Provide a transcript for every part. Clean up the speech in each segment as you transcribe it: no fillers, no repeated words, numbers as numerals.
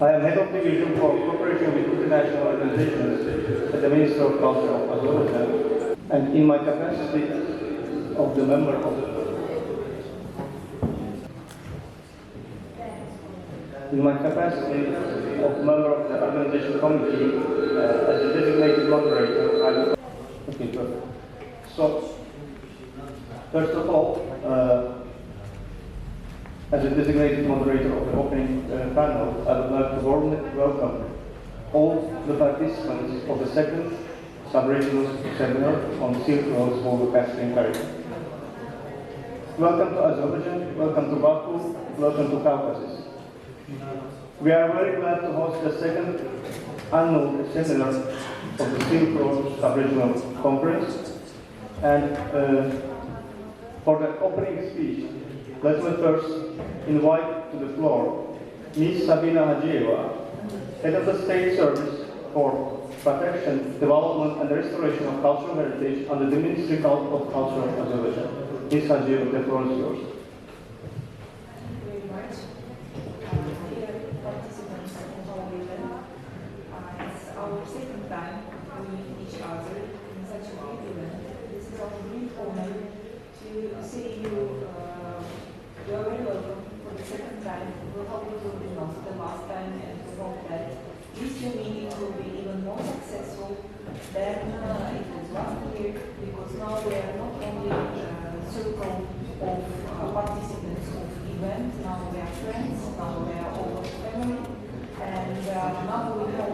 I am head of division for cooperation with international organizations at the Ministry of Culture of Azerbaijan, and in my capacity of the member of the organization committee as a designated moderator, I will. Okay, perfect. So, first of all, as a designated moderator of the opening panel, I would like to warmly welcome all the participants of the second sub-regional seminar on Silk Road's Volga-Caspian corridor. Welcome to Azerbaijan, welcome to Baku, welcome to Caucasus. We are very glad to host the second annual seminar of the Silk Road Sub-Regional Conference. And for the opening speech, let me first invite to the floor Ms. Sabina Hajieva, Head of the State Service for Protection, Development and Restoration of Cultural Heritage under the Ministry of Culture of Azerbaijan. Ms. Hajieva, the floor is yours. Our second time we meet each other in such a great event. This is our great honor to say you are very welcome for the second time. We hope it will be not the last time, and we hope that this year meeting will be even more successful than it was last year, because now we are not only a circle of participants of the event, now we are friends, now we are all family, and now we know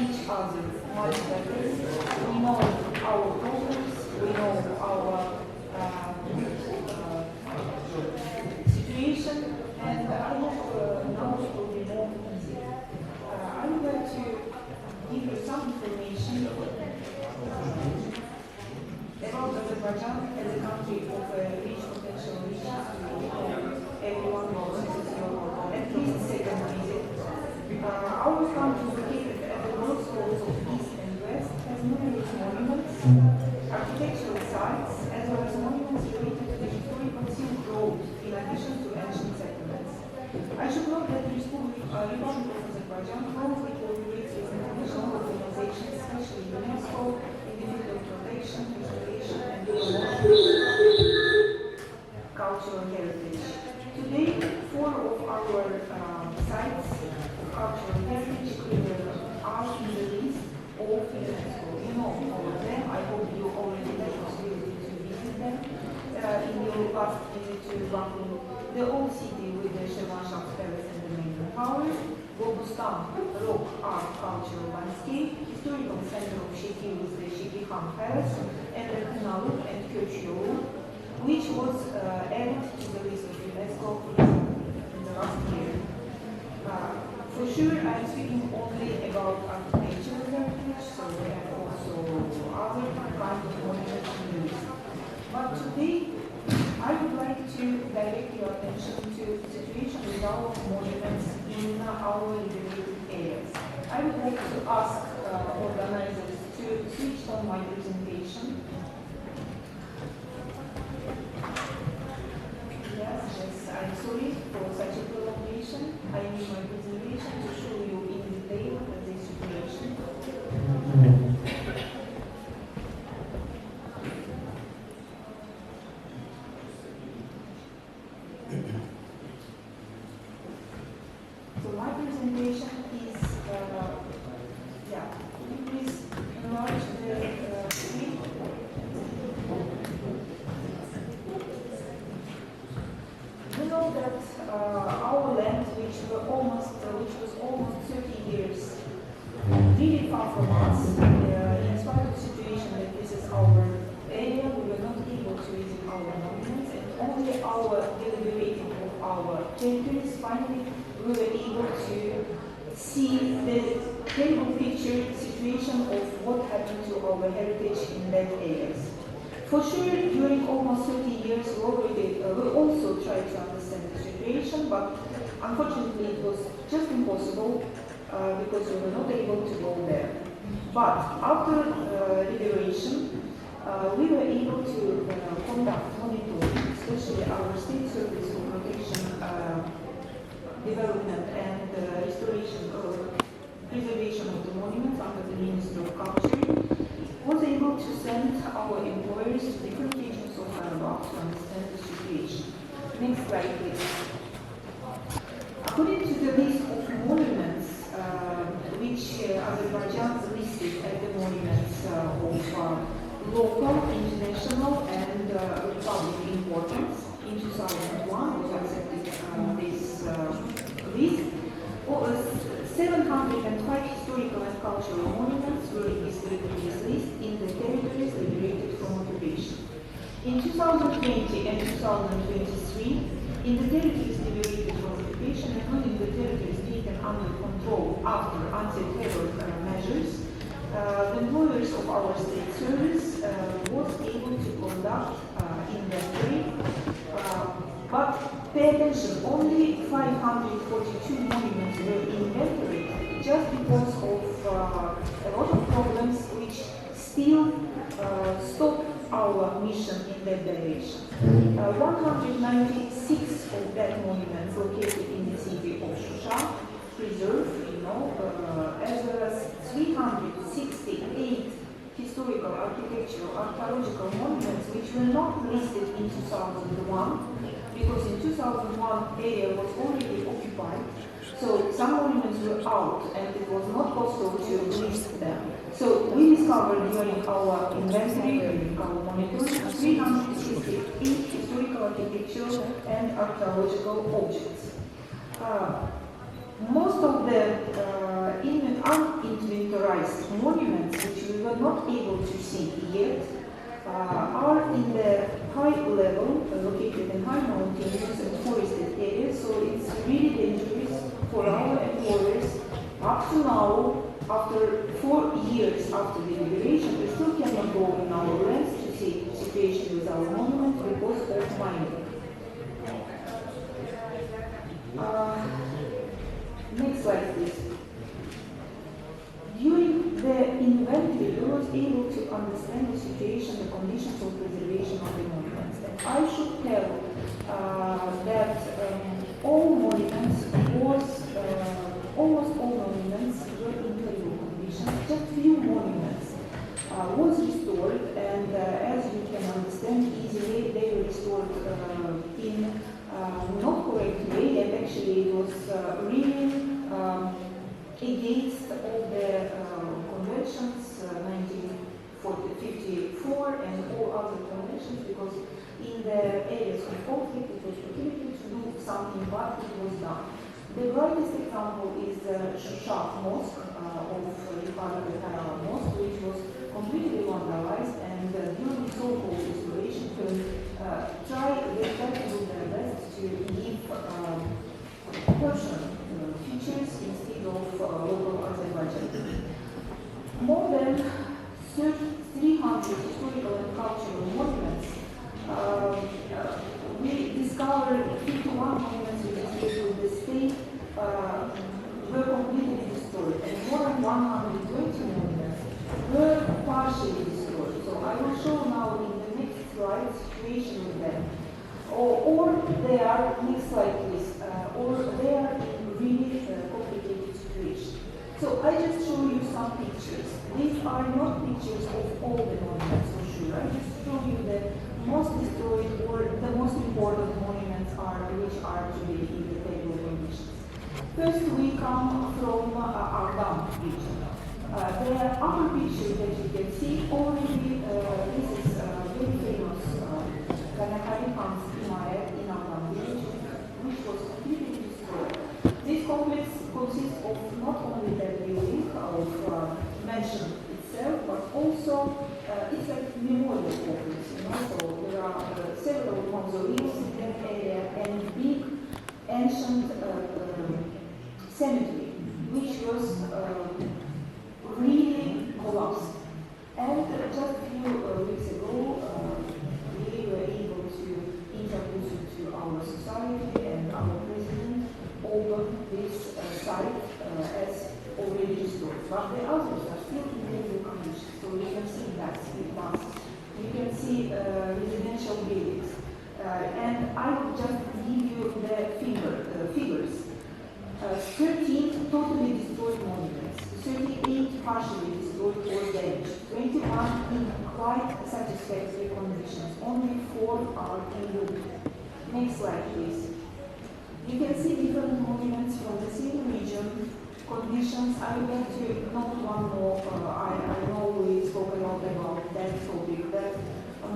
each other much better. We know our problems, we know our situation, and I hope now it will be more easy. I would like to give you some information about Azerbaijan as a country of rich potential riches. Everyone knows this is your at least second visit. Our country is located at the crossroads of East and West, has numerous monuments, architectural sites, as well as monuments related to the historical Silk Road, in addition to ancient settlements. I should note that the Republic of Azerbaijan closely cooperates with international organizations, especially UNESCO, in the field of protection, restoration, and cultural heritage. Today, 4 of our sites cultural heritage are in the list of UNESCO. You know all of them. I hope you already had the possibility to visit them. In your last visit to Baku, the old city with the Shirvanshah Palace and the main tower, Bobustan rock art cultural landscape, historical center of Sheki with the Sheki Khan Palace, and the Kınaluk and Köçyolu, which was added to the list of UNESCO in the last year. For sure, I'm speaking only about architectural heritage, so we have also other kinds of monuments in the list. But today, I would like to direct your attention to the situation with our monuments in our liberated areas. I would like to ask organizers to switch on my presentation. Yes, I'm sorry for such a prolongation. I need my presentation to show you in detail the situation. So my presentation is, could you please enlarge the screen? We know that our land, which was almost 30 years, really far from us, in spite of the situation that this is our area, we were not able to visit our monuments, and only our deliberating of our territories, finally we were able to see the terrible picture situation of what happened to our heritage in that areas. For sure, during almost 30 years, we also tried to understand the situation, but unfortunately it was just impossible because we were not able to go there. But after liberation, we were able to conduct monitoring, especially our state service for protection development and restoration or preservation of the monuments under the Ministry of Culture, was able to send our employers to different regions of Karabakh to understand the situation. Next slide, please. According to the list of monuments which Azerbaijan listed as the monuments of local, international, and republic importance, in 2001 was accepted this list. 705 historical and cultural monuments were registered in this list in the territories liberated from occupation. In 2020 and 2023, in the territories liberated from occupation, including the territories taken under control after anti-terror measures, the employers of our state service was able to conduct inventory, but pay attention, only 542 monuments were inventoried just because of a lot of problems which still stop our mission in that direction. 196 of that monuments located in the city of Shusha, preserved, as well as 368 historical, architectural, archaeological monuments which were not listed in 2001, because in 2001 area was already occupied, so some monuments were out and it was not possible to list them. So we discovered during our inventory, during our monitoring, 368 historical, architectural, and archaeological objects. Most of the uninventorized monuments, which we were not able to see yet, are in the high level, located in high mountains and forested areas, so it's really dangerous for our employers. Up to now, after 4 years after the liberation, we still cannot go in our lands to see the situation with our monuments because of mining. Next slide, please. During the inventory, we was able to understand the situation, the conditions of preservation of the monuments. And I should tell that all monuments almost all monuments were in terrible conditions. Just few monuments was restored, and as you can understand easily, they were restored in not correct way, and actually it was really against all the conventions, 1954 and all other conventions, because in the areas of conflict it was prohibited to do something, but it was done. The brightest example is the Shusha Mosque of Haqverdiyev Mosque, which was completely vandalized, and during so-called restoration they tried to do their best to give Persian features instead of local Azerbaijan. More than 300 historical and cultural monuments. We discovered 51 monuments related to the state were completely destroyed, and more than 120 monuments were partially destroyed. So I will show now in the next slide the situation with them. Or they are, next slide please, or they are in really complicated situation. So I just show you some pictures. These are not pictures of all the monuments for sure. I just show you the most destroyed or the most important monuments which are today in the terrible conditions. First we come from Ardam region. The upper picture that you can see already, this is very famous Kanakari Khan's MAE in Ardam village, which was completely destroyed. This complex consists of not only the building of mansion itself, but also it's like memorial complex, So there are several mausoleums in that area and big ancient cemetery, which was really collapsed. And just a few weeks ago, we were able to introduce it to our society, and our president opened this site as already restored. But the others are still in terrible conditions. So you can see that street buses, you can see residential buildings. And I will just give you the figures. 13 totally destroyed monuments, 38 partially destroyed or damaged, 21 in quite satisfactory conditions, only 4 are in ruin. Next slide, please. You can see different monuments from the same region, conditions. I would like to note one more. I know we spoke a lot about that topic, that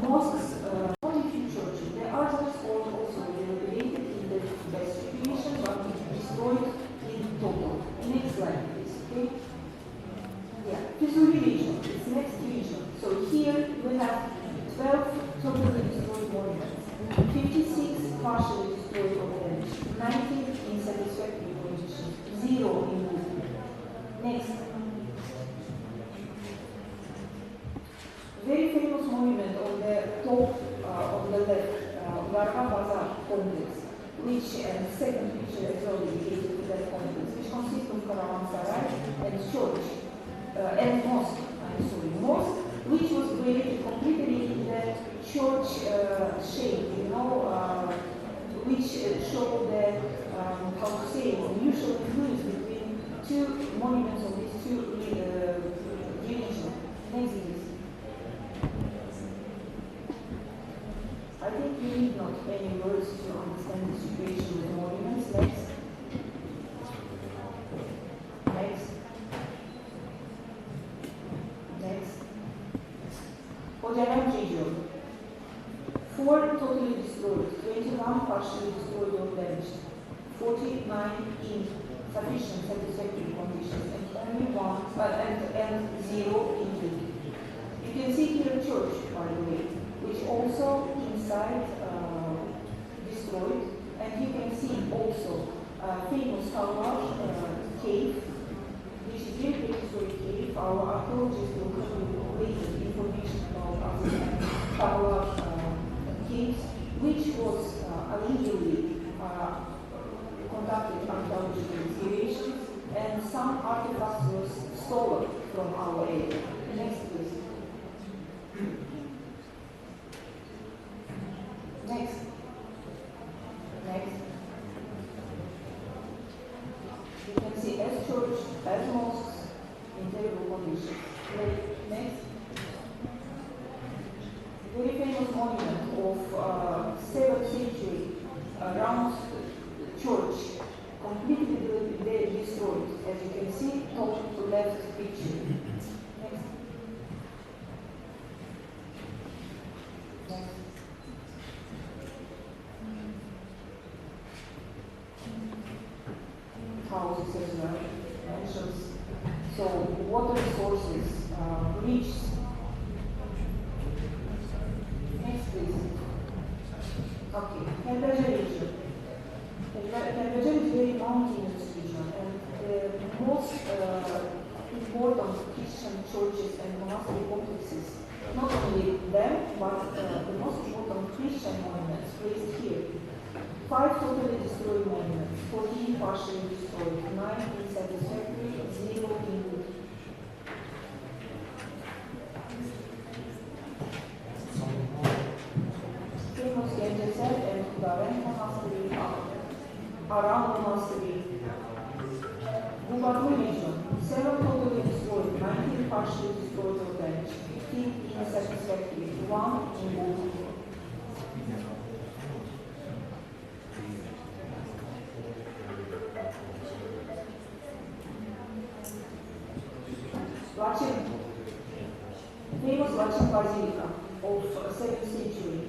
mosques, only few churches, there are just also renovated in the best situation, but destroyed in total. Next slide, please. Okay? Yeah, Fizuri region, it's next region. So here we have 12 totally destroyed monuments, 56 partially destroyed or damaged, 19 in satisfactory condition, 0 in ruin. Next. Very famous monument on the top, on the left, Varga Bazaar complex, which, and second picture as well dedicated to that complex, which consists of caravanserai and church, and mosque, mosque, which was created completely in the church shape, you know, which showed the, how to say, unusual influence between two monuments of these two religions. Next, please. I think you need not any words to understand the situation with the monuments. Next. Next. Next. Oderan region. 4 totally destroyed, 21 partially destroyed or damaged, 49 in sufficient satisfactory conditions, and only 1 and 0 in ruin. You can see here a church, by the way, which also inside destroyed, and you can see also famous Kalvar cave, which is very prehistoric cave. Our archaeologists will have later information about Kalvar caves, which was allegedly conducted archaeological excavations, and some artifacts were stolen from our area. Next, please. Next. Next. You can see as church, as mosques, in terrible conditions. Next. Very famous monument of 7th century round church, completely destroyed, as you can see, top to left picture. Next. Next. Houses as well, mansions. So water resources, bridges. Next, please. Okay, Haqverdiyev region. Haqverdiyev is very mountainous region, and the most important Christian churches and monastery complexes, not only them, but the most important Christian monuments placed here. 5 totally destroyed monuments, 14 partially destroyed, 9 unsatisfactory, 0 in ruin. Famous Genceser and Haqverdiyev monastery, Aram monastery. Bugatlı region, 7 totally destroyed, 19 partially destroyed or damaged, 15 unsatisfactory, 1 in ruin. Famous Latin Basilica of 7th century,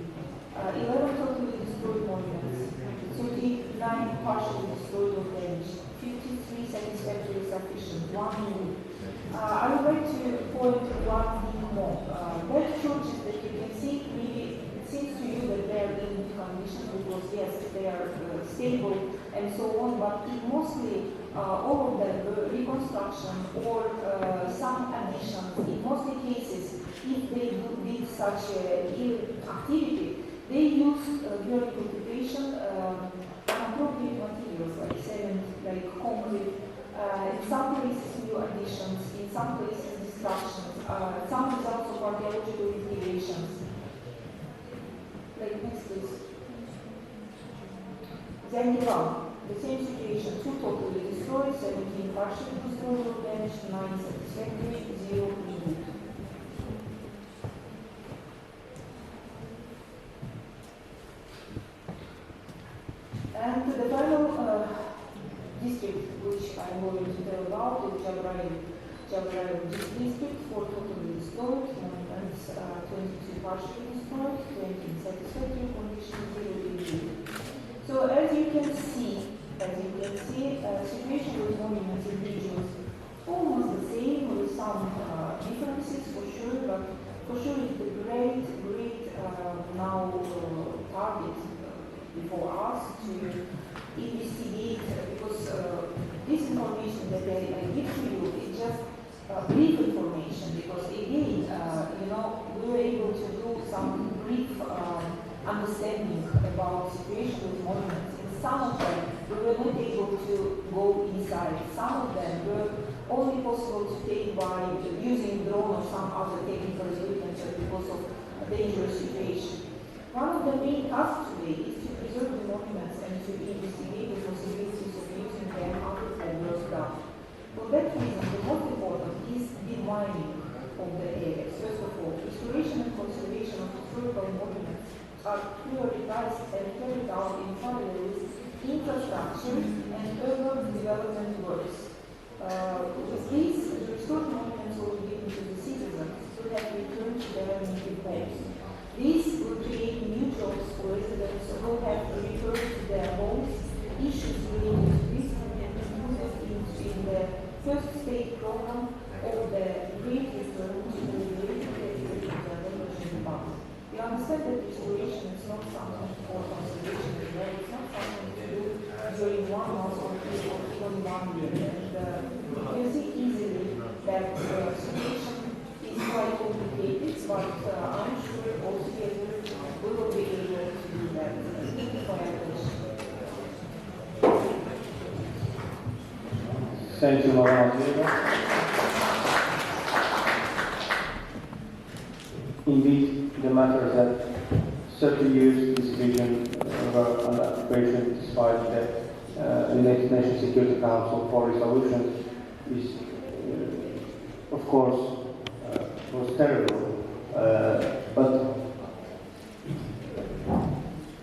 11 totally destroyed monuments, 39 partially destroyed or damaged, 53 satisfactory sufficient, 1 in ruin. I would like to point one thing more. That churches that you can see, maybe it seems to you that they are in good condition because yes, they are stable and so on, but mostly all of them reconstruction or some additions. In most cases, if they did such activity, they use during occupation appropriate materials like cement, like concrete. In some places, new additions. In some places, destructions. Some results of archaeological investigations. Like next, please. Zangivan. The same situation, 2 totally destroyed, 17 partially destroyed or damaged, 9 satisfactory, 0 removed. And the final district which I'm going to tell about is Caspian-Volga district, 4 totally destroyed, monuments 22 partially destroyed, 20 in satisfactory condition, 0 removed. So as you can see, situation with monuments in regions almost the same with some differences for sure, but for sure it's a great now target before us to investigate, because this information that I give to you is just brief information, because again, we were able to do some brief understanding about situation with monuments. And some of them we were not able to go inside. Some of them were only possible to take by using drone or some other technical equipment because of a dangerous situation. One of the main tasks today is to preserve the monuments and to investigate the possibilities of using them after they were done. For that reason, the most important is demining of the areas. First of all, restoration and conservation of historical monuments are prioritized and carried out in parallel with infrastructure and urban development works. With this, the restored monuments will be given to the citizens who have returned to their native homes. This will create new jobs for residents who have returned to their homes. Issues related to this have been included in the first stage program of the Great Return to the Related Heritage of the Revolution Republic. We understand that restoration is not something for conservation, it's not something to do during 1 month or 2 or even 1 year. And you see easily that the situation is quite complicated, but I'm sure altogether we will be able to do that. Thank you for your attention. Thank you, Madam. Indeed, the matter that 30 years this region were under occupation despite the United Nations Security Council for resolutions is, of course, was terrible.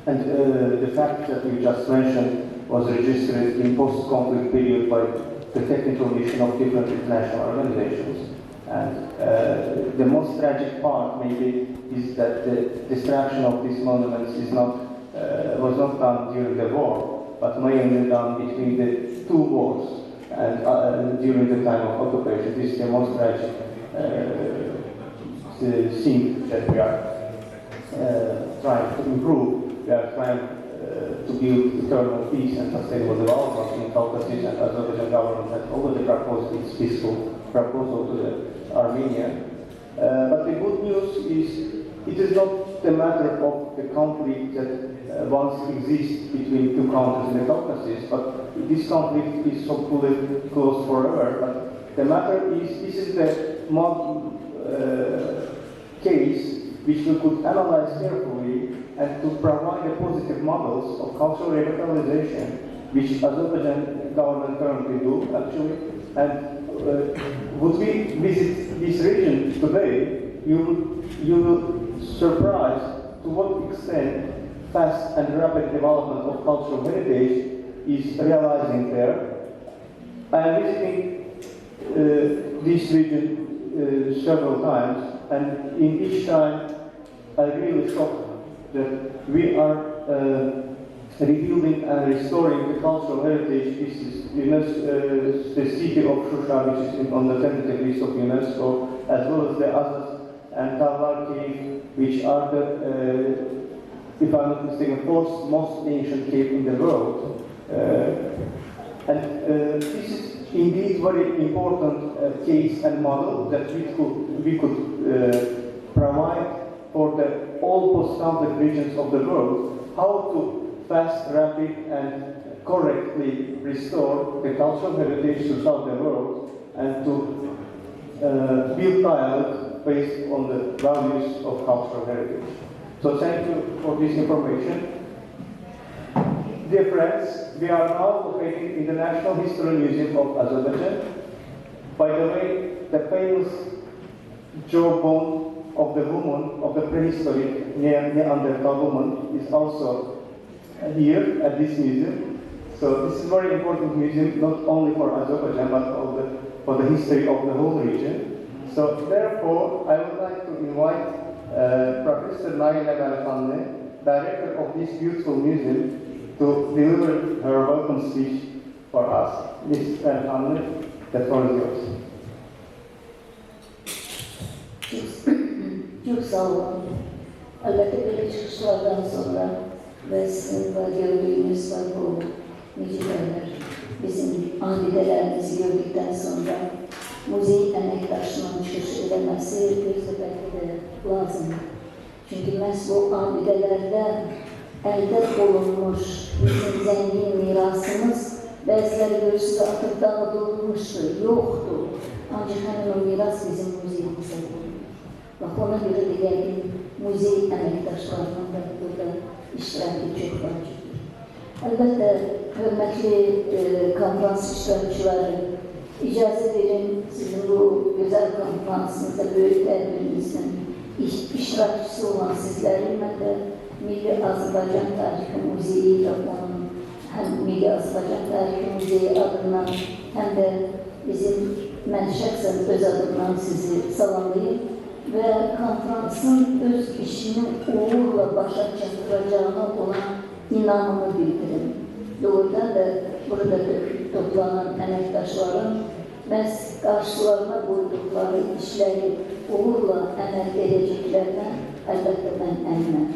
The fact that you just mentioned was registered in post-conflict period by the technical mission of different international organizations. And the most tragic part maybe is that the destruction of these monuments is was not done during the war, but mainly done between the 2 wars and during the time of occupation. This is the most tragic thing that we are trying to improve. We are trying to build eternal peace and sustainable development in Caucasus, and Azerbaijan government has already proposed its peaceful proposal to the Armenia. But the good news is it is not the matter of the conflict that once exists between 2 countries in the Caucasus, but this conflict is so fully closed forever. But the matter is, this is the modern case which we could analyze carefully and to provide the positive models of cultural revitalization, which Azerbaijan government currently do actually. And would we visit this region today, you will surprise to what extent fast and rapid development of cultural heritage is realizing there. I am visiting this region several times, and in each time I really shocked that we are rebuilding and restoring the cultural heritage pieces. The city of Shusha, which is on the tentative list of UNESCO, as well as the Azaz and Tavlar cave, which are the, if I'm not mistaken, 4th most ancient cave in the world. This is indeed very important case and model that we could provide for the all post-conflict regions of the world, how to fast, rapid, and correctly restore the cultural heritage throughout the world, and to build dialogue based on the values of cultural heritage. So thank you for this information. Dear friends, we are now located in the National History Museum of Azerbaijan. By the way, the famous jawbone of the woman, of the prehistoric Neanderthal woman, is also here at this museum. So this is a very important museum, not only for Azerbaijan, but for the history of the whole region. So therefore, I would like to invite Professor Naila Galifanli, director of this beautiful museum, to deliver her welcome speech for us. Ms. Galifanli, the floor is yours. Çok sağ olun. Elbette böyle çıkışlardan sonra ve sizin var gördüğünüz var bu mücadeleler, bizim abidelerimizi gördükten sonra muzey emektaşlığının çıkış edilmesi bir belki de lazım. Çünkü biz bu abidelerden elde olunmuş bizim zengin mirasımız bazıları görürsüz atıp dağıtılmıştı, yoktu. Ancak hemen o miras bizim muzeyimize oldu. Bak ona göre de geldiğim muzey emektaşlarının da burada iştirakı çok vaciptir. Elbette hürmetli konferans iştirakçıları, icazə verin sizin bu güzel konferansınızda böyük derbirinizin iştirakçısı olan sizlerin ben de Milli Azərbaycan Tarixi Muzeyi ve onun hem Milli Azərbaycan Tarixi Muzeyi adından hem de bizim mən şəxsən öz adımdan sizi salamlayayım ve konferansın öz işini uğurla başa çatıracağına olan inanımı bildirim. Doğrudan da burada toplanan emektaşların biz karşılarına koydukları işleri uğurla əməl edeceklerine elbette ben əminəm.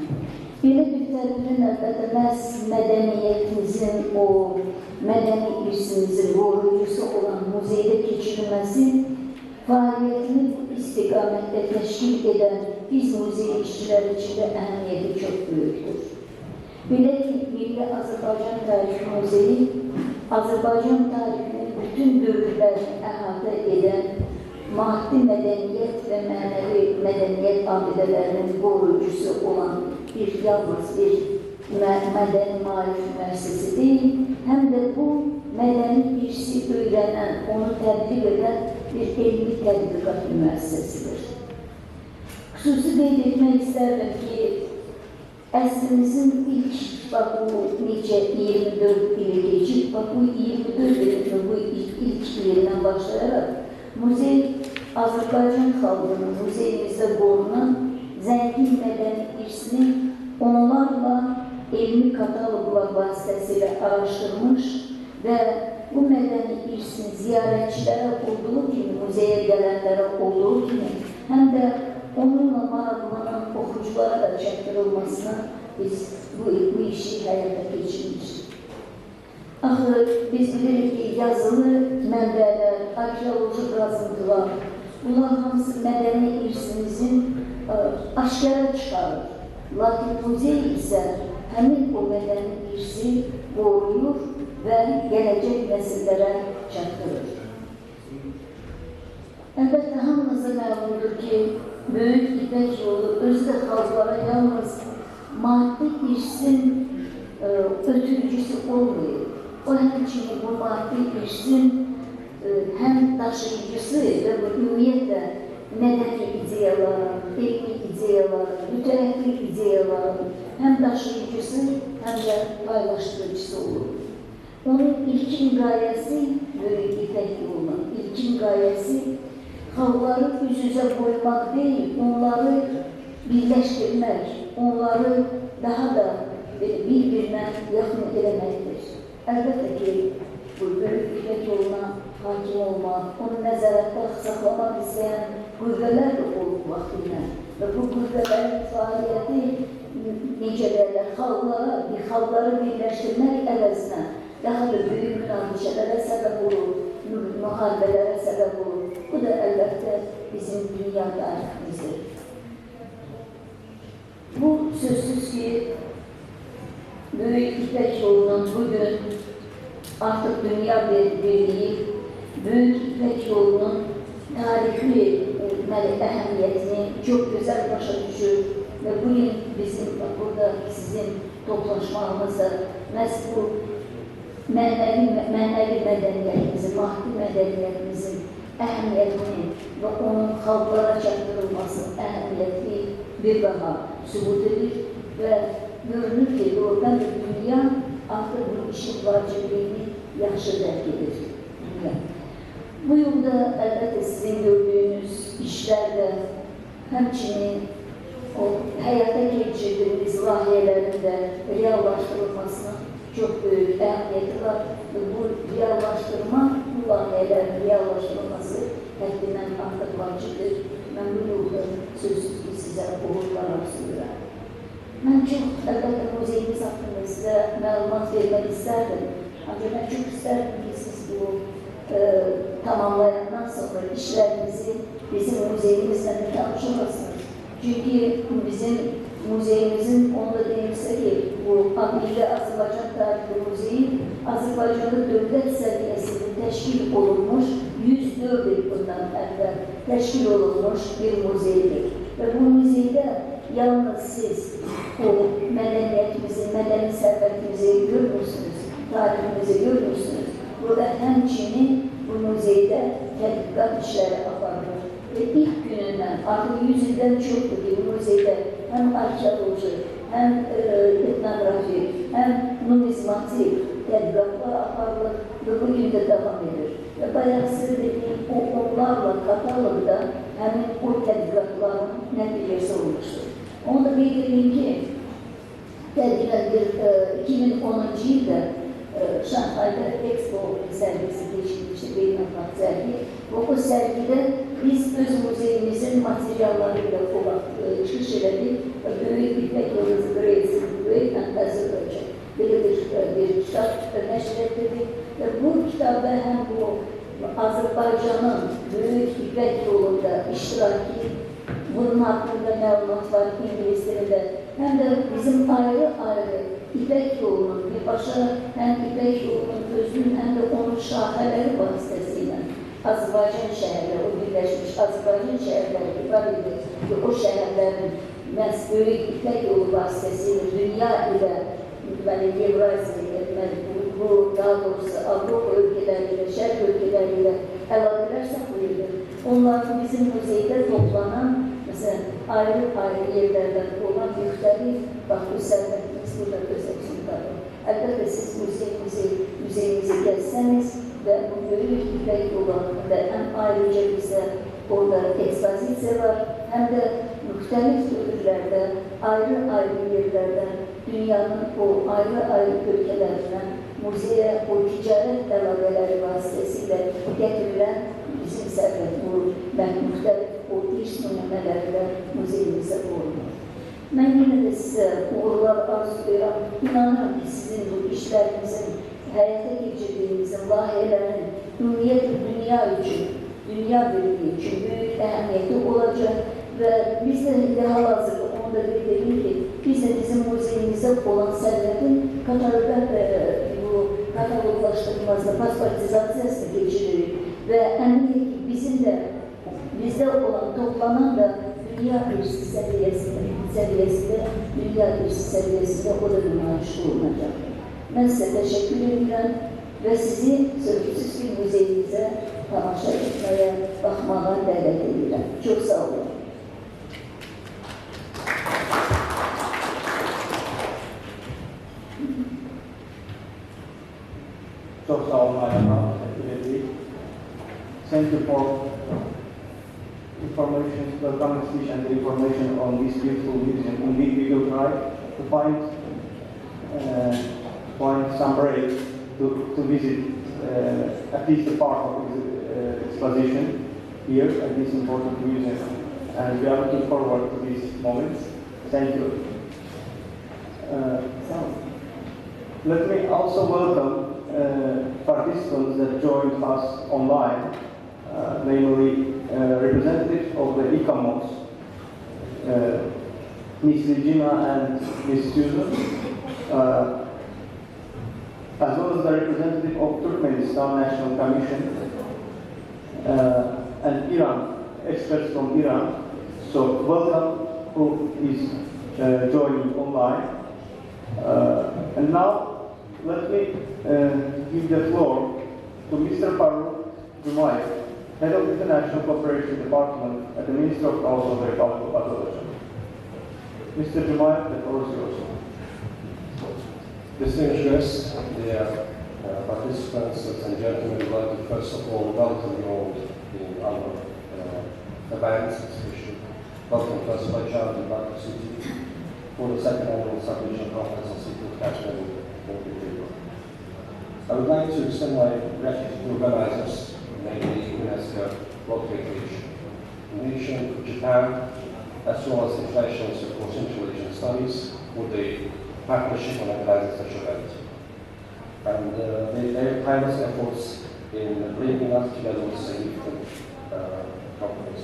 Belə bir tədbirin elbette biz mədəniyyətimizin o mədəni irsimizin qoruyucusu olan muzeyde keçirilmesi faaliyetini bu istiqamette teşkil eden biz muzey işçiləri için de əhəmiyyəti çok büyüktür. Belə ki, Milli Azərbaycan Tarixi Muzeyi, Azərbaycan tarixinin bütün dövrlərini əhatə edən maddi mədəniyyət və mənəvi mədəniyyət abidelərinin qoruyucusu olan bir yalnız bir mədəni maarif müəssisəsi deyil, həm də bu mədəni irsi öyrənən, onu tədbiq edən bir elmi tədbiqat müəssisəsidir. Xüsusi qeyd etmək istərdim ki, əsrimizin ilk, bak bu necə 24 ili geçip, bak bu 24 ilin bu ilk ilinden başlayarak muzey Azərbaycan xalqının muzeyimizdə qorunan zəngin mədəni irsini onlarla elmi kataloglar vasitəsilə araşdırmış və bu mədəni irsin ziyarətçilərə olduğu kimi, muzeye gələnlərə olduğu kimi, həm də onunla maraqlanan oxuculara da çatdırılmasına biz bu işi həyata keçirmişik. Axı biz bilirik ki, yazılı mənbələr, arkeoloji qazıntılar, bunlar hamısı mədəni irsimizin aşkara çıxarır. Lakin muzey isə həmin o mədəni irsi qoruyur və gələcək nəsillərə çatdırır. Əlbəttə, hamınıza məlumdur ki, Böyük İpək yolu özü də xalqlara yalnız maddi irsin ötürücüsü olmuyor. O həmçinin bu maddi irsin həm daşıyıcısı və bu ümumiyyətlə mədəni ideyaların, elmi ideyaların, mütərəqqi ideyaların həm daşıyıcısı, həm də paylaşdırıcısı olur. Onun ilkin qayəsi Böyük İpək yolunun ilkin qayəsi xalqları üz-üzə qoymaq deyil, onları birləşdirmək, onları daha da bir-birinə yaxın eləməkdir. Əlbəttə ki, bu Böyük İpək yoluna hakim olmaq, onu nəzarətdə saxlamaq istəyən qüvvələr də olub vaxtıyla və bu qüvvələrin fəaliyyəti necə deyirlər, xalqları birləşdirmək əvəzinə daha da böyük münaqişələrə səbəb olur, müharibələrə səbəb olur. Bu da əlbəttə bizim dünya tariximizdir. Bu sözsüz ki, Böyük İpək yolunun bugün artıq dünya birliği, Böyük İpək yolunun tarixi əhəmiyyətini çok güzel başa düşür ve bugün bizim burada sizin toplaşmağımızda məhz bu mənəvi mədəniyyətimizin, maddi mədəniyyətimizin əhəmiyyətini və onun xalqlara çatdırılmasının əhəmiyyəti bir daha sübut edir və görünür ki, doğrudan dünya artıq bu işin vacibliyini yaxşı dərk edir. Bu yolda əlbəttə sizin gördüyünüz işlərdə həmçinin o həyata keçirdiyiniz layihələrin də reallaşdırılmasının çox böyük əhəmiyyəti var. Bu reallaşdırma, bu layihələrin reallaşdırılması həddindən artıq vacibdir. Mən bu yolda sözsüz ki, sizə uğurlar arzulayıram. Mən çox, əlbəttə, muzeyimiz haqqında sizə məlumat vermək istərdim. Ancaq mən çox istərdim ki, siz bu tamamlayandan sonra işlərimizi bizim muzeyimizlə tanış olasınız. Çünki bizim muzeyimizin, onu da deyilsə ki, bu Milli Azərbaycan Tarixi Muzeyi Azərbaycanlı dövlət səviyyəsində təşkil olunmuş 104 il bundan əvvəl təşkil olunmuş bir muzeydir. Və bu muzeydə yalnız siz o mədəniyyətimizi, mədəni sərvətimizi görmürsünüz, tariximizi görmürsünüz. Burada həmçinin bu muzeydə tədqiqat işləri aparılır. Və ilk günündən, artıq 100 ildən çoxdur ki, bu muzeydə həm arkeoloji, həm etnografi, həm numizmatik tədqiqatlar aparılır və bugün də davam edir. Və bayaq sizə dediyim, onlarla kataloqda həmin o tədqiqatların nəticəsi olmuşdur. Onu da qeyd edeyim ki, tədqiqat 2010-cu ildə Şanxayda Expo sərgisi keçirilmişdi, beynəlxalq sərgi. Və o sərgidə biz öz muzeyimizin materialları ilə çıxış elədik və böyük İpək yolu böyük Azərbaycan belə bir kitab nəşr etdirdik və bu kitabda həm bu Azərbaycanın böyük İpək yolunda iştiraki, bunun haqqında məlumat var ingilis dilində, həm də bizim ayrı-ayrı İpək yolunun birbaşa həm İpək yolunun özünün, həm də onun şahələri vasitəsilə Azərbaycan şəhərləri, o birləşmiş Azərbaycan şəhərləri ifade edir ki, o şəhərlərin məhz böyük İpək yolu vasitəsilə dünya ilə, Evrasiya ilə, bu daha doğrusu Avropa ölkələri ilə, Şərq ölkələri ilə əlaqələr saxlayırdır. Onların bizim muzeydə toplanan, məsələn, ayrı-ayrı yerlərdən olan müxtəlif baxı sərvətimiz burada gözəksizdir. Əlbəttə, siz muzeyimizi gəzsəniz və bu böyük İpək yolu haqqında həm ayrıca bizdə orada ekspozisiya var, həm də müxtəlif dövrlərdə, ayrı-ayrı yerlərdən dünyanın o ayrı-ayrı ölkələrindən muzeyə o ticarət əlaqələri vasitəsilə gətirilən bizim sərvət müxtəlif o iş nümunələri də muzeyimizdə olunur. Mən yenə də sizə uğurlar arzulayıram. İnanıram ki, sizin bu işlərinizin, həyata keçirdiyinizin, layihələrin ümumiyyətlə dünya üçün, dünya birliyi üçün böyük əhəmiyyəti olacaq və biz də hal-hazırda onu da qeyd edik ki, biz də bizim muzeyimizdə olan sərvətin kataloglaşdırılmasına, pasportizasiyasına keçiririk və əminlik ki, bizim də bizdə olan toplanan da dünya irsi səviyyəsində, dünya irsi səviyyəsində o da nümayiş olunacaq. Mən sizə təşəkkür edirəm və sizi sözsüz ki, muzeyimizə tamaşa etməyə, baxmağa dəvət edirəm. Çox sağ olun. Çok sağ olun Ayhan. Thank you for information, the comment speech and the information on this beautiful museum. Indeed, we will try to find some break to visit at least a part of the exposition here at this important museum. And we are looking forward to this moment. Thank you. Let me also welcome participants that joined us online, namely representatives of the ICAMOS, Ms. Regina and Ms. Susan, as well as the representative of Turkmenistan National Commission and Iran, experts from Iran. So welcome who is joining online. And now, let me give the floor to Mr. Malik-Abbas, Head of International Cooperation Department at the Ministry of Council of the Republic of Azerbaijan. Mr. Malik, the floor is yours. Distinguished guests, dear participants, ladies and gentlemen, I'd like to first of all welcome you all in our event, especially welcome to Azerbaijan and Baku City for the second annual Sub-Regional Conference on Seafood Caspian-Volga. I would like to extend my gratitude to organizers, namely UNESCO, World Heritage, Nation, Japan, as well as International Institute for Central Asian Studies for the partnership on organizing such events. And their tireless efforts in bringing us together with significant conference.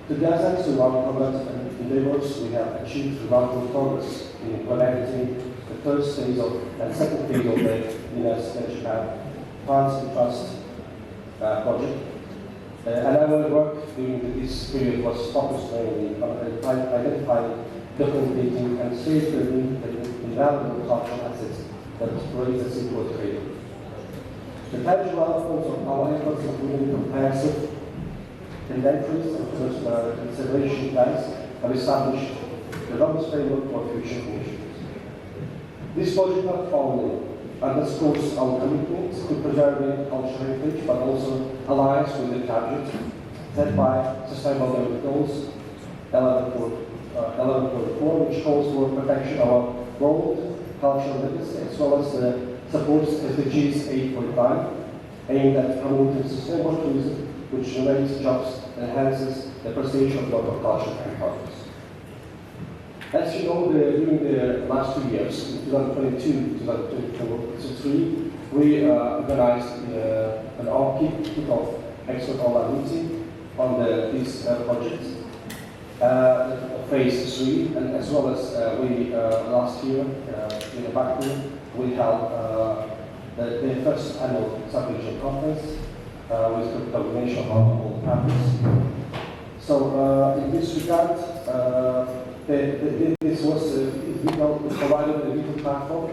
Together, through our progress and endeavors, we have achieved remarkable progress in implementing the first phase and second phase of the UNESCO-Japan Funds and Trust project. And our work during this period was focused mainly on identifying, documenting, and safeguarding the invaluable cultural assets that create the seaport trade. The tangible outcomes of our efforts including comprehensive inventories and conservation plans have established the robust framework for future initiatives. This project not only underscores our commitment to preserving cultural heritage, but also aligns with the target set by Sustainable Development Goals 11.4, which calls for protection of our world cultural legacy, as well as supports SDGs 8.5, aimed at promoting sustainable tourism, which generates jobs and enhances the prestige of local culture and partners. As you know, during the last 2 years, in 2022-2023, we organized an kick-off expert meeting on this project, phase 3, and as well as last year in Baku, we held the first annual sub-regional conference with the coordination of all partners. So in this regard, this was provided a digital platform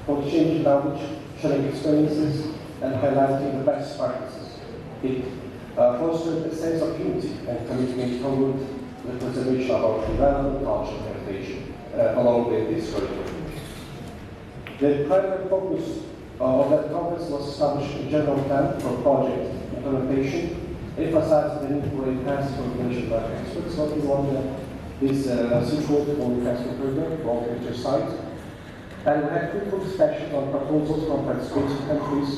for exchanging knowledge, sharing experiences, and highlighting the best practices. It fostered a sense of unity and commitment toward the preservation of our environmental cultural heritage along with this corridor. The primary focus of that conference was establishing a general plan for project implementation, emphasizing the need for enhanced coordination by experts working on this seaport for the Caspian program for all heritage sites. And we had critical discussions on proposals from participating countries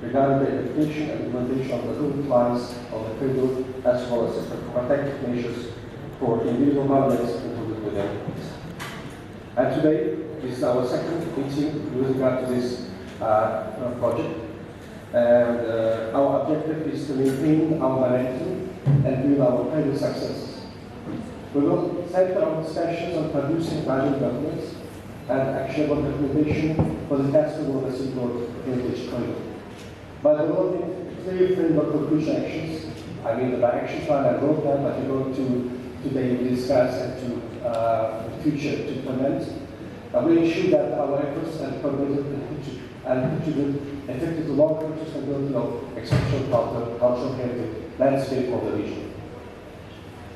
regarding the identification and implementation of the route lines of the corridor, as well as the protective measures for individual monuments included within it. And today, this is our second meeting with regard to this project. And our objective is to maintain our momentum and build our previous successes. We will center our discussions on producing value documents and actionable documentation for the Caspian-Volga seaport heritage corridor. By developing clear framework for future actions, I mean the action plan and roadmap that we're going to today discuss and to future to implement, we ensure that our efforts and contribute effectively to long-term sustainability of exceptional cultural heritage landscape of the region.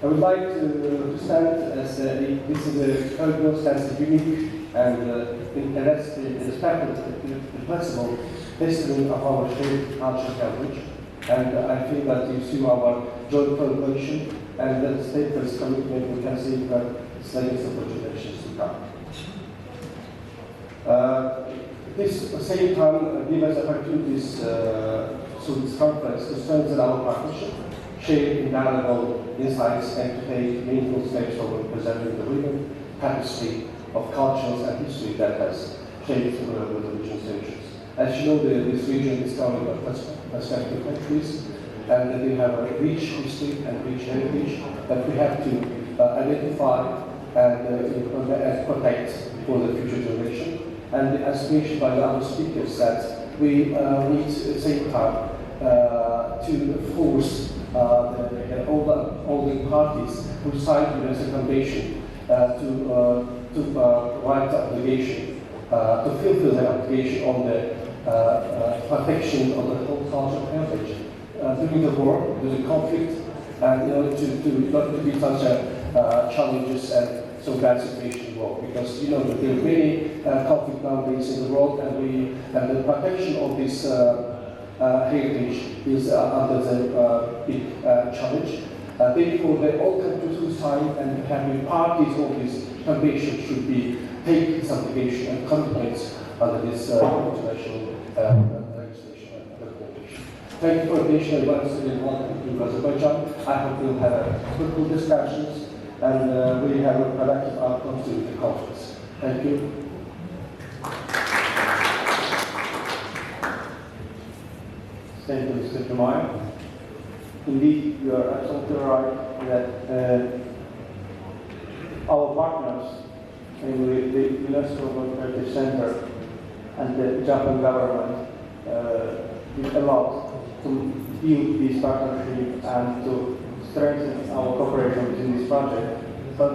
I would like to stand as this is a corridor stands a unique and irreplaceable history of our shared cultural heritage, and I feel that you see our joint collaboration and the state's commitment we can safeguard its legacy for generations to come. This at the same time gives us opportunities through this conference to strengthen our partnership, share invaluable insights, and to take meaningful steps toward preserving the rhythm, tapestry of cultures and history that has shaped the region's centuries. As you know, this region is covered by perspective countries, and they have a rich history and rich heritage that we have to identify and protect for the future generation. And as mentioned by the other speakers, that we need at the same time to force all the parties who signed the foundation to to provide the obligation, to fulfill their obligation on the protection of the whole cultural heritage. During the war, during the conflict, and to not to be such challenges and so bad situation in the world, because there are many conflicts nowadays in the world, and the protection of this heritage is under the big challenge. Therefore, all countries who sign and have been parties of this convention should take this obligation and contemplate under this international legislation and regulation. Thank you for the attention, and once again welcome to Azerbaijan. I hope we'll have fruitful discussions and we have a productive outcome to the conference. Thank you. Thank you, Mr. Jumayev. Indeed, you are absolutely right that our partners, namely the UNESCO World Heritage Center and the Japan government, is allowed to build this partnership and to strengthen our cooperation within this project. But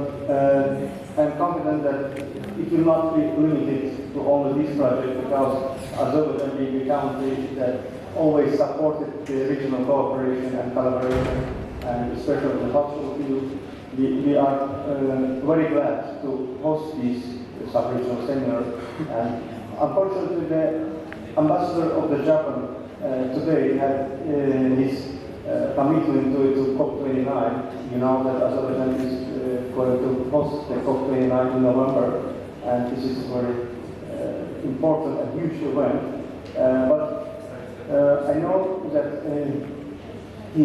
I'm confident that it will not be limited to only this project, because Azerbaijan being a country that always supported the regional cooperation and collaboration, and especially in the cultural field, we are very glad to host this sub-regional seminar. And unfortunately, the ambassador of the Japan today had his commitment to COP29. You know that Azerbaijan is going to host the COP29 in November, and this is a very important and huge event. But I know that he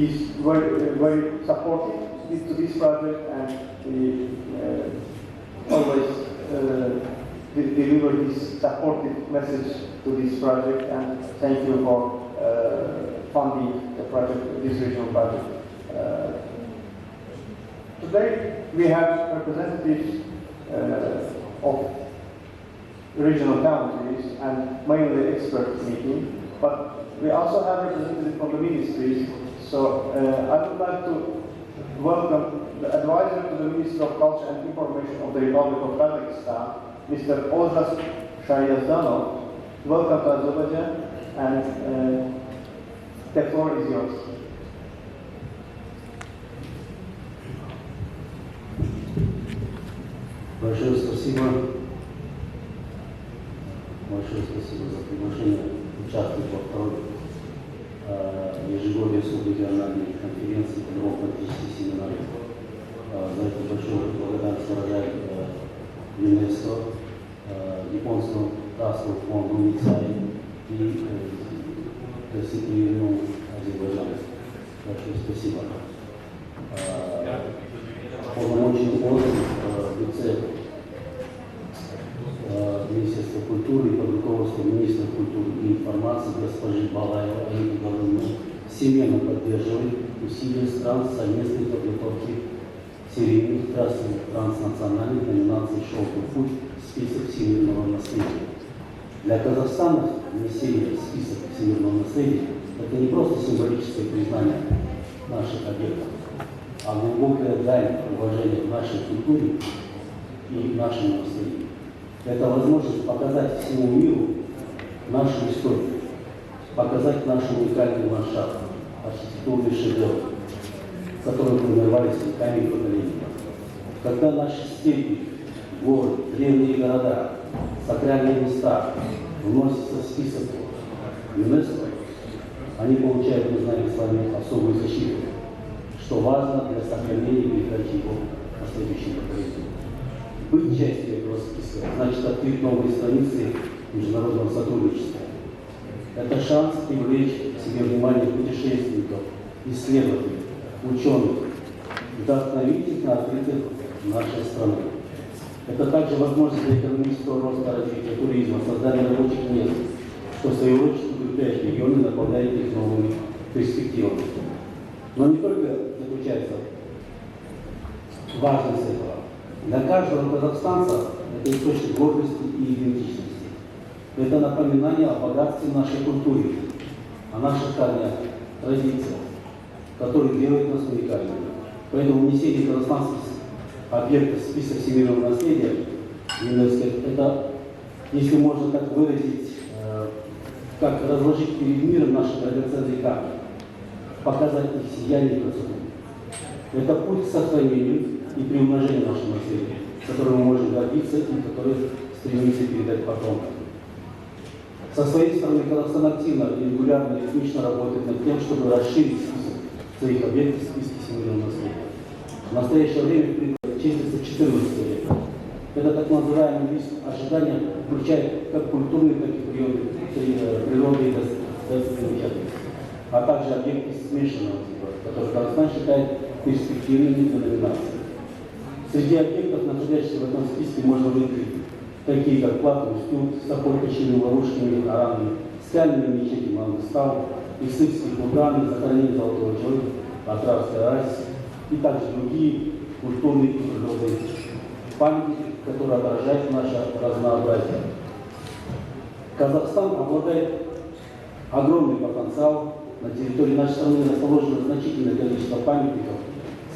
is very supportive to this project, and he always deliver this supportive message to this project. And thank you for funding the project, this regional project. Today we have representatives of regional countries and mainly expert meeting, but we also have representatives from the ministries. So I would like to welcome the advisor to the Ministry of Culture and Information of the Republic of Kazakhstan, Mr. Ozas Shayazdanov. Welcome to Azerbaijan, and the floor is yours. Большое спасибо. Большое спасибо за приглашение участвовать во второй ежегодной субрегиональной конференции по новопатическим семинарам. За это большую благодарность выражаю ЮНЕСКО, японскому трастовому фонду МИЦАИ и гостеприимному Азербайджану. Большое спасибо. Полномочный орган в лице Министерства культуры и под руководством министра культуры и информации госпожи Балаева Аиды Гавриловны всемирно поддерживает усилия стран совместной подготовки серийных транснациональных номинаций «Шелковый путь» в список всемирного наследия. Для Казахстана внесение в список всемирного наследия – это не просто символическое признание наших объектов, а глубокое дань уважения к нашей культуре и нашему наследию. Это возможность показать всему миру нашу историю, показать наш уникальный ландшафт, архитектурный шедевр, который формировались веками поколений. Когда наши степи, горы, древние города, сакральные места вносятся в список ЮНЕСКО, они получают, мы знаем с вами, особую защиту, что важно для сохранения и передачи его последующим поколениям. Быть частью этого списка значит открыть новые страницы международного сотрудничества. Это шанс привлечь к себе внимание путешественников, исследователей, ученых, вдохновить их на открытие нашей страны. Это также возможность для экономического роста, развития туризма, создания рабочих мест, что в свою очередь укрепляет регионы и наполняет их новыми перспективами. Но не только заключается важность этого. Для каждого казахстанца это источник гордости и идентичности. Это напоминание о богатстве нашей культуры, о наших корнях, традициях, которые делают нас уникальными. Поэтому внесение казахстанских объектов в список всемирного наследия ЮНЕСКО, это, если можно так выразить, как разложить перед миром наши драгоценные камни, показать их сияние и красоту. Это путь к сохранению и приумножению нашего наследия, которым мы можем гордиться и который стремимся передать потомкам. Со своей стороны, Казахстан активно и регулярно и ритмично работает над тем, чтобы расширить список своих объектов в списке всемирного наследия. В настоящее время числится 14 объектов. Это так называемый лист ожидания включает как культурные, так и природы и достопримечательности, а также объекты смешанного типа, которые Казахстан считает перспективными для номинации. Среди объектов, находящихся в этом списке, можно выделить такие как Плату, Устюг, Сокол, Кочевые, Ловушками, Аранами, Скальные мечети, Мангустау, Исыкские курганы, захоронение Золотого человека, Атравская Рась и также другие культурные и природные памятники, которые отражают наше разнообразие. Казахстан обладает огромным потенциалом. На территории нашей страны расположено значительное количество памятников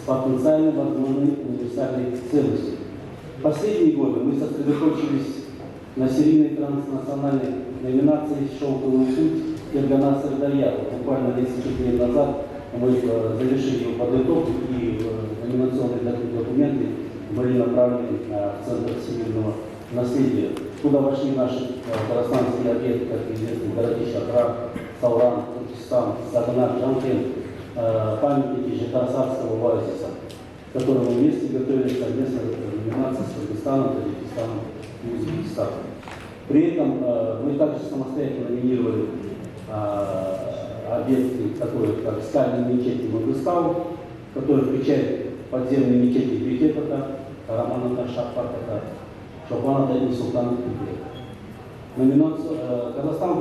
с потенциально возможной универсальной ценностью. В последние годы мы сосредоточились на серийной транснациональной номинации «Шелковый путь» Фергана Сырдарья. Буквально несколько дней назад мы завершили ее подготовку, и номинационные документы были направлены в Центр всемирного наследия. Туда вошли наши казахстанские объекты, как известно, городища Акрар, Сауран, Туркестан, Сагнар, Жанкен, памятники Житасарского оазиса, которые мы вместе готовили совместно номинации с Кыргызстаном, Таджикистаном и Узбекистаном. При этом мы также самостоятельно номинировали объекты, такие как Скальные мечети Мангустау, который включает подземные мечети Бекетата, Раманата, Шахпатата, Шопаната и Султана Кубека. Номинацию Казахстан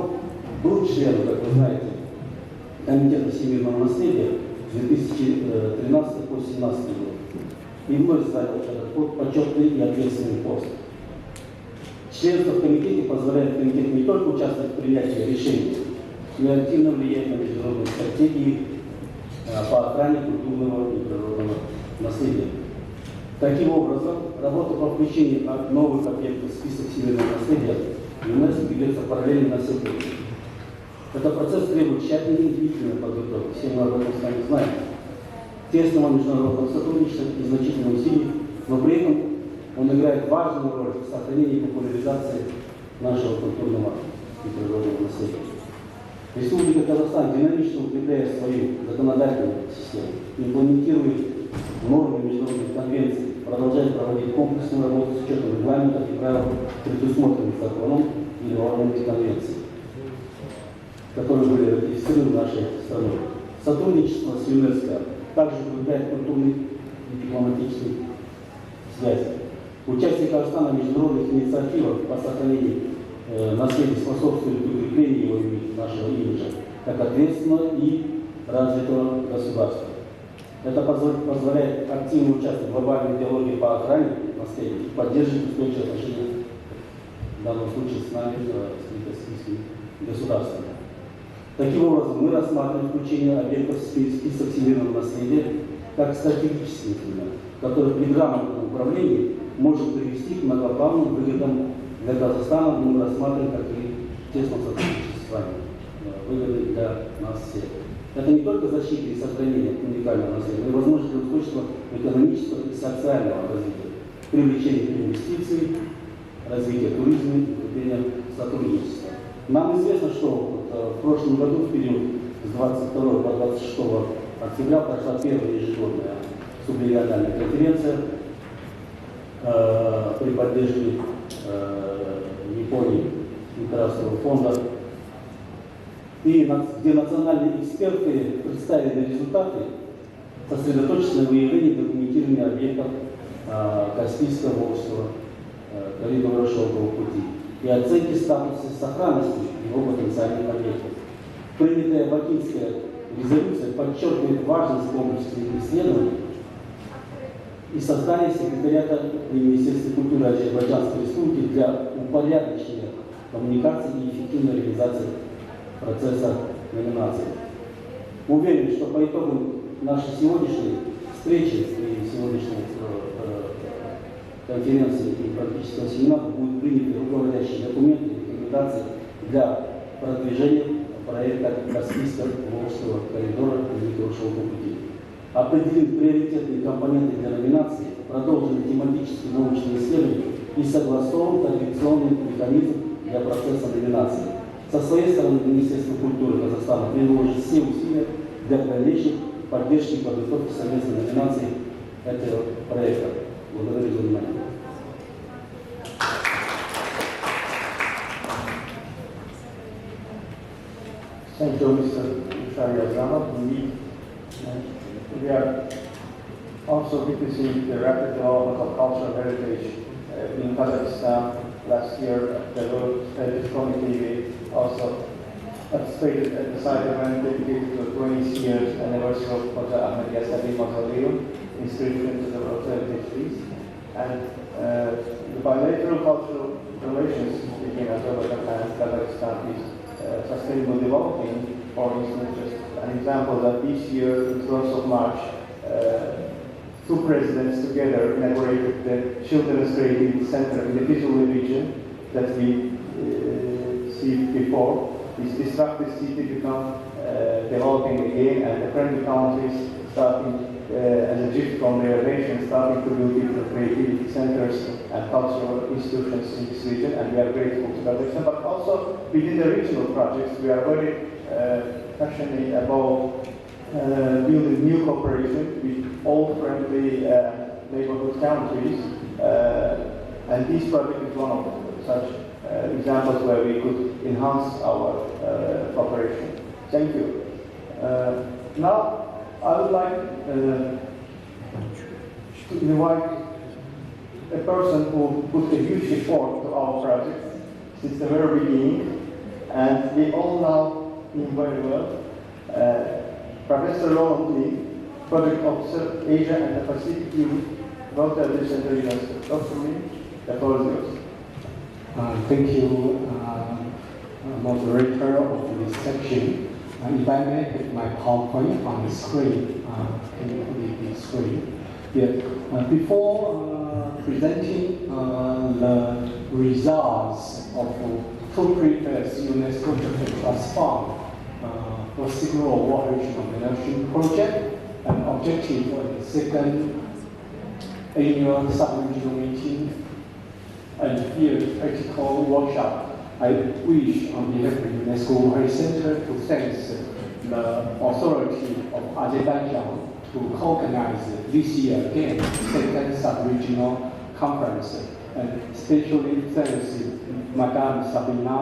был членом, как вы знаете, Комитета всемирного наследия 2013 по 2017 год. И вновь занял этот почетный и ответственный пост. Членство в комитете позволяет комитету не только участвовать в принятии решений, но и активно влиять на международные стратегии по охране культурного и природного наследия. Таким образом, работа по включению новых объектов в список всемирного наследия ЮНЕСКО ведется параллельно на всех уровнях. Этот процесс требует тщательной и длительной подготовки. Все мы об этом с вами знаем. Тесного международного сотрудничества и значительных усилий, но при этом он играет важную роль в сохранении и популяризации нашего культурного и природного наследия. Республика Казахстан динамично укрепляет свою законодательную систему, имплементирует нормы международных конвенций, продолжает проводить комплексную работу с учетом регламентов и правил, предусмотренных законом или нормами конвенций, которые были ратифицированы нашей страной. Сотрудничество с ЮНЕСКО также укрепляет культурные и дипломатические связи. Участие Казахстана в международных инициативах по сохранению наследия способствует укреплению его нашего имиджа как ответственного и развитого государства. Это позволяет активно участвовать в глобальной диалоге по охране наследия и поддерживать устойчивые отношения, в данном случае с нами, с российскими государствами. Таким образом, мы рассматриваем включение объектов в список всемирного наследия как стратегический инструмент, который при грамотном управлении может привести к многоплановым выгодам для Казахстана, мы рассматриваем как и тесном сотрудничестве с вами, выгоды для нас всех. Это не только защита и сохранение уникального наследия, но и возможность для устойчивого экономического и социального развития, привлечения инвестиций, развития туризма и укрепления сотрудничества. Нам известно, что в прошлом году, в период с 22 по 26 октября, прошла первая ежегодная субрегиональная конференция при поддержке Японии Императорского фонда, и где национальные эксперты представили результаты, сосредоточились на выявлении и документировании объектов Каспийского волжского коридора Шелкового пути и оценки статуса сохранности его потенциальных объектов. Принятая Бакинская резолюция подчеркивает важность комплексных исследований и создания секретариата при Министерстве культуры Азербайджанской Республики для упорядочения коммуникации и эффективной реализации процесса номинации. Уверен, что по итогам нашей сегодняшней встречи и сегодняшней конференции и практического семинара будут приняты руководящие документы и рекомендации для продвижения проекта Каспийско-Волжского коридора Великого Шелкового пути. Определим приоритетные компоненты для номинации, продолжим тематические научные исследования и согласован традиционный механизм для процесса номинации. Со своей стороны, Министерство культуры Казахстана приложит все усилия для дальнейшей поддержки и подготовки совместной номинации этого проекта. Благодарю за внимание. Thank you, Mr. Shariazama. We are also witnessing the rapid development of cultural heritage in Kazakhstan. Last year, the World Heritage Committee also participated at the site event dedicated to the 20th year anniversary of Ahverdoff Mausoleum, inscription to the World Heritage List. And the bilateral cultural relations between Azerbaijan and Kazakhstan is sustainable developing. For instance, just an example that this year, the 12th of March, two presidents together inaugurated the Children's Creativity Center in the visual region that we see before. This disruptive city become developing again, and the friendly countries starting as a gift from their nation, starting to build different creativity centers and cultural institutions in this region, and we are grateful to Kazakhstan. But also within the regional projects, we are very passionate about building new cooperation with all friendly neighborhood countries, and this project is one of such examples where we could enhance our cooperation. Thank you. Now, I would like to invite a person who put a huge effort to our project since the very beginning, and we all know him very well. Professor Roland Lee, Project Officer, Asia and the Pacific Youth, Dr. Center University. Dr. Lee, the floor is yours. Thank you, moderator of this section. If I may put my PowerPoint on the screen, can you put it on the screen? Yeah. Before presenting the results of two previous UNESCO Trust Fund for Signal Award Regional Management Project, an objective for the second annual sub-regional meeting and field practical workshop, I wish on behalf of the UNESCO Heritage Center to thank the authority of Azerbaijan to organize this year again second sub-regional conference, and especially thanks Madam Sabina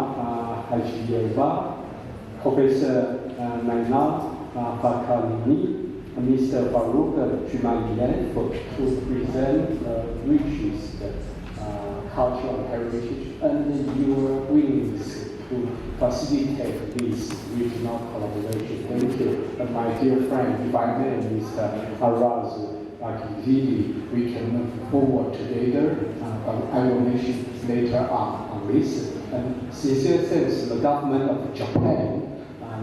Hajiyeva, Professor Naina Fakalini, Mr. Farouk Jumayev to present the richest cultural heritage and your willingness to facilitate this regional collaboration. Thank you. And my dear friend, if I may, Mr. Araz Akivili, we can move forward together. I will mention later on this. And sincere thanks to the government of Japan,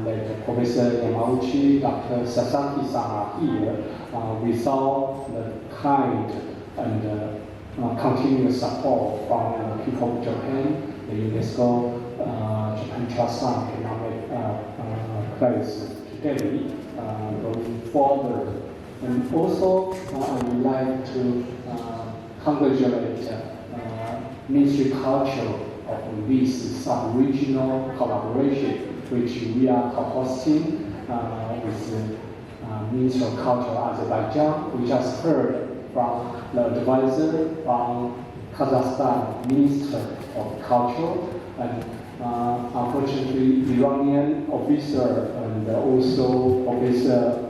like Professor Yamauchi, Dr. Sasaki-san are here. Without the kind and continuous support from the people of Japan, the UNESCO Japan Trust Fund cannot make place today going forward. And also, I would like to congratulate Ministry of Culture of this sub-regional collaboration, which we are co-hosting with Ministry of Culture of Azerbaijan. We just heard from the advisor from Kazakhstan Minister of Culture, and unfortunately Iranian officer and also Professor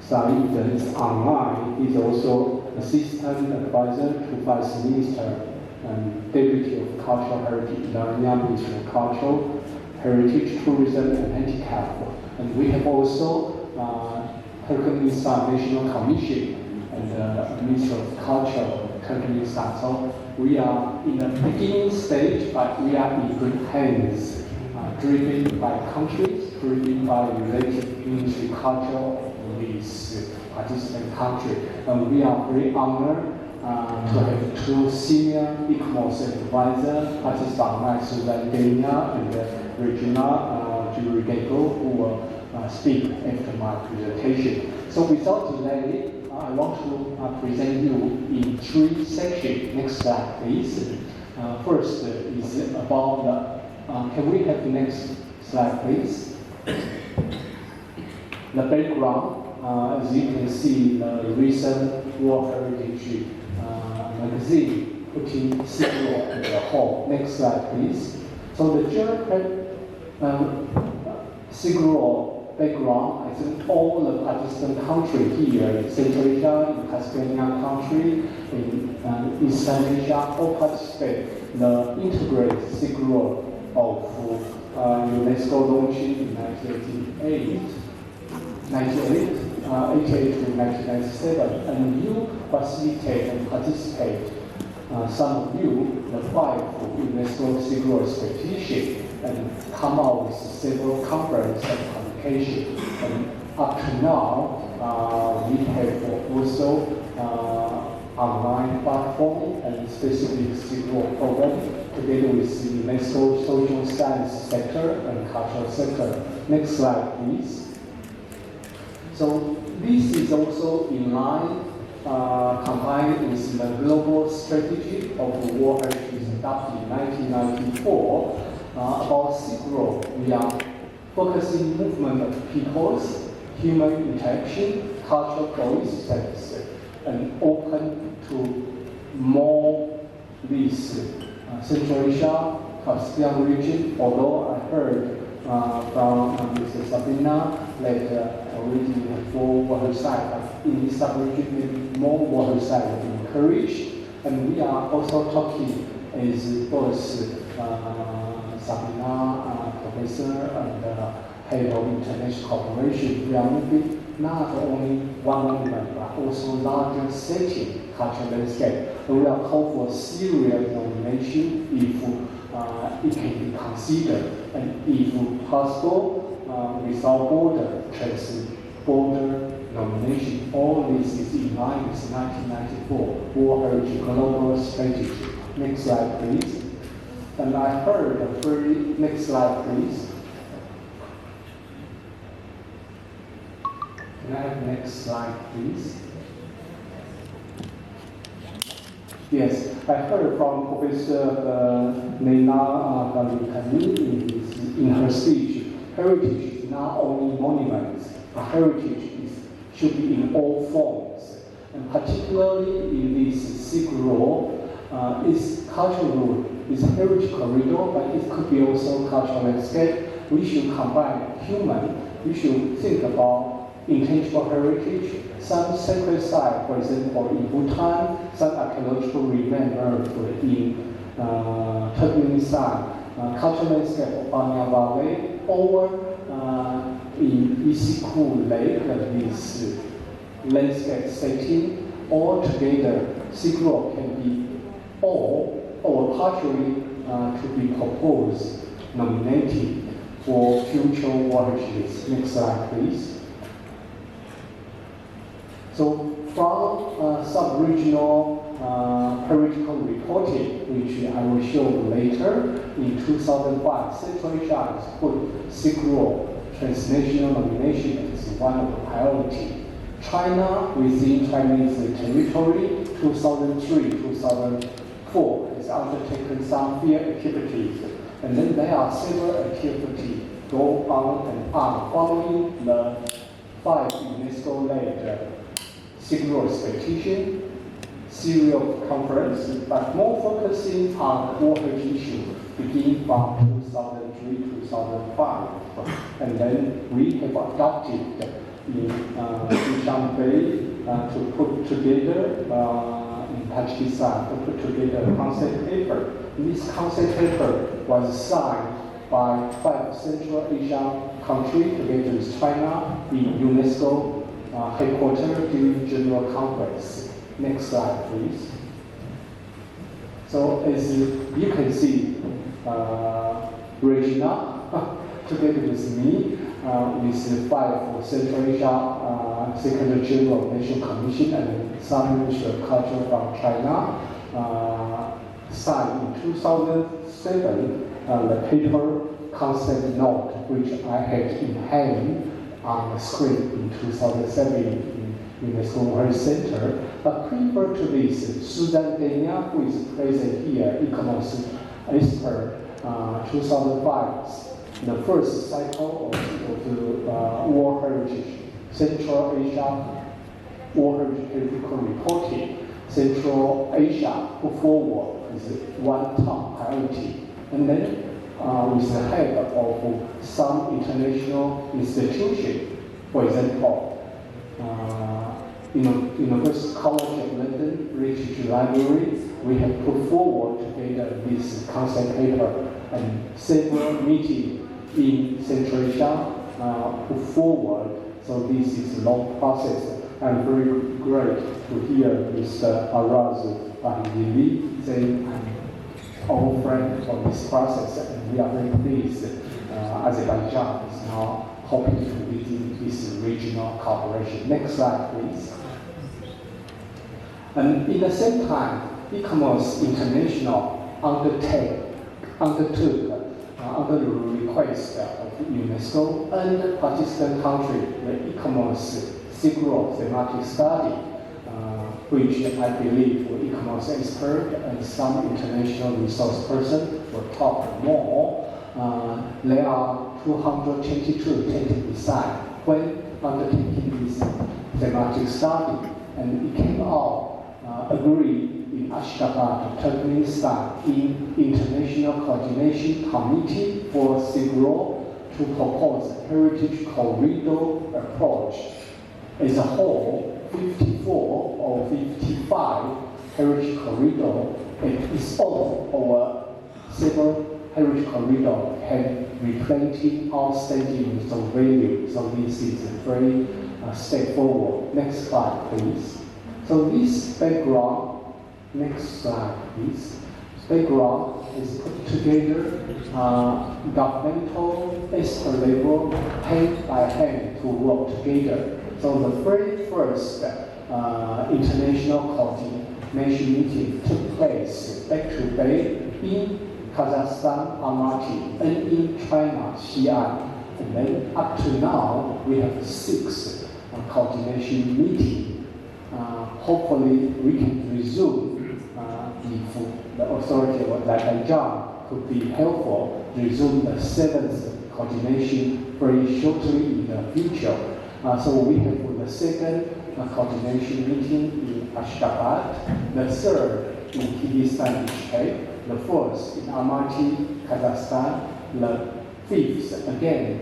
Saeed is online. He's also assistant advisor to Vice Minister and Deputy of Cultural Heritage, Iranian Ministry of Cultural Heritage, Tourism and Handicap. And we have also Turkmenistan National Commission and the Ministry of Culture, Turkmenistan. So we are in the beginning stage, but we are in good hands, driven by countries, driven by related Ministry of Culture these participant countries. And we are very honored to have two senior ECMOS advisors, Artist Suzanne and Regina Giurigato, who will speak after my presentation. So without delay, I want to present you in three sections. Next slide, please. First is about can we have the next slide, please? The background, as you can see, the recent World Heritage magazine putting Sigro in the hall. Next slide, please. So the general Sigro background, I think all the participant countries here in Central Asia, in Caspian country, in Eastern Asia, all participate the integrated Sigro of UNESCO launching in 1988 to 1997, and you facilitate and participate, some of you, the 5 UNESCO Sigro expedition, and come out with several conferences and publications. And up to now, we have also online platform and specific Sigro program together with the UNESCO social science sector and cultural sector. Next slide, please. So this is also in line, combined with the global strategy of the World Heritage adopted in 1994 about Sigro. We are focusing movement of peoples, human interaction, cultural coexistence, and open to more this Central Asia, Caspian region. Although I heard from Mrs. Sabina that already have 4 water sites, but in this sub-region, maybe more water sites will be encouraged. And we are also talking as both Sabina, professor, and head of international cooperation. We are moving not only one monument, but also larger setting, cultural landscape. We are called for serious nomination if it can be considered, and if possible, without border, trans-border nomination. All this is in line with 1994 World Heritage Global Strategy. Next slide, please. And I heard a very, next slide, please. Can I have next slide, please? Yes, I heard from Professor Nena Valikani in her speech. Heritage is not only monuments, but heritage should be in all forms. And particularly in this Sigro, its cultural root is heritage corridor, but it could be also cultural landscape. We should combine human. We should think about intangible heritage, some sacred site, for example, in Bhutan, some archaeological remains in Turkmenistan, cultural landscape of Banya Valley, or in Isiku Lake, this landscape setting. All together, Sigro can be all or partially to be proposed, nominated for future World Heritage. Next slide, please. So from sub-regional heretical reporting, which I will show later, in 2005, Central Asia has put Sigro transnational nomination as one of the priority. China within Chinese territory, 2003-2004, has undertaken some field activities, and then there are several activities go on and on following the 5 UNESCO-led Sigro expedition, series of conferences, but more focusing on water issues, beginning from 2003-2005. And then we have adopted in Shanghai to put together in Tajikistan to put together a concept paper. This concept paper was signed by 5 Central Asian countries together with China in UNESCO headquarters during General Conference. Next slide, please. So as you can see, Regina, together with me, with 5 Central Asia Secretary General National Commission and some Ministry of Culture from China signed in 2007 the paper concept note, which I had in hand on the screen in 2007 in UNESCO World Center. But prior to this, Susan Denia, who is present here, e-commerce expert, 2005, the first cycle of the World Heritage, Central Asia World Heritage reporting, Central Asia put forward as one top priority. And then with the help of some international institutions, for example, University College of London Research Library, we have put forward together this concept paper and several meetings in Central Asia put forward. So this is a long process. I'm very great to hear Mr. Araz Ahverdoff saying our friend for this process, and we are very pleased. Azerbaijan is now hoping to begin this regional cooperation. Next slide, please. And in the same time, e-commerce international undertook under the request of UNESCO and participant country the e-commerce Silk thematic study, which I believe the e-commerce expert and some international resource person will talk more. There are 222 tentative designs when undertaking this thematic study, and it came out agreed in Ashgabat, Turkmenistan, in International Coordination Committee for Silk Road to propose a heritage corridor approach. As a whole, 54 or 55 heritage corridor, and it's all over several heritage corridor have replanting outstanding resource value. So this is a very step forward. Next slide, please. So this background, next slide, please. Background is put together governmental expert level, hand by hand to work together. So the very first international coordination meeting took place back to back in Kazakhstan, Almaty, and in China, Xi'an. And then up to now, we have 6 coordination meetings. Hopefully, we can resume if the authority of Azerbaijan could be helpful, resume the 7th coordination very shortly in the future. So we have the 2nd coordination meeting in Ashgabat, the 3rd in Kyrgyzstan, Bishkek, the 4th in Almaty, Kazakhstan, the 5th again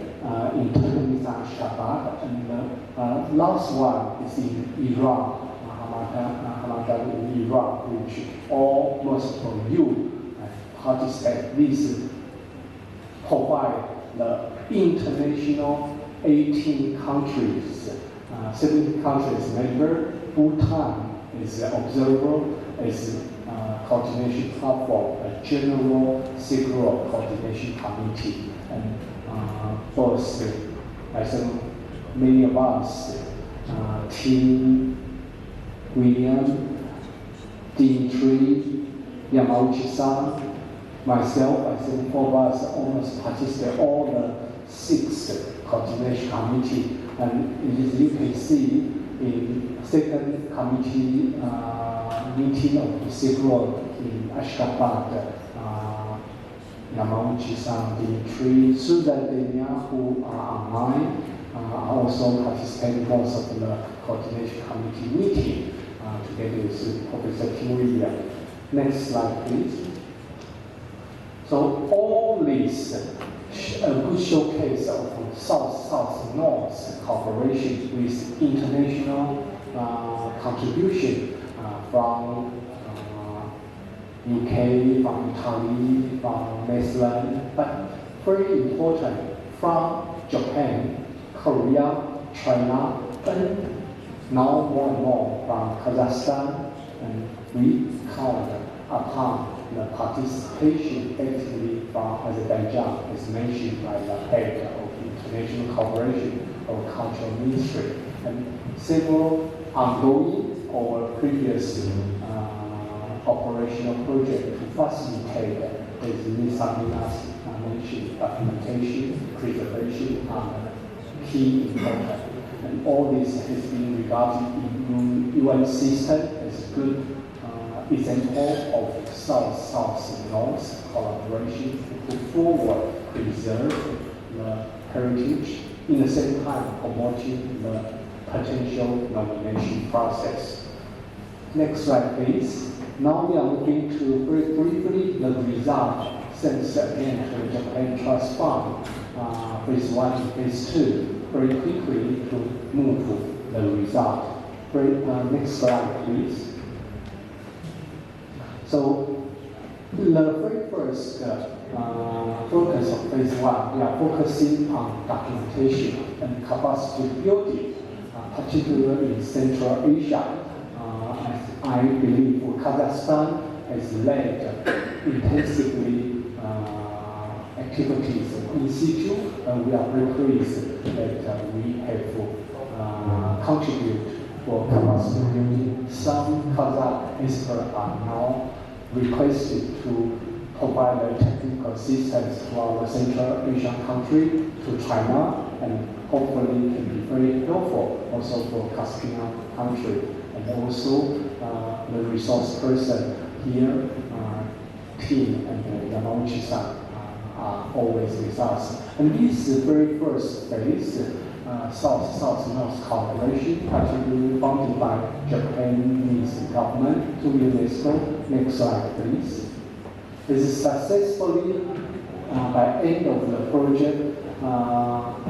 in Turkmenistan, Ashgabat, and the last one is in Iran, Hamadan in Iran, which almost of you participate. This provide the international 18 countries, 70 countries member, Bhutan is an observer, is coordination platform, a general Silk Road coordination committee. And both, I think many of us, Tim, William, Dimitri, Yamauchi-san, myself, I think 4 of us almost participate all the 6 coordination committee, and as you can see in 2nd committee meeting of the Silk Road in Ashgabat, Yamauchi-san, Dimitri, Susan Denia, who are online, also participating most of the coordination committee meeting together with Professor Kim William. Next slide, please. So all this a good showcase of South-South-North cooperation with international contribution from UK, from Italy, from Netherlands, but very important from Japan, Korea, China, and now more and more from Kazakhstan, and we count upon the participation actively from Azerbaijan, as mentioned by the head of international cooperation of cultural ministry, and several ongoing or previous operational projects to facilitate as Ms. Saminas mentioned, documentation, preservation are key important. And all this has been regarded in UN system as a good example of South-South North collaboration to forward preserve the heritage, in the same time promoting the potential nomination process. Next slide, please. Now we are looking to very briefly the result since again to the Japan Trust Fund, phase 1 and phase 2, very quickly to move to the result. Next slide, please. So the very first focus of phase 1, we are focusing on documentation and capacity building, particularly in Central Asia. I believe Kazakhstan has led intensively activities in situ, and we are very pleased that we have contributed for capacity building. Some Kazakh experts are now requested to provide the technical assistance to our Central Asian country, to China, and hopefully can be very helpful also for Caspian country. And also the resource person here, team and Yamauchi-san are always with us. And this is the very first phase, South-North cooperation, particularly funded by Japanese government to UNESCO. Next slide, please. This is successfully, by end of the project,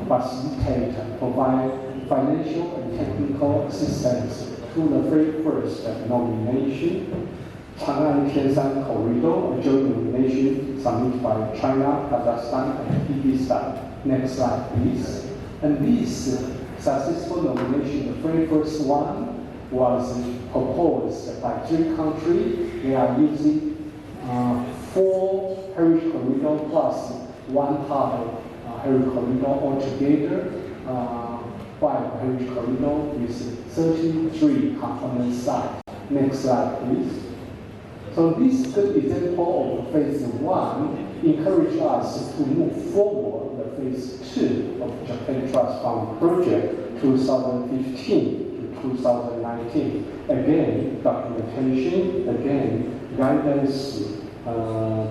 facilitate, provide financial and technical assistance to the very first nomination, Chang'an Tianshan Corridor, a joint nomination submitted by China, Kazakhstan, and Kyrgyzstan. Next slide, please. And this successful nomination, the very first one, was proposed by 3 countries. They are using 4 heritage corridor plus 1 part of heritage corridor altogether. 5 heritage corridor with 33 component sites. Next slide, please. So this good example of phase 1 encouraged us to move forward the phase 2 of Japan Trust Fund project 2015 to 2019. Again, documentation, again, guidance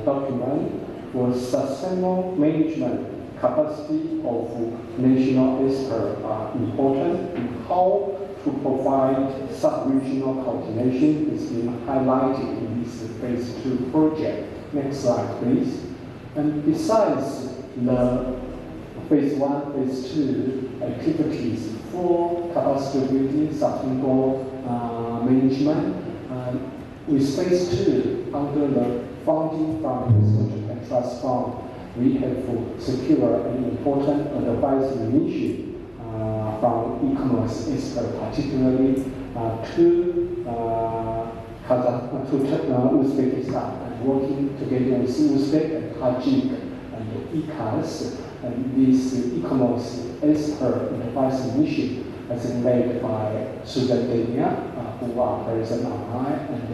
document for sustainable management capacity of national experts are important, and how to provide sub-regional coordination is being highlighted in this phase 2 project. Next slide, please. And besides the phase 1, phase 2 activities for capacity building, sustainable management, with phase 2 under the funding from the Japan Trust Fund, we have secured an important advisory mission from e-commerce experts, particularly to Uzbekistan, and working together with Uzbek and Tajik and ECAS. And this e-commerce expert advisory mission has been led by Susan Dania, who are present online, and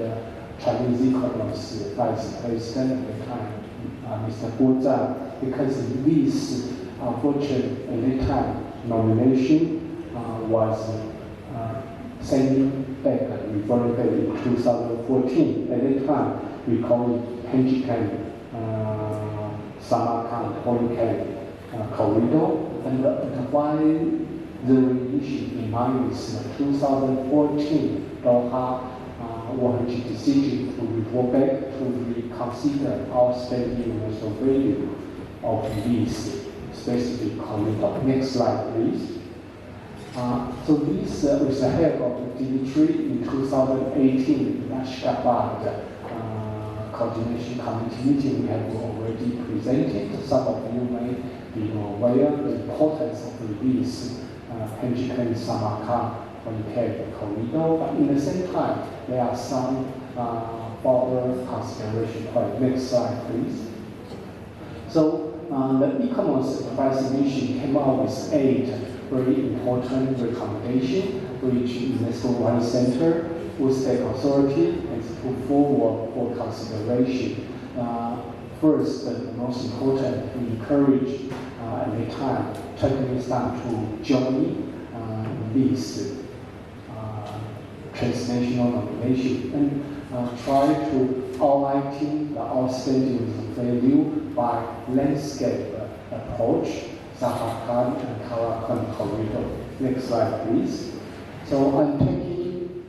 Chinese e-commerce vice president at the time, Mr. Guo Zhang, because this unfortunate at that time nomination was sending back and referring back in 2014. At that time, we call it Penjikan Samarkand Polycan corridor, and why the issue in mind is 2014 Doha warranty decision to report back to reconsider outstanding universal value of this specific corridor. Next slide, please. So this was the help of Dimitri in 2018 in Ashgabat coordination committee meeting. We have already presented. Some of you may be aware of the importance of this Penjikan Samarkand corridor, but in the same time, there are some further consideration points. Next slide, please. So the e-commerce advice mission came out with 8 very important recommendations, which UNESCO One Center with State Authority has put forward for consideration. First, the most important, we encourage at the time Turkmenistan to join this transnational nomination and try to highlighting the outstanding value by landscape approach, Zaha and Karakan corridor. Next slide, please. So I'm taking,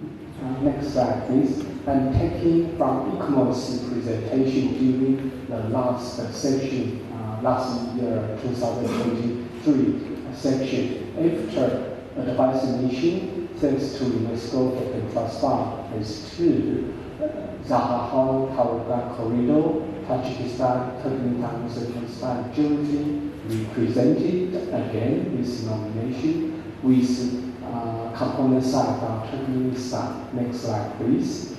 next slide, please. I'm taking from e-commerce presentation during the last section, last year, 2023 section. After advice mission, thanks to UNESCO Open Trust Fund, phase 2, Zaha Karakan corridor, Tajikistan, Turkmenistan, Uzbekistan, Georgia, we presented again this nomination with component side from Turkmenistan. Next slide, please.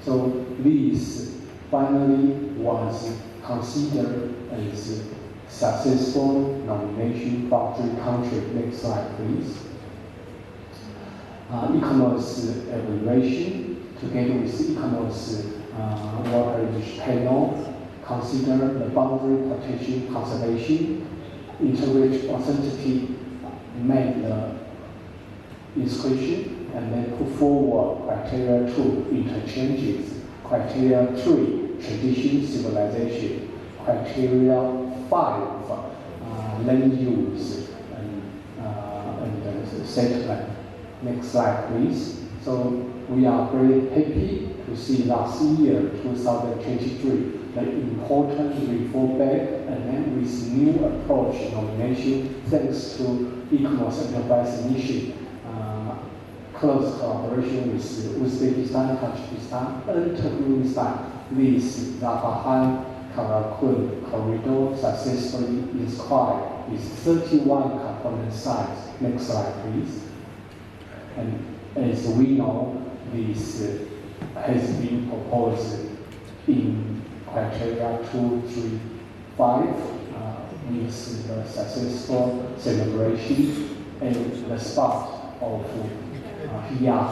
So this finally was considered as successful nomination from 3 countries. Next slide, please. E-commerce evaluation together with e-commerce World Heritage Panel consider the boundary protection conservation, integrate authenticity, made the inscription, and then put forward criteria 2, interchanges, criteria 3, tradition, civilization, criteria 5, land use, and settlement. Next slide, please. So we are very happy to see last year, 2023, the important reform back and then with new approach nomination thanks to e-commerce enterprise initiative, close collaboration with Uzbekistan, Tajikistan, and Turkmenistan. This Zaha Karakan corridor successfully inscribed with 31 component sites. Next slide, please. And as we know, this has been proposed in criteria 2, 3, 5 with the successful celebration and the start of PR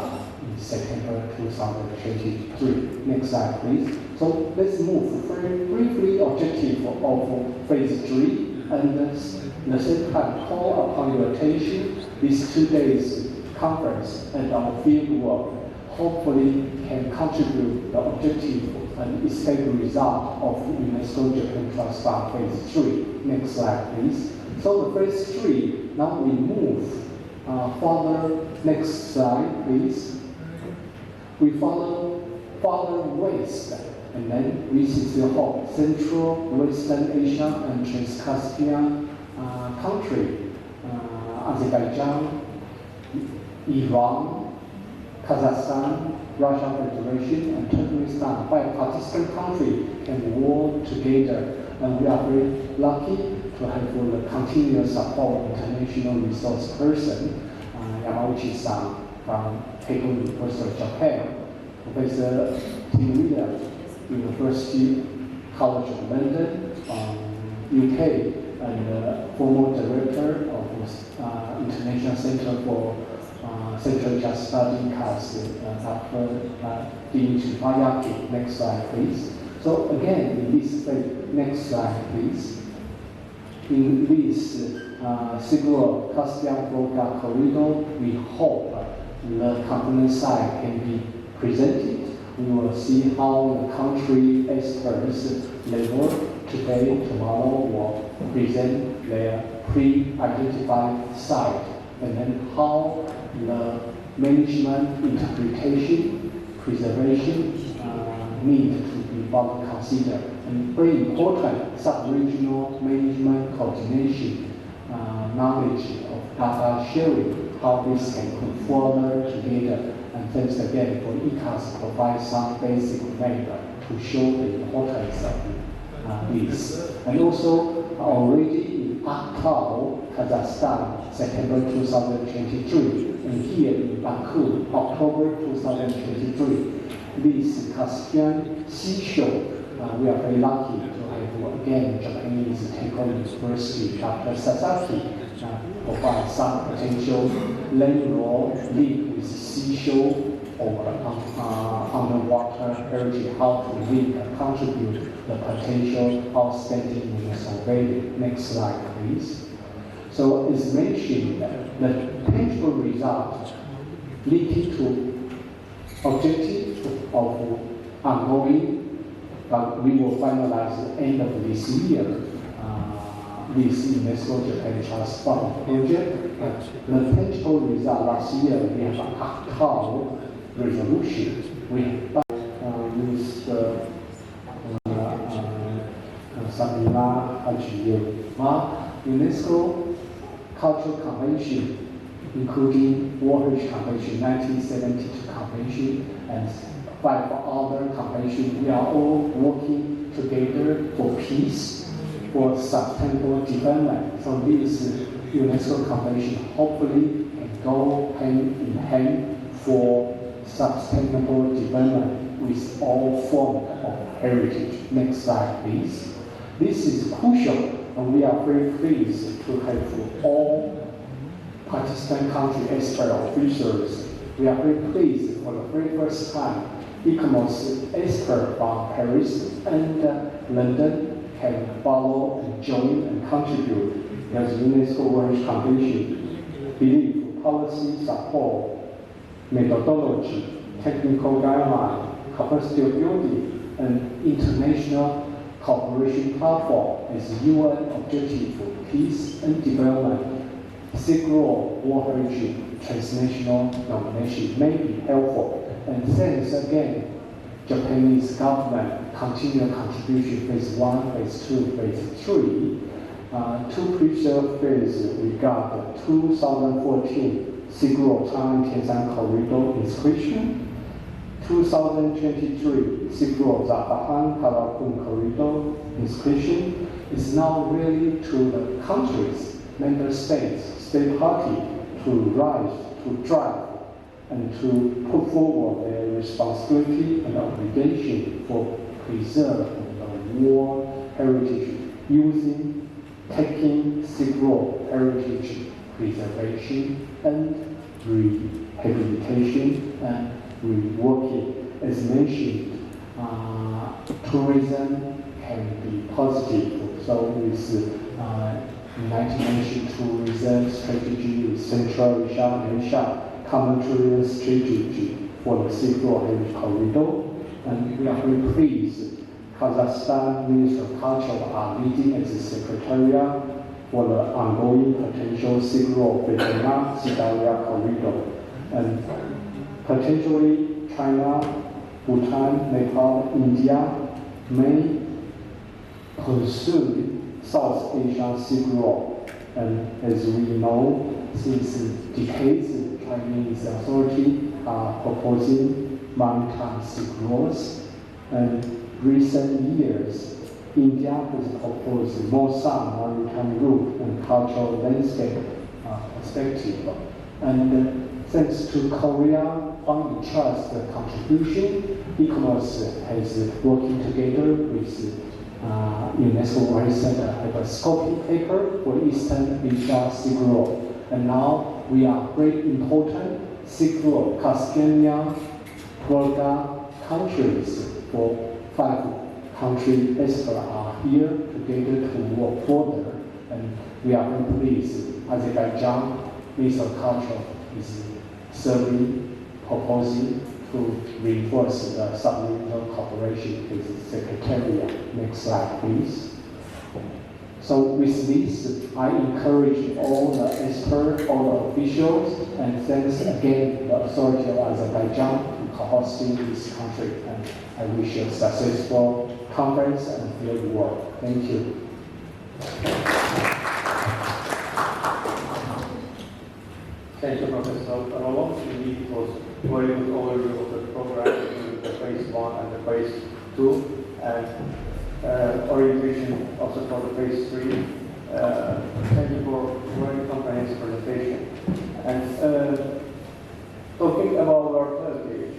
in September 2023. Next slide, please. So let's move very briefly objective of phase 3 and at the same time call upon your attention. This 2 days conference and our field work hopefully can contribute the objective and expected result of UNESCO Japan Trust Fund phase 3. Next slide, please. So the phase 3, now we move further. Next slide, please. We follow further west, and then we see the whole Central, Western Asia, and Trans-Caspian country, Azerbaijan, Iran, Kazakhstan, Russian Federation, and Turkmenistan, 5 participant countries can work together. And we are very lucky to have the continuous support international resource person, Yamauchi-san from Keio University of Japan, Professor Tim Williams, University College of London, UK, and former director of International Center for Central Asia Study CAS, Dr. Dimitri Bayaki. Next slide, please. So again, in this phase, next slide, please. In this secure Caspian-Volga corridor, we hope the component side can be presented. We will see how the country experts level today, tomorrow will present their pre-identified site, and then how the management, interpretation, preservation need to be well considered. And very important, sub-regional management coordination, knowledge of data sharing, how this can come further together. And thanks again for ECAS to provide some basic map to show the importance of this. And also already in Aktau, Kazakhstan, September 2023, and here in Baku, October 2023, this Caspian seashore we are very lucky to have again Japanese Technical University Dr. Sasaki provide some potential land law link with seashore or underwater heritage, how to link and contribute the potential outstanding UNESCO value. Next slide, please. So as mentioned, the tangible result leading to objective of ongoing, but we will finalize at the end of this year, this UNESCO Japan Trust Fund project. The tangible result last year, we have a Haqverdiyev resolution. We have Sabina Haqverdiyev, UNESCO Cultural Convention, including World Heritage Convention, 1972 Convention, and 5 other conventions. We are all working together for peace, for sustainable development. So this UNESCO Convention hopefully can go hand in hand for sustainable development with all forms of heritage. Next slide, please. This is crucial, and we are very pleased to have all participant country expert officials. We are very pleased for the very first time, ECOMOS expert from Paris and London can follow and join and contribute as UNESCO World Heritage Convention. Believe policy support, methodology, technical guideline, capacity building, and international cooperation platform as UN objective for peace and development. Secure World Heritage transnational nomination may be helpful. And thanks again, Japanese government continued contribution phase 1, phase 2, phase 3. Two previous phases we got the 2014 Secure China-Tianzan Corridor inscription, 2023 Secure Zabahan-Karakun Corridor inscription. Is now really to the countries, member states, state party to rise, to drive, and to put forward their responsibility and obligation for preserving the world heritage using taking secure heritage preservation and rehabilitation and reworking. As mentioned, tourism can be positive. So with United Nations tourism strategy with Central Asia common tourism strategy for the Secure Heritage Corridor, and we are very pleased. Kazakhstan Ministry of Culture are leading as a secretariat for the ongoing potential Secure Vietnam-Siberia Corridor, and potentially China, Bhutan, Nepal, India may pursue South Asian Secure, and as we know, since decades, Chinese authorities are proposing maritime secures, and recent years, India has proposed more some maritime route and cultural landscape perspective. And thanks to Korea Fund Trust contribution, ECOMOS has working together with UNESCO World Center have a scoping paper for Eastern Asia Secure. And now we are very important secure Caspian-Volga countries for 5 countries experts are here together to work further. And we are very pleased. Azerbaijan Ministry of Culture is serving, proposing to reinforce the subregional cooperation with the Secretariat. Next slide, please. So with this, I encourage all the experts, all the officials, and thanks again the authority of Azerbaijan for hosting this country. And I wish you a successful conference and field work. Thank you. Thank you, Professor Rolo. Indeed, it was a very good overview of the program, the phase 1 and the phase 2, and orientation also for the phase 3. Thank you for a very comprehensive presentation. And talking about our third page,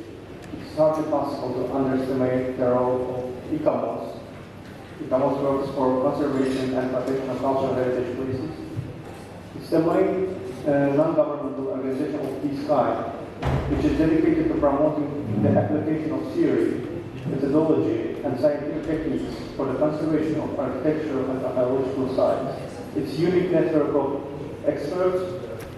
it's hardly possible to underestimate the role of ICAMOS. ICAMOS works for conservation and protection of cultural heritage places. It's the main non-governmental organization of this kind, which is dedicated to promoting the application of theory, methodology, and scientific techniques for the conservation of architectural and archaeological sites. Its unique network of experts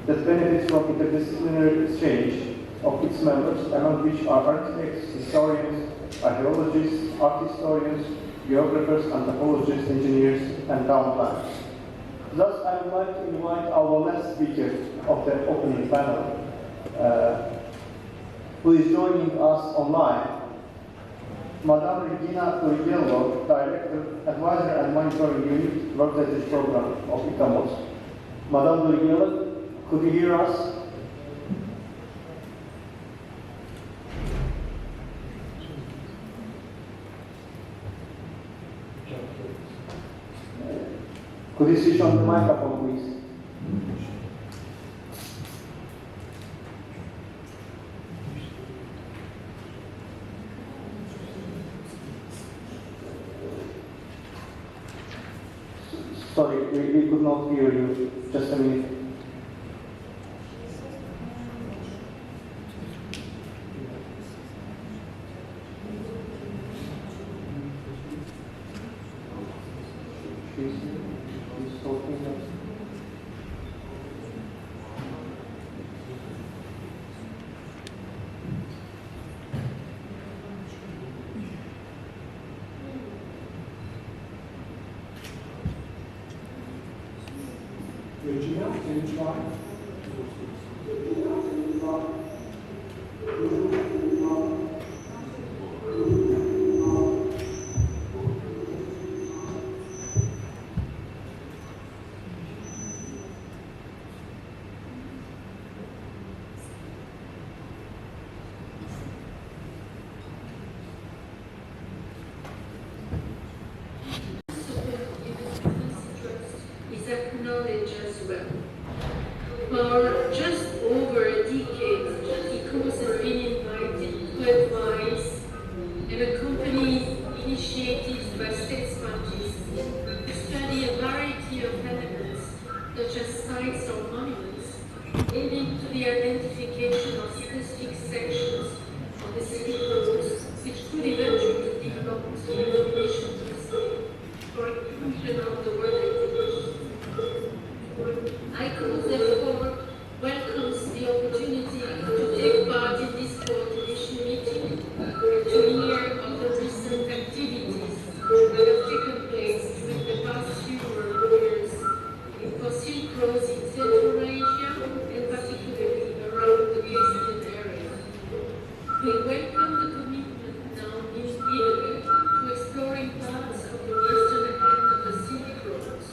that benefits from interdisciplinary exchange of its members, among which are architects, historians, archaeologists, art historians, geographers, anthropologists, engineers, and town planners. Thus, I would like to invite our last speaker of the opening panel, who is joining us online, Madame Regina Torriello, Director, Advisor and Monitoring Unit, Work Heritage Program of ICAMOS. Madame Torriello, could you hear us? Could you switch on the microphone, please? Sorry, we could not hear you. Just a minute. She's talking. Regina, can you try? Is acknowledged as well. For just over a decade, ICAMOS has been invited to advise and accompany initiatives by state scientists to study a variety of elements, such as sites or monuments, leading to the identification of specific sections of the city roads, which could eventually develop to the nomination to the state for inclusion of the World Heritage. ICAMOS therefore welcomes the opportunity to take part in this coordination meeting and to hear of the recent activities that have taken place during the past few years in fossil growth in Central Asia and particularly around the Caspian area. We welcome the commitment now being given to exploring parts of the western end of the scenic roads.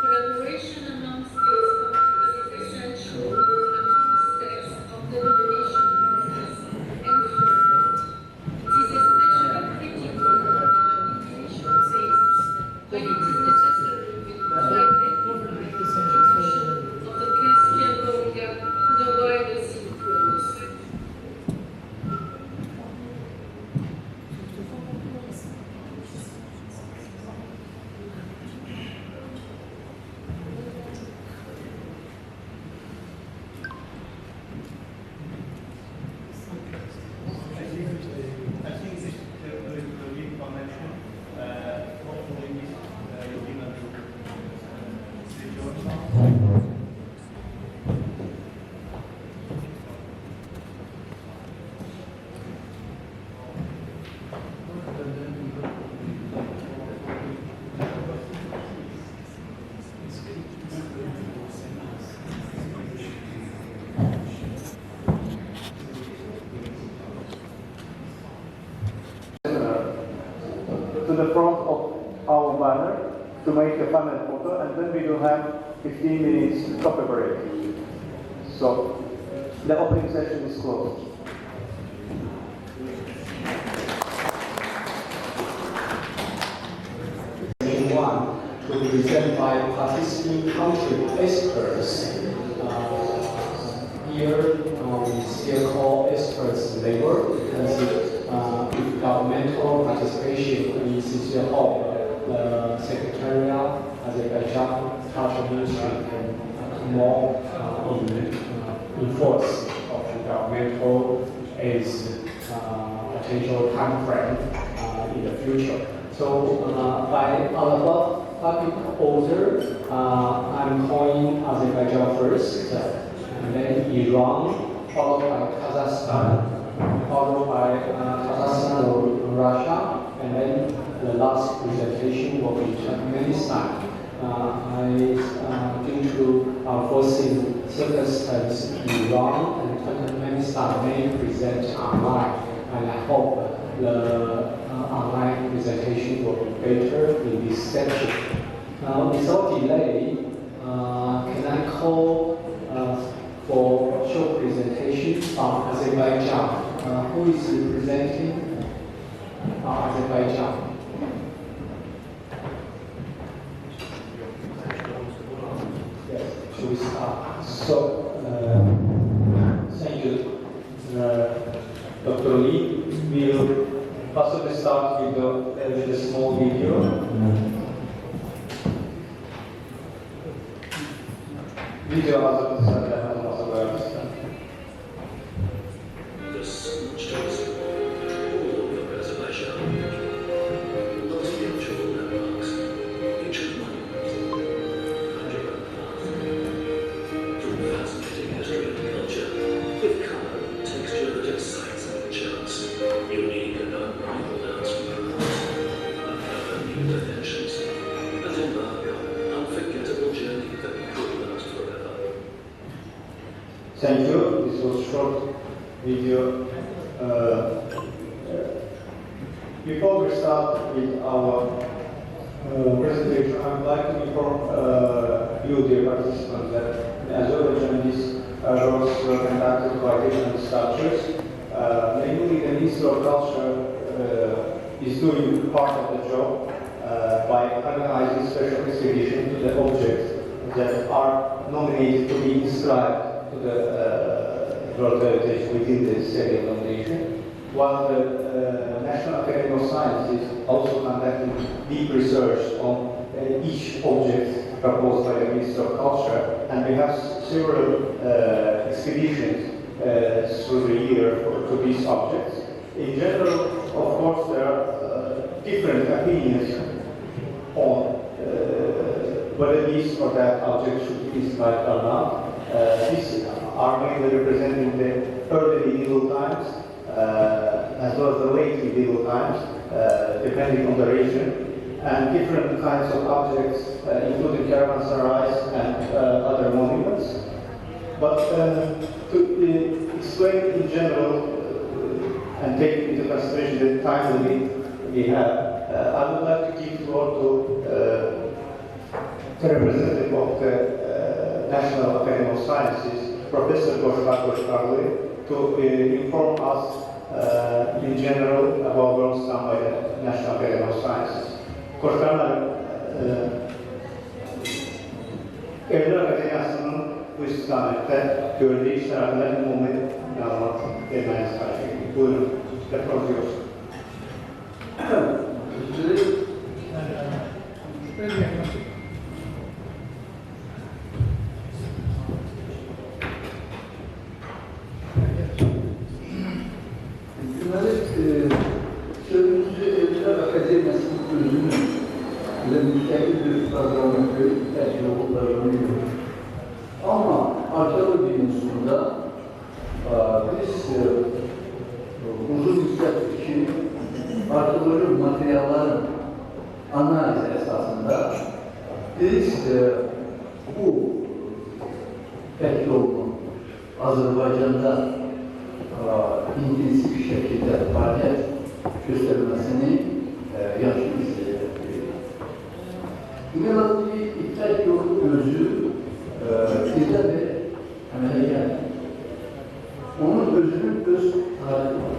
Collaboration amongst these parties is essential for the two steps of the nomination process and further. It is especially critical at the nomination phase when it is necessary to identify the contribution of the Caspian-Volga to the wider scenic roads. I think this will be connection. Hopefully, you'll be able to see your to the front of our banner to make a panel photo, and then we will have 15 minutes coffee break. So the opening session is closed. One to be present by participating country experts. Here we still call experts labor because if governmental participation in CCO hall, the Secretariat, Azerbaijan Culture Ministry can more enforce of the governmental aids potential time frame in the future. So by above public order, I'm calling Azerbaijan first, and then Iran, followed by Kazakhstan, followed by Kazakhstan or Russia, and then the last presentation will be Turkmenistan. Due to unforeseen circumstances, Iran and Turkmenistan may present online, and I hope the online presentation will be better in this section. Now, without delay, can I call for short presentation from Azerbaijan? Who is representing Azerbaijan? Yes, should we start? So, thank you, Dr. Lee. We'll possibly start with a small video. Video hazırlamışlar. Thank you. This was a short video. Before we start with our presentation, I would like to inform you, dear participants, that in Azerbaijan these roles were conducted by different structures. Namely, the Ministry of Culture is doing part of the job by organizing special exhibition to the objects that are nominated to be inscribed to the World Heritage within the Syrian nomination, while the National Academy of Sciences also conducting deep research on each object proposed by the Ministry of Culture, and we have several expeditions through the year to these objects. In general, of course, there are different opinions on whether this or that object should be inscribed or not. These are mainly representing the early medieval times as well as the late medieval times, depending on the region, and different kinds of objects, including caravanserais and other monuments. But to explain in general and take into consideration the time limit we have, I would like to give the floor to the representative of the National Academy of Sciences, Professor Koshkar, to inform us in general about works done by the National Academy of Sciences. Koshkar, Eldar Akademiyası'nın bu istikamette gördüğü işlerden umumen yalnız vermeniz karşıydı. Buyurun, reportluyoruz. Sözümüzü Eldar Akademiyası'nın özünü ve müstakil bir kazanmakta tercih kullanılıyor. Ama arkeoloji konusunda biz uzun müddet için arkeolojik materyallerin analizi esasında biz bu pek yolun Azerbaycan'da intensif bir şekilde faaliyet göstermesini yaşıyoruz. İnanılmaz İpek yolu özü bizde de temele geldi. Onun özünün öz tarihi var.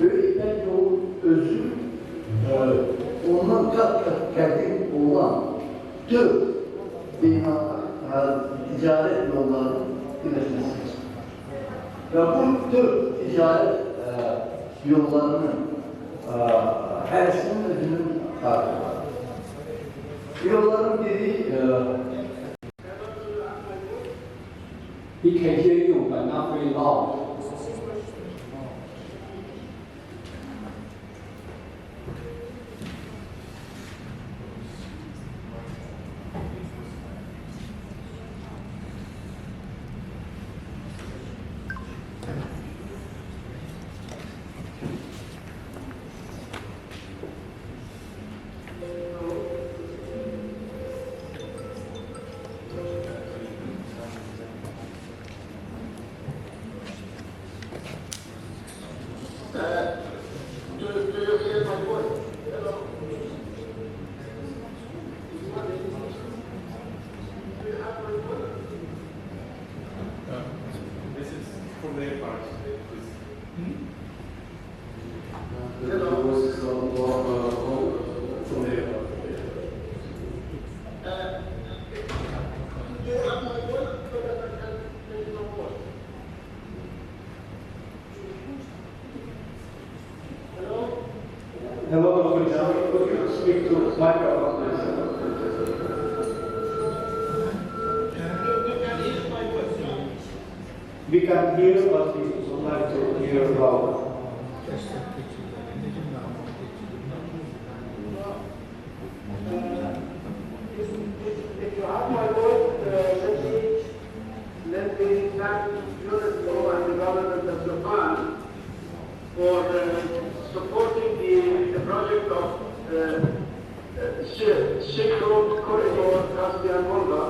Böyle İpek yolu özü ondan kat kadim olan 4 ticaret yollarının birleşmesi. Ve bu tür ticaret yollarının hersinin özünün farkı var. Yolların biri He can hear you, but not very loud. Hello, Dr. John. Could you speak to microphone, please? We can hear, but we would like to hear louder. If you have my voice, let me thank UNESCO and the government of Japan for supporting the project of Silk Road Corridor Caspian-Volga,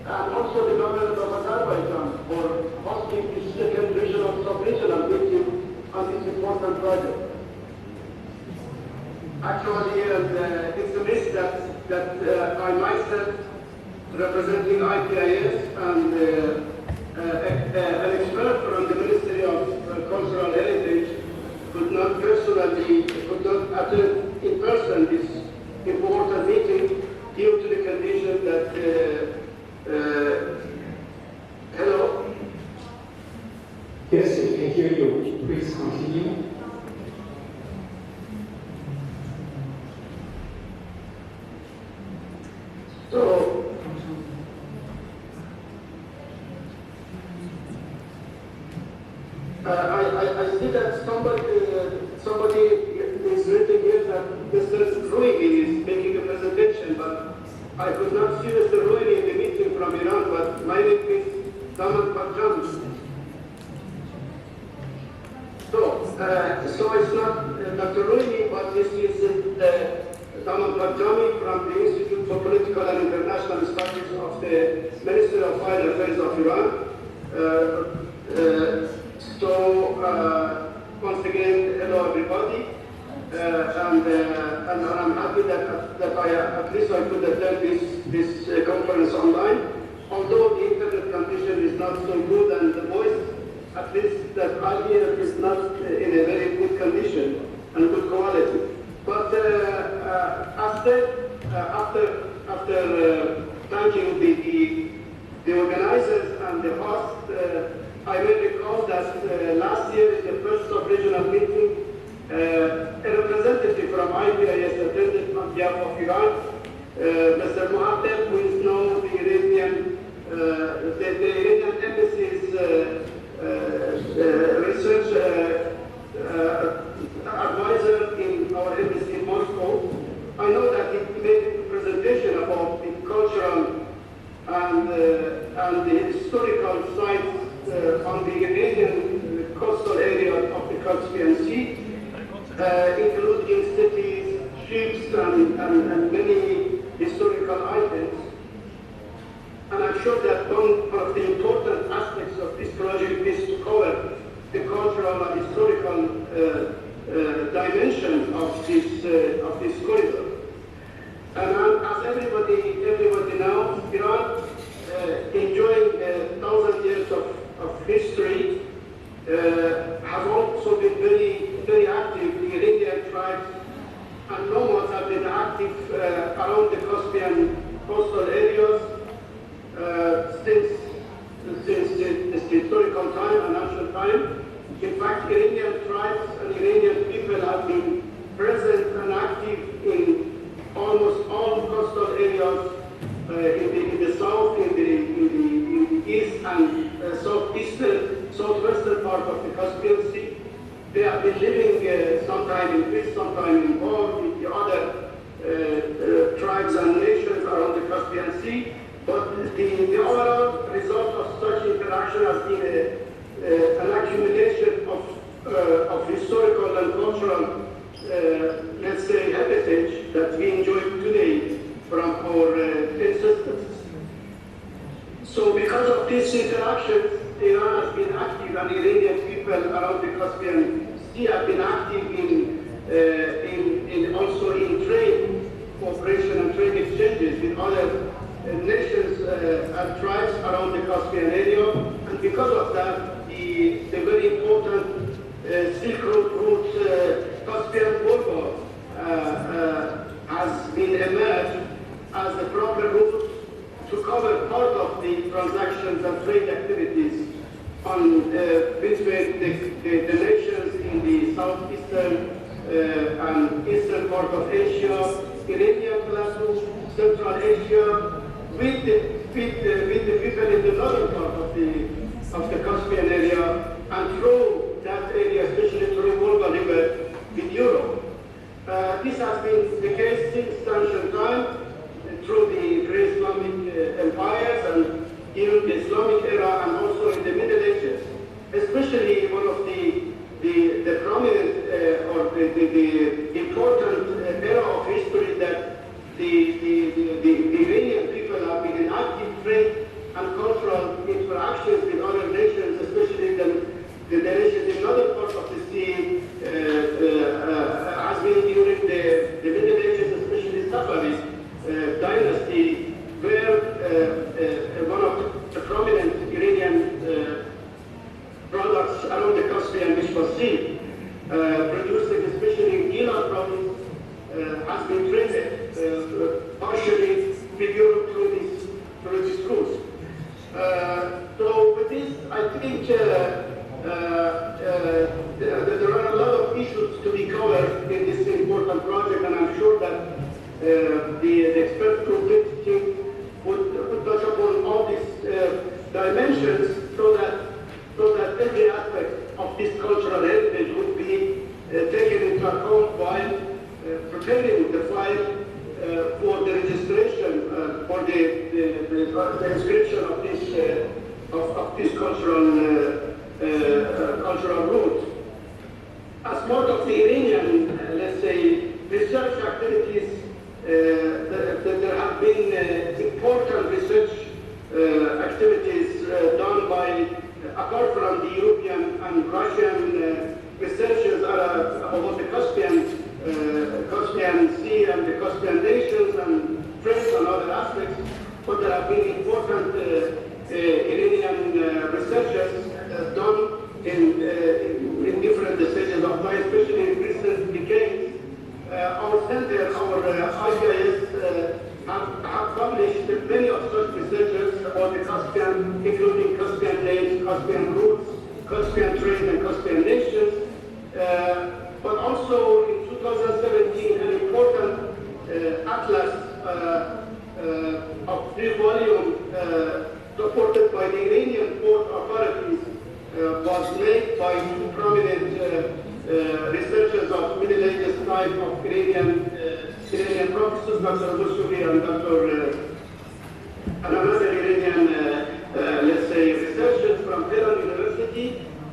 and also the government of Azerbaijan for hosting the second regional sub-regional meeting on this important project. Actually, it's a list that I myself, representing IPIS and an expert from the Ministry of Cultural Heritage, could not attend in person this important meeting due to the condition that hello? Yes, we can hear you. Please continue. So, I see that somebody is written here that Mr. Ruigi is making a presentation, but I could not see Mr. Ruigi in the meeting from Iran, but my name is Damat Parjam. So it's not Dr. Ruigi, but this is Damat Parjami from the Institute for Political and International Studies of the Ministry of Foreign Affairs of Iran. Once again, hello everybody, and I'm happy that at least I could attend this conference online. Although the internet condition is not so good and the voice, at least that I hear, is not in a very good condition and good quality. But after thanking the organizers and the host, I may recall that last year in the first sub-regional meeting, a representative from IPIS attended on behalf of Iran, Mr. Muhammad, who is now the Iranian embassy's research advisor in our embassy in Moscow. I know that he made a presentation about the cultural and the historical sites on the Iranian coastal area of the Caspian Sea, including cities, ships, and many historical items. And I'm sure that one of the important aspects of this project is to cover the cultural and historical dimension of this corridor. And as everybody knows, Iran, enjoying 1,000 years of history, have also been very active. The Iranian tribes and nomads have been active around the Caspian coastal areas since the time. In fact, Iranian tribes and Iranian people have been present and active in almost all coastal areas in the south, in the east and southwestern part of the Caspian Sea. They have been living sometime in peace, sometime in war with the other tribes and nations around the Caspian Sea. But the overall result of such interaction has been an accumulation of historical and cultural, let's say, heritage that we enjoy today from our ancestors. So because of these interactions, Iran has been active, and Iranian people around the Caspian Sea have been active in also in trade cooperation and trade exchanges with other nations and tribes around the Caspian area. And because of that, the very important Silk Road route, Caspian-Volga, has been emerged as the proper route to cover part of the transactions and trade activities on between the nations in the southeastern and eastern part of Asia, Iranian Plateau, Central Asia, with the people in the northern part of the Caspian area, and through that area, especially through Volga River, with Europe. This has been the case since ancient time, through the great Islamic empires and during the Islamic era, and also in the Middle Ages. Especially one of the prominent or the important era of history that the Iranian people have been in active trade and cultural interactions with other nations, especially the nations in other parts of the sea, has been during the Middle Ages, especially Safavid dynasty, where one of the prominent Iranian products around the Caspian, which was silk, produced especially in Gilad province, has been traded partially with Europe through this route. So with this, I think there are a lot of issues to be covered in this important project, and I'm sure that the expert group team would touch upon all these dimensions so that every aspect of this cultural heritage would be taken into account while preparing the file for the registration, for the inscription of this cultural route. As part of the Iranian, let's say, research activities, there have been important research activities done by, apart from the European and Russian researchers about the Caspian Sea and the Caspian nations and trade and other aspects, but there have been important Iranian researchers done in different stages of time, especially in recent decades. Our center, our IIS, have published many of such researchers about the Caspian, including Caspian names, Caspian routes, Caspian trade, and Caspian nations. But also in 2017, an important atlas of 3-volume supported by the Iranian port authorities was made by two prominent researchers of Middle Ages type of Iranian professors, Dr. Musuvi and another Iranian, let's say, researchers from Tehran University,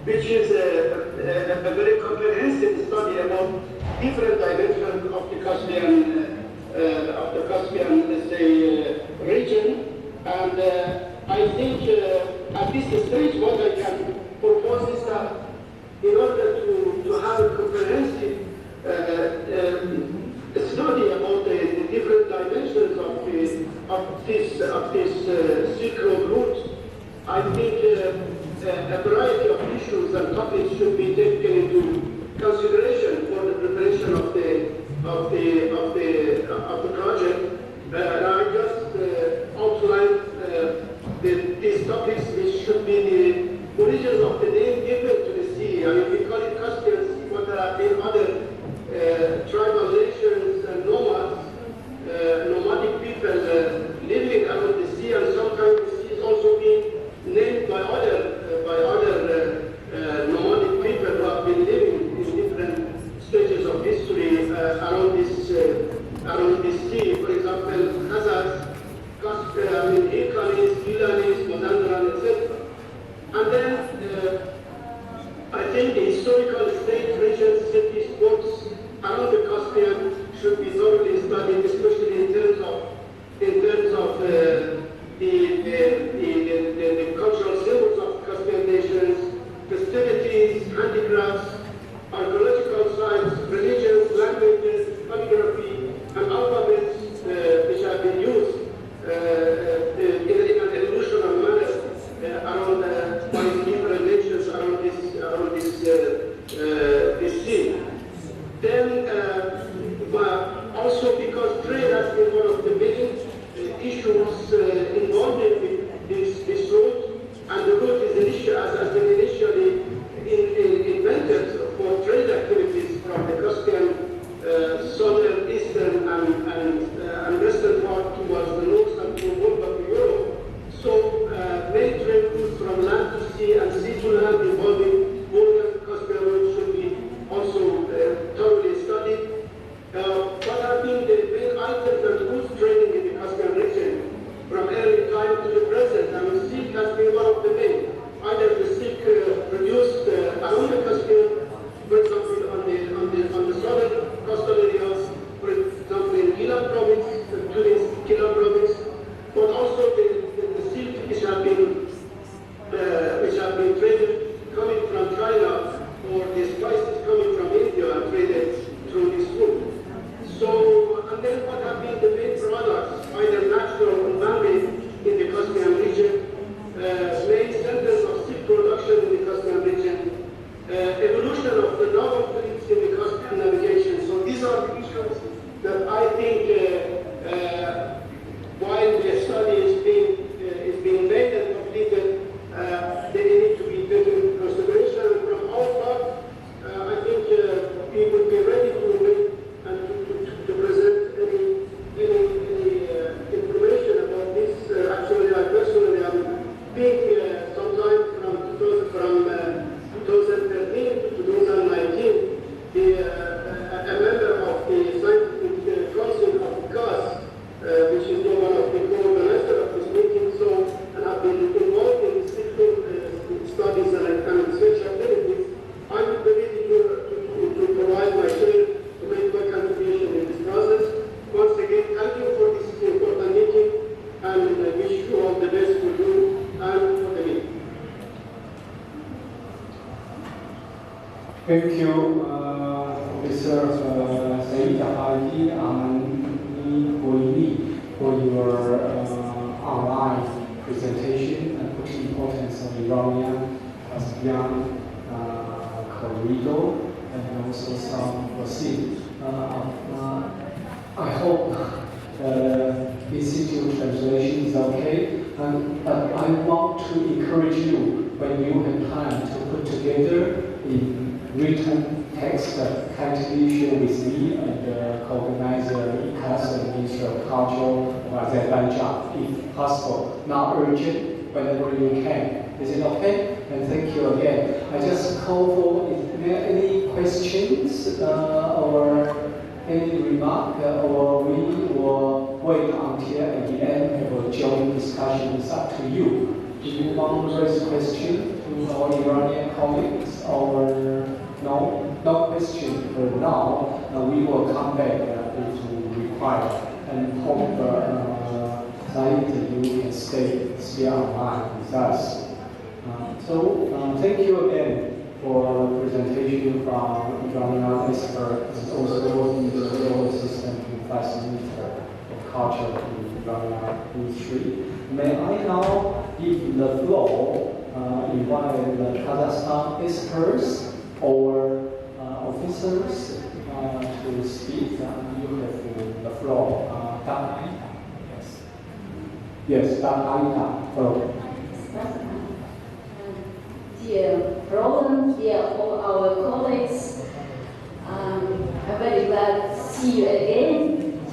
which is a very comprehensive study about different dimensions of the Caspian, let's say, region. And I think at this stage, what I can propose is that in order to have a comprehensive study about the different dimensions of this Silk Road route, I think a variety of issues and topics should be taken into consideration for the preparation of the project. And I just outlined these topics, which should be the origins of the name given to I think the historical state, regions, cities, ports around the Caspian should be thoroughly studied, especially in terms of the cultural symbols of Caspian nations, festivities, handicrafts, archaeological sites, religions, languages, calligraphy, and alphabets which have been used in an evolutionary manner around by different nations around this scene. Then also because trade has been one of the main issues involving this route, and the route is has been initially invented for trade activities from the Caspian, southern, eastern, and western part towards the north and from Volga to Europe. So main trade routes from land to sea and sea to land involving Volga Caspian route should be also thoroughly studied. What have been the main items and goods trading in the Caspian region from early time to the present? I mean, silk has been one of the main. Either the silk produced along the Caspian, for example, on the southern coastal areas, for example, in Gilan province, Tunis, Gilan province, but also the silk which have been traded coming from China, or the spices coming from India and traded through this route. So, and then what have been the main products, either natural or man-made, in the Caspian region, main centers of silk production in the Caspian region, evolution of the naval fleets in the Caspian navigation. So these are the issues that I think, while the study is being made and completed, they need to be taken into consideration. And from our part, I think we would be ready to make and to present any information about this. Actually, I personally am being sometime from 2013 to 2019, a member of the Scientific Council of GAS, which is one of the co-organizers of this meeting. So, and I've been involved in studies and research activities. I would be ready to provide my share, to make my contribution in this process. Once again, thank you for this important meeting, and I wish you all the best for you and for the meeting. Thank you, Professor Saeed Ali Amani, for your online presentation and putting importance on Iranian, Caspian corridor, and also some proceed. I hope Institute translation is okay, but I want to encourage you, when you have time to put together in written text, kindly share with me and the co-organizer, ICAS, and Minister of Culture of Azerbaijan, if possible. Not urgent, whenever you can. Is it okay? And thank you again. I just call for, is there any questions or any remark, or we will wait until at the end of a joint discussion? It's up to you. Do you want to raise a question to our Iranian colleagues, or no? No question for now. We will come back if required, and hope Saeed, you can stay online with us. So thank you again for the presentation from Iranian experts, and also in the Global System Facilitator of Culture in Iranian Ministry. May I now give the floor, invite the Kazakhstan experts or officers to speak. You have the floor. Yes, Dr. Dear Roland, dear all our colleagues, I'm very glad to see you again.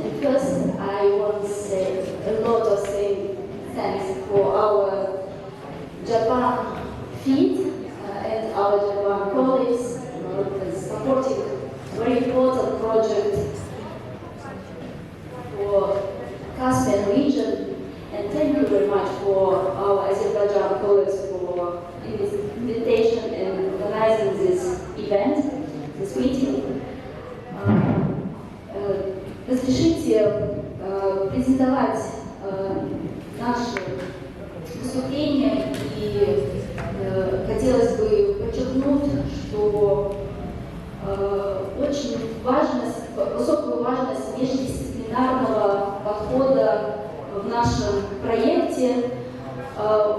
And first, I want to say a lot of thanks for our Japan feed and our Japan colleagues supporting a very important project for Caspian region. And thank you very much for our Azerbaijan colleagues for this invitation and organizing this meeting. Разрешите презентовать наше выступление, и хотелось бы подчеркнуть, что очень высокую важность междисциплинарного подхода в нашем проекте,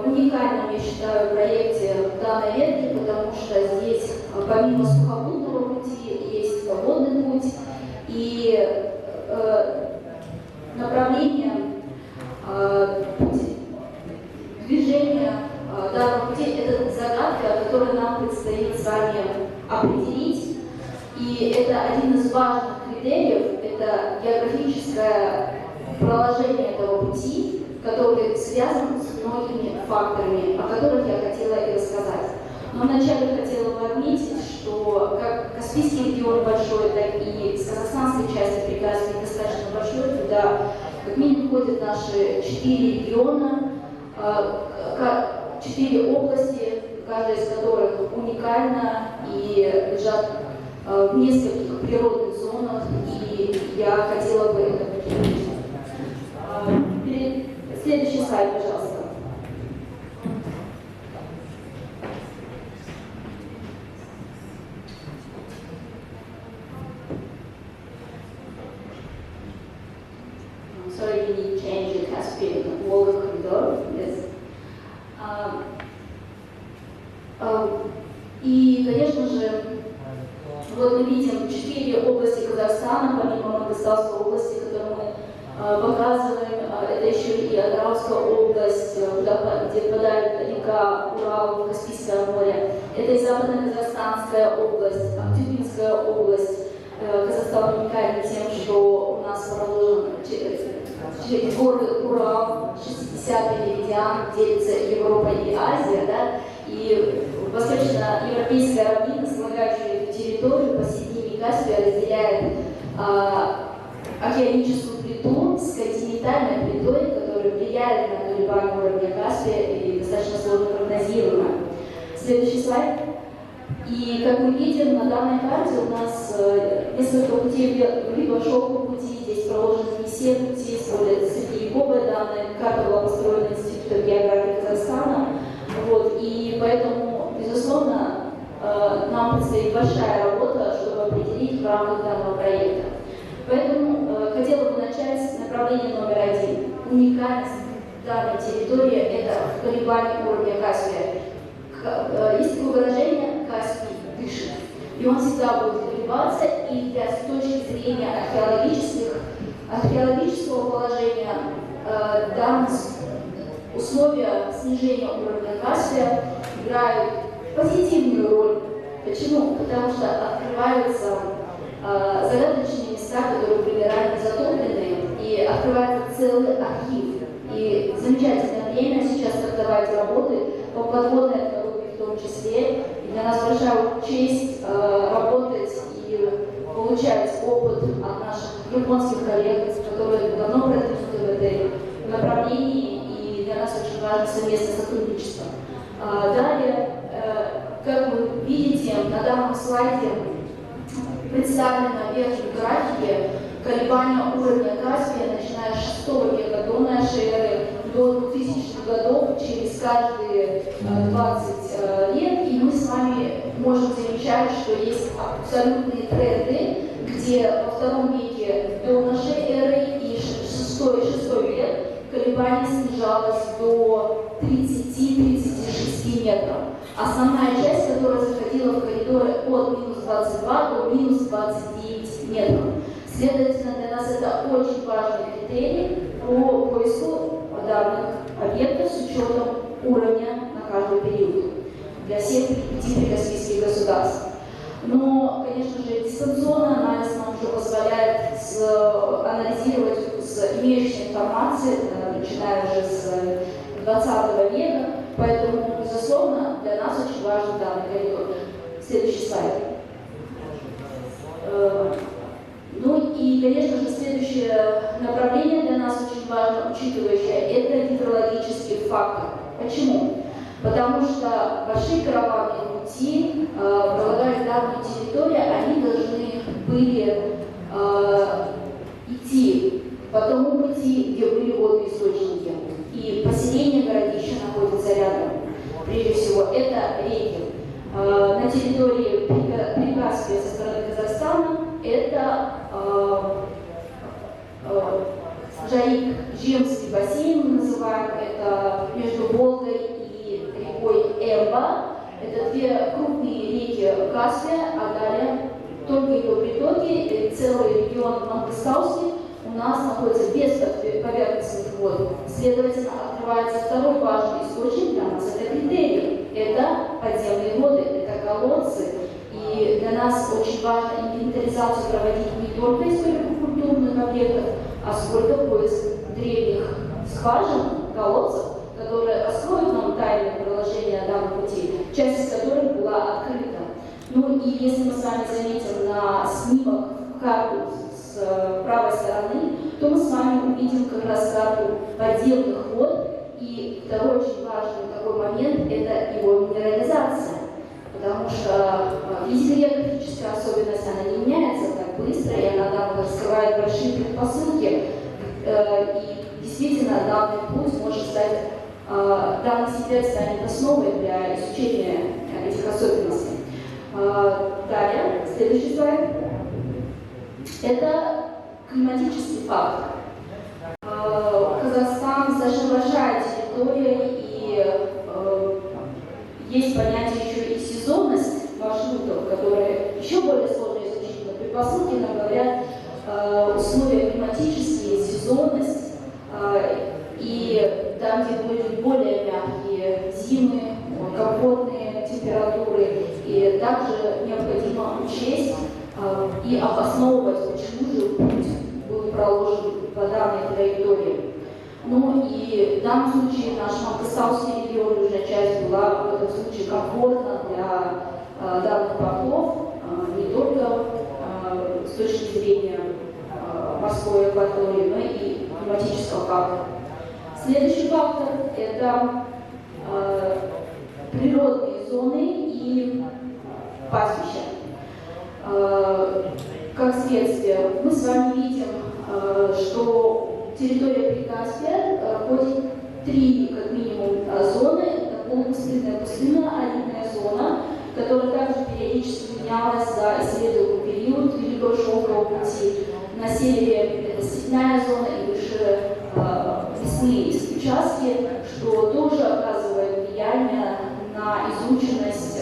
уникальном, я считаю, проекте данной ветки, потому что здесь помимо сухопутного пути есть водный путь, и направление движения данного пути – это загадка, которую нам предстоит с вами определить. И это один из важных критериев, это географическое проложение этого пути, который связан с многими факторами, о которых я хотела и рассказать. Но вначале хотела бы отметить, что как Каспийский регион большой, так и с казахстанской части Прикаспия достаточно большой, туда как минимум входят наши 4 региона, 4 области, каждая из которых уникальна и лежат в нескольких природных зонах, и я хотела бы это подчеркнуть. Следующий слайд, пожалуйста. Sorry, we need to change the Caspian-Volga corridor. Yes. И, конечно же, вот мы видим 4 области Казахстана, помимо Мангостауской области, которую мы показываем, это еще и Атырауская область, где впадает река Урал в Каспийское море. Это и Западно-Казахстанская область, Актюбинская область. Казахстан уникален тем, что у нас проложен через горы Урал, 60-й меридиан, делится Европа и Азия, да? И восточно-европейская равнина, слагающая эту территорию посередине Каспия, разделяет океаническую плиту с континентальной плитой, которая влияет на колебания уровня Каспия и достаточно сложно прогнозируема. Следующий слайд. И как мы видим, на данной карте у нас несколько путей, либо шелковые пути, здесь проложены не все пути, средневековые данные. Карта была построена Институтом географии Казахстана. Вот, и поэтому, безусловно, нам предстоит большая работа, чтобы определить в рамках данного проекта. Поэтому хотела бы начать с направления номер 1. Уникальность данной территории – это колебание уровня Каспия. Есть такое выражение «Каспий дышит», и он всегда будет колебаться, и с точки зрения археологического положения данные условия снижения уровня Каспия играют позитивную роль. Почему? Потому что открываются загадочные места, которые были ранее затоплены, и открывается целый архив. И замечательное время сейчас стартовать работы по подводной археологии в том числе. И для нас большая честь работать и получать опыт от наших японских коллег, которые давно продвинуты в этой направлении, и для нас очень важно совместное сотрудничество. Далее, как вы видите, на данном слайде представлены на верхней графике колебания уровня Каспия, начиная с 6 века до нашей эры до 2000-х годов, через каждые 20 лет, и мы с вами можем замечать, что есть абсолютные тренды, где во 2 веке до нашей эры и 6 век колебание снижалось до 30-36 метров. Основная часть, которая заходила в коридоры от минус 22 до минус 29 метров. Следовательно, для нас это очень важный критерий по поиску данных объектов с учетом уровня на каждый период для всех 5 прикаспийских государств. Но, конечно же, дистанционный анализ нам уже позволяет анализировать с имеющей информацией, начиная уже с 20 века, поэтому, безусловно, для нас очень важен данный коридор. Следующий слайд. Ну и, конечно же, следующее направление для нас очень важно, учитывающее, это гидрологический фактор. Почему? Потому что большие караванные пути пролагают данную территорию территории, они должны были идти по тому пути, где были водные источники. И поселение городища находится рядом. Прежде всего, это реки. На территории Прикаспия со стороны Казахстана это Жаик-Жемский бассейн, мы называем это между Волгой и рекой Эмба. Это две крупные реки Каспия, а далее только ее притоки, целый регион Мангостауский у нас находится без поверхностных вод. Следовательно, открывается второй важный источник для нас, это критерий. Это подземные воды, это колодцы. И для нас очень важно инвентаризацию проводить не только историко-культурных объектов, а сколько поиск древних скважин, колодцев, которые раскроют нам тайное продолжение данного пути, часть из которых была открыта. Ну и если мы с вами заметим на снимок карту с правой стороны, то мы с вами увидим как раз карту подземных вод. И второй очень важный такой момент – это его минерализация. Потому что физико-географическая особенность, она не меняется так быстро, и она нам раскрывает большие предпосылки. И действительно, данный путь может стать, данный секрет станет основой для изучения этих особенностей. Далее, следующий слайд. Это климатический фактор. Казахстан достаточно большая территория, и есть понятие еще и сезонность маршрутов, которые еще более сложно изучить, но предпосылки нам говорят условия климатические, сезонность, и там, где будут более мягкие зимы, комфортные температуры, и также необходимо учесть и обосновывать, почему же путь был проложен по данной траектории. Ну и в данном случае наш Мангостауский регион, южная часть, была в этом случае комфортна для данных портов, не только с точки зрения морской акватории, но и климатического фактора. Следующий фактор – это природные зоны и пастбища. Как следствие, мы с вами видим, что территория Прикаспия входит три, как минимум, зоны. Это полупустынная пустынная, аридная зона, которая также периодически менялась за исследуемый период Великого Шелкового пути. На севере это степная зона и выше лесные участки, что тоже оказывает влияние на изученность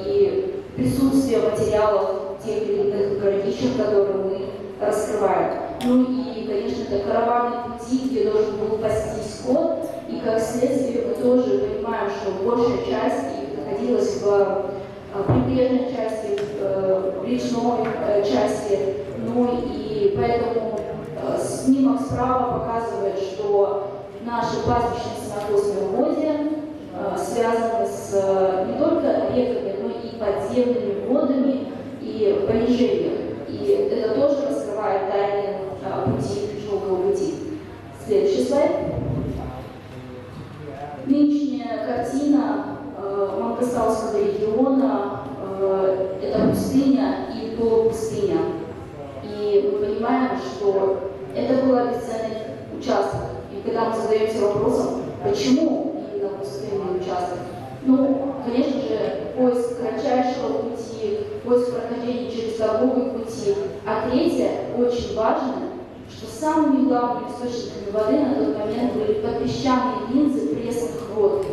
и присутствие материалов тех или иных городищах, которые мы раскрываем. Ну и, конечно, это караванные пути, где должен был пастись скот, и как следствие мы тоже понимаем, что большая часть их находилась в прибрежной части, в речной части, ну и поэтому снимок справа показывает, что наши пастбищные сенокосные угодья связаны с не только реками, но и подземными водами и понижением. И это тоже раскрывает тайны пути, шелкового пути. Следующий слайд. Нынешняя картина Мангостауского региона – это пустыня и полупустыня. И мы понимаем, что это был бесценный участок. И когда мы задаемся вопросом, почему именно пустынный участок, ну, конечно же, поиск кратчайшего пути, поиск прохождения через торговые пути. А третье, очень важно, что самыми главными источниками воды на тот момент были подпесчаные линзы пресных вод.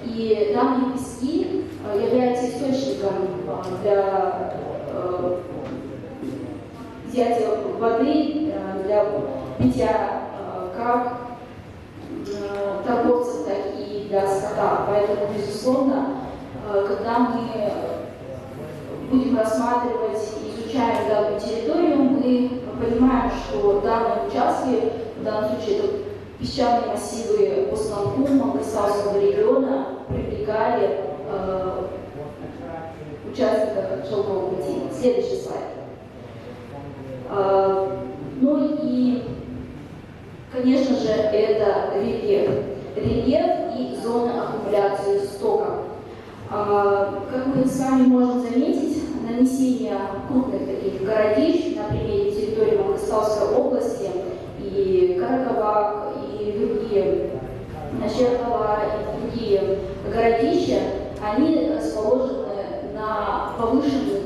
И данные пески являются источником для взятия воды, для питья как торговцев, так и для скота. Поэтому, безусловно, когда мы будем рассматривать и изучаем данную территорию, мы понимаем, что данные участки, в данном случае это песчаные массивы Босманку, Мангостауского региона, привлекали участников шелкового пути. Следующий слайд. Ну и, конечно же, это рельеф. Рельеф и зона аккумуляции стока. Как мы с вами можем заметить, на нанесения крупных таких городищ на примере территории Мангостауской области и Караковак, и другие, Черкова и другие городища, они расположены на повышенных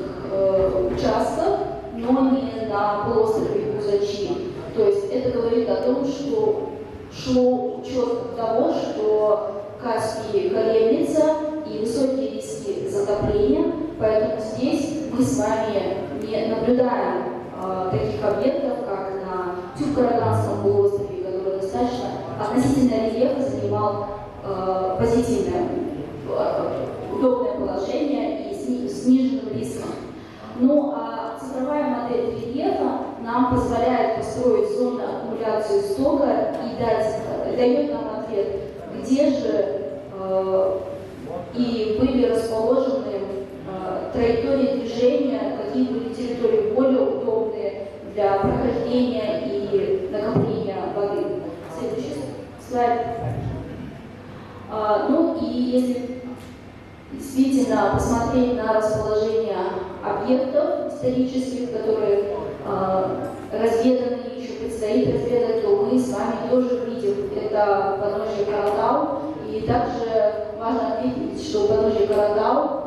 участках, но не на полуострове Бузачи. То есть это говорит о том, что шло учет того, что Каспий колеблется и высокие риски затопления, поэтому здесь мы с вами не наблюдаем таких объектов, как на Тюрко-Роганском полуострове, который достаточно относительно рельефа занимал позитивное, удобное положение и с сниженным риском. Ну а цифровая модель рельефа нам позволяет построить зону аккумуляции стока и дает нам ответ, где же и были расположены траектории движения, какие были территории более удобные для прохождения и накопления воды. Следующий слайд. Ну и если действительно посмотреть на расположение объектов исторических, которые разведаны, еще предстоит разведать, то мы с вами тоже видим это подножье Каратау. И также важно отметить, что у подножья Каратау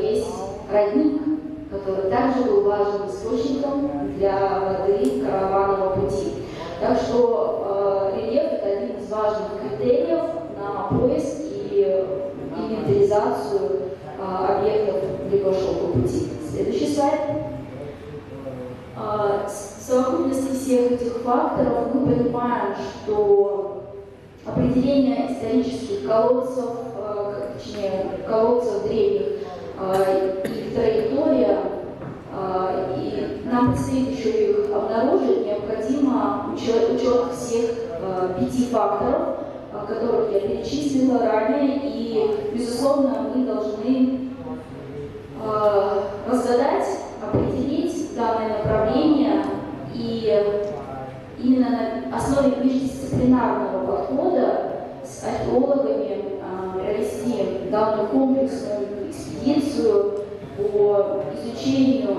есть родник, который также был важным источником для воды караванного пути. Так что рельеф – это один из важных критериев на поиск и инвентаризацию объектов Великого Шелкового пути. Следующий слайд. В совокупности всех этих факторов мы понимаем, что определение исторических колодцев, точнее колодцев древних, их траектория, и нам предстоит еще их обнаружить, необходимо учет всех 5 факторов, которых я перечислила ранее, и, безусловно, мы должны разгадать, определить данное направление и именно на основе междисциплинарного подхода с археологами провести данную комплексную экспедицию по изучению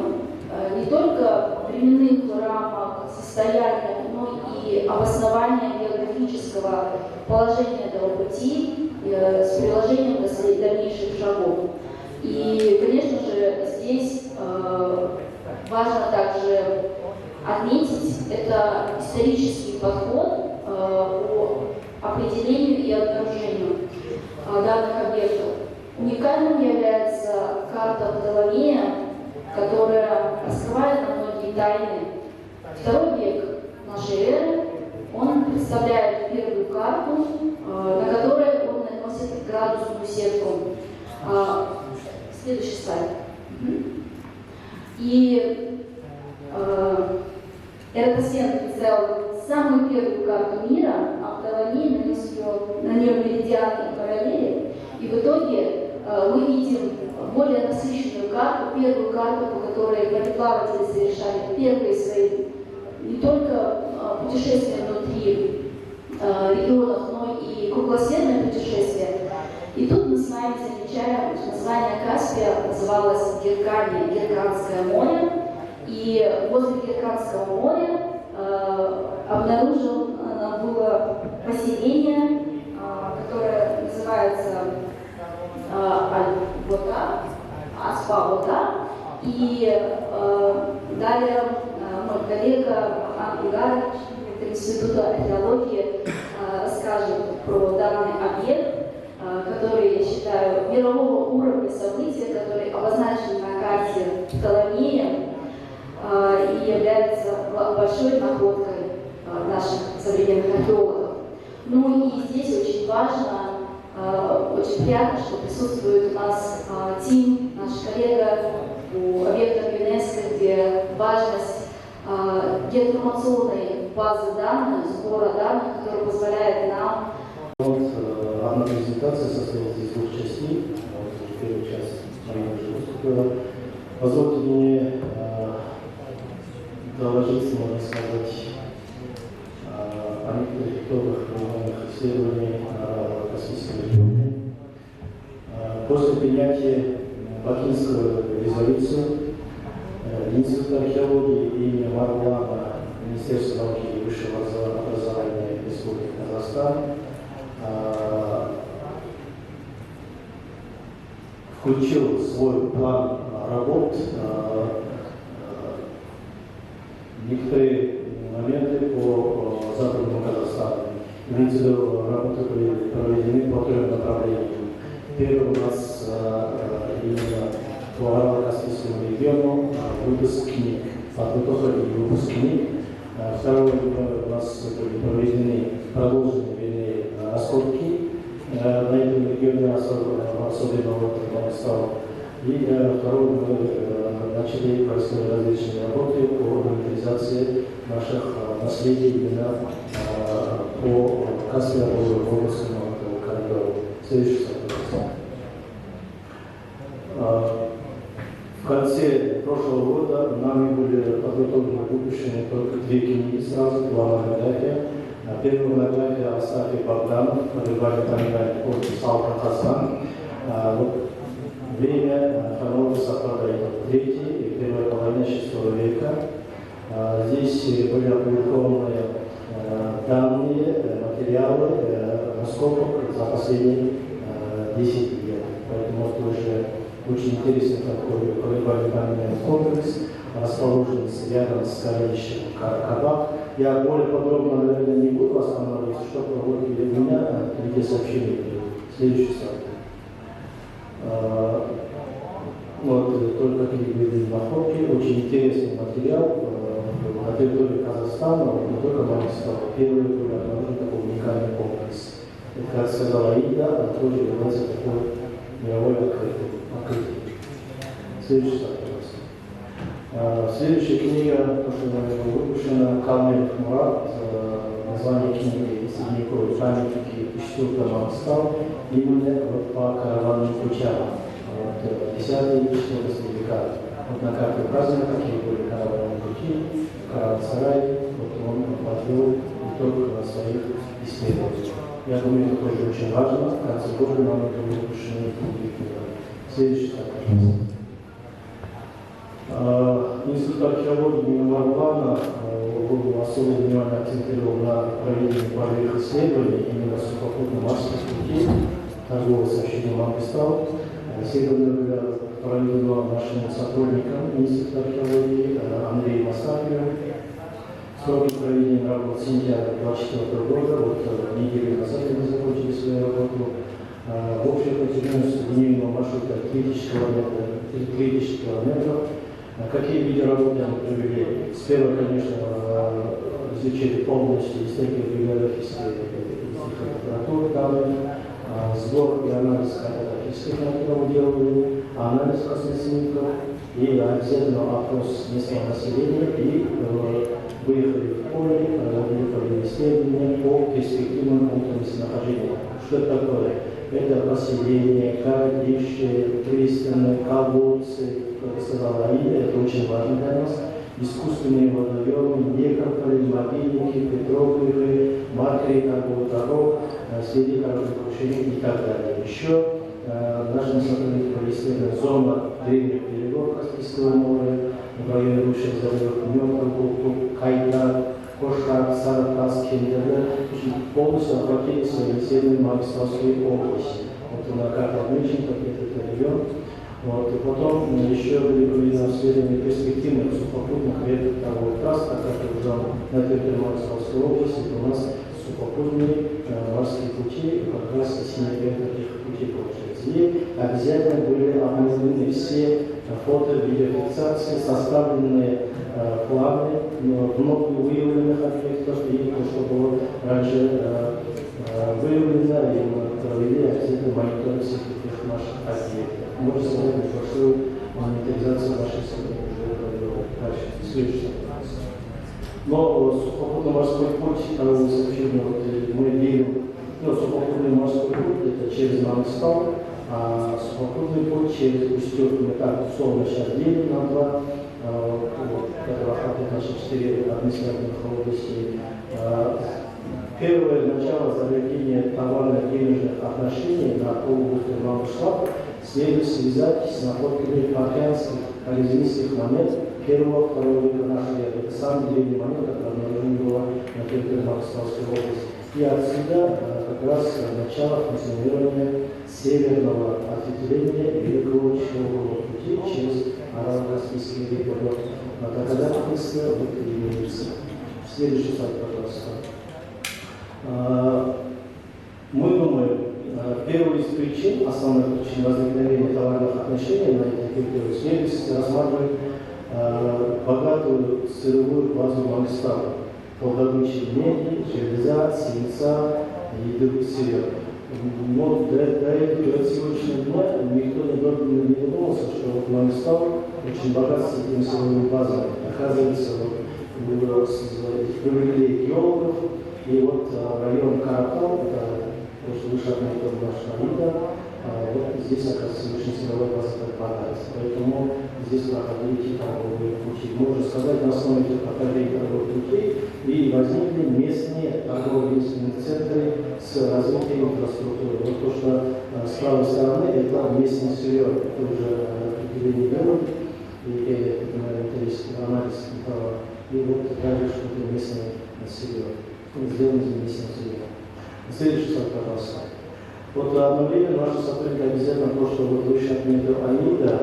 не только временных рамок, состояния, но и обоснования географического положения этого пути с приложением дальнейших шагов. И, конечно же, здесь важно также отметить, это исторический подход по определению и обнаружению данных объектов. Уникальным является карта Птоломея, которая раскрывает нам многие тайны. Второй век нашей эры, он представляет первую карту, на которой он наносит градусную сетку. Следующий слайд. И Эратосфен представил самую первую карту мира, а Птоломей нанес на нее меридианы и параллели. И в итоге мы видим более насыщенную карту, первую карту, по которой мореплаватели совершали первые свои не только путешествия внутри регионов, но и кругосветное путешествие. И тут мы с вами замечаем, что название Каспия называлось Геркания, Герканское море. И возле Герканского моря обнаружено было поселение, которое называется Аль-Вода, Аспа-Вода. И далее мой коллега Ан Института археологии расскажет про данный объект, который, я считаю, мирового уровня события, который обозначен на карте Птоломея и является большой находкой наших современных археологов. Ну и здесь очень важно, очень приятно, что присутствует у нас Тим, наш коллега по объектам ЮНЕСКО, где важность геоинформационной базы данных, сбора данных, который позволяет нам. Одна презентация состоялась из 2 частей. Первая часть она уже выступила. Позвольте мне доложиться, можно сказать, о некоторых итогах проведенных исследований в Каспийском регионе. После принятия Бакинскую резолюцию Институт археологии имени Маргулана, Министерство науки и высшего образования Республики Казахстан включил в свой план работ некоторые моменты по Западному Казахстану. Имеется в виду, работы были проведены по 3 направлениям. Первый у нас именно по Урало-Каспийскому региону выпуск книг, подготовка и выпуск книг. Второй у нас были проведены, продолжены, вернее, раскопки на этом регионе, особенно в этом стало. И второй мы начали происходить различные работы по инвентаризации наших наследий именно по Caspian-Volga коридору. Следующий слайд. В конце прошлого года нами были подготовлены и выпущены только 2 книги сразу, 2 монография. Первая монография Астафий Богданов, «Рыбальный памятник от Салка Казан». Время хронологии совпадает 3-й и первая половина 6 века. Здесь были опубликованы данные, материалы раскопок за последние 10 лет. Поэтому это уже очень интересный такой рыбальный памятный комплекс, расположен рядом с городищем Каракабак. Я более подробно, наверное, не буду останавливаться, что проводили меня, где сообщения. Следующий слайд. Вот только перевели находки, очень интересный материал на территории Казахстана, не только Мангистау. Первый был обнаружен такой уникальный комплекс. Это, как сказала Ида, тоже является такой мировой открытием. Следующий слайд, пожалуйста. Следующая книга, то, что выпущена, Камель Мурат, название книги «Средневековые памятники 4 Мангистау», именно вот по караванным путям. 10 и 14 века. Вот на карте указано, какие были караванные пути, караван-сарай, вот он подвел итог на своих исследованиях. Я думаю, это тоже очень важно. В конце года нам это выпущены книги. Следующий слайд, пожалуйста. Институт археологии имени Маргулана особое внимание акцентировал на проведении полевых исследований именно сухопутно-морских путей торгового сообщения Мангистау. Исследование было проведено нашим сотрудникам Института археологии Андреем Астафьевым. Сроки проведения работ сентября 2024 года, вот неделю назад мы закончили свою работу. В общей протяженности линейного маршрута 3000 километров. Какие виды работы мы провели? Сперва, конечно, изучили полностью историко-биографические литературы данных, сбор и анализ картографических материалов делали, анализ космоснимков и обязательно опрос местного населения и выехали в поле, провели исследования по перспективным пунктам местонахождения. Что это такое? Это поселение, городище, пристани, колодцы, как сказала Аида, это очень важно для нас. Искусственные водоемы, некрополи, могильники, петроглифы, маркеры торговых дорог, следы кораблекрушений и так далее. Еще нашим сотрудникам исследована зона древних берегов Каспийского моря, в районе бывших заливов Мёртвый, Кайдар, Кошак, Саракас, Кендерлер, полностью охватили свои исследования Мангистауской области. Вот на карте отмечен, как этот регион. Вот, и потом еще были проведены исследования перспективных сухопутных веток торговых трасс, так как уже на территории Мангистауской области у нас сухопутные морские пути, как раз синий век таких путей получается. И обязательно были обновлены все фото, видеофиксации, составленные планы много выявленных объектов и то, что было раньше выявлено, и мы провели обязательно мониторинг всех этих наших объектов. Можно сказать, большую монетаризацию нашей страны уже провела. Дальше, следующий. Но сухопутно-морской путь, торговое сообщение, вот мы видим, сухопутный морской путь это через Мангистау, а сухопутный путь через Устюг, мы так условно сейчас делим на два, это охватывает наши 4 административных области. Первое начало заведения товарно-денежных отношений на полуострове Мангушлак следует связать с находками парфянских резинистых монет первого-второго века нашей эры. Это самая древняя монета, которая обнаружена была на территории Московской области. И отсюда как раз начало функционирования северного ответвления Великого Путеводного пути через Арабо-Каспийский регион. Доказательства вот имеются. Следующий слайд, пожалуйста. Мы думаем, первую из причин, основных причин возникновения товарных отношений на этой территории следует рассматривать богатую сырьевую базу Мангстана по добыче меди, железа, свинца и других сырьев. Но до сегодняшнего дня никто не додумался, что вот Мангстан очень богат с этими сырьевыми базами. Оказывается, вот, привлекли геологов, и вот район Каратал, это то, что выше отметил наш Аида, вот здесь, оказывается, очень силовая база предполагается. Поэтому здесь проходили эти торговые пути. Можно сказать, на основе этих прохождений торговых путей и возникли местные торговые центры с развитием инфраструктуры. Вот то, что с правой стороны, это местный сырье, это уже определение берут, и это, наверное, есть анализ металла. И вот также, что это местное сырье, сделано из местного сырья. Следующий слайд, пожалуйста. Вот одно время наши сотрудники обязательно то, что вот выше отметил Аида,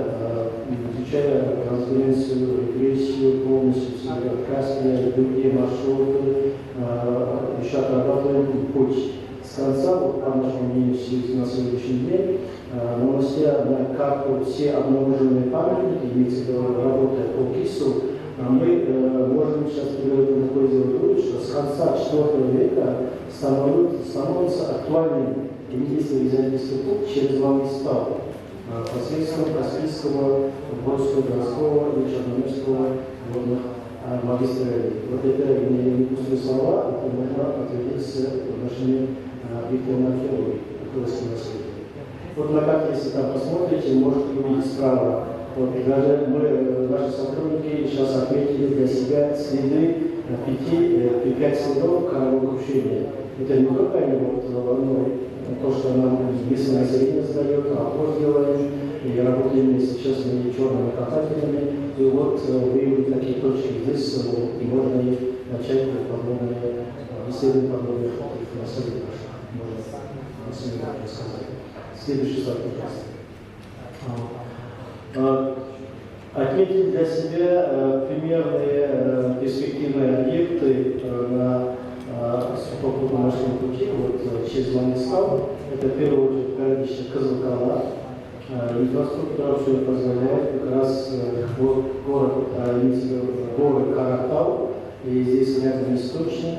изучая конкуренцию, регрессию, полностью Каспия, другие маршруты, еще отрабатываем путь. С конца, вот, по нашему мнению, на сегодняшний день, нанося на карту все обнаруженные памятники, имеется в виду работая по КИСу, мы можем сейчас использовать вывод, что с конца IV века становится актуальным единственный византийский путь через Мангстан посредством Каспийского, Волжского, Донского и Черноморского водных магистралей. Вот это не пустые слова, это можно ответить с нашими объектами археологии, археологическим наследием. Вот на карте, если там посмотрите, можете увидеть справа. Вот, даже наши сотрудники сейчас отметили для себя следы 5 следов кровообращения. Это не только то, что нам местное население сдает, а опрос делаем, и работаем сейчас с черными катателями. И вот выявили такие точки здесь, и можно начать подобные исследования подобных населений. Можно рассказать. Следующий слайд, пожалуйста. Отметить для себя примерные перспективные объекты на сухопутном морском пути, вот через Мангстан. Это в первую очередь городище Кызылкала. Инфраструктура все позволяет, как раз горы Каратал, и здесь рядом источник,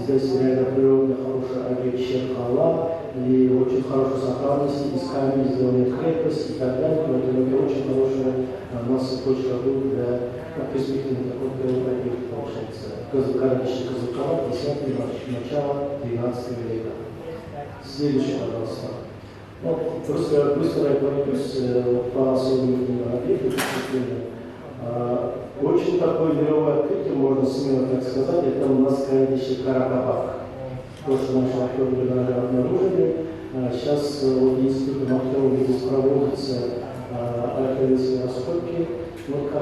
здесь рядом природная хорошая объект Хала, и очень хорошая сохранность, из камня сделанная крепость и так далее. Поэтому это очень хорошая масса точка для перспективы такой объекта получается. Городище Кызылкала, 10 начало 13 века. Следующий, пожалуйста. Ну, просто быстро я пройдусь по особенным объектам. Очень такое мировое открытие, можно смело так сказать, это у нас городище Каракабак. То, что наши археологи даже обнаружили. Сейчас вот институтом археологии здесь проводятся археологические раскопки. Вот на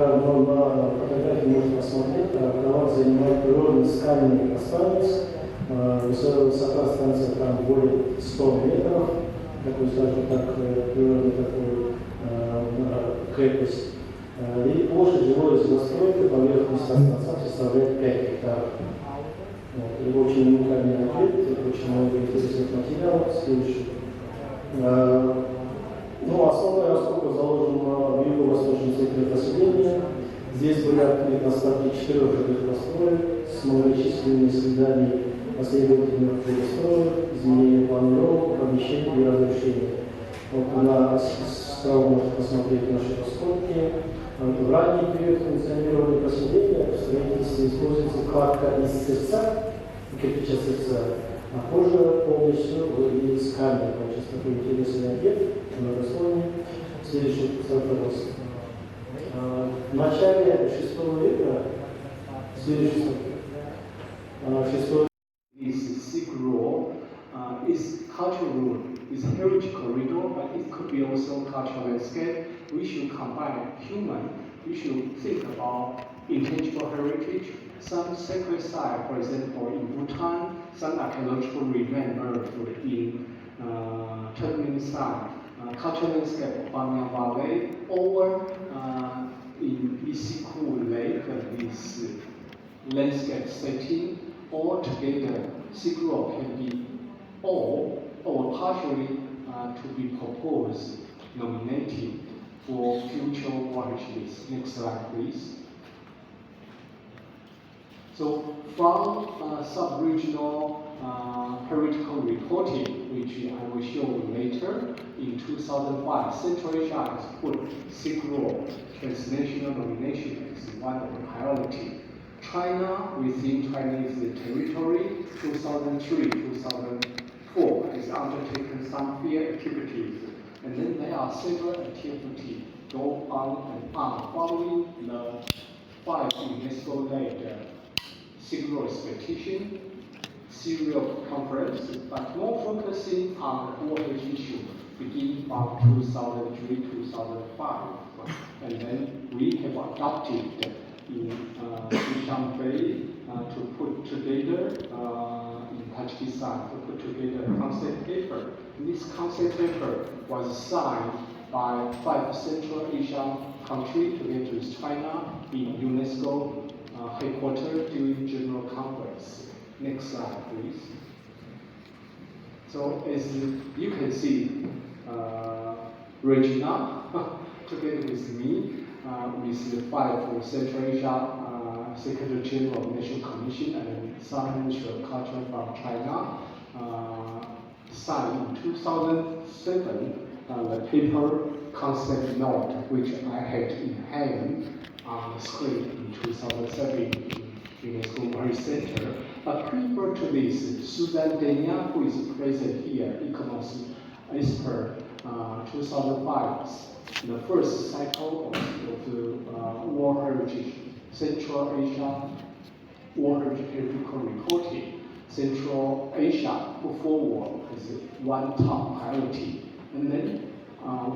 фотографии можно посмотреть, Каракабак занимает природный скальный останец. Высота станции там более 100 метров. Такой, скажем так, природный такой крепость. И площадь жилой застройки поверхность станции составляет 5 гектаров. Вот. Это очень уникальный объект, очень много интересных материалов. Следующий. Основная раскопка заложена в юго-восточном центре поселения. Здесь были открыты остатки 4 жилых построек с многочисленными следами последовательных перестроек, изменения планировок, помещений и разрушений. Вот справа можно посмотреть наши раскопки. В ранний период функционирования поселения в строительстве используется кладка из сырца, кирпича сырца, а позже полностью из камня. Получается такой интересный объект, многослойный. Следующий, пожалуйста. В начале VI века, следующий, is Silk Road, is cultural road, is heritage corridor, but it could be also cultural landscape. We should combine human we should think about intangible heritage. Some sacred sites, for example, in Bhutan, some archaeological remains in Turkmenistan, cultural landscape of Bamyan Valley, or in Isiku Lake, this landscape setting, all together, Silk Road can be all or partially to be proposed, nominated for future watch lists. Next slide, please. So from sub-regional heretical reporting, which I will show you later, in 2005, Central Asia has put Silk Road transnational nomination as one of the priority. China within Chinese territory, 2003-2004 has undertaken some field activities, and then there are several activities go on and on following the 5 UNESCO-led Silk Road expedition, series of conference, but more focusing on the heritage issue beginning from 2003-2005, and then we have adopted in Dushanbe to put together in Tajikistan to put together a concept paper. And this concept paper was signed by 5 Central Asian countries together with China in UNESCO headquarters during General Conference. Next slide, please. So as you can see, Regina, together with me, with the 5 Central Asia Secretary General of National Commission and some Ministry of Culture from China, signed in 2007 the paper concept note, which I had in hand on the screen in 2007 in UNESCO World Center. But prior to this, Susan Denia, who is present here, e-commerce expert, 2005, the first cycle of the World Heritage, Central Asia World Heritage Heretical Reporting. Central Asia put forward as one top priority. And then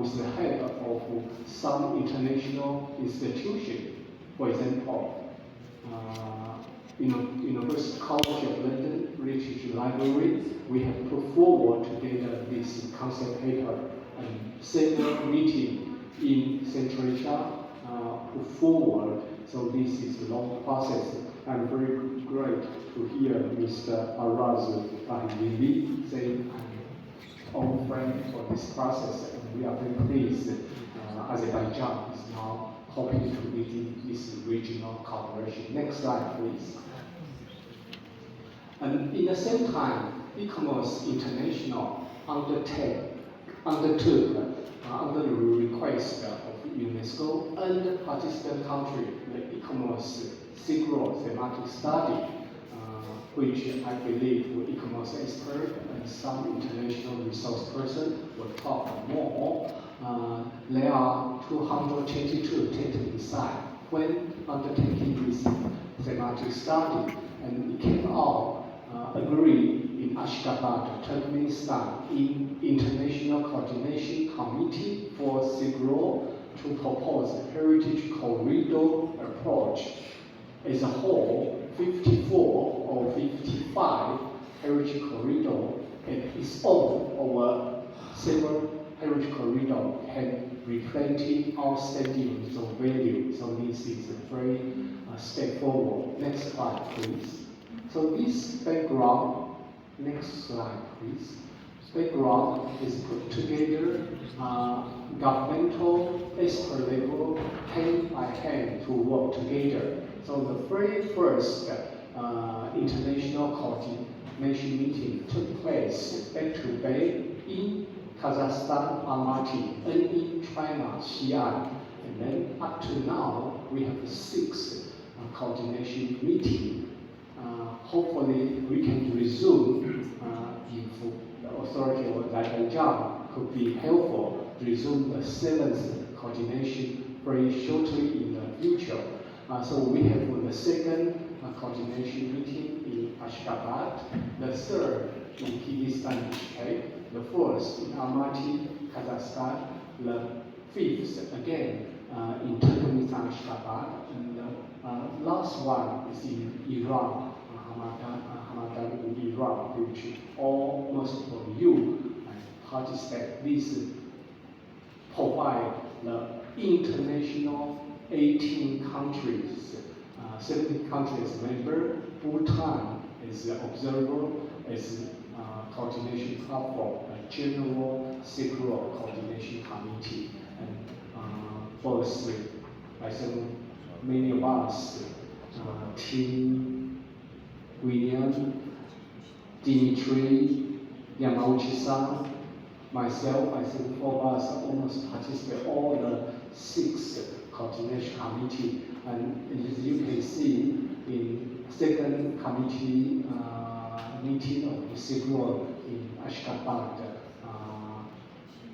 with the help of some international institutions, for example, University College of London Literature Library, we have put forward together this concept paper and several meetings in Central Asia put forward. So this is a long process. I'm very great to hear Mr. Araz Bahili saying I'm old friend for this process, and we are very pleased Azerbaijan is now hoping to begin this regional cooperation. Next slide, please. And in the same time, e-commerce international undertook under the request of UNESCO and participant country, the e-commerce Silk Road thematic study, which I believe e-commerce expert and some international resource person will talk more. There are 222 technical sites when undertaking this thematic study, and it came out agreed in Ashgabat, Turkmenistan, in International Coordination Committee for Silk Road to propose a heritage corridor approach. As a whole, 54 or 55 heritage corridor and its own over several heritage corridor had representing outstanding value. So this is a very step forward. Next slide, please. So this background, next slide, please. Background is put together governmental expert level hand by hand to work together. So the very first international coordination meeting took place back to back in Kazakhstan, Almaty, and in China, Xi'an. And then up to now, we have 6 coordination meetings. Hopefully, we can resume if the authority of Azerbaijan could be helpful, resume the 7th coordination very shortly in the future. So we have the 2nd coordination meeting in Ashgabat, the 3rd in Kyrgyzstan, Bishkek, the 4th in Almaty, Kazakhstan, the 5th again in Turkmenistan, Ashgabat, and the last one is in Iran, Hamadan in Iran, which almost of you participate. This provide the international 18 countries, 70 countries member, Bhutan is the observer, is coordination platform, a general sectoral coordination committee, and both, I think many of us, Tim, William, Dimitri, Yamauchi-san, myself, I think 4 of us almost participate all the 6 coordination committee, and as you can see in second committee meeting of the Secretary in Ashgabat,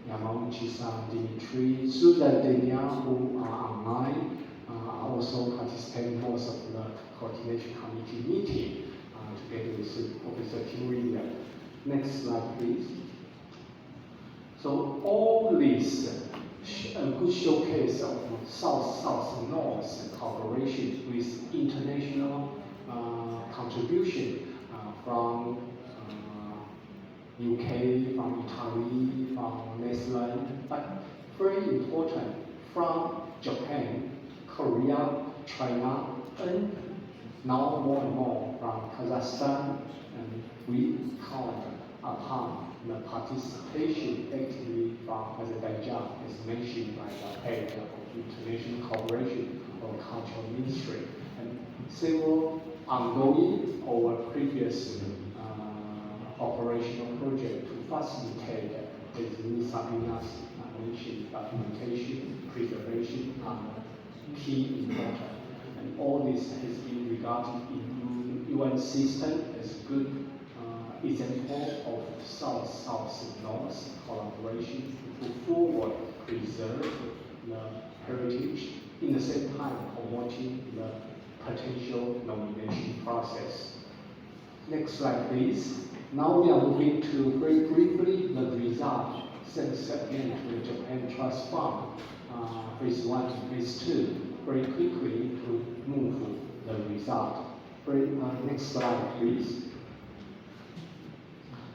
Yamauchi-san, Dimitri, Susan, Daniel, who are online, also participate most of the coordination committee meeting together with Professor Tim William. Next slide, please. So all this a good showcase of South-South-North cooperation with international contribution from UK, from Italy, from Netherlands, but very important from Japan, Korea, China, and now more and more from Kazakhstan, and we count upon the participation actively from Azerbaijan, as mentioned by the head of International Cooperation or Cultural Ministry, and several ongoing or previous operational projects to facilitate, as Ms. Sabinas mentioned, documentation, preservation, key important. And all this has been regarded in UN system as good example of South-South-North collaboration to forward, preserve the heritage, in the same time promoting the potential nomination process. Next slide, please. Now we are moving to very briefly the result, thanks again to the Japan Trust Fund, phase 1 to phase 2, very quickly to move the result. Next slide, please.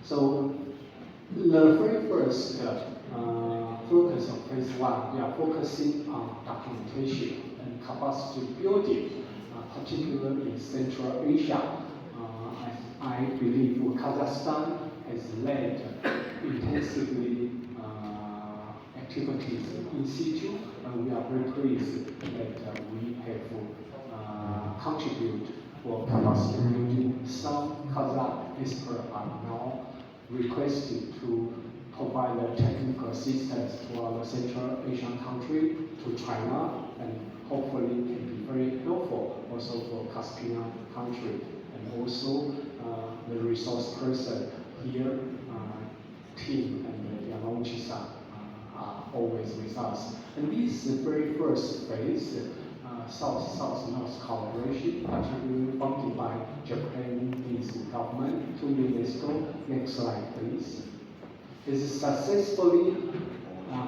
So the very first focus of phase 1, we are focusing on documentation and capacity building, particularly in Central Asia. I believe Kazakhstan has led intensively activities in situ, and we are very pleased that we have contributed for capacity building. Some Kazakh experts are now requested to provide the technical assistance to our Central Asian country, to China, and hopefully can be very helpful also for Caspian country. And also the resource person here, Tim and Yamauchi-san are always with us. And this is the very first phase, South-South-North cooperation, particularly funded by Japanese government to UNESCO. Next slide, please. This is successfully,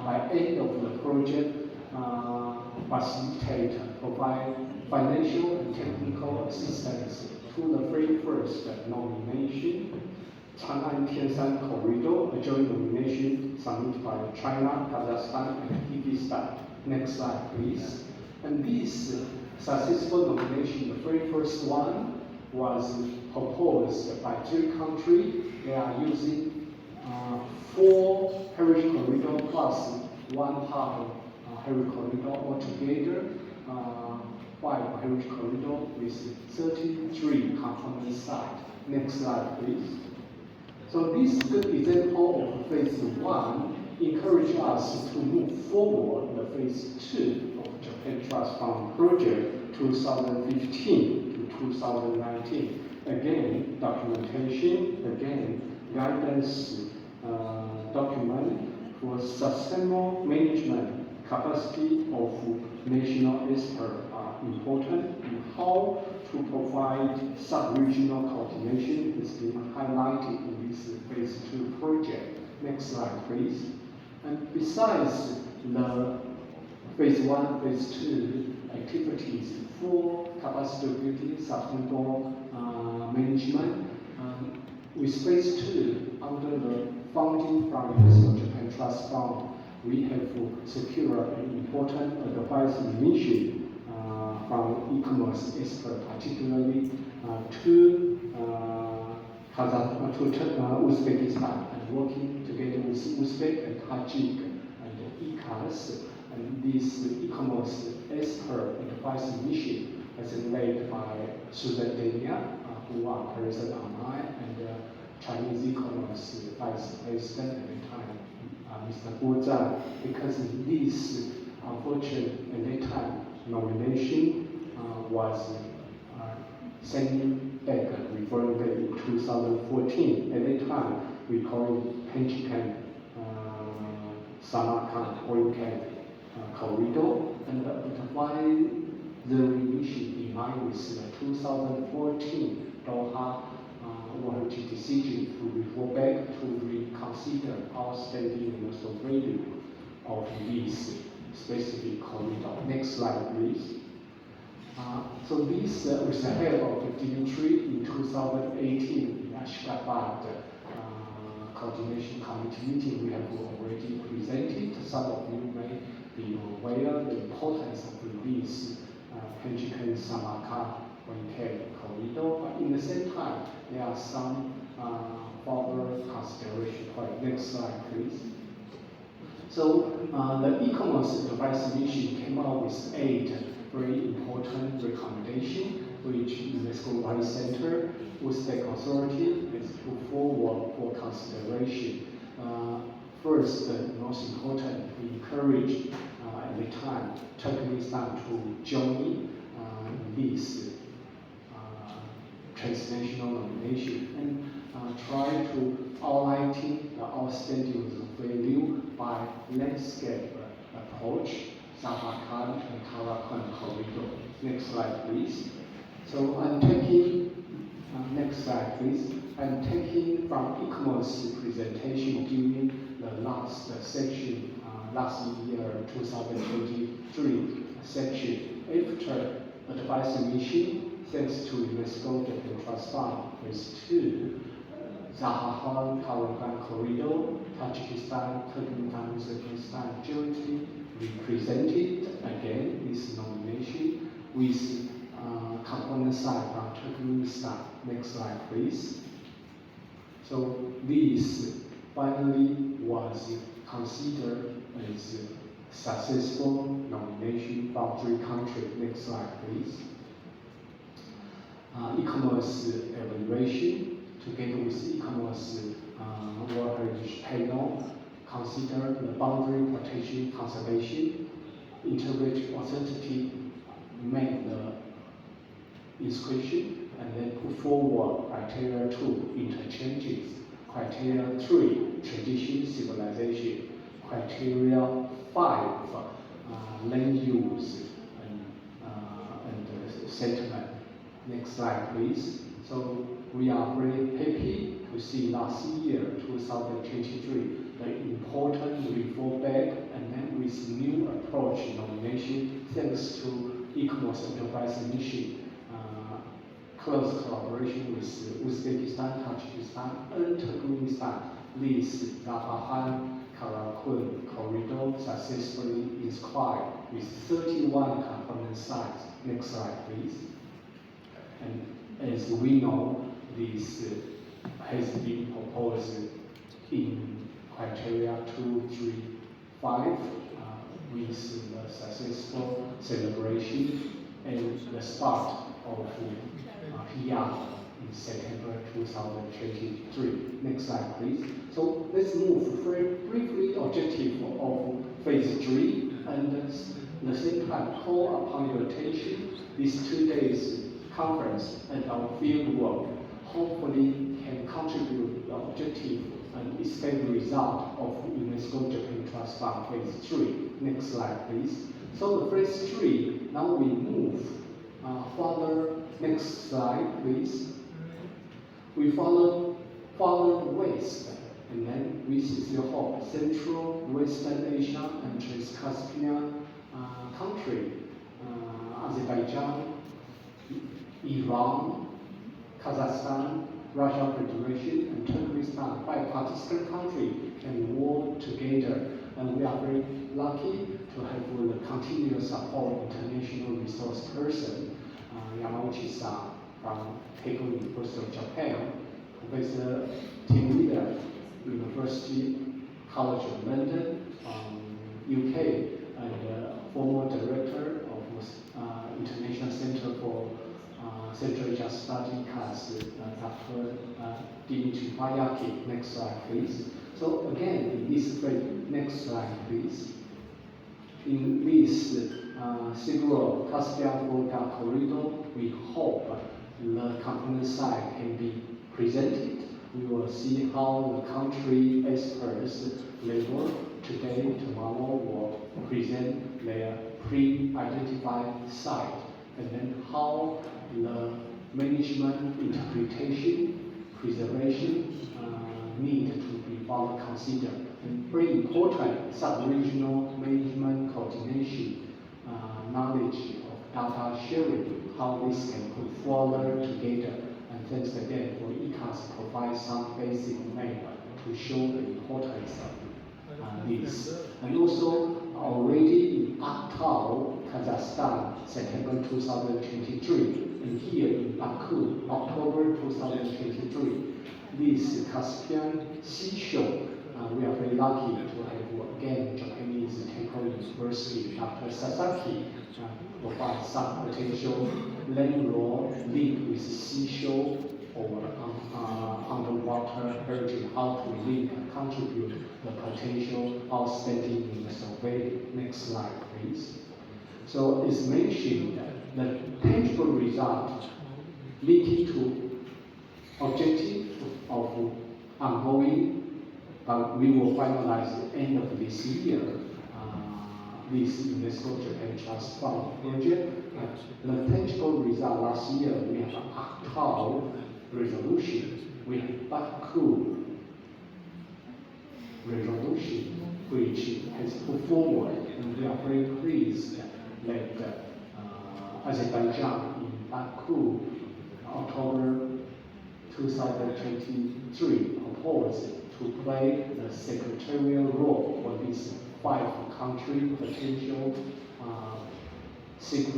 by end of the project, facilitate, provide financial and technical assistance to the very first nomination, Chang'an Tianshan Corridor, a joint nomination submitted by China, Kazakhstan, and Kyrgyzstan. Next slide, please. And this successful nomination, the very first one, was proposed by 3 countries. They are using 4 heritage corridor plus 1 part of heritage corridor altogether. 5 heritage corridor with 33 component sites. Next slide, please. So this good example of phase 1 encourage us to move forward the phase 2 of Japan Trust Fund project 2015 to 2019. Again, documentation, again, guidance document for sustainable management capacity of national experts are important, and how to provide sub-regional coordination has been highlighted in this phase 2 project. Next slide, please. And besides the phase 1, phase 2 activities for capacity building, sustainable management. With phase 2, under the funding from UNESCO Japan Trust Fund, we have secured an important advice mission from e-commerce experts, particularly to Uzbekistan, and working together with Uzbek and Tajik and ECAS. And this e-commerce expert advice mission has been led by Susan Dania, who are present online, and Chinese e-commerce vice president at the time, Mr. Guo Zhang, because this unfortunate at that time nomination was sending back, referring back in 2014. At that time, we call it Penchikan Samarkand Oil Camp Corridor, and why the mission in line with the 2014 Doha World decision to refer back to reconsider outstanding universal value of this specific corridor. Next slide, please. So this was the head of Dimitri in 2018 in Ashgabat coordination committee meeting. We have already presented. Some of you may be aware the importance of this Penchikan Samarkand corridor, but in the same time, there are some further consideration. Next slide, please. So the e-commerce advice mission came out with 8 very important recommendations, which UNESCO Vice Center, Uzbek Authority has put forward for consideration. First, most important, we encourage at the time Turkmenistan to join this transnational nomination and try to highlight the outstanding value by landscape approach, Samarkand and Karakoram corridor. Next slide, please. So I'm taking, next slide, please. I'm taking from e-commerce presentation during the last section, last year, 2023 section. After advice mission, thanks to UNESCO Japan Trust Fund, phase 2, Zahahan Karakoram corridor, Tajikistan, Turkmenistan, Uzbekistan jointly represented again this nomination with component side from Turkmenistan. Next slide, please. So this finally was considered as a successful nomination from 3 countries. Next slide, please. E-commerce evaluation together with e-commerce World Heritage Panel consider the boundary protection conservation, integrate authenticity, make the inscription, and then put forward criteria 2, interchanges, criteria 3, tradition, civilization, criteria 5, land use and settlement. Next slide, please. So we are very happy to see last year, 2023, the important reform back and then with new approach nomination, thanks to e-commerce enterprise mission, close collaboration with Uzbekistan, Tajikistan, and Turkmenistan. This Zahahan Karakoram corridor successfully inscribed with 31 component sites. Next slide, please. And as we know, this has been proposed in criteria 2, 3, 5 with the successful celebration and the start of PR in September 2023. Next slide, please. So let's move very briefly objective of phase 3 and at the same time call upon your attention. These 2 days conference and our field work hopefully can contribute the objective and expect the result of UNESCO Japan Trust Fund phase 3. Next slide, please. So the phase 3, now we move further. Next slide, please. We follow west, and then we see the whole Central, Western Asia, and Trans-Caspian country, Azerbaijan, Iran, Kazakhstan, Russia Federation, and Turkmenistan, 5 participant countries can work together. And we are very lucky to have the continuous support international resource person, Yamauchi-san from Keio University of Japan, Professor team leader, University College of London, UK, and former director of International Center for Central Asia Study, Dr. Dimitri Bayaki. Next slide, please. So again, in this phrase, next slide, please. In this Silk Caspian-Volga corridor, we hope the component side can be presented. We will see how the country experts labor today, tomorrow will present their pre-identified site, and then how the management interpretation, preservation need to be further considered. And very important, sub-regional management coordination, knowledge of data sharing, how this can put further together. And thanks again for ECAS provide some basic map to show the importance of this. And also already in Aktau, Kazakhstan, September 2023, and here in Baku, October 2023. This Caspian Seashore, we are very lucky to have again Japanese Temple University, Dr. Sasaki, provide some potential land law link with seashore or underwater heritage, how to link and contribute the potential outstanding in the survey. Next slide, please. So it's mentioned that the tangible result leading to objective of ongoing, but we will finalize at the end of this year, this UNESCO Japan Trust Fund project. The tangible result last year, we have Aktau resolution, we have Baku resolution, which has put forward, and we are very pleased that Azerbaijan in Baku, October 2023, proposed to play the secretarial role for this 5-country potential Silk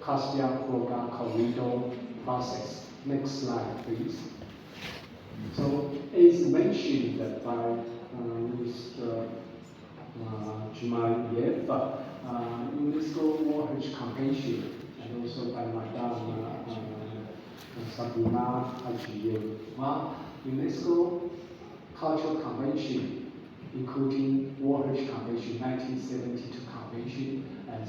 Caspian-Volga corridor process. Next slide, please. So, as mentioned by Mr. Jumayev, UNESCO World Heritage Convention, and also by Madame Sabina Hajiyeva, UNESCO Cultural Convention, including World Heritage Convention, 1972 Convention, and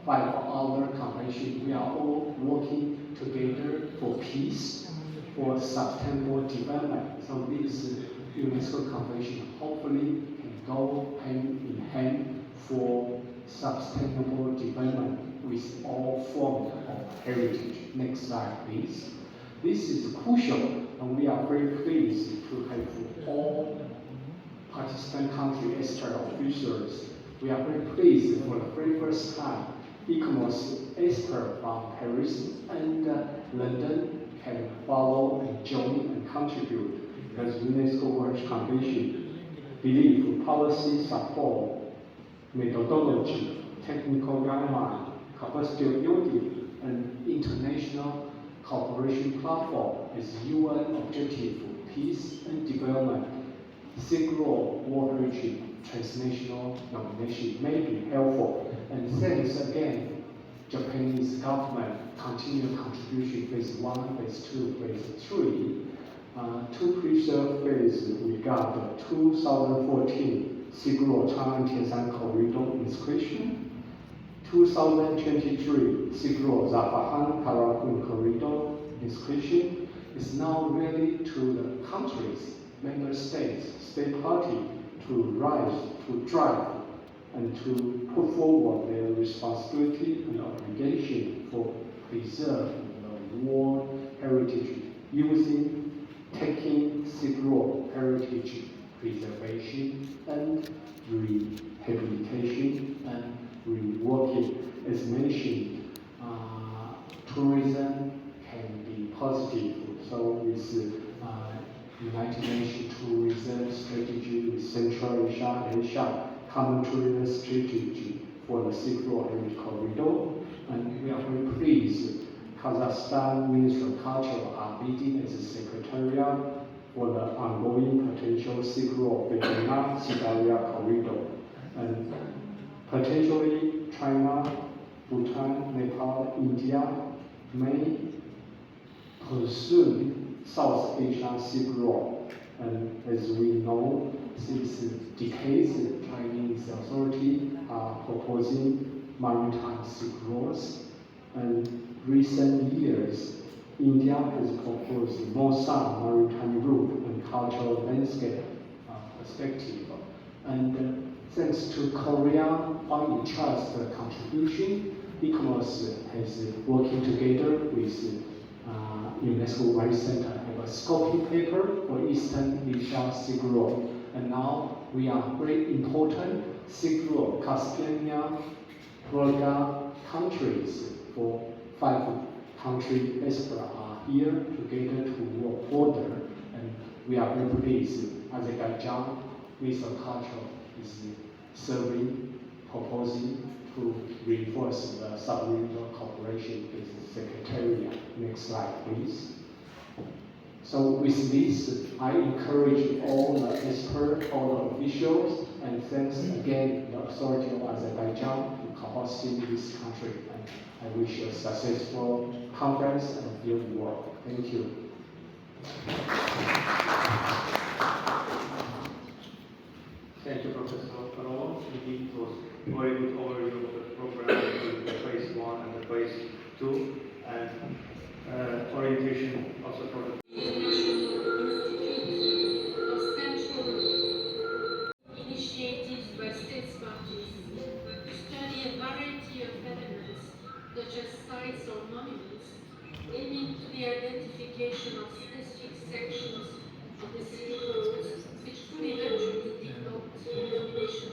5 other conventions. We are all working together for peace, for sustainable development. So this UNESCO Convention hopefully can go hand in hand for sustainable development with all forms of heritage. Next slide, please. This is crucial, and we are very pleased to have all participant country external officials. We are very pleased for the very first time, ECOMOS experts from Paris and London can follow and join and contribute as UNESCO World Convention. Believe policy support, methodology, technical guideline, capacity building, and international cooperation platform is UN objective for peace and development. Silk Road World Heritage transnational nomination may be helpful. And thanks again, Japanese government continued contribution phase 1, phase 2, phase 3. To preserve phase, we got the 2014 Silk Road Chang'an-Tianshan corridor inscription. 2023 Silk Road Zafahan-Karakum corridor inscription is now ready to the countries, member states, state party to rise, to drive, and to put forward their responsibility and obligation for preserving the world heritage using taking Silk Road heritage preservation and rehabilitation and reworking. As mentioned, tourism can be positive. So with United Nations Tourism Strategy with Central Asia, common tourism strategy for the Silk Road Heritage Corridor, and we are very pleased Kazakhstan Ministry of Culture are meeting as a secretariat for the ongoing potential Silk Road Vietnam-Siberia corridor, and potentially China, Bhutan, Nepal, India may pursue South Asia Silk Road. And as we know, since decades, the Chinese authorities are proposing maritime Silk Roads. And recent years, India has proposed more some maritime route and cultural landscape perspective. And thanks to Korea Fund Trust contribution, e-commerce has working together with UNESCO World Center have a scoping paper for Eastern Asia Silk Road. And now we are very important Silk Road, Caspian-Volga countries for 5 country experts are here together to work further. And we are very pleased Azerbaijan Ministry of Culture is proposing to reinforce the sub-regional cooperation with the Secretariat. Next slide, please. So with this, I encourage all the experts, all the officials, and thanks again the authority of Azerbaijan for hosting this country. And I wish you a successful conference and field work. Thank you. Thank you, Professor Karol. Indeed, it was a very good overview of the program, including the phase 1 and the phase 2, and orientation also for the Initiatives by state parties to study a variety of elements, such as sites or monuments, aiming to the identification of specific sections of the Silk Road, which could eventually develop to a nomination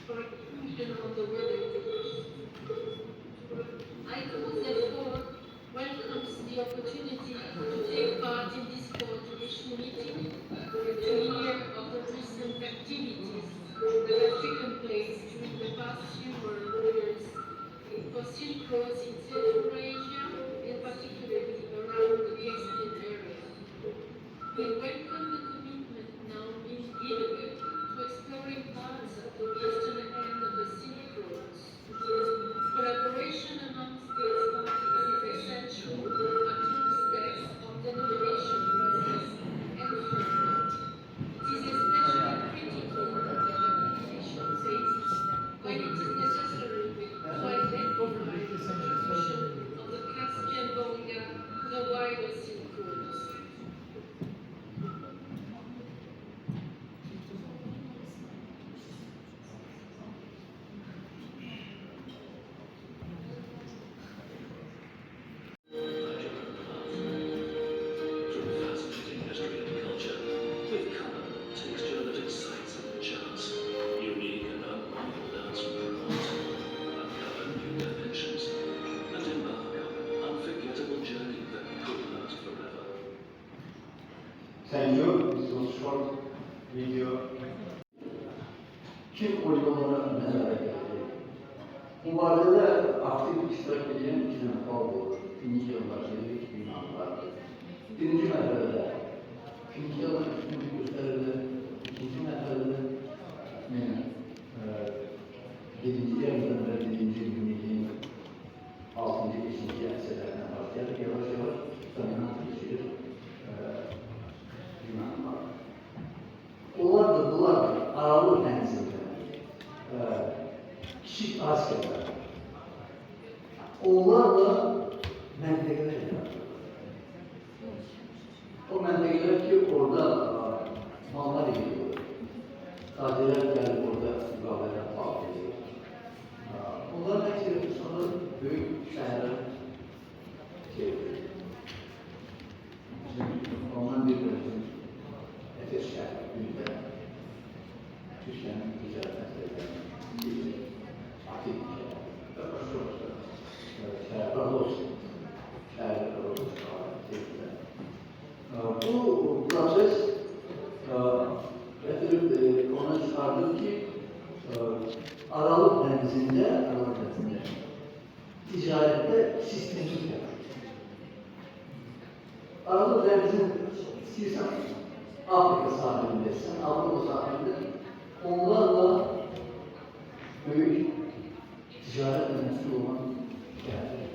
for inclusion on the World Heritage. ICO therefore welcomes the opportunity to take part in this coordination meeting to hear of the recent activities that have taken place during the past few years for Silk Roads in Central Asia, and particularly around the Caspian area. We welcome the commitment now being given to exploring parts of the eastern end of the Silk Roads. Collaboration among state parties is essential at all steps of the nomination process and further. It is especially critical at the application phase when it is necessary to identify the contribution of the Caspian-Volga to the wider Silk Roads. Thank you. This was a short video. Tüm poligonlara nezaret edildi. Mübadelede aktif iştirak eden 2 defa oldu. Birinci yıllardaki binalar. Birinci merhalede, ikinci yılda üstünlük gösterildi. İkinci merhalede, birinci yıldan ve birinci günlüğün 6. 5. eserlerine başlayarak yavaş yavaş dominant geçiyor. Onlar da bunlar aralı tenzilde, kiçik askerler. Onlarla mentekeler yapıyor. O mentekeler ki orada mallar yiyor. Tazeler gelip orada mücadele ediyor. Onların her şeyi sonra büyük şehre çeviriyor. Ondan bir bölüm Efes şehri, Gül'de, Türkiye'nin ticaret meselelerinin Barbaros şehirler olmuş. Bu proses ona çıkardı ki Aralık Denizi'nde ticarette sistemik yapıyor. Aralık Denizi'nin istiyorsan Afrika sahilindesin, Avrupa sahilinde onlarla büyük ticaret dönüşü olan yerler.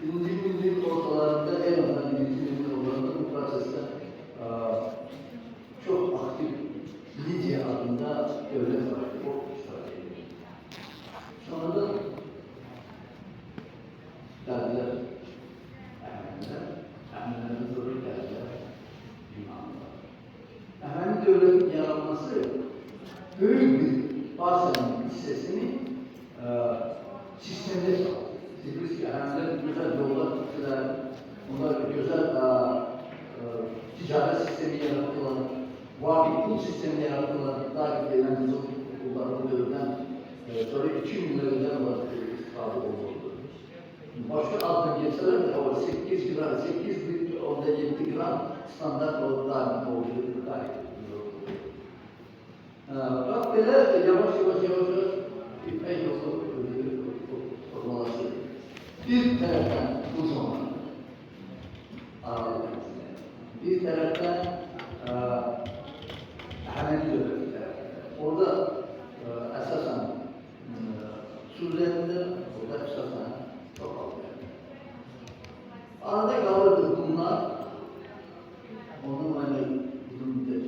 Birinci yüzyılın ortalarında en azından birinci yüzyılın ortalarında bu proseste çok aktif Lidya adında devlet var. O iştirak ediyor. Sonra da geldiler Ermeniler doğru geldiler Yunanlılar. Ermeni devletin yaranması büyük bir Asya'nın hissesini sistemde sağladı. Siz ki Ermeniler güzel yollar tuttular, onlar güzel ticaret sistemi yarattılar, vahid pul sistemi yarattılar, takip edilen bizim okulların dövden sonra 2 milyonlar var istifade oldu. Başka altın geçseler de o 8 gram, 7 gram standart olarak daim olduğu takip ediliyor. Bak böyle yavaş ipek yolu formalaştı. Bir taraftan bu zaman bir taraftan Ermeni devleti orada esasen Suriye'de orada esasen çok alıyor. Arada kalırdı bunlar onun hani uzun müddet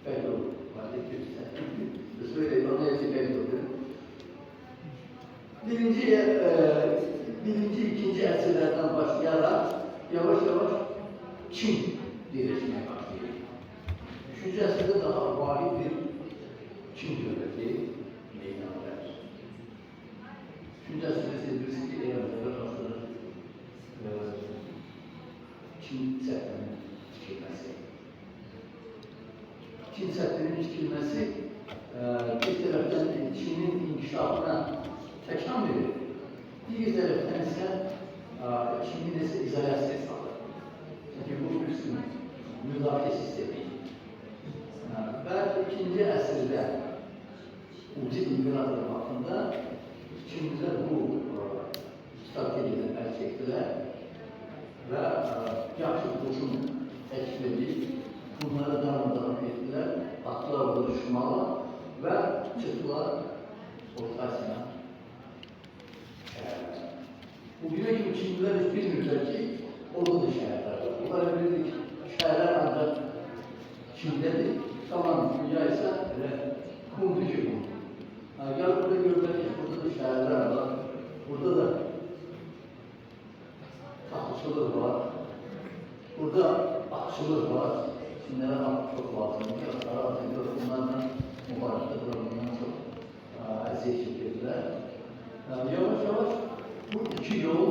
petrol var diye söyleyeyim ona hepsi petrol. Birinci, ikinci əsrlərdən başlayarak yavaş yavaş Çin birleşmeye başlıyor. Üçüncü əsrdə daha vahid bir Çin dövləti meydana gəlir. Üçüncü əsrdə siz bilirsiniz ki, Eldar başladı Çin səttinin tikilməsi. Çin səttinin tikilməsi bir tərəfdən Çinin inkişafına təkan verir. Bir taraftan ise Çin'in ise izolasyon sağlar. Çünkü bu üstün müdafaa sistemi. Ve ikinci əsrdə Ucid İmparator vaxtında Çinliler bu stratejiden el çektiler ve yaxşı qoşun təklif bunları darmadağın ettiler, atlar vuruşmalar ve çıktılar Orta Asya'ya. Bugüne gibi Çinliler hiç bilmiyorlar ki orada da şehirler var. Bunlar bildik şehirler ancak Çin'dedir. Tamam dünya ise kumdu ki bu. Gel burada gördüler ki burada da şehirler var. Burada da tahtçılık var. Burada akçılık var. Çinlere çok lazım. Bunlardan mübarek bundan çok eziyet çekirdiler. Yavaş yavaş bu iki yol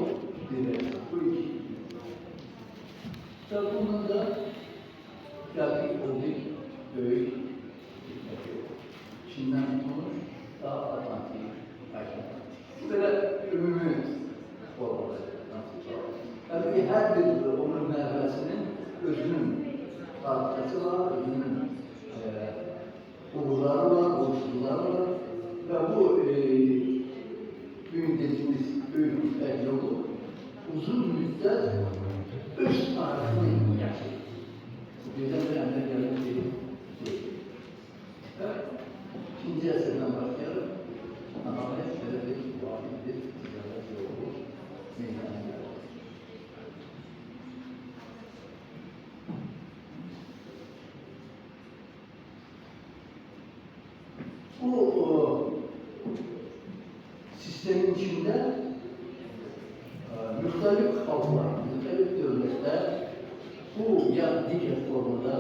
birleşti. Bu iki. Tabi bunun da geldik olduk büyük Çin'den tutulmuş daha Atlantik aşağıdan. Böyle ümumi formaları nasıl var? Tabii her bir onun merhalesinin özünün tartışması var, özünün uğurları var, oluşturları var ve bu bugün dediğimiz büyük bir yolu uzun müddet öz tarafını yaşıyor. Birden dönemde gelen bir şey. İkinci esirden başlayalım. Ahmet Şeref'in vahid bir ticaret yolu meydana geldi. Bu sistemin içinde mühtelif halklar, mühtelif devletler bu ya diğer formada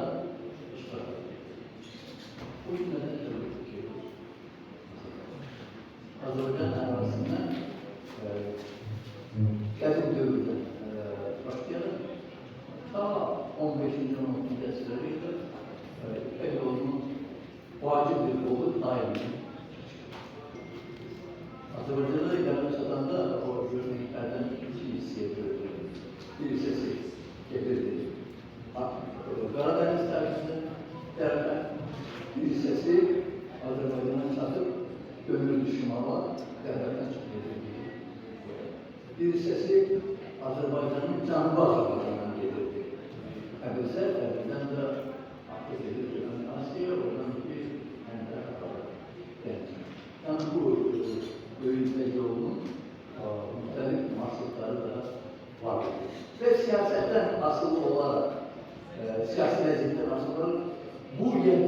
iştirak ediyor. Bu yüzden Azerbaycan arasında Qədim dövrdən başlayalım. Ta 15-ci 16-cı əsrlərə qədər İpək yolunun vacip bir oldu daimi. Azerbaycan'da gelmiş adam da o örneklerden ikisi yapıyordu. Bir sesi getirdi. Karadeniz tarihinde derken bir sesi Azerbaycan'a çatıp gönül düşüm ama devletten çok getirdi. Bir sesi Azerbaycan'ın canı Azerbaycan'dan getirdi. Ebese, evden de aklı gelir, Asya, oradan bir ender kadar geldi. Yani bu Böyük yolunun muhtelif maksatları da var. Ve siyasetten asıl olarak, siyasi vaziyette asıl olarak bu diğer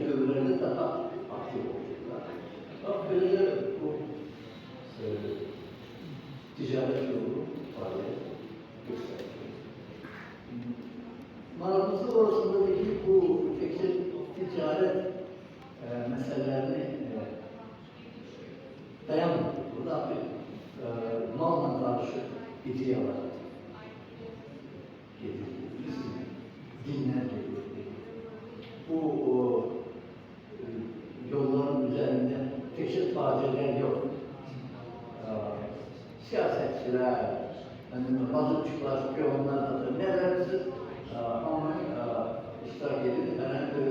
dövrlerde daha aktif olacaklar. Bak böyle bu ticaret yolu faaliyet gösteriyor. Marabızı orasındaki bu ticaret meselelerini dayanmıyor. Burada bir malla karşı ideyalar getirdi. Dinler getirdi. Bu yolların üzerinde çeşit facialar yok. Siyasetçiler, mazlumçuklar, piyonlar, nelerse ama iştirak edildi. Herhangi bir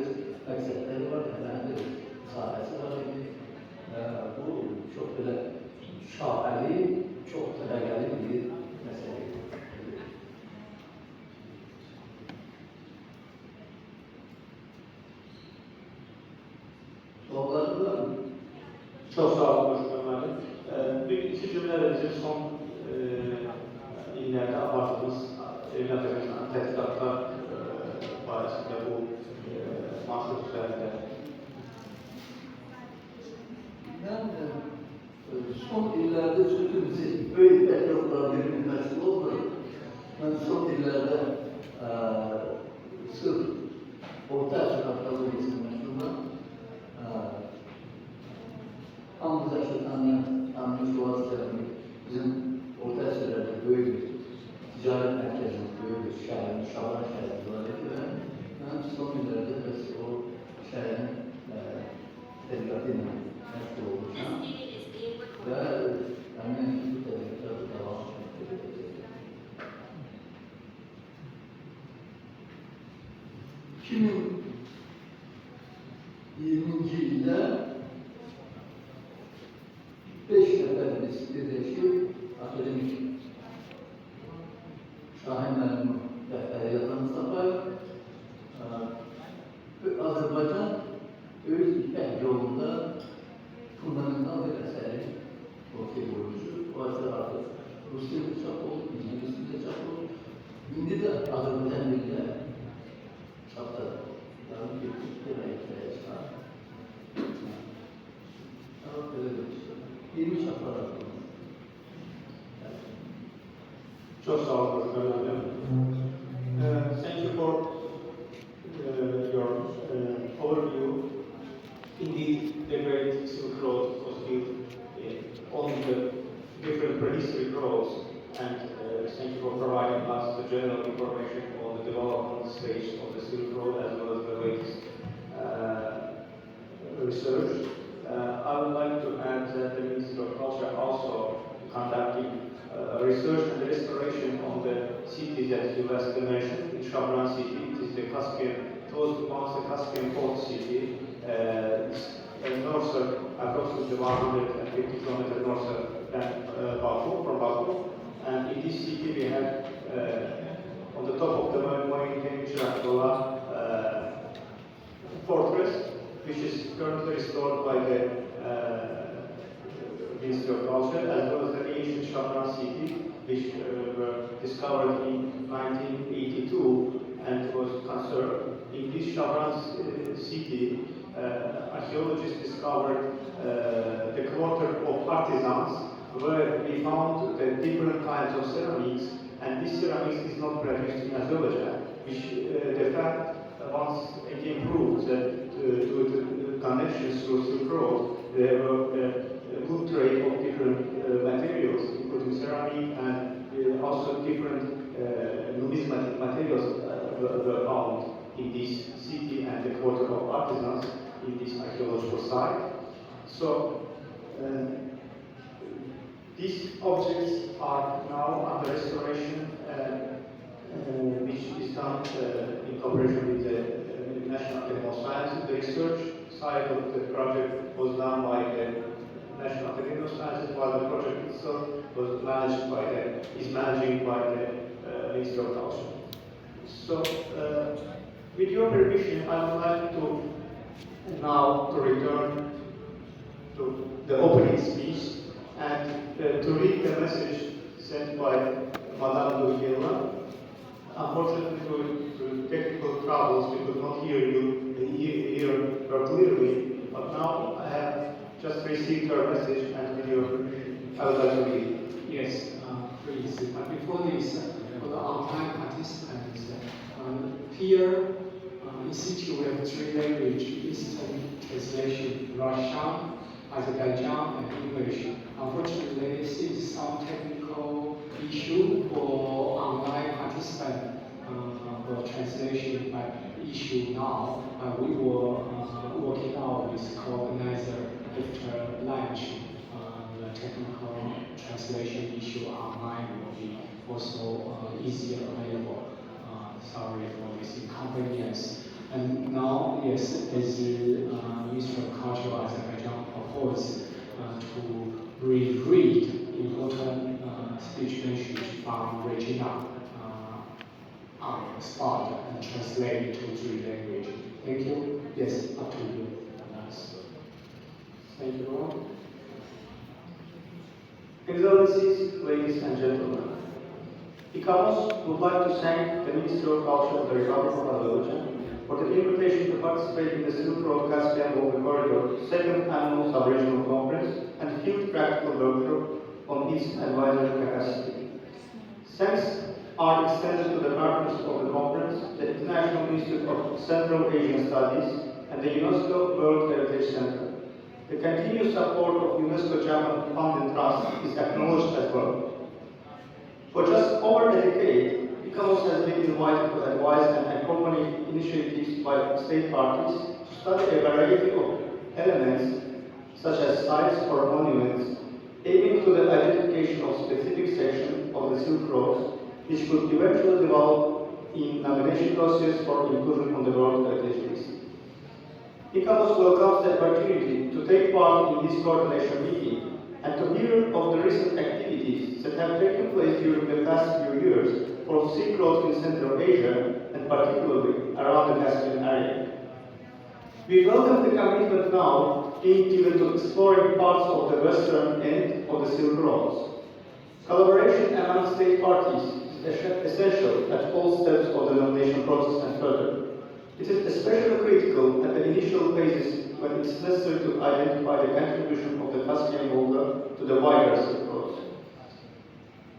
meksetleri var, herhangi bir sahası var. Bu çok böyle şahali, çok tedagali bir mesele. Soruları var mı? Çok sağ olun Başkanım. Bir iki cümle bizim son illerde abarttığımız evlat arasından tetkikatlar barisinde bu mahsur üzerinde. Ben son illerde sözümüzü böyle etraflara bir üniversite olmadı. Ben son illerde sırf orta sokaktalı isimlerinde Hamza tanıyan şu vasıtalarını bizim orta sırada böyle bir ticaret merkezinde böyle bir şehrin, şahane şehrin var idi. Ben son illerde o şehrin tedbiratiyle meşgul olacağım. Ve hemen bu tedbirleri devam edeceğiz. 2020 yılda 5 neferimiz birleşip akademik şahinlerin defteri yazımızda var. Azerbaycan öz İpek yolunda fundamental bir eseri ortaya koymuş. O eser artık Rusya'da çap oldu, İngilizce'de çap oldu. Şimdi de Azerbaycan bile çapta. Yani bir ihtiyaç var. Ama böyle bir şey. 20 çaplar var. Çok sağ olun Başkanım. Thank you for your overview. Indeed, the Great Silk Road was built on the different prehistory roads, and thank you for providing us the general information on the development stage of the Silk Road as well as the latest research. I would like to add that the Ministry of Culture also conducting research and restoration on the city that you last mentioned, in Shabran city. It is the Caspian, it was once the Caspian port city. It's north, approximately 150 kilometers north than Baku, from Baku. And in this city we have, on the top of the mountain, fortress, which is currently restored by the Ministry of Culture, as well as the ancient Shabran city, which were discovered in 1982 and was conserved. In this Shabran city, archaeologists discovered the quarter of artisans, where we found the different kinds of ceramics, and this ceramics is not produced in Azerbaijan, which the fact once again proves that due to connections through Silk Road, there were a good trade of different materials, including ceramic and also different numismatic materials were found in this city and the quarter of site. So these objects are now under restoration, which is done in cooperation with the National Academy of Sciences. The research side of the project was done by the National Academy of Sciences, while the project itself was managed by is managed by the Ministry of Culture. So, with your permission, I would like to now to return to the opening speech and to read the message sent by Madame Duhiela. Unfortunately, due to technical troubles, we could not hear her clearly, but now I have just received her message, and with your permission, I would like to read it. Yes, please. But before this, for the online participants, here in situ we have three languages, Eastern translation, Russian, Azerbaijan, and English. Unfortunately, this is some technical issue for online participants for translation issue now. We were working out with coordinator after lunch. The technical translation issue online will be also easier available. Sorry for this inconvenience. And now, yes, as the Ministry of Culture of Azerbaijan proposed to reread important speech message from Regina on the spot and translate it to three languages. Thank you. Yes, up to you. Thank you all. Excellencies, ladies and gentlemen, ICAMOS would like to thank the Ministry of Culture of the Republic of Azerbaijan for the invitation to participate in the Silk Road Caspian-Volga Corridor second annual sub-regional conference and field practical workshop on its advisory capacity. Thanks are extended to the partners of the conference, the International Institute of Central Asian Studies, and the UNESCO World Heritage Center. The continued support of UNESCO Japan Fund and Trust is acknowledged as well. For just over a decade, ICAMOS has been invited to advise and accompany initiatives by state parties to study a variety of elements, such as sites or monuments, aiming to the identification of specific sections of the Silk Road, which could eventually develop in nomination dossiers for inclusion on the World Heritage List. ICAMOS welcomes the opportunity to take part in this coordination meeting and to hear of the recent activities that have taken place during the past few years for Silk Road in Central Asia and particularly around the Caspian area. We welcome the commitment now being given to exploring parts of the western end of the Silk Roads. Collaboration among state parties is essential at all steps of the nomination process and further. It is especially critical at the initial phases when it is necessary to identify the contribution of the Caspian-Volga to the wider Silk Road.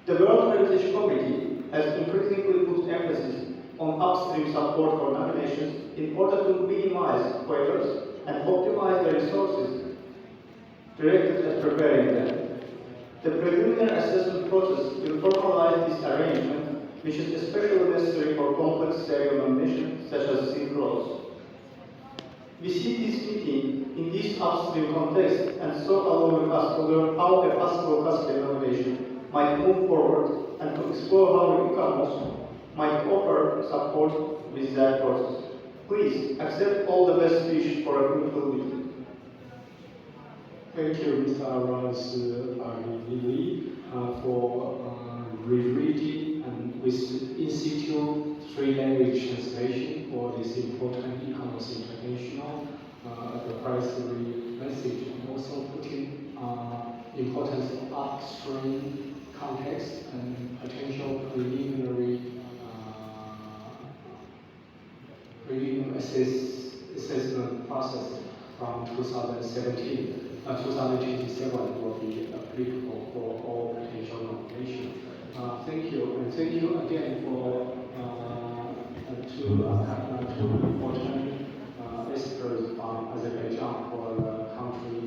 The World Heritage Committee has increasingly put emphasis on upstream support for nominations in order to minimize failures and optimize the resources directed at preparing them. The preliminary assessment process will formalize this arrangement, which is especially necessary for complex serial nominations such as Silk Roads. We see this meeting in this upstream context and so allowing us to learn how a possible Caspian nomination might move forward and to explore how ICAMOS might offer support with that process. Please accept all the best wishes for a fruitful meeting. Thank you, Mr. Aras Lili, for rereading and with Institute three-language translation for this important ICAMOS International advisory message, and also putting importance of upstream context and potential preliminary assessment process from 2027 will be applicable for all potential nominations. Thank you, and thank you again for two important experts from Azerbaijan for the country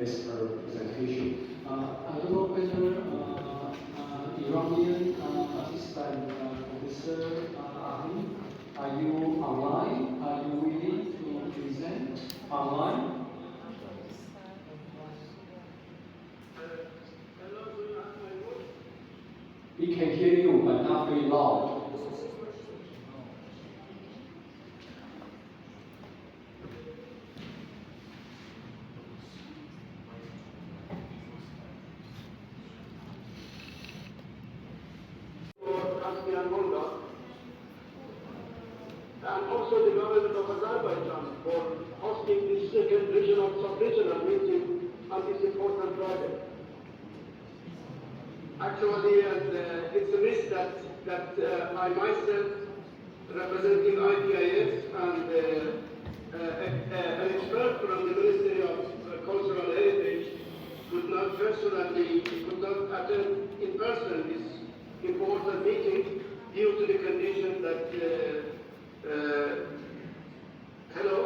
expert presentation. I don't know whether Iranian participant, Professor Ahmed, are you online? Are you willing to present online? We can hear you, but not very loud. For Caspian-Volga, and also the government of Azerbaijan for hosting this second sub-regional meeting on this important project. Actually, it's a risk that I myself, representing IPIS and an expert from the Ministry of Cultural Heritage, could not attend in person this important meeting due to the condition that hello?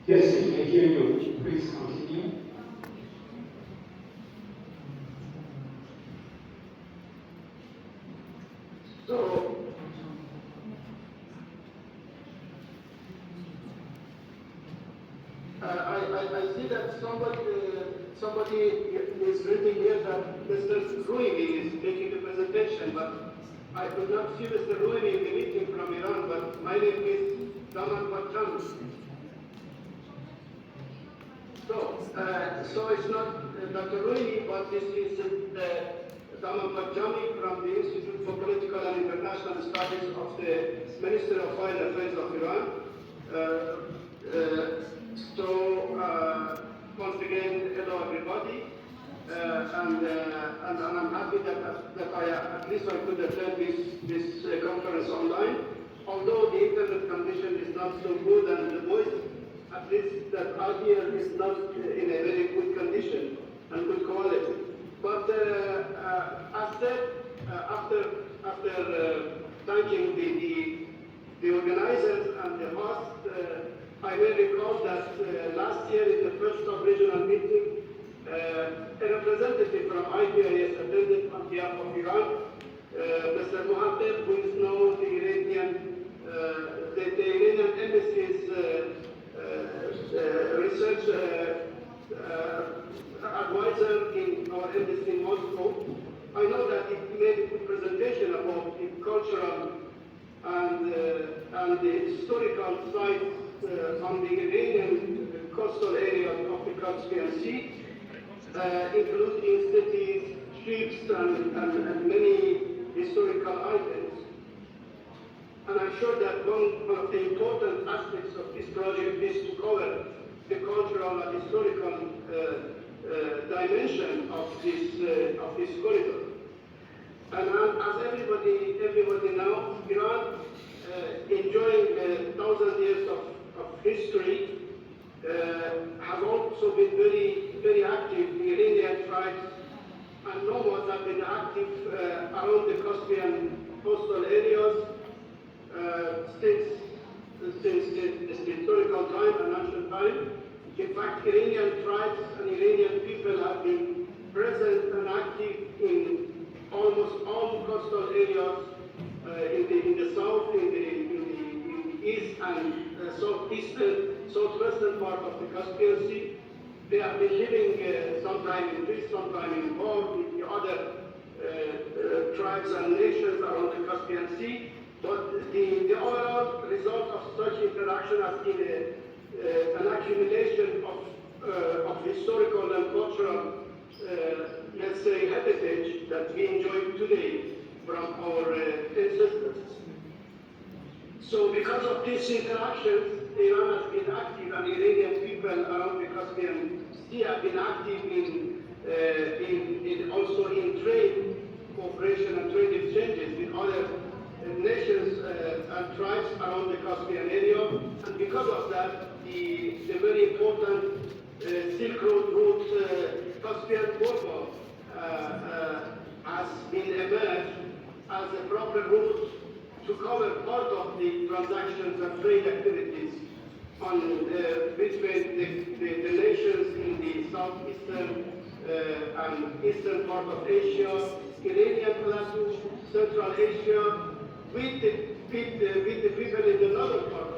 Yes, we can hear you. Please continue. So, I see that somebody is written here that Mr. Ruimi is making the presentation, but I could not see Mr. Ruimi in the meeting from Iran, but my name is Daman Bacham. So it's not Dr. Ruimi, but this is Daman Bachami from the Institute for Political and International Studies of the Ministry of Foreign Affairs of Iran. Once again, hello everybody, and I'm happy that at least I could attend this conference online. Although the internet condition is not so good and the voice, at least that audio is not in a very good condition and good quality. But as said, after thanking the organizers and the host, I may recall that last year in the first sub-regional meeting, a representative from IPIS attended on behalf of Iran, Mr. Mohammad, who is now the Iranian embassy's research advisor in our embassy in Moscow. I know that he made a good presentation about the cultural and the historical sites on the Iranian coastal area of the Caspian Sea, including cities, ships, and many historical items. And I'm sure that one of the important aspects of this project is to cover the cultural and historical dimension of this corridor. And as everybody knows, Iran, enjoying 1,000 years of history, has also been very, very active. The Iranian tribes and nomads have been active around the Caspian coastal areas since the historical time and ancient time. In fact, Iranian tribes and Iranian people have been present and active in almost all coastal areas in the south, in the east and southwestern part of the Caspian Sea. They have been living sometime in peace, sometime in war with the other tribes and nations around the Caspian Sea. But the overall result of such interaction has been an accumulation of historical and cultural, let's say, heritage that we enjoy today from our ancestors. So because of these interactions, Iran has been active, and Iranian people around the Caspian Sea have been active also in trade cooperation and trade exchanges with other nations and tribes around the Caspian area. And because of that, the very important Silk Road route, Caspian-Volga, has been emerged as a proper route to cover part of the transactions and trade activities between the nations in the southeastern and eastern part of Asia, Iranian plateau, Central Asia, with the people in the northern part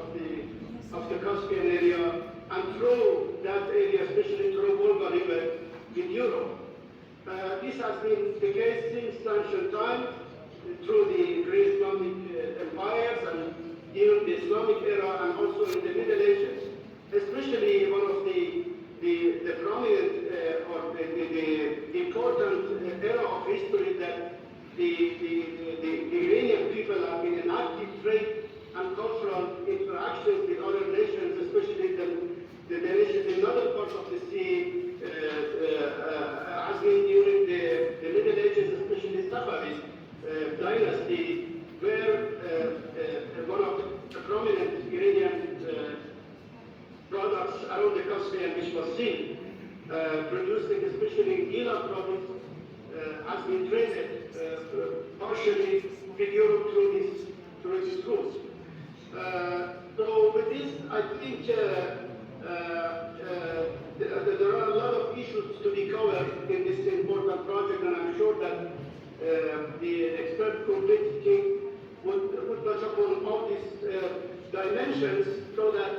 of the Caspian area, and through that area, especially through Volga River, in Europe. This has been the case since ancient time, through the great Islamic empires and during the Islamic era and also in the Middle Ages. Especially one of the prominent or the important era of history that the Iranian people have been in active trade and cultural interactions with other nations, especially the nations in other parts of the sea, has been during the Middle Ages, especially Safavid dynasty, where one of the prominent Iranian products around the Caspian, which was silk, producing especially in Gila province, has been traded partially with Europe through these routes. So with this, I think there are a lot of issues to be covered in this important project, and I'm sure that the expert committee would touch upon all these dimensions so that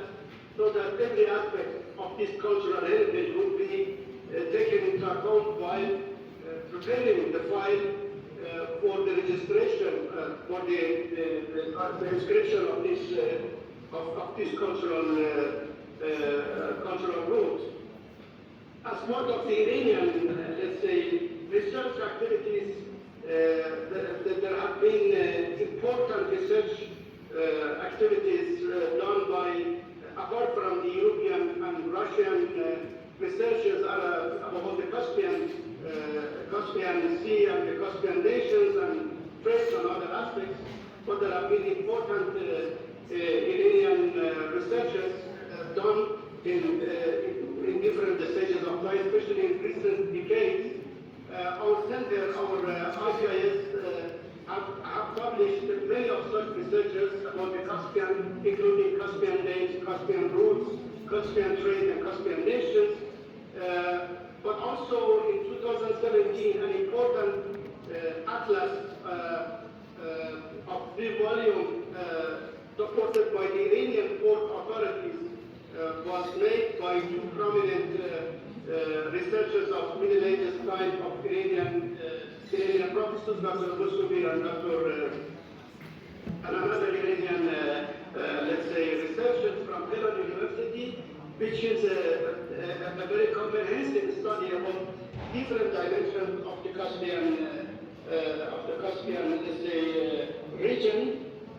every aspect of this cultural heritage would be taken into account while preparing the file for the registration, for the inscription of this cultural route. As part of the Iranian, let's say, research activities, there have been important research activities done by, apart from the European and Russian researchers about the Caspian Sea and the Caspian nations and trade and other aspects, but there have been important Iranian researchers done in different stages of life, especially in recent decades. Our center, our ICIS, have published many of such researchers about the Caspian, including Caspian names, Caspian routes, Caspian trade, and Caspian nations. But also in 2017, an important atlas of 3 volumes supported by the Iranian port authorities was made by 2 prominent researchers of Middle Ages type of Iranian professors, Dr. Mustafa and Dr. and another Iranian, let's say, researchers from Tehran University, which is a very comprehensive study about different dimensions of the Caspian, let's say, region.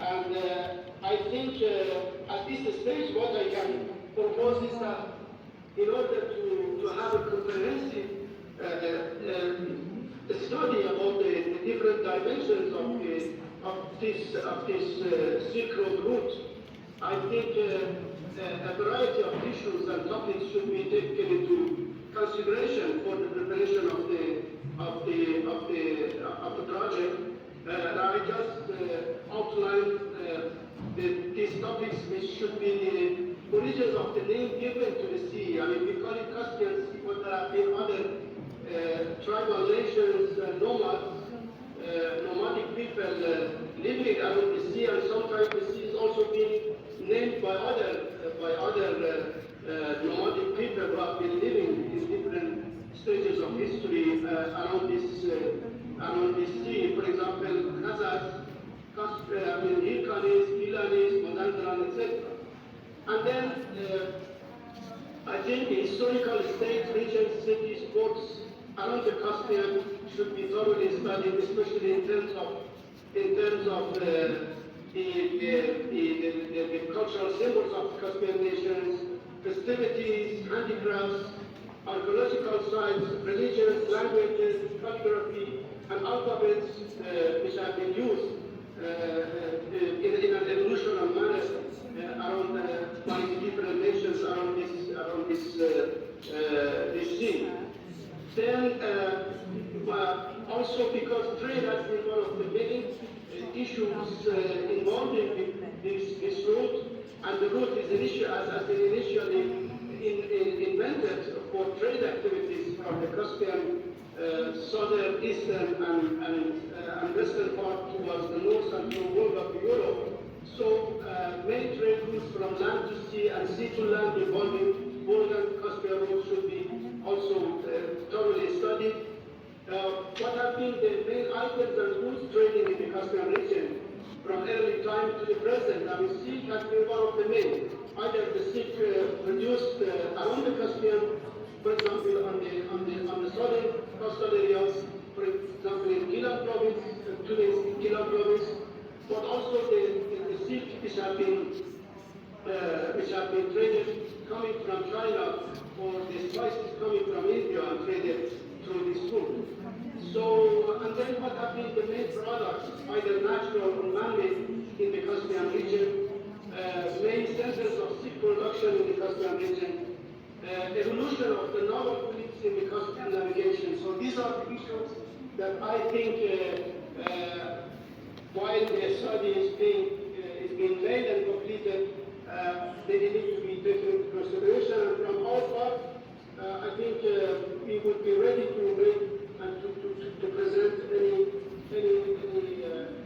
And I think at this stage, what I can propose is that in order to have a comprehensive study about the different dimensions of this Silk Road route, I think a variety of issues and topics should be taken into consideration for the preparation of the project. And I just outlined these topics, which should be the origins of the name given to the sea. I mean, we call it Caspian Sea, but there have been other tribal nations, nomadic people living around the sea, and sometimes the sea is also being named by other nomadic people who have been living in different stages of history around this sea. For example, Kazakh, Hirkanis, Gilanis, Mazandaran, etc. And then I think the historical states, regions, cities, ports around the Caspian should be thoroughly studied, especially in terms of the cultural symbols of the Caspian nations, festivities, handicrafts, archaeological sites, religions, languages, calligraphy, and alphabets which have been used in an evolutionary manner around by different nations around this sea. Then also because trade has been one of the main issues involving this route, and the route is has been initially invented for trade activities from the Caspian southern, eastern, and western part towards the north and to Volga to Europe. So many trade routes from land to sea and sea to land involving Volga and Caspian routes should be also thoroughly studied. customs and goods trading in the Caspian region from early time to the present. I mean, silk has been one of the main. Either the silk produced around the Caspian, for example, on the southern coastal areas, for example, in Gilan province, Tunis, Gilan province, but also the silk which have been traded coming from China, or the spices coming from India and traded through this route. So, and then what have been the main products, either natural or man-made, in the Caspian region, main centers of silk production in the Caspian region, evolution of the naval fleets in the Caspian navigation. So these are the issues that I think, while the study is being made and completed, they need to be taken into consideration. And from our part, I think we would be ready to make and to present any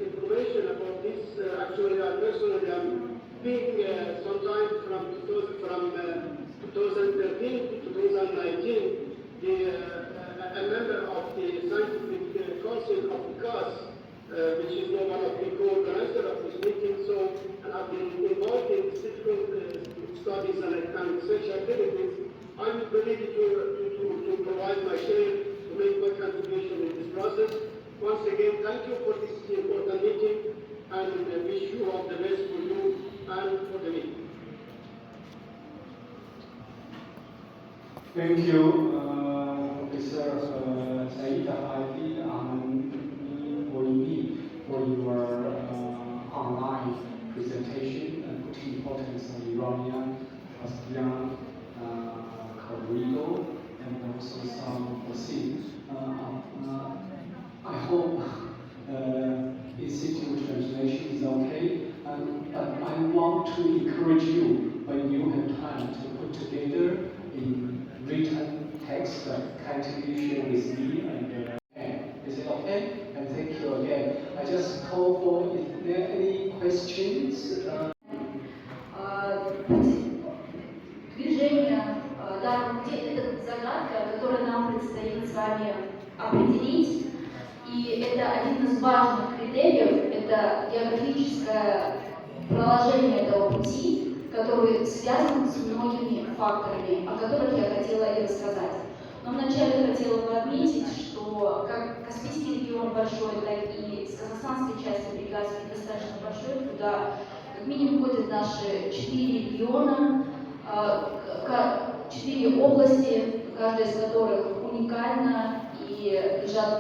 information about this. Actually, I personally am being sometime from 2013 to 2019 a member of the Scientific Council of the CAS, which is one of the co-organizers of this meeting. So, and I've been involved in different studies and research activities. I'm ready to provide my share, to make my contribution in this process. Once again, thank you for this important meeting, and wish you all the best for you and for the meeting. Thank you, Professor Said Hadi and for your online presentation and putting importance on Iranian, Caspian, corridor, and also some of the things. I hope institute translation is okay, but I want to encourage you, when you have time, to put together in written text, kindly share with me. And is it okay? And thank you again. I just call for, is there any questions? Движение, да, это загадка, которую нам предстоит с вами определить. И это один из важных критериев, это географическое проложение этого пути, который связан с многими факторами, о которых я хотела и рассказать. Но вначале хотела бы отметить, что как Каспийский регион большой, так и с казахстанской части Прикаспий достаточно большой, куда как минимум входят наши 4 региона, 4 области, каждая из которых уникальна и лежат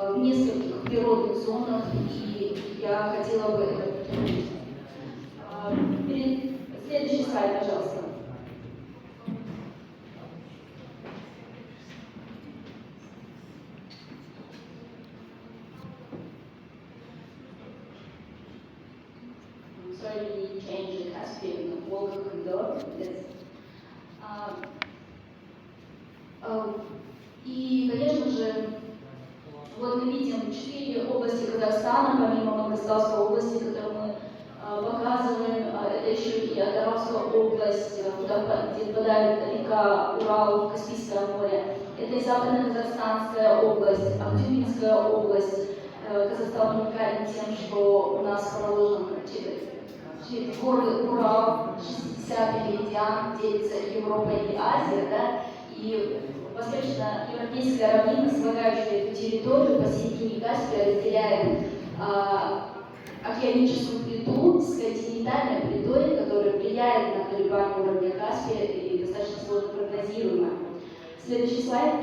в нескольких природных зонах, и я хотела бы это подтвердить. Следующий слайд, пожалуйста. Sorry, we changed the Caspian-Volga corridor. И, конечно же, вот мы видим 4 области Казахстана, помимо Мангостауской области, которую мы показываем, это еще и Атаровская область, где впадает река Урал в Каспийское море. Это и Западно-Казахстанская область, Актюбинская область. Казахстан уникален тем, что у нас проложен через горы Урал, 60-й меридиан, делится Европой и Азией, да, и восточно-европейская равнина, слагающая эту территорию посередине Каспия, разделяет океаническую плиту с континентальной плитой, которая влияет на колебания уровня Каспия и достаточно сложно прогнозируема. Следующий слайд.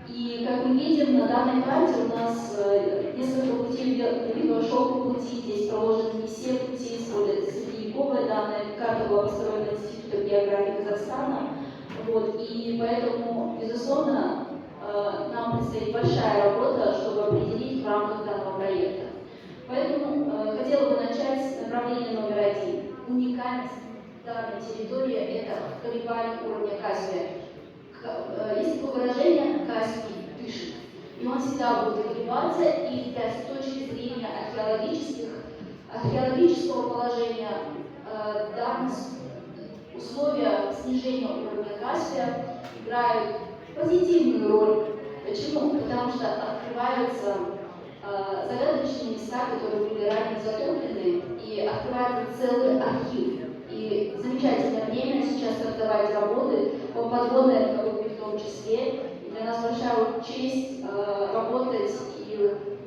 И как мы видим, на данной карте у нас несколько путей Великого Шелкового пути, здесь проложены не все пути, средневековая данная карта была построена Институтом географии Казахстана. Вот, и поэтому, безусловно, нам предстоит большая работа, чтобы определить в рамках данного проекта. Поэтому хотела бы начать с направления номер 1. Уникальность данной территории – это колебание уровня Каспия. Есть такое выражение «Каспий дышит», и он всегда будет колебаться, и с точки зрения археологического положения данные условия снижения уровня Каспия играют позитивную роль. Почему? Потому что открываются загадочные места, которые были ранее затоплены, и открывается целый архив. И замечательное время сейчас создавать работы по подводной археологии в том числе. И для нас большая честь работать и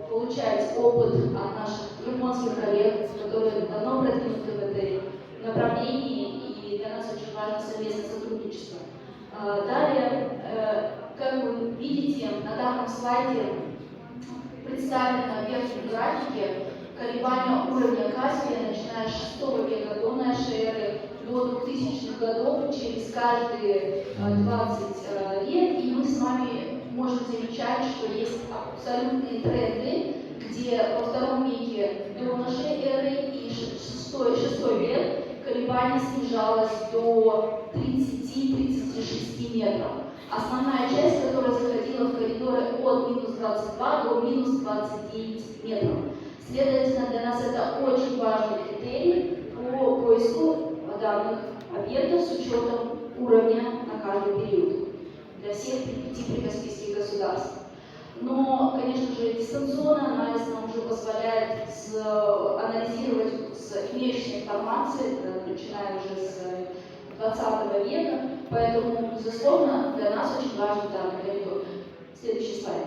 получать опыт от наших японских коллег, которые давно продвинуты в этой направлении, и для нас очень важно совместное сотрудничество. Далее, как вы видите, на данном слайде представлено на верхней графике колебания уровня Каспия, начиная с VI века до нашей эры до 2000-х годов, через каждые 20 лет, и мы с вами можем замечать, что есть абсолютные тренды, где во II веке до нашей эры и VI век колебание снижалось до 30-36 метров. Основная часть, которая заходила в коридоры от -22 до -29 метров. Следовательно, для нас это очень важный критерий по поиску данных объектов с учетом уровня на каждый период для всех 5 прикаспийских государств. Но, конечно же, дистанционный анализ нам уже позволяет анализировать с имеющейся информацией, начиная уже с 20 века, поэтому, безусловно, для нас очень важен данный коридор. Следующий слайд.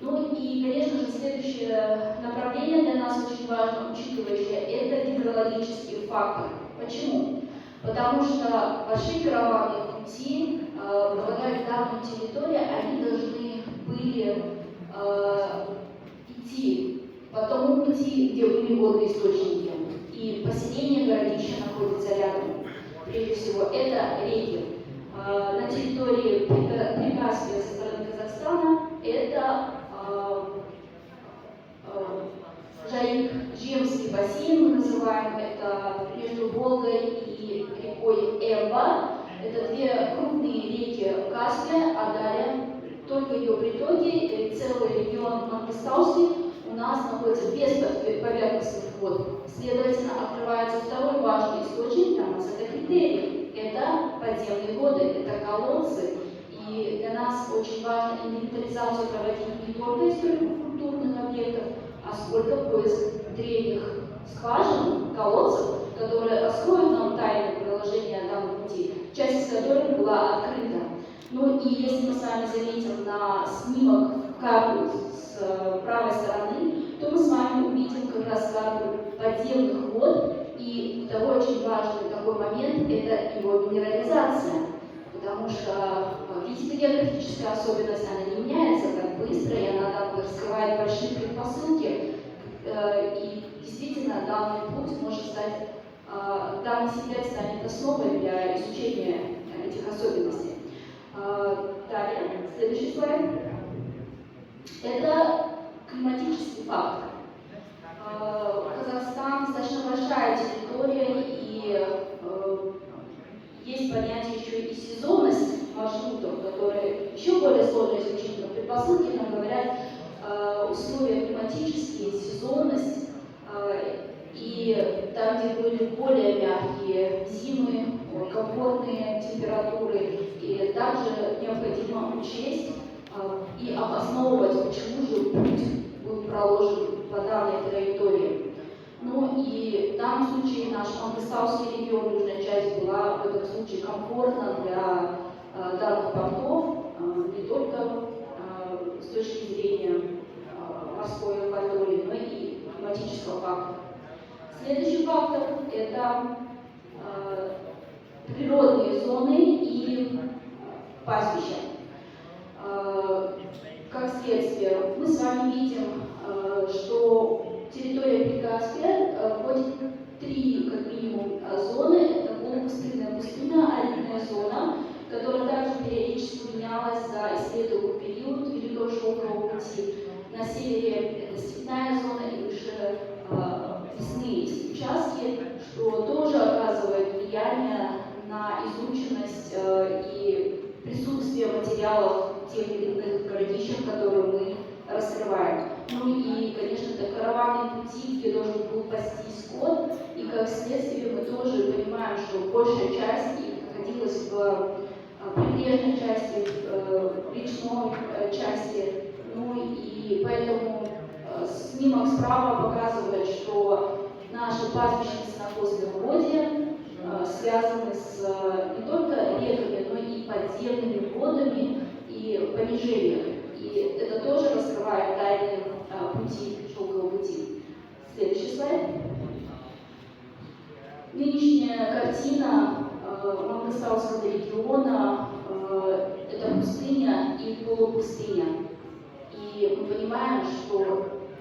Ну и, конечно же, следующее направление для нас очень важно, учитывающее это гидрологические факторы. Почему? Потому что большие караванные пути, попадая в данную территорию, они должны были идти по тому пути, где были водные источники. И поселение городища находится рядом. Прежде всего, это реки. На территории Прикаспия со стороны Казахстана это Жаик-Жемский бассейн, мы называем это между Волгой и рекой Элдар. Это две крупные реки Каспия, а далее только ее притоки, целый регион Мангостауский у нас находится без поверхностных вод. Следовательно, открывается второй важный источник для нас, это критерии. Это подземные воды, это колодцы. И для нас очень важно инвентаризацию проводить не только историко-культурных объектов, а сколько поиск древних скважин, колодцев, которые раскроют нам тайны проложения данного пути, часть из которых была открыта. Ну и если мы с вами заметим на снимок карту с правой стороны, то мы с вами увидим как раз карту подземных вод. И второй очень важный такой момент – это его минерализация. Потому что физико-географическая особенность, она не меняется так быстро, и она раскрывает большие предпосылки. И действительно, данный путь может стать, данный секрет станет основой для изучения этих особенностей. Далее, следующий слайд. Это климатический фактор. Казахстан достаточно большая территория, и есть понятие еще и сезонность маршрутов, которые еще более сложно изучить, но предпосылки нам говорят условия климатические, сезонность, и там, где были более мягкие зимы, комфортные температуры, и также необходимо учесть и обосновывать, почему же путь был проложен по данной траектории. Ну и в данном случае наш Мангостауский регион, южная часть, была в этом случае комфортна для данных портов, не только с точки зрения морской акватории, но и климатического фактора. Следующий фактор – это природные зоны и пастбища. Как следствие, мы с вами видим, что территория Прикаспия входит в 3, как минимум, зоны. Это полупустынная пустыня, аридная зона, которая также периодически менялась за исследуемый период Великого Шелкового пути. На севере это степная зона и выше лесные участки, что тоже оказывает влияние на изученность и присутствие материалов тех или иных городищах, которые мы раскрываем. Ну и, конечно, это караванные пути, где должен был пастись скот, и как следствие мы тоже понимаем, что большая часть их находилась в прибрежной части, речной части. Ну и поэтому снимок справа показывает, что наши пастбищные сенокосные угодья связаны с не только реками, но и подземными водами и понижением. И это тоже раскрывает тайны пути, шелкового пути. Следующий слайд. Нынешняя картина Мангостауского региона – это пустыня и полупустыня. И мы понимаем, что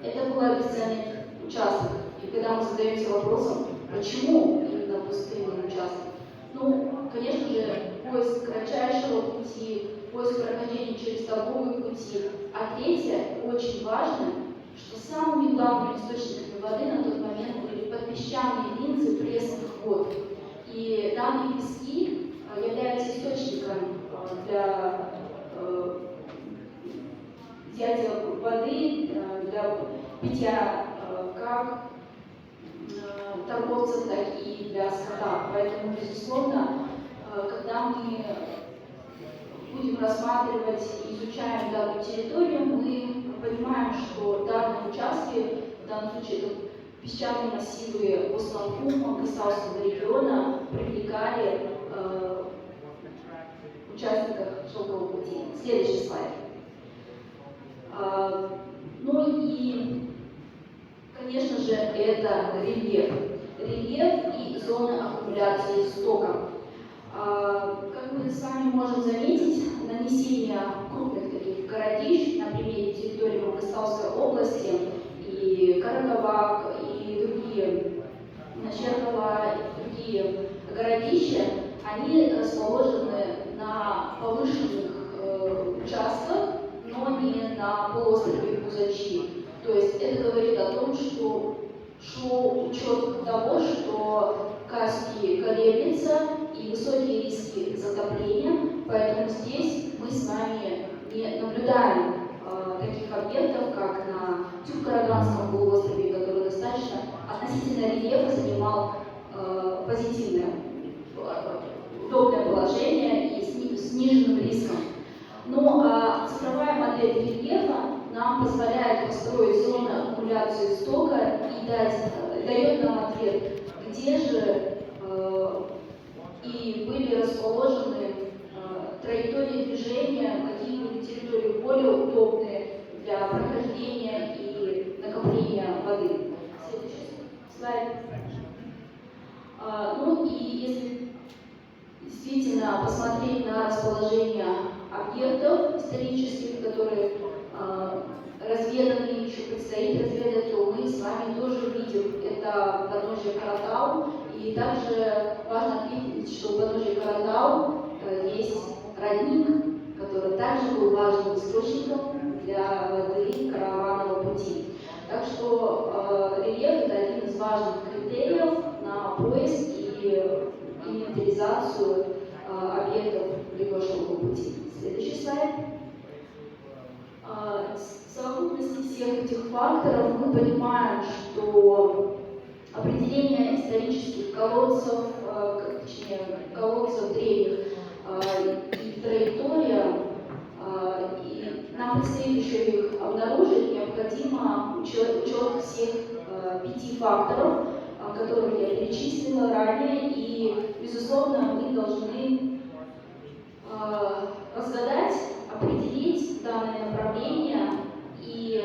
это был обесцененный участок. И когда мы задаемся вопросом, почему именно пустынный участок, ну, конечно же, поиск кратчайшего пути, поиск прохождения через торговые пути. А третье, очень важно, что самыми главными источниками воды на тот момент были подпесчаные линзы пресных вод. И данные пески являются источником для взятия воды, для питья как торговцев, так и для скота. Поэтому, безусловно, когда мы будем рассматривать и изучаем данную территорию, мы понимаем, что данные участки, в данном случае это песчаные массивы по основу Мангостауского региона, привлекали участников шелкового пути. Следующий слайд. Ну и, конечно же, это рельеф. Рельеф и зона аккумуляции стока. Как мы с вами можем заметить, нанесение крупных таких городищ на примере территории Мангостауской области и Караковак, и другие Черкова, и другие городища, они расположены на повышенных участках, но не на полуострове Пузачи. То есть это говорит о том, что шел учет того, что Каспий колеблется и высокие риски затопления, поэтому здесь мы с вами не наблюдаем таких объектов, как на Тюрко-Роганском полуострове, который достаточно относительно рельефа занимал позитивное, удобное положение и с сниженным риском. Но цифровая модель рельефа нам позволяет построить зону аккумуляции стока и дает нам ответ, где же и были расположены траектории движения, какие были территории более удобные для прохождения и накопления воды. Следующий слайд. Ну и если действительно посмотреть на расположение объектов исторических, которые разведаны, еще предстоит разведать, то мы с вами тоже видим это подножье Каратау. И также важно отметить, что у подножья Каратау есть родник, который также был важным источником для воды караванного пути. Так что рельеф – это один из важных критериев на поиск и инвентаризацию объектов Великого Шелкового пути. Следующий слайд. В совокупности всех этих факторов мы понимаем, что определение исторических колодцев, точнее, колодцев древних и траектория, и нам предстоит еще их обнаружить, необходимо учет всех 5 факторов, которые я перечислила ранее, и, безусловно, мы должны разгадать, определить данное направление и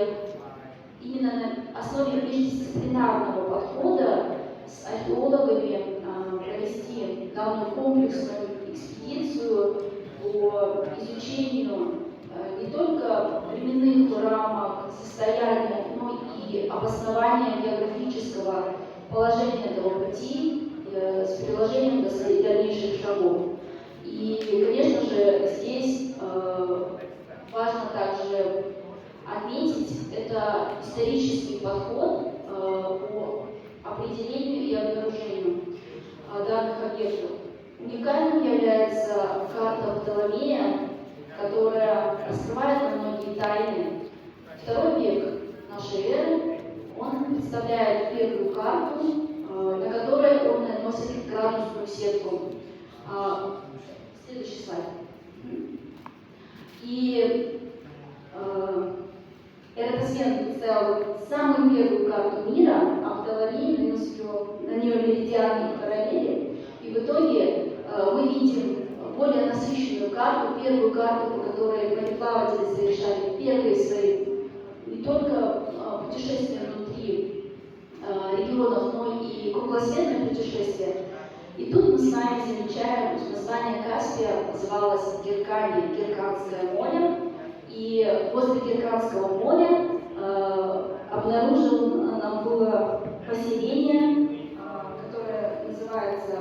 именно на основе междисциплинарного подхода с археологами провести данную комплексную экспедицию по изучению не только временных рамок, состояния, но и обоснования географического положения этого пути с приложением до своих дальнейших шагов. И, конечно же, здесь важно также отметить, это исторический подход по определению и обнаружению данных объектов. Уникальным является карта Птоломея, которая раскрывает многие тайны. Второй век нашей эры, он представляет первую карту, на которой он наносит градусную сетку. Следующий слайд. И этот Каспиан представил самую первую карту мира, а Птолемей нанес на нее меридианы и параллели. И в итоге мы видим более насыщенную карту, первую карту, по которой мореплаватели совершали первые свои не только путешествия внутри регионов, но и кругосветное путешествие. И тут мы с вами замечаем, что название Каспия называлось Геркания, Герканское море. И возле Герканского моря обнаружено нам было поселение, которое называется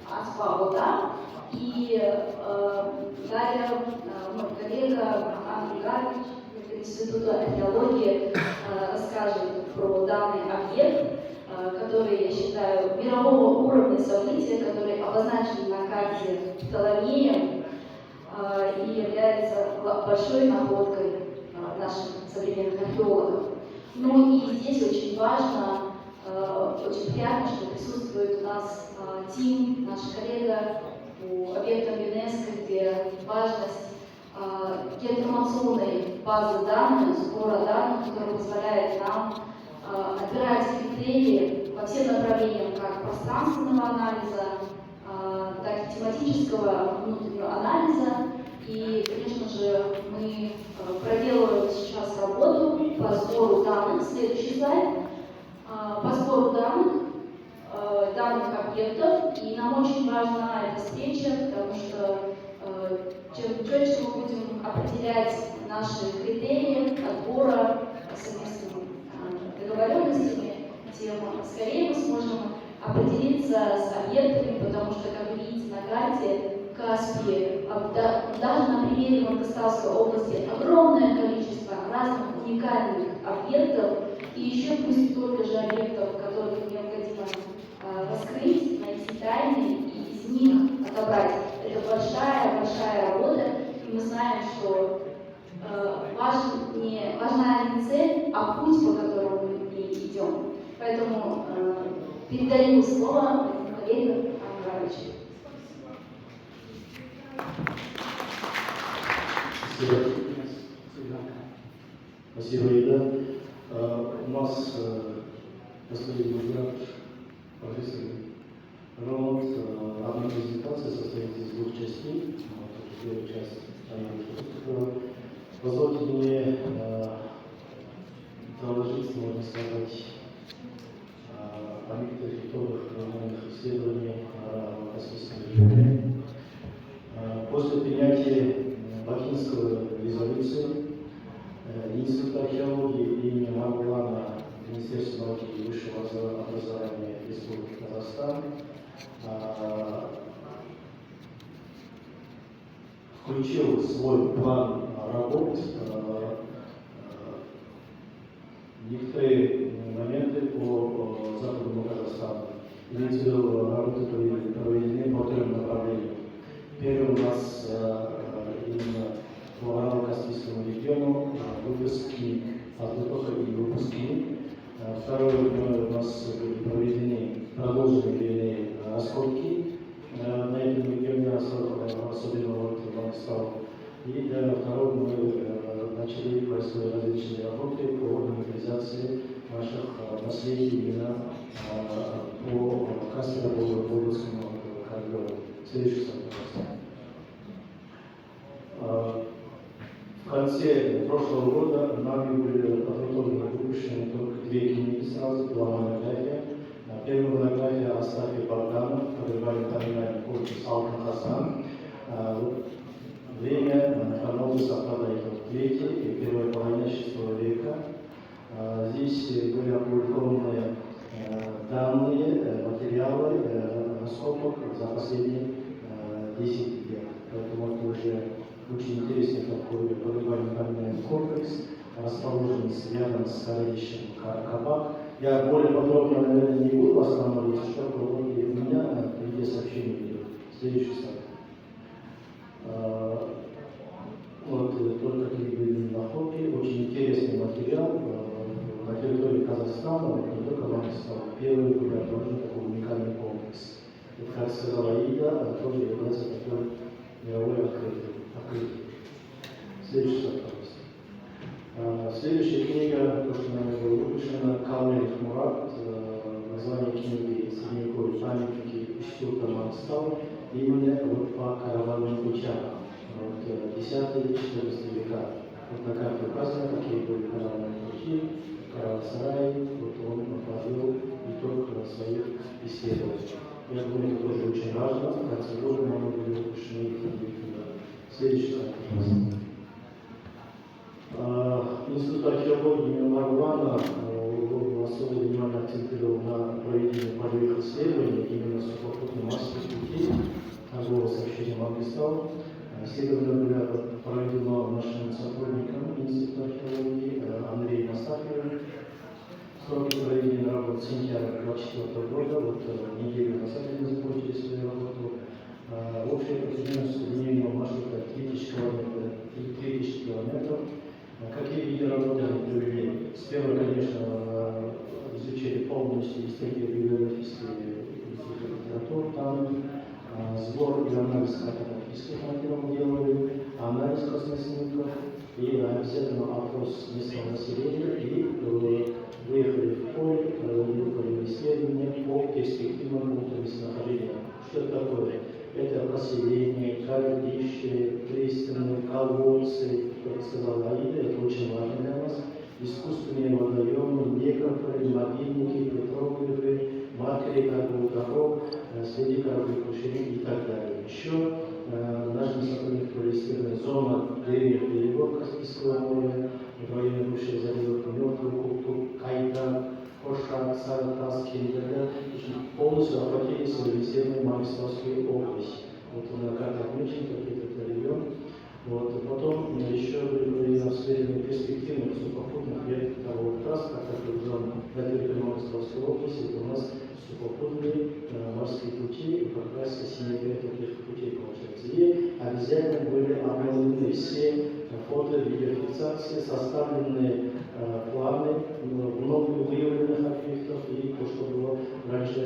Аспа-Вода. И далее мой коллега Ангелович из Института археологии расскажет про данный объект, который, я считаю, мирового уровня события, который обозначен на карте Птолемеем и является большой находкой наших современных археологов. Ну и здесь очень важно, очень приятно, что присутствует у нас Тим, наш коллега по объектам ЮНЕСКО, где важность геоинформационной базы данных, сбора данных, который позволяет нам отбирать критерии по всем направлениям, как пространственного анализа, так и тематического внутреннего анализа. И, конечно же, мы проделываем сейчас работу по сбору данных. Следующий слайд. По сбору данных объектов. И нам очень важна эта встреча, потому что чем четче мы будем определять наши критерии отбора совместными договоренностями, тем скорее мы сможем определиться с объектами, потому что, как вы видите на карте, Каспии, даже на примере Мангостауской области, огромное количество разных уникальных объектов, и еще пусть столько же объектов, которых необходимо раскрыть, найти тайны и из них отобрать. Это большая работа, и мы знаем, что важна не цель, а путь, по которому мы идем. Поэтому передаю слово коллеге Ahverdoff. Спасибо, Эда. У нас последний доклад профессор Рональд. Одна презентация состоит из двух частей. Первая часть позвольте мне доложить, можно сказать, о некоторых итогах криминальных исследований в Каспийском регионе. После принятия Бакинской резолюции Институт археологии имени Маргулана Министерства науки и высшего образования Республики Казахстан включил в свой план работ некоторые моменты по Западному Казахстану. Имеется в виду, работы проведены по трем направлениям. Первый у нас именно по Каспийскому региону выпуск книг, подготовка и выпуск книг. Второй у нас продолжены раскопки на этом регионе, особенно в Мангостау. И второй мы начали свои различные работы по инвентаризации наших наследий именно по Каспийско-Волгинскому коридору. Следующий слайд, пожалуйста. В конце прошлого года нами были подготовлены выпущены только две книги сразу, два монография. Первая монография о Астафе Барганов, который криминальный корпус Алтын Хасан. Время хронологии совпадает в третьей и первой половине VI века. Здесь были опубликованы данные, материалы раскопок за последние 10 лет. Поэтому это уже очень интересный такой погребально-каменный комплекс, расположен рядом с городищем Кабак. Я более подробно, наверное, не буду останавливаться, что вот и у меня видео сообщение идет. Следующий слайд. Вот только такие находки, очень интересный материал на территории Казахстана, не только Мангостау. Первый был обнаружен такой уникальный комплекс. Вот, как сказала Аида, она тоже является такой мировой открытием. Следующий слайд, пожалуйста. Следующая книга, то, что нами была выпущена, Камель Мурат, название книги «Средневековые памятники Института Мангстау», именно вот по караванным путям, вот, 10-14 века. Вот на карте указано, какие были караванные пути, караван-сараи, вот он подвел итог своих исследований. Я думаю, это тоже очень важно, в конце года мы были выпущены книги. Следующий слайд, пожалуйста. Институт археологии Марвана особое внимание акцентировал на проведение полевых исследований именно сухопутно-морских путей торгового сообщения Мангистау. Исследование было проведено нашим сотрудникам Института археологии Андреем Астафьевым. Сроки проведения работы сентября 2024 года, вот неделю назад они закончили свою работу. Общая протяженность линейного маршрута 3000 километров. Какие виды работы они провели? Сперва, конечно, изучили полностью историко-библиографические литературу, там сбор и анализ картографических материалов делали, анализ космоснимков и обязательно опрос местного населения и выехали в поле, провели исследования по перспективам пунктам местонахождения. Что это такое? Это поселение, городище, пристани, колодцы, как сказала Аида, это очень важно для нас. Искусственные водоемы, некрополи, могильники, петроглифы, маркеры торговых дорог, следы кораблекрушений и так далее. Еще нашими сотрудниками были исследованы зона древних берегов Каспийского моря, в районе бывших заливов Мертвый Куктук, Кайта, Коша, Саратас, Кенджада, полностью охватили свою исследование Мангистауской области. Вот на карте отмечен, как этот регион. Вот. Потом еще были обследованы перспективных сухопутных веток того трасс, как зона на территории Мангистауской области, это у нас сухопутные морские пути, как раз синевые таких путей получается. И обязательно были обновлены все фото, видеофиксации, составленные планы много выявленных объектов и то, что было раньше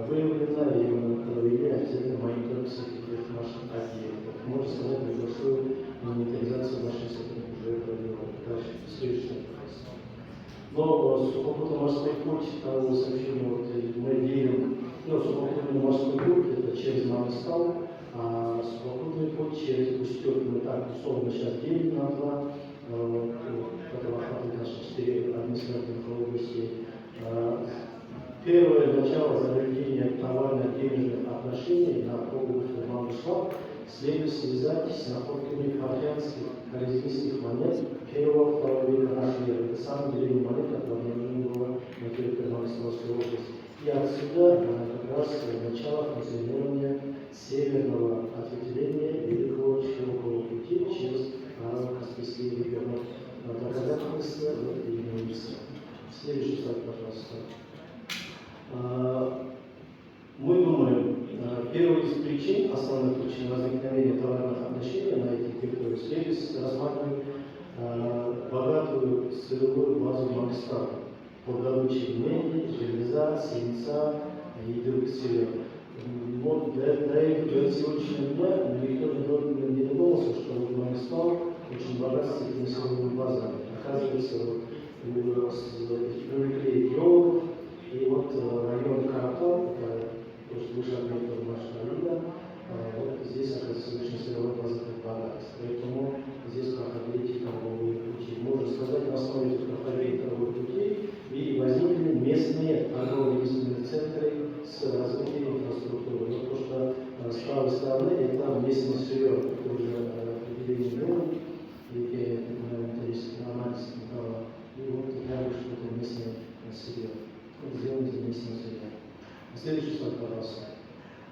выявлено, и мы провели обязательно мониторинг этих наших объектов. Можно сказать, небольшую монетаризацию нашей сотрудников уже провела. Дальше, следующий вопрос. Но сухопутно-морской путь того сообщения вот, мы делим, сухопутный морской путь это через Мангистау, а сухопутный путь через Устюг мы так условно сейчас делим на два. Это охватывает наши 4 административных области. Первое начало зарождения товарно-денежных отношений на область Мангуслав следует связать с находками фархянских харизмийских монет первого-второго века нашей эры. Это самая древняя монета, которая обнаружена была на территории Мангуславской области. И отсюда как раз начало функционирования северного ответвления Великого Широкого пути через Каспийский регион. Доказательства вот имеются. Следующий слайд, пожалуйста. Мы думаем, первая из причин, основная причина возникновения товарных отношений на этих территориях следует рассматривать богатую сырьевую базу Мангистау по добыче меди, железа, свинца и других сырьев. Вот для сегодняшнего дня никто не додумался, что Мангистау очень богат этими сырьевыми базами. Оказывается, привлекли геологов, и вот район Каратон, то, что выше отметил наша Аида, вот здесь, оказывается, очень сырьевая база богат. Поэтому здесь проходили торговые пути. Можно сказать, на основе этих проходили торговых путей и возникли местные торговые центры с развитием инфраструктуры. Вот то, что с правой стороны, это местный сырье, это уже определение мира, и анализ металла. И вот я вижу, что это местное сырье. Сделано за местное сырье. Следующий слайд, пожалуйста.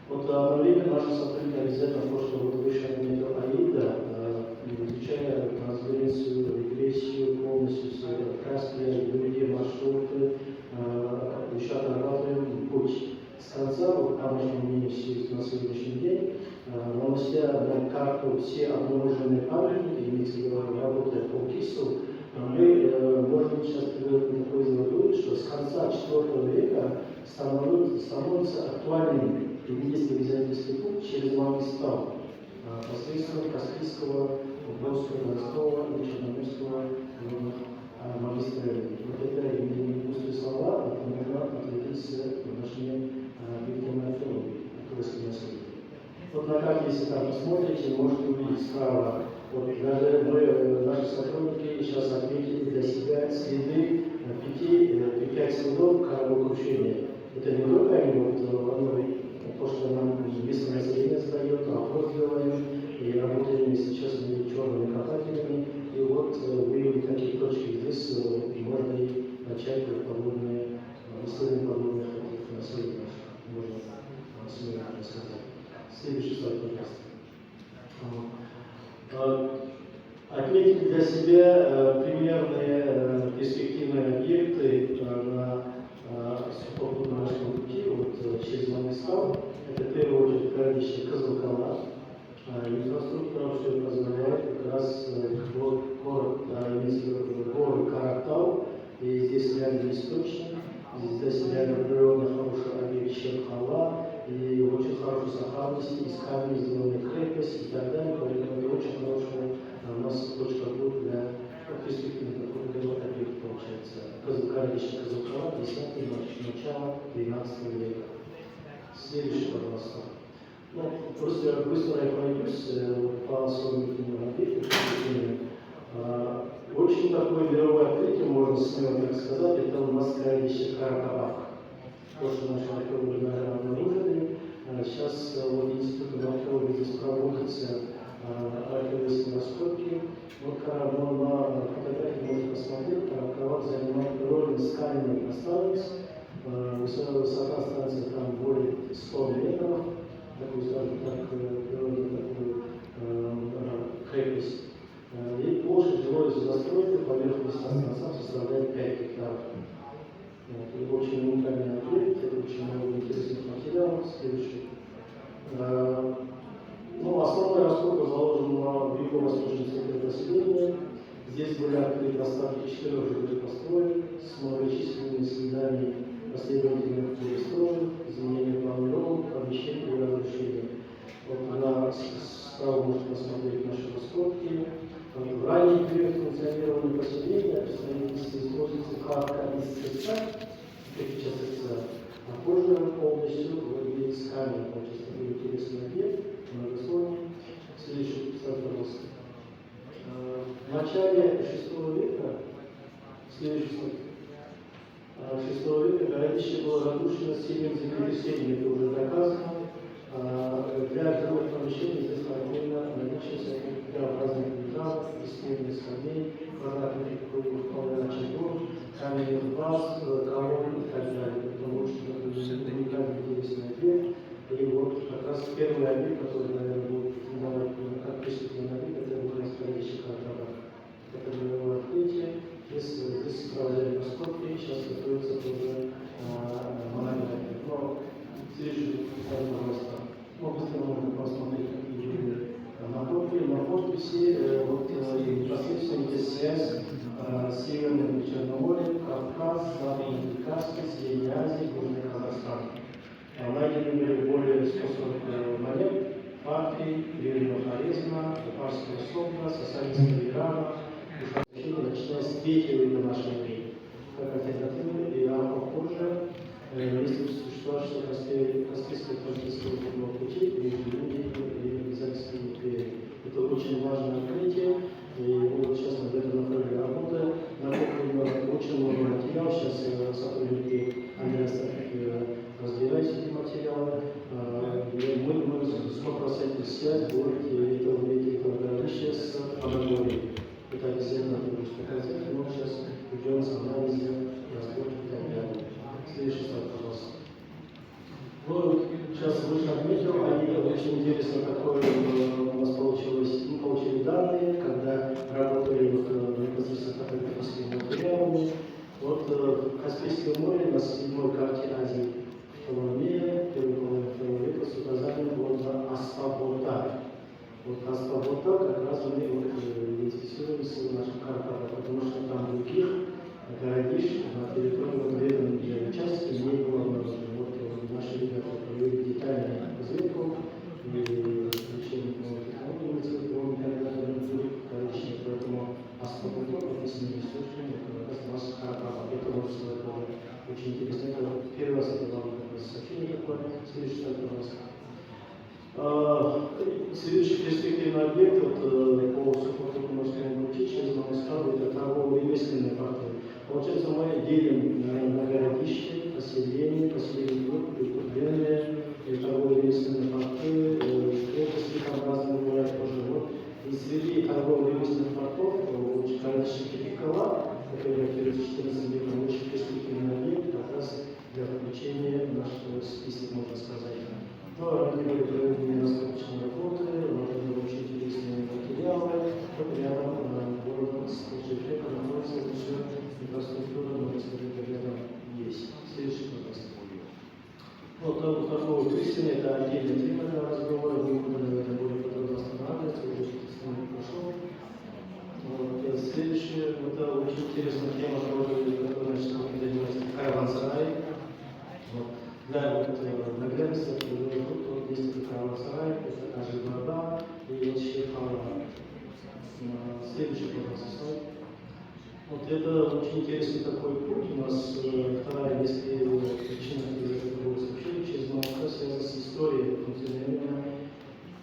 Вот одновременно наши сотрудники обязательно то, что вот выше отметил Аида, изучая трансгрессию, регрессию, полностью Каспия, другие маршруты, еще отрабатываем путь. С конца, вот, по нашему мнению, на сегодняшний день, нанося на карту все обнаруженные памятники, имеется в виду, работая по КИСу, мы можем сейчас приводить такой вывод, что с конца IV века становится становится актуальным туристский византийский путь через Мангистау, посредством Каспийского, Удмуртского, Донского и Черноморского магистралей. Вот это не пустые слова, это можно ответить в отношении видимой археологии, туристской наследия. Вот на карте, если там посмотрите, можете увидеть справа. Вот даже наши сотрудники сейчас отметили для себя следы 5 следов кораблекрушения. Это не только то, что нам местное население сдает, опрос делаем, и работаем сейчас с черными копателями. И вот выявили такие точки здесь, можно и начать подобные исследования подобных населений. Можно смело рассказать. Следующий слайд, пожалуйста. Отметить для себя примерные перспективные объекты на сухопутном пути вот, через Мангистау. Это в первую очередь городище Кызылкала. Инфраструктура все позволяет как раз город Каратау. И здесь реально источник, здесь реально природно хороший объект Щерхала. И очень хорошей сохранности, из камня сделаны крепость и так далее, поэтому это очень хорошая у нас точка будет для перспективы такого объекта получается. Городище Кызылкала, 10 начало 12 века. Следующий, пожалуйста. Ну, просто быстро я пройдусь по особым объектам. Очень такое мировое открытие, можно смело так сказать, это у нас городище Каракабак. То, что наши археологи обнаружили. Сейчас вот институт археологии здесь проводится археологические раскопки. Вот на фотографии можно посмотреть, Каракабак занимает роль скальной пространства. Высота станции там более 100 метров. Такую, скажем так, такую крепость. И площадь жилой застройки поверхности станции составляет 5 гектаров. Это очень уникальный объект, это очень много интересных материалов. Следующий. Ну, основная раскопка заложена в юго-восточной центре населения. Здесь были открыты остатки 4 жилых построек с многочисленными следами последовательных перестроек, изменения планировок, помещений и разрушений. Вот справа можете посмотреть наши раскопки. В ранний период функционирования поселения строительство используется кладка из СССР, сейчас СССР, а позже полностью из камня. Получается такой интересный объект, многослойный. Следующий слайд, пожалуйста. В начале VI века, следующий слайд. 6 века городище было разрушено сильным землетрясением, это уже доказано. Для жилых помещений здесь отдельно наличие разных металлов, исследований камней, квадратных начинов, каменных баз, колонн и так далее. Потому что это уникальный интересный объект. И вот как раз первый объект, который, наверное, будет давать как присутственный объект, это будет настоящий Каракабак. Это мировое открытие. Здесь справляли раскопки, сейчас готовится тоже монография. Но следующий, пожалуйста. Быстро можно посмотреть, какие были находки. На подписи непосредственно есть связь с Северным Черноморьем, Кавказ, Западный Каспий, Средней Азии, Южный Казахстан. Найдены были более 140 монет, партий, древнего харизма, Бухарского сопла, Сасанинского Ирана, начиная с 3 века нашей эры. Как альтернативы Ирана позже, если существовало, что Каспийское политическое пути и Византийской империи. Это очень важное открытие, и вот сейчас над этим направлением работы. Очень много материалов, сейчас сотрудники Андреастатики разбирают эти материалы. Мы 100% связь будет этого городища с Анатолией. Это обязательно будет показать, но сейчас идем с анализом, разборки и так далее. Следующий слайд, пожалуйста. Ну, сейчас выше отметил, очень интересно, какое у нас получилось. Мы получили данные, когда работали непосредственно с фотографическими материалами. Вот Каспийское море на 7-й карте Азии второго мира, первой половины II века с указанием города Аспабота. Вот Аспабота как раз мы идентифицируем с нашим Каракабаком, потому что там других городищ на территории отведенной участка не было обнаружено. Вот делим на городище, поселение, укрепленные, торговые ремесленные порты, крепости там разные бывают тоже. Вот. И среди торговых ремесленных портов, городище Кирикова, который датируется 14 веком, очень перспективный объект, как раз для включения в наш список, можно сказать. Но ради проведения раскруточной работы, очень интересные материалы, вот рядом городом с Кирикова находится еще инфраструктура, можно сказать, рядом есть. Следующий, пожалуйста. Вот торговые пристани, это отдельная тема для разговора, не буду, наверное, более подробно останавливаться, уже не прошел. Вот. Следующее, это очень интересная тема, которая занимается караван-сарай. Вот. Да, вот наглядность, тут есть такой караван-сарай, это также города и вообще следующий, пожалуйста, слайд. Вот это очень интересный такой путь у нас, вторая, если причина этого сообщения через Москву связана с историей функционирования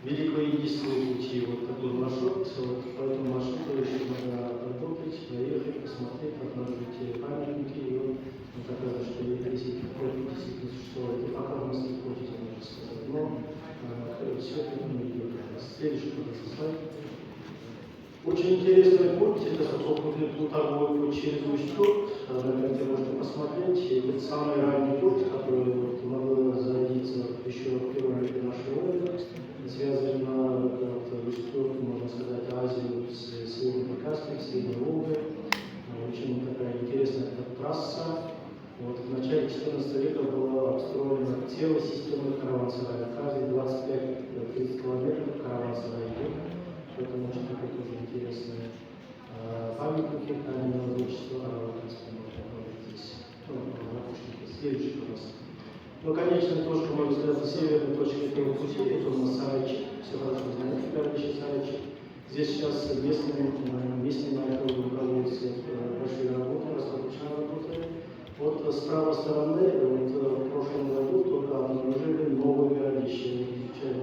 Великого Индийского пути. Вот такой маршрут, вот по этому маршруту еще можно работать, поехать, посмотреть, как надо быть памятники. И вот доказывает, что если какой-то действительно существует, и пока у нас не хочется, можно сказать. Но все это не идет. Следующий, пожалуйста, слайд. Очень интересный путь, это торговый путь через Усть-Кут, где можно посмотреть. Это самый ранний путь, который мог зародиться еще в первом веке нашего эры. Связан на Усть-Кут, можно сказать, Азию с Северным Каспием, Средней Волгой. Очень такая интересная трасса. Вот, в начале 14 века была обстроена целая система караван-сарая. Каждые 25-30 километров караван-сарай идет. Поэтому очень такой тоже интересный памятники каменного зодчества, здесь. Следующий, пожалуйста. Ну, конечно, то, что можно сказать, северной точки этого пути, это у нас Сарайчик. Все хорошо знаете, городище Сарайчик. Здесь сейчас местными археологами проводятся большие работы, раскопочные работы. Вот с правой стороны, в прошлом году только обнаружили новое городище. Изучали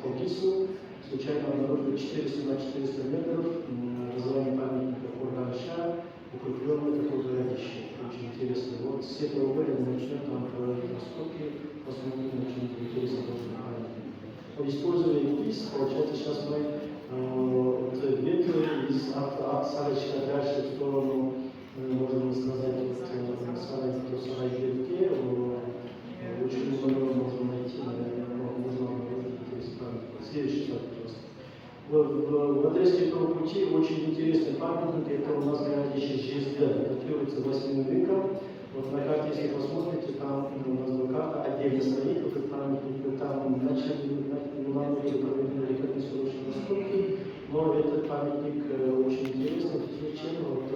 по ГИСу. Случайно обнаружили 400 на 400 метров название памятника Курганша, укрепленное такое городище. Очень интересно. Вот с этого года мы начнем там проводить раскопки, посмотрим, очень интересно тоже памятник. Использовали ГИС, получается, сейчас мы ветры от Сарайчика дальше в сторону, можно сказать, Сарай-Герке, очень много можно найти, наверное, можно обнаружить интересный памятник. Следующий слайд, пожалуйста. В отрезке этого пути очень интересный памятник, это у нас городище Жезда, датируется 8 веком. Вот на карте, если посмотрите, там у нас карта отдельно стоит, этот памятник, там начали проведены реконструктивные раскопки, но этот памятник очень интересный, чем, вот,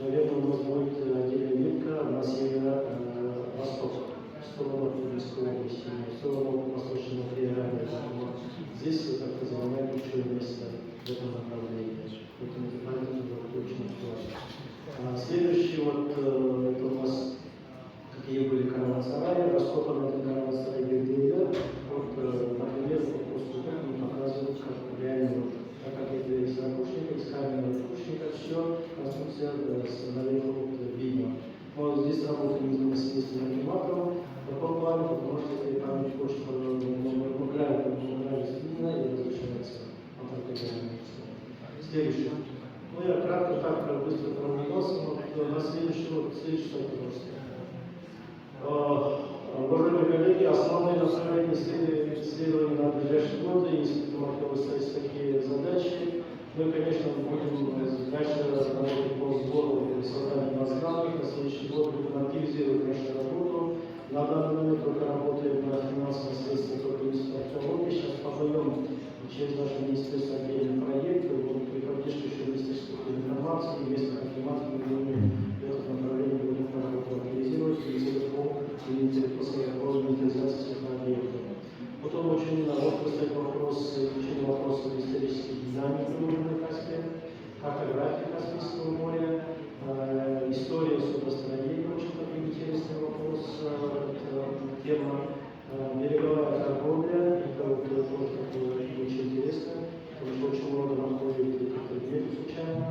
наверное, у нас будет отдельная ветка на северо-восток, в сторону Тульской области, в сторону Восточного Федерального. Здесь как-то занимает большое место в этом направлении. Поэтому это памятник очень важен. Следующий это у нас какие были караван-сараи, раскопаны это караван-сарай Гердеева. Вот, например, просто показывают, как реально, так как это из нарушника, из каменного нарушника, все конструкция наверху видно. Вот здесь работаем с местным аниматором. Такой план, потому что это память очень помогает видно и различается. Следующий. Ну, я кратко так быстро пробежался, но на следующий слайд, пожалуйста. Уважаемые коллеги, основные направления исследований на ближайшие годы, если вы ставите такие задачи, мы, конечно, будем дальше работать по сбору и созданию баз данных. На следующий год будем активизировать нашу работу. На данный момент только работаем на финансовом средстве только Министерства археологии. Сейчас подаем через наше министерство отдельный проект, при поддержке еще министерства информации, местных информации, мы будем в этом направлении будем работу активизировать и после инвентаризации всех объектов. Потом очень остро стоит вопрос изучения вопросов исторических динамик на Каспия, картография Каспийского моря, история судостроения, очень такой интересный вопрос, тема береговая торговля, это тоже такое очень интересно, потому что очень много находит этих предметов случайно,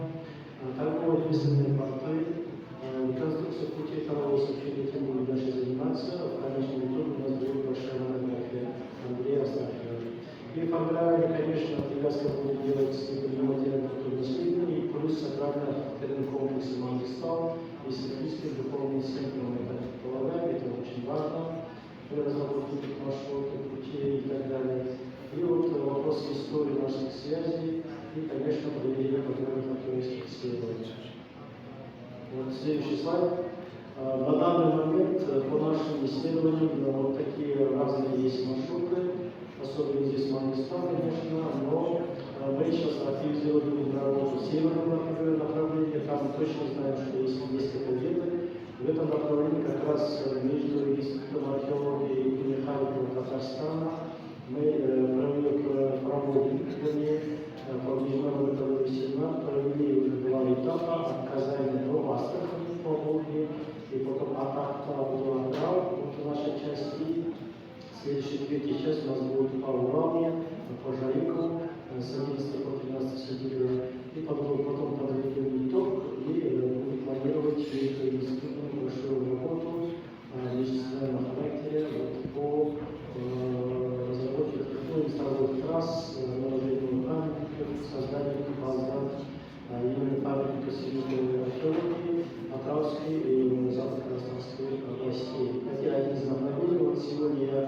торговые ремесленные порты, реконструкция социально-территориальном комплексе Мангистау и Сибирским духовным центром. Я так полагаю, это очень важно для разработки этих маршрутов, путей и так далее. И вот вопросы истории наших связей и, конечно, проведение подробных археологических исследований. Вот следующий слайд. На данный момент по нашим исследованиям вот такие разные есть маршруты, особенно здесь Мангистау, конечно, но мы сейчас активизировали будем работу в северном направлении, там мы точно знаем, что есть несколько веток. В этом направлении как раз между Институтом археологии и механикой Татарстана мы проводим, по международному методовому семинару, провели уже 2 этапа от Казани до Астрахани по Волге, и потом от Ахтара до Ангара, вот наша часть, и следующая 3-я часть у нас будет по Урале, по Жарику, с 11 по 13 сентября, и потом подведем итог, и будем планировать институтную большую работу междисциплинарного характера по разработке инсталляционных трасс, наложению памятников, созданию базы, именно памятника сибирской археологии, Атравской и Западно-Казахстанской областей. Это один из направлений. Вот сегодня я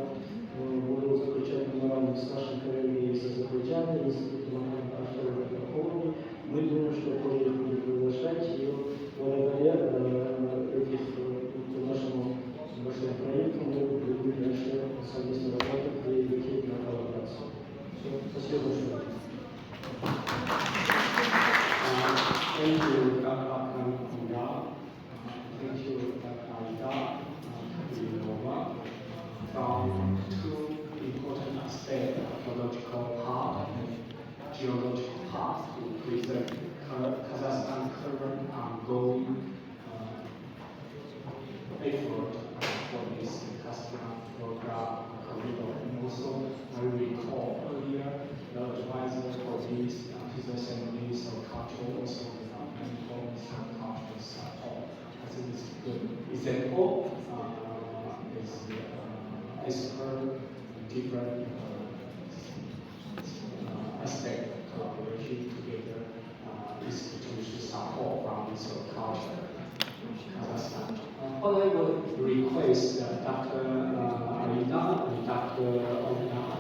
буду заключать меморандум с нашим коллегой из Азербайджана, Институтом археологии. Мы думаем, что позже будем приглашать ее благодаря нашему большому проекту. Мы будем дальше совместно работать и выйти на коллаборацию. Все, спасибо большое. Thank you, Dr. Thank you, Dr. Eldar, from 2 important aspects, archaeological part and geological part, to present Kazakhstan's current ongoing effort for this Caspian-Volga corridor. And also, I recall earlier the advisor for this assemblies of culture also informed some cultural support. I think it's a good example. It's per different aspect of collaboration together, institutional support from this culture. Kazakhstan. What I would request Dr. Eldar and Dr. Eldar,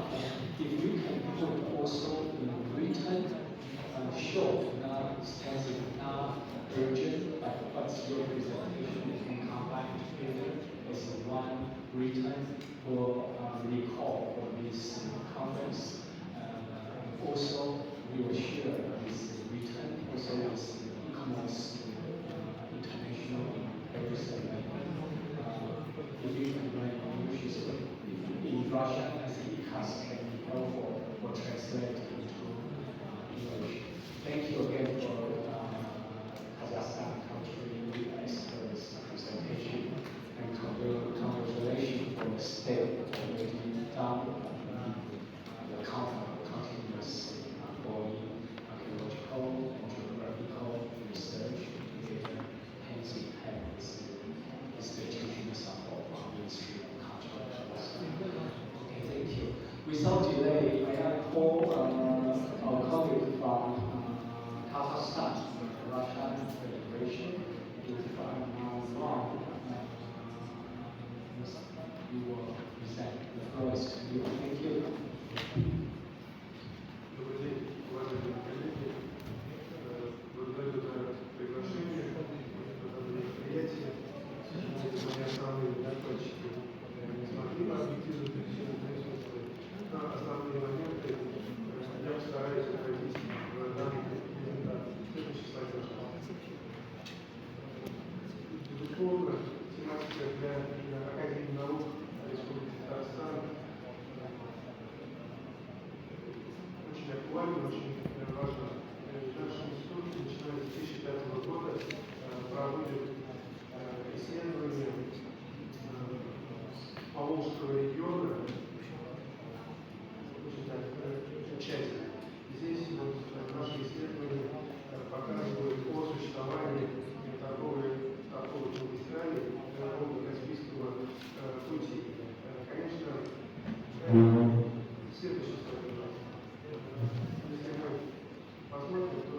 if you can put also in written, short, not extensive, not urgent, but what's your presentation? You can combine together as one written for recall for this conference. Also, we will share this written also with e-commerce international person. If you can write English in Russian, I think it has can be helpful for translate into English. Thank you again for Kazakhstan country experts presentation, and congratulations for the step already done the continuous ongoing archaeological and geographical research together hands in hand with institutional support from the Ministry of Culture. Okay, thank you. Without delay, I call our colleague from Kazakhstan, the Russian Federation, if I'm not wrong, you will present the floor is to you. Thank you. Добрый день, уважаемые коллеги. Благодарю за приглашение на данное мероприятие. Мои основные докладчики не смогли объективно причины присутствовать. Но основные моменты я постараюсь обратить в данной презентации. Следующий слайд, пожалуйста. Безусловно, тематика для Академии наук Республики Татарстан очень актуально, очень важно. Наш институт, начиная с 2005 года, проводит исследования Поволжского региона, очень так тщательно. Здесь вот наши исследования показывают о существовании торговых магистралей Волго-Каспийского пути. Конечно, следующий слайд. Если мы посмотрим, то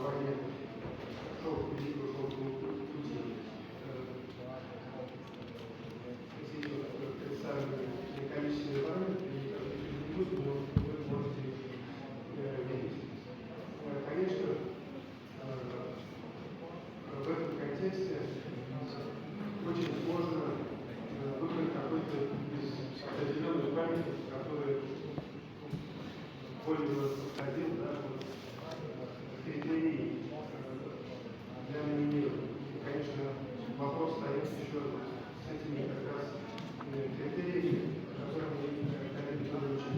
формирования великого шелкового пути. Здесь вот представлены количественные параметры, не буду, но вы можете видеть. Конечно, в этом контексте очень сложно выбрать какой-то из определенных памятников, который более подходил, да, критерий для номинирования. И, конечно, вопрос стоит еще с этими как раз критериями, о которых мы коллеги тоже очень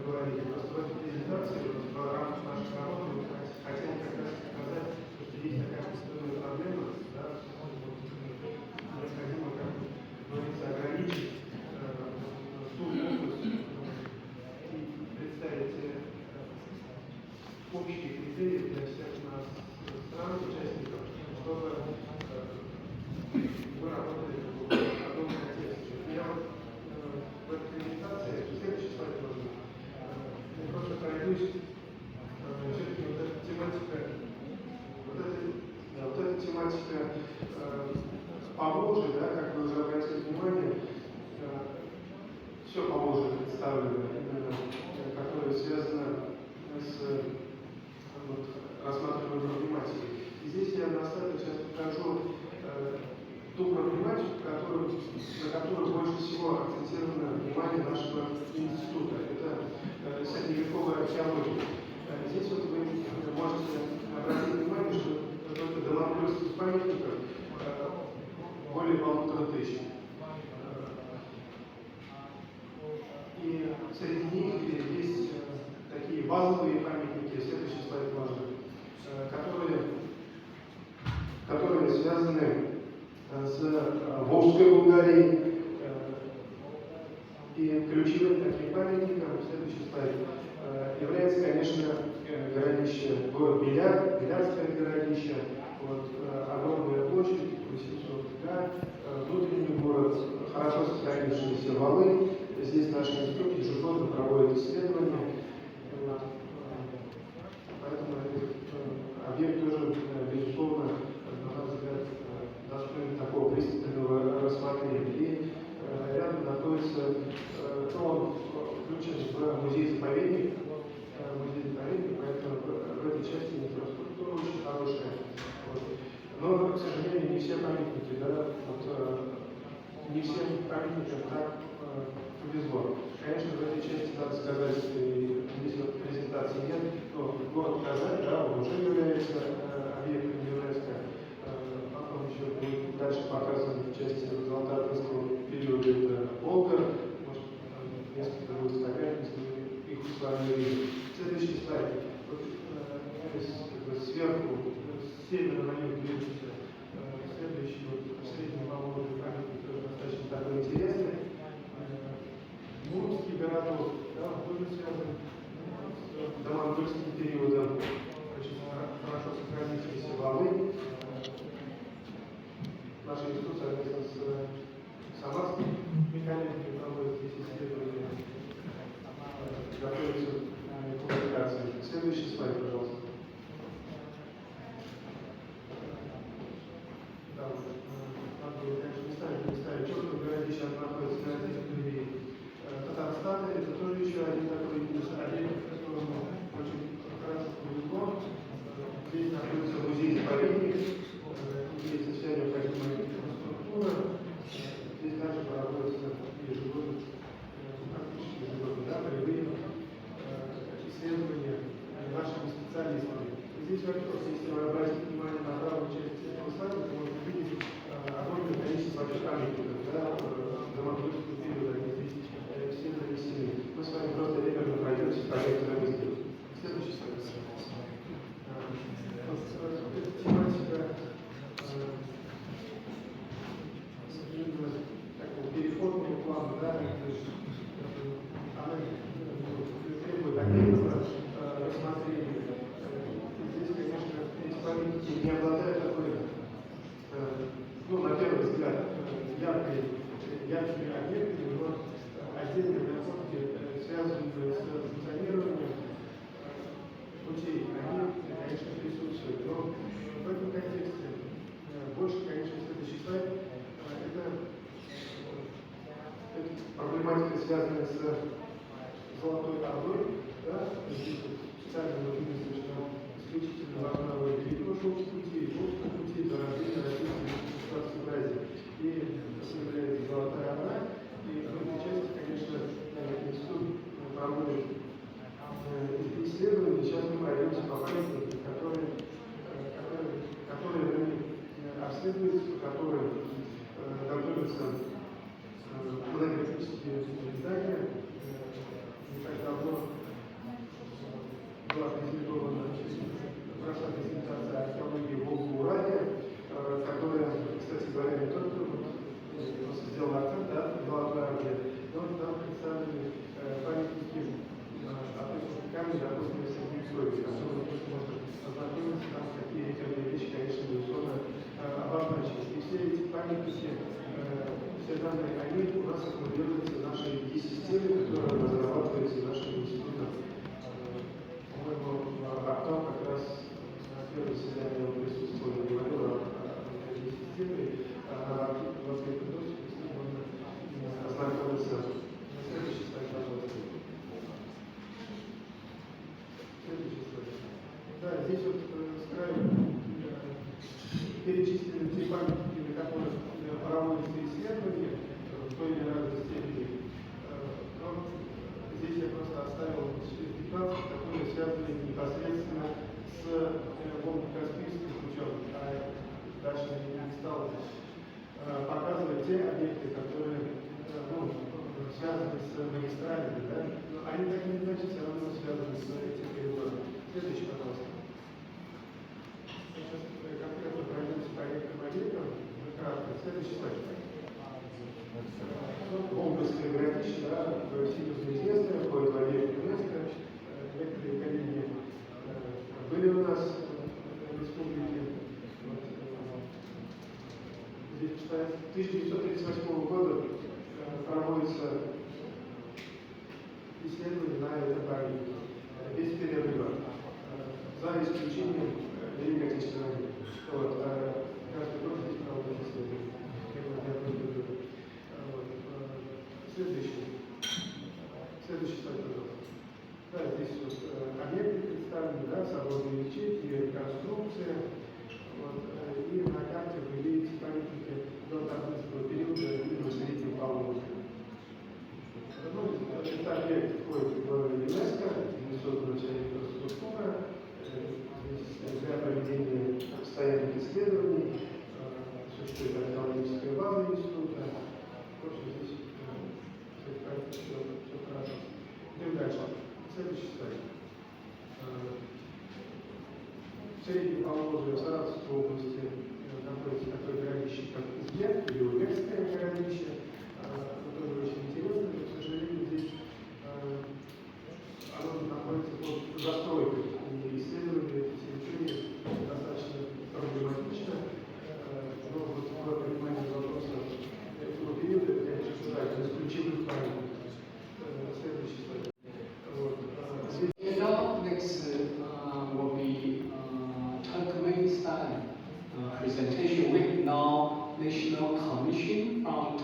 говорили. Просто в этой презентации, в рамках нашей работы, мы хотели как раз показать, что есть такая постоянная проблема, да, необходимо, как говорится, ограничить ту область и представить общие критерии для всех нас стран, участников, чтобы мы работали в одном контексте. Я вот в этой презентации, следующий слайд тоже, я просто пройдусь, все-таки вот эта тематика, вот эта тематика Поволжья, да, как вы уже обратили внимание, все Поволжье представлено, которое связано с рассматриваемой проблематикой. И здесь я на слайде сейчас покажу ту проблематику, на которую больше всего акцентировано внимание нашего института. Это средневековая археология. Здесь вот вы можете обратить внимание, что только домонгольских памятников более 1500. И среди них есть такие базовые памятники, следующий слайд важный, которые связаны с Волжской Булгарией. И ключевым таким памятником, следующий слайд, является, конечно, городище, город Беляр, Белярское городище, вот, огромная площадь, 800 га, внутренний город, хорошо сохранившиеся валы. Здесь наш институт ежегодно проводит исследования. Поэтому этот объект тоже, безусловно, на наш взгляд, достоин такого пристального рассмотрения. И рядом находится, он включен в музей-заповедник, поэтому в этой части инфраструктура очень хорошая. Вот. Но, к сожалению, не все памятники, да, вот, не всем памятникам так повезло. Конечно, в этой части надо сказать, здесь вот презентации нет, но город Казань, да, он уже является объектом ЮНЕСКО. Потом еще будет дальше показан в части золотоордынского периода это Волга, может, несколько будет фотографий, если мы их с вами видим. Следующий слайд. Вот, сверху, с севера на юг движется следующий, вот, средний Поволжье памятник, тоже достаточно такой интересный. Мурмский городок, да, он тоже связан с домонгольским периодом, очень хорошо сохранившиеся валы. Наш институт совместно с самарским коллегами проводит здесь исследования, готовится к публикации. Следующий слайд, пожалуйста. Да, надо было, конечно, не ставить четко, городище находится на территории Татарстана. Это тоже еще один такой объект, которому очень хорошо повезло. Здесь находится музей-заповедник, есть вся необходимая инфраструктура. Здесь также проводятся ежегодно, практически ежегодно, да, полевые исследования нашими специалистами. Здесь, во-первых, если вы обратите внимание на правую часть этого слайда, то можно увидеть огромное количество памятников, да, домонгольского периода, они здесь все занесены. Мы с вами просто регулярно пройдемся по некоторым из них. Следующий слайд. Эта тематика такого переходного плана, да, она требует отдельного рассмотрения. Здесь, конечно, эти памятники не обладают такой, ну, на первый взгляд, яркими объектами, но отдельные находки, связанные с функционированием путей, они, конечно, присутствуют. Но специально нужны совершенно исключительно важного и прошлого пути, и прошлого пути до рождения российской ситуации в Азии. И это является золотая она. И в этой части, конечно, институт проводит исследования. Сейчас мы пройдемся по памятникам, которые обследуются, которые готовятся монографические издания. Не так давно была презентована прошла презентация археологии Волга-Уралья, которая, кстати говоря, не только просто сделала акцент, да, Золотая Орда, но там представлены памятники камни, допустим, Средневековья, особенно если можно ознакомиться, там какие вещи, конечно, безусловно, обозначились. И все эти памятники, все данные, они у нас аккумулируются в нашей системе, которая разрабатывается нашим институтом. По-моему, Артам как раз на первом заседании он присутствовал и говорил о этой системе, а в открытом доступе с ним можно ознакомиться. Следующий слайд, пожалуйста. Следующий слайд. Да, здесь вот с краю перечислены те памятники, на которых проводятся исследования в той или иной степени. Но здесь я просто оставил 15, которые связаны непосредственно с Волго-Каспийским путем. А дальше я не стал показывать те объекты, которые связаны с магистралями. Да? Но они так или иначе все равно связаны с этим переводом. Следующий, пожалуйста. Сейчас конкретно пройдемся по некоторым объектам. Кратко. Следующий слайд. Волговское городище, да, сильно известное, входит в объект ЮНЕСКО. Некоторые коллеги были у нас в республике. Здесь читается, 1938 года проводится исследование на этом памятнике без перерыва, за исключением Великой Отечественной войны. Вот, каждый год здесь проводится исследование. Следующий слайд, пожалуйста. Да, здесь вот объекты представлены, да, соборные ячейки, реконструкция. Вот, и на карте вы видите памятники до Торжественного периода и до Среднего Поволжья. Этот объект входит в ЮНЕСКо, не создана вся инфраструктура, здесь для проведения постоянных исследований, существует археологическая база института. В общем, здесь все хорошо. Идем дальше. Следующий слайд. В Среднем Поволжье, в Саратовской области находится такое городище, как Узбек или Узбекское городище. Тоже очень интересно, но, к сожалению, здесь оно находится под застройкой. И исследование этой территории достаточно проблематично. Но вот про понимание вопроса этого периода, я хочу сказать, исключительно правильно. Следующий слайд. Next will be Turkmenistan presentation with now National Commission from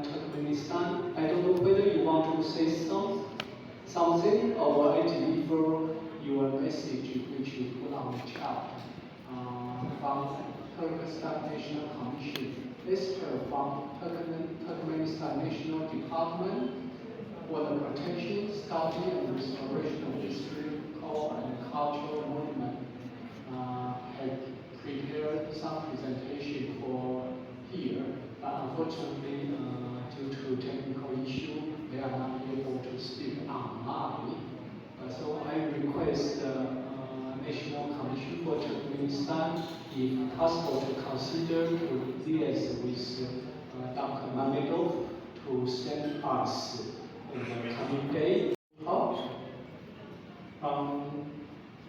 Turkmenistan. I don't know whether you want to say something or I deliver your message which you put on the chat from Turkmenistan National Commission. Esther from Turkmenistan National Department for the protection, study, and restoration of historical and cultural monument had prepared some presentation for here, but unfortunately, due to technical issue, they are not able to speak online. So I request the National Commission for Turkmenistan, if possible, to consider to liaise with Dr. Malik-Abbas to send us in the coming day out from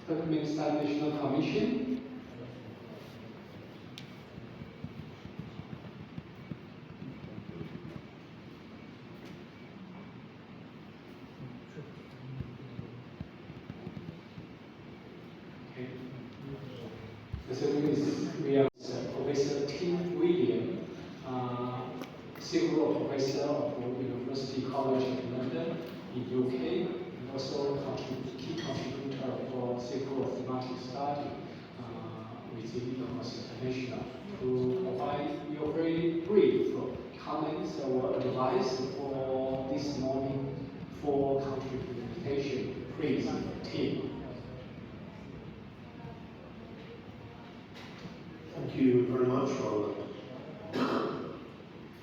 Turkmenistan National Commission. So we are Professor Tim William, Civil Professor of University College of London in UK, and also key contributor for Mədəniyyət International to provide your very brief comments or advice for this morning for country presentation. Please, team. Thank you very much, Roland.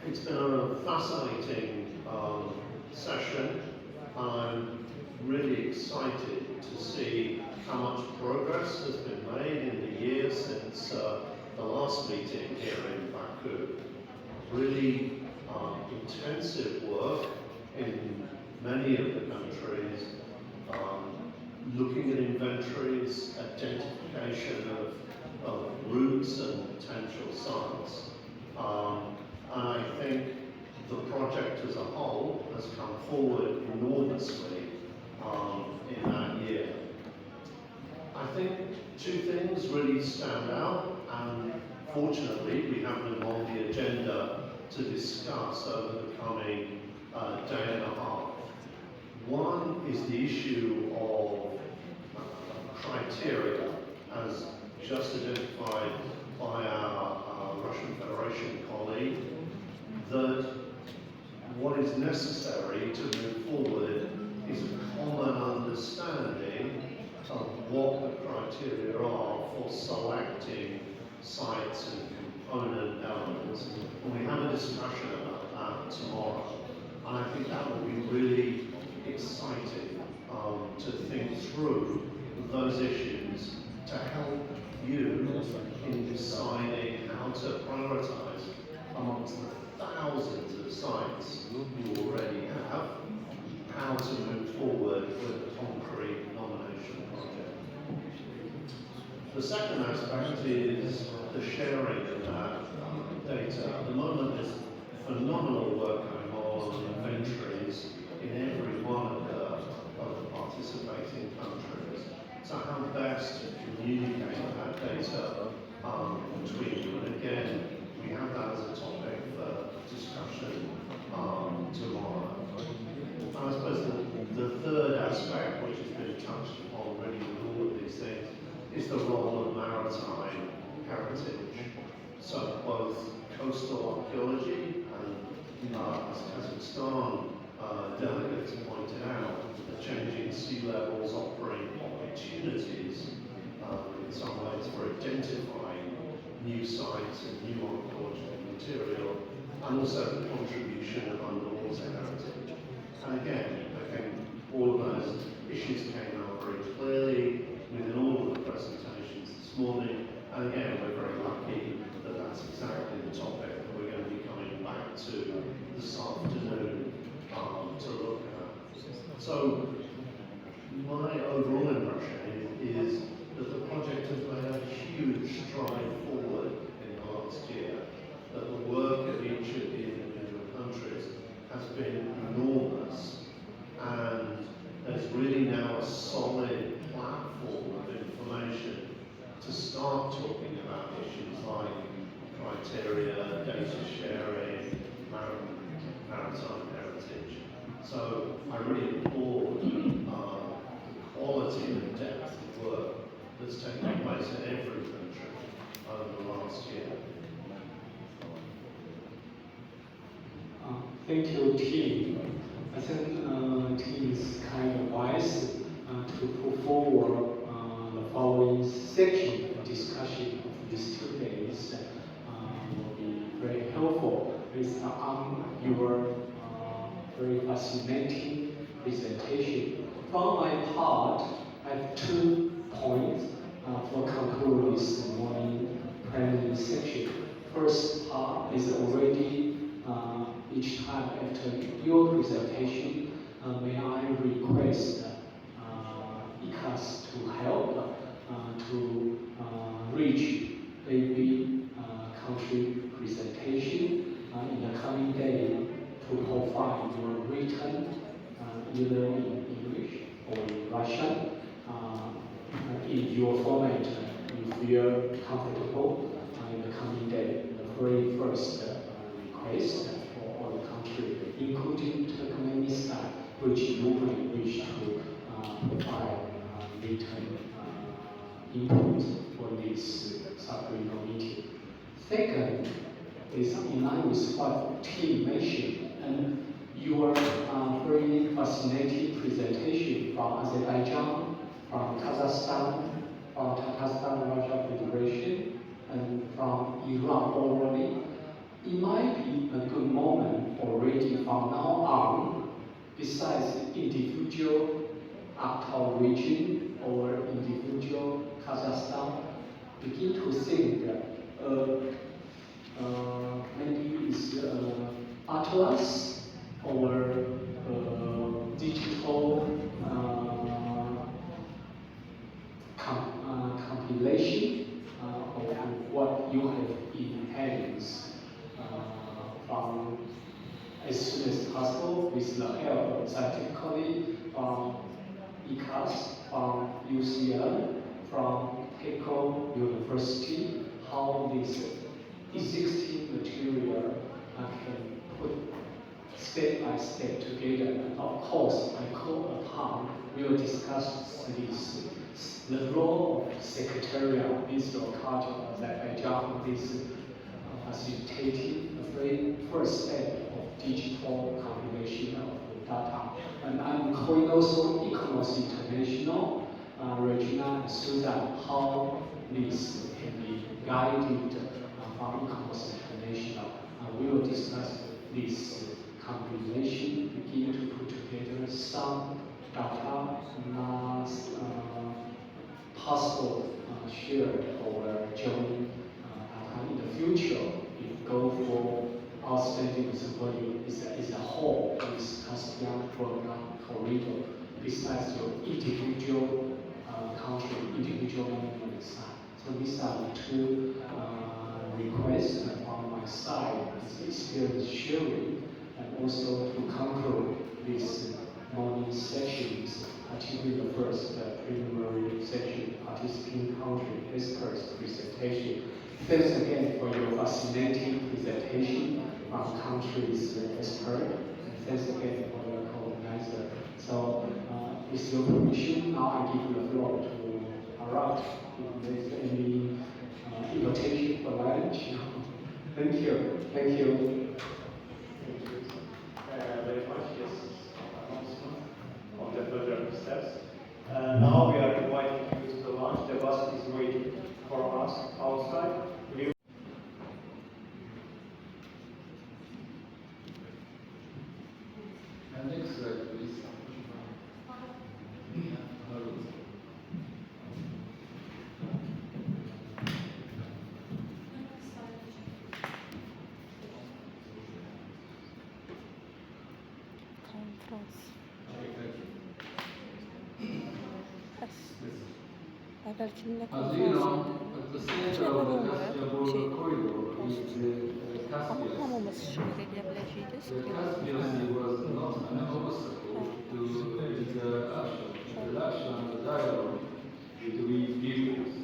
It's been a fascinating session. I'm really excited to see how much progress has been made in the years since the last meeting here in Baku. Really intensive work in many of the countries, looking at inventories, identification of routes and potential sites. And I think the project as a whole has come forward enormously in that year. I think two things really stand out, and fortunately we have them on the agenda to discuss over the coming day and a half. One is the issue of criteria, as just identified by our Russian Federation colleague, that what is necessary to move forward is a common understanding of what the criteria are for selecting sites and component elements. And we have a discussion about that tomorrow. And I think that will be really exciting to think through those issues to help you in deciding how to prioritize amongst the thousands of sites you already have, how to move forward with a concrete nomination project. The second aspect is the sharing of that data. At the moment, there's phenomenal work going on inventories in every one of the participating countries. So how best to communicate that data between you. And again, we have that as a topic for discussion tomorrow. And I suppose the third aspect, which has been touched upon already with all of these things, is the role of maritime heritage. So both coastal archaeology and, as Kazakhstan delegates pointed out, the changing sea levels offering opportunities in some ways for identifying new sites and new archaeological material, and also the contribution of underwater heritage. And again, I think all of those issues came out very clearly within all of the presentations this morning. And again, we're very lucky that that's exactly the topic that we're going to be coming back to this afternoon to look at. So my overall impression is that the project has made a huge stride forward in the last year, that the work of each of the individual countries has been enormous, and there's really now a solid platform of information to start talking about issues like criteria, data sharing, maritime heritage. So I really applaud the quality and depth of work that's taken place in every country over the last year. Thank you, team. I think team is kind of wise to put forward the following section of discussion of these 2 days. Will be very helpful based on your very fascinating presentation. From my part, I have 2 points for conclude this morning plenary section. First part is already each time after your presentation, may I request ICAS to help to reach maybe country presentation in the coming day to provide your written either in English or in Russian in your format if you are comfortable in the coming day. The very first request for all the country, including Turkmenistan, which you may wish to provide written input for this sub-regional meeting. Second is in line with what Tim mentioned, and your very fascinating presentation from Azerbaijan, from Kazakhstan, from Tatarstan Russia Federation, and from Iran already. It might be a good moment already from now on, besides individual Aktau region or individual Kazakhstan, begin to think maybe it's atlas or digital compilation of what you have in hands from as soon as possible with the help of scientifically from ICAS, from UCL, from Keiko University, how this existing material can put step by step together. And of course, I call upon, we will discuss this, the role of Secretariat of Visual Culture of Azerbaijan, this facilitating the very first step of digital compilation of data. And I'm calling also Econos International, Regina and Susan, how this can be guided from Econos International. We will discuss this compilation, begin to put together some data not possible shared or joint in the future. If go for outstanding value is a whole with Caspian-Volga corridor, besides your individual country, individual management side. So these are the two requests from my side, is experience sharing, and also to conclude these morning sessions, particularly the first preliminary section, participating country experts presentation. Thanks again for your fascinating presentation from countries expert. Thanks again for your co-organizer. So, with your permission, now I give the floor to Arat. If there's any invitation for lunch. Thank you. Thank you. Very much, yes, announcement of the further steps. Now we are inviting you to the lunch. The bus is waiting for us outside. Next slide, please. As you know, at the center of the Caspian-Volga corridor is the Caspian. The Caspian Sea was not an obstacle to interaction and dialogue between peoples.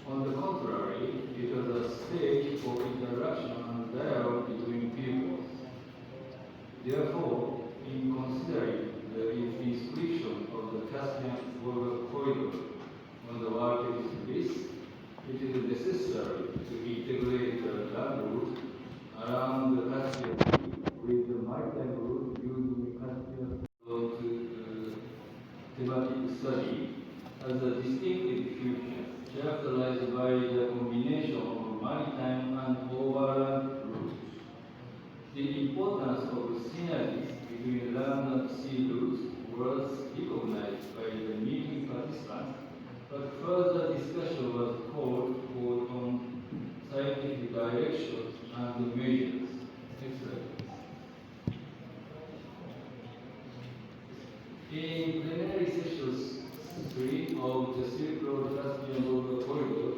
On the contrary, it was a stage for interaction and dialogue between peoples. Therefore, in considering the inscription of the Caspian-Volga corridor on the market list, it is necessary to integrate the land route around the Caspian Sea with the maritime route using Caspian thematic study as a distinctive feature characterized by the combination of maritime and overland routes. The importance of synergies between land and sea routes was recognized by the meeting participants, but further discussion was called for on scientific directions and measures. Next slide. In plenary sessions 3 of the Silk Road Caspian-Volga corridor,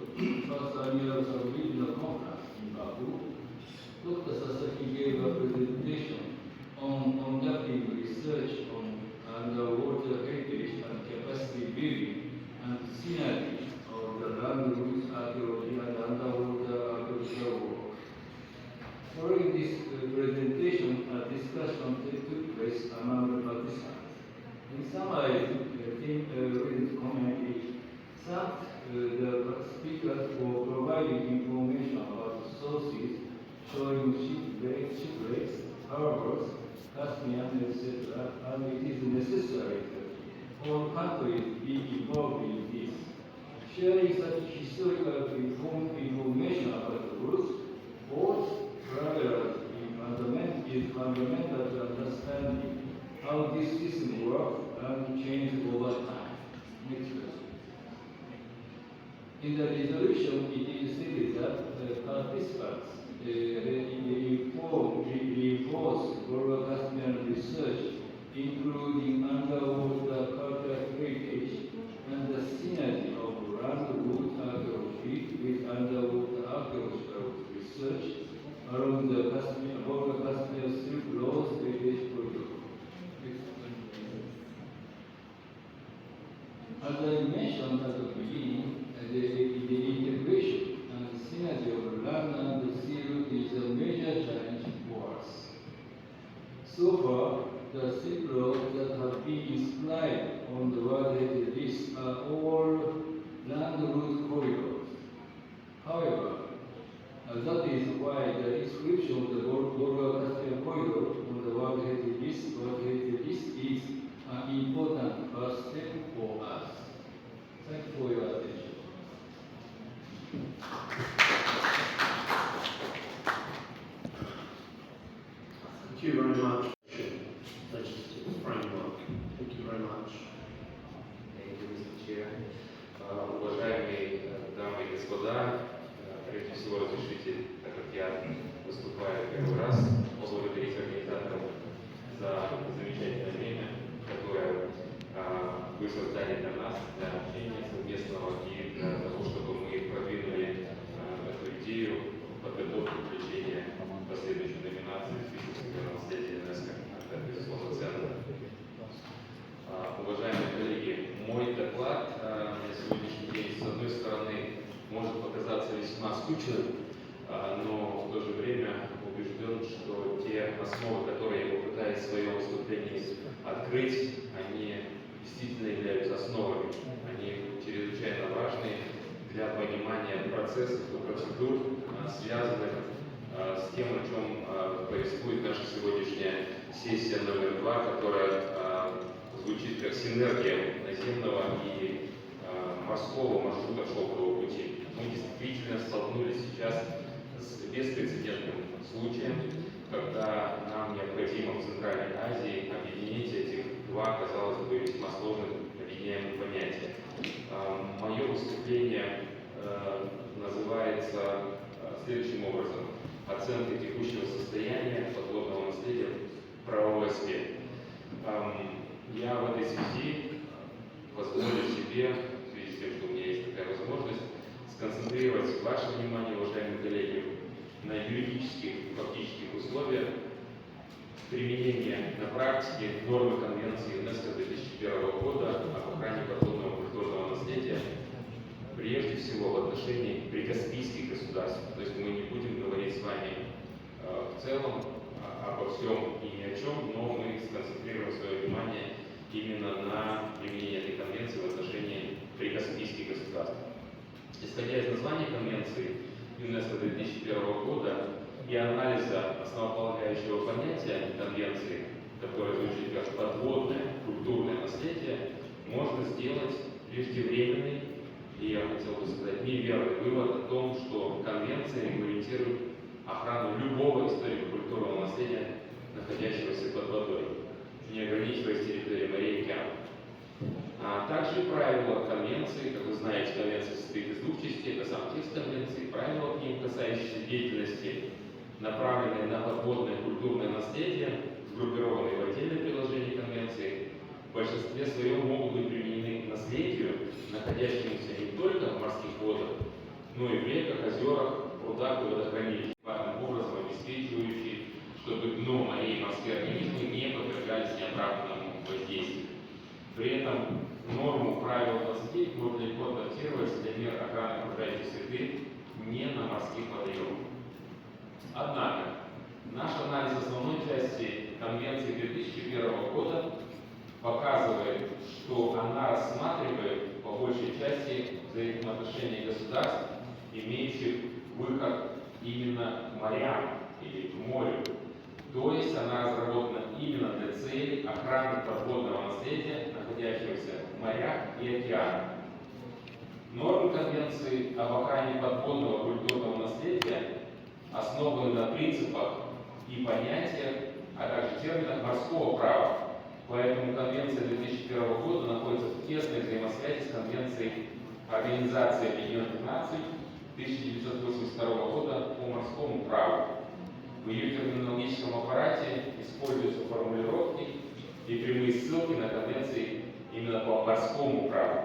first annual regional conference in Baku, Dr. Sasaki gave a presentation on conducting research on underwater heritage and capacity building and synergy of the land routes archaeology and underwater archaeological work. Following this presentation, a discussion took place among the participants. In summary, the team recent comment is some harbors, Caspian, etc., and it is necessary that all countries be involved in this. Sharing such historical information about the roots, both travelers is fundamental to understanding how this system works and changes over time. Next question. In the resolution, it is stated that the participants reinforce global Caspian research, including underwater cultural heritage and the synergy of land-root archaeology with underwater archaeological research along the Volga-Caspian Silk Road heritage corridor. As I mentioned at the beginning, the integration and synergy of land and sea route is a major challenge for us. So far, the Silk Road that have been inscribed on the World Heritage List are all land route corridors. However, that is why the inscription of the Volga-Caspian corridor on the World Heritage List is an important first step for us. Thank you for your attention. Thank you very much. Legislative framework. Thank you very much. Thank you, Mr. Chair. Уважаемые дамы и господа, прежде всего разрешите, так как я выступаю первый раз, поблагодарить организаторов за замечательное время, которое вы создали для нас, для общения совместного и для того, чтобы мы продвинули эту идею подготовки включения последующей номинации в список всемирного наследия ЮНЕСКО. Это, безусловно, ценно. Уважаемые коллеги, мой доклад на сегодняшний день, с одной стороны, может показаться весьма скучным, но в то же время убежден, что те основы, которые я попытаюсь в своем выступлении открыть, они действительно являются основами. Они чрезвычайно важны для понимания процессов и процедур, связанных с тем, о чем повествует наша сегодняшняя сессия номер 2, которая звучит как синергия наземного и морского маршрута шелкового пути. Мы действительно столкнулись сейчас с беспрецедентным случаем, когда нам необходимо в Центральной Азии объединить этих два, казалось бы, весьма сложных объединяемых понятия. Мое выступление называется следующим образом: оценка текущего состояния подводного наследия в правовой сфере. Я в этой связи позволю себе, в связи с тем, что у меня есть такая возможность, сконцентрировать ваше внимание, уважаемые коллеги, на юридических и фактических условиях применения на практике нормы Конвенции ЮНЕСКО 2001 года об охране подводного культурного наследия, прежде всего в отношении прикаспийских государств. То есть мы не будем говорить с вами в целом обо всем и ни о чем, но мы сконцентрируем свое внимание именно на применении этой конвенции в отношении прикаспийских государств. Исходя из названия конвенции ЮНЕСКО 2001 года и анализа основополагающего понятия конвенции, которое звучит как подводное культурное наследие, можно сделать преждевременный и, я хотел бы сказать, неверный вывод о том, что конвенция регламентирует охрану любого историко-культурного наследия, находящегося под водой, не ограничиваясь территорией морей и океанов. Также правила конвенции, как вы знаете, конвенция состоит из двух частей, это сам текст конвенции, правила к ним, касающиеся деятельности, направленные на подводное культурное наследие, сгруппированные в отдельном приложении конвенции, в большинстве своем могут быть применены к наследию, находящемуся не только в морских водах, но и в реках, озерах, прудах и водохранилищах, важным образом обеспечивающие, чтобы дно морей и морские организмы не подвергались неоправданному воздействию. При этом норму правил 20 можно легко адаптировать для мер охраны окружающей среды не на морских водоемах. Однако, наш анализ основной части Конвенции 2001 года показывает, что она рассматривает по большей части взаимоотношения государств, имеющих выход именно к морям или к морю. То есть она разработана именно для целей охраны подводного наследия, находящегося в морях и океанах. Нормы Конвенции об охране подводного культурного наследия основаны на принципах и понятиях, а также терминах морского права. Поэтому Конвенция 2001 года находится в тесной взаимосвязи с Конвенцией Организации Объединенных Наций 1982 года по морскому праву. В ее терминологическом аппарате используются формулировки и прямые ссылки на конвенции именно по морскому праву.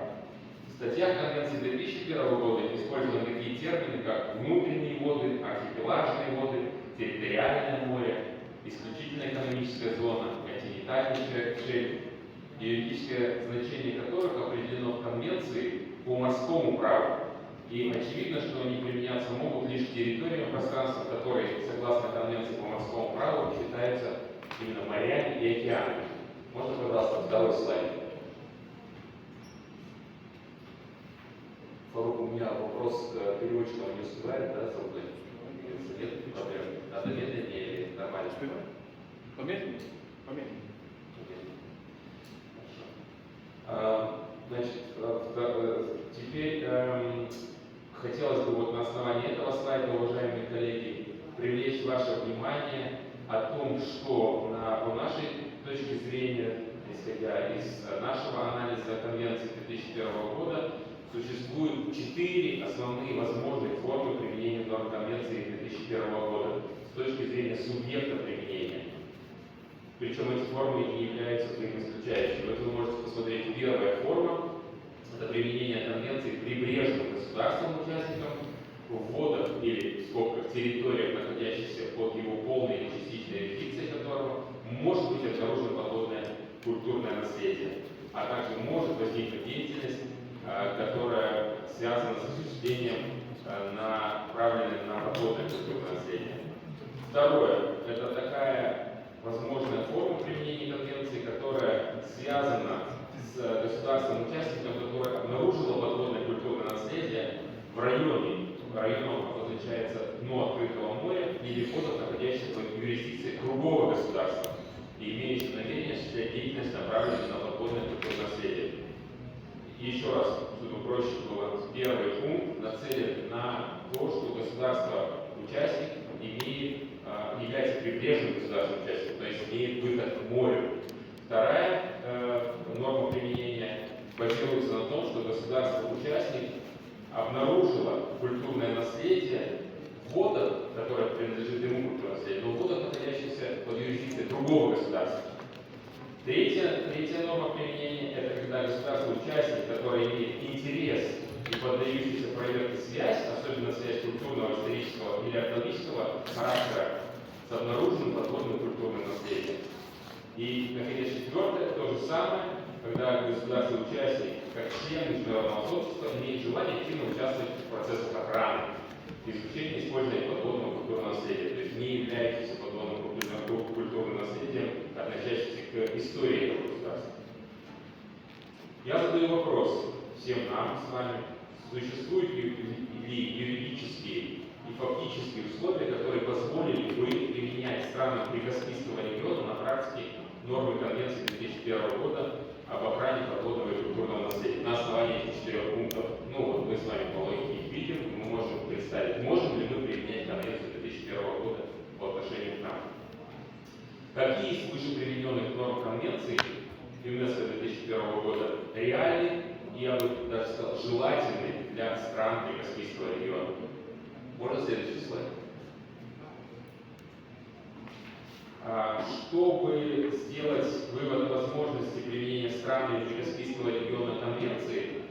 В статьях Конвенции 2001 года использованы такие термины, как внутренние воды, архипелагные воды, территориальное море, исключительная экономическая зона, континентальный шельф, юридическое значение которых определено в Конвенции по морскому праву. И очевидно, что они применяться могут лишь территориям пространства, которые, согласно Конвенции по морскому праву, считаются именно морями и океанами. Можно, пожалуйста, второй слайд. Фарук, у меня вопрос к переводчикам не успевает, да, создать? Нет проблем. Надо медленнее или нормально? Помедленнее? Помедленнее. Значит, теперь хотелось бы вот на основании этого слайда, уважаемые коллеги, привлечь ваше внимание о том, что по нашей точке зрения, исходя из нашего анализа Конвенции 2001 года, существуют 4 основные возможные формы применения норм Конвенции 2001 года с точки зрения субъекта применения. Причем эти формы не являются взаимоисключающими. Вот вы можете посмотреть, первая форма – это применение Конвенции прибрежным государствам-участникам в водах или, в скобках, территориях, находящихся под его полной или частичной юрисдикцией которого может быть обнаружено подводное культурное наследие, а также может возникнуть деятельность, которая связана с осуществлением, направленной на подводное культурное наследие. Второе – это такая возможная форма применения Конвенции, которая связана с государством-участником, которое обнаружило подводное культурное наследие в районом обозначается дно открытого моря или водах, находящихся в юрисдикции другого государства и имеющих намерение осуществлять деятельность, направленную на подводное культурное наследие. И еще раз, чтобы проще было, первый пункт нацелен на то, что государство-участник является прибрежным государственным участником, то есть имеет выход к морю. Вторая норма применения базируется на том, что государство-участник обнаружило культурное наследие в водах, которое принадлежит ему культурное наследие, но в водах, находящихся под юрисдикцией другого государства. Третья норма применения – это когда государство-участник, которое имеет интерес и поддающийся проверке связь, особенно связь культурного, исторического или археологического характера, с обнаруженным подводным культурным наследием. И, наконец, четвертое, то же самое, когда государство-участник, как член международного сообщества, имеет желание активно участвовать в процессах охраны, изучения и использования подводного культурного наследия, то есть не являющийся подводным культурным наследием, относящимся к истории этого государства. Я задаю вопрос всем нам с вами, существуют ли юридические и фактические условия, которые позволили бы применять странам Прикаспийского региона на практике нормы Конвенции 2001 года об охране подводного и культурного наследия. На основании этих 4 пунктов, вот мы с вами по логике их видим, мы можем представить, можем ли мы применять Конвенцию 2001 года по отношению к нам. Какие из вышеприведенных норм Конвенции ЮНЕСКО 2001 года реальны и, я бы даже сказал, желательны для стран Прикаспийского региона? Можно следующий слайд. Чтобы сделать вывод возможности применения странами Прикаспийского региона Конвенции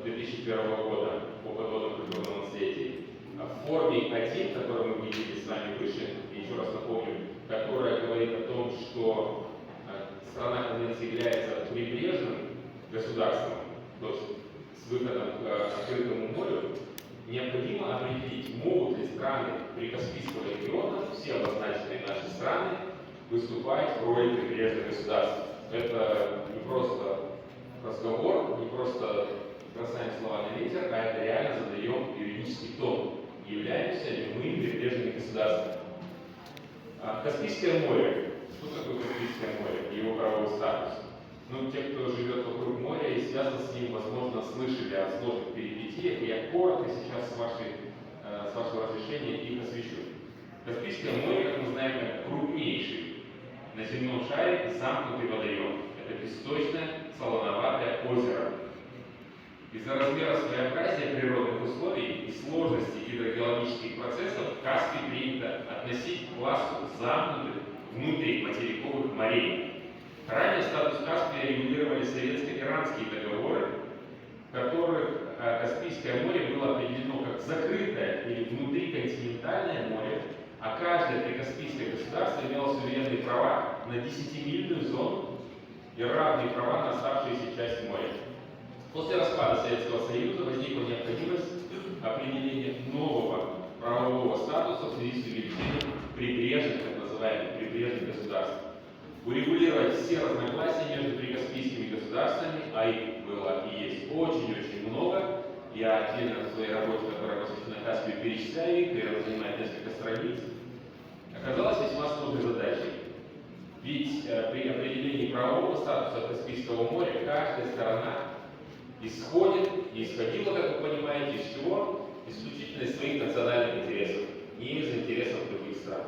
2001 года по подводному культурному наследию, в форме 1, которую мы видели с вами выше, еще раз напомню, которая говорит о том, что страна Конвенции является прибрежным государством, то есть с выходом к открытому морю, необходимо определить, могут ли страны Прикаспийского региона, все обозначенные наши страны, выступать в роли прибрежных государств. Это не просто разговор, не просто бросаем слова на ветер, а это реально задаем юридический тон. Являемся ли мы прибрежными государствами? Каспийское море. Что такое Каспийское море и его правовой статус? Ну, те, кто живет вокруг моря и связан с ним, возможно, слышали о сложных перипетиях, и я коротко сейчас с вашего разрешения их освещу. Каспийское море, как мы знаем, это крупнейший на земном шаре замкнутый водоем. Это песочное, солоноватое озеро. Из-за размера своеобразия природных условий и сложности гидрогеологических процессов Каспий принято относить к классу замкнутых внутриматериковых морей. Ранее статус Каспия регулировали советско-иранские договоры, в которых Каспийское море было определено как закрытое или внутриконтинентальное море, а каждое прикаспийское государство имело суверенные права на 10-мильную зону и равные права на оставшуюся часть моря. После распада Советского Союза возникла необходимость определения нового правового статуса в связи с увеличением прибрежных, так называемых прибрежных государств. Урегулировать все разногласия между прикаспийскими государствами, а их было и есть очень-очень много. Я отдельно в своей работе, которая посвящена Каспию, перечисляю их, и она занимает несколько страниц. Оказалось весьма сложной задачей. Ведь при определении правового статуса Каспийского моря каждая сторона исходит и исходила, как вы понимаете, из чего? Исключительно из своих национальных интересов, не из интересов других стран.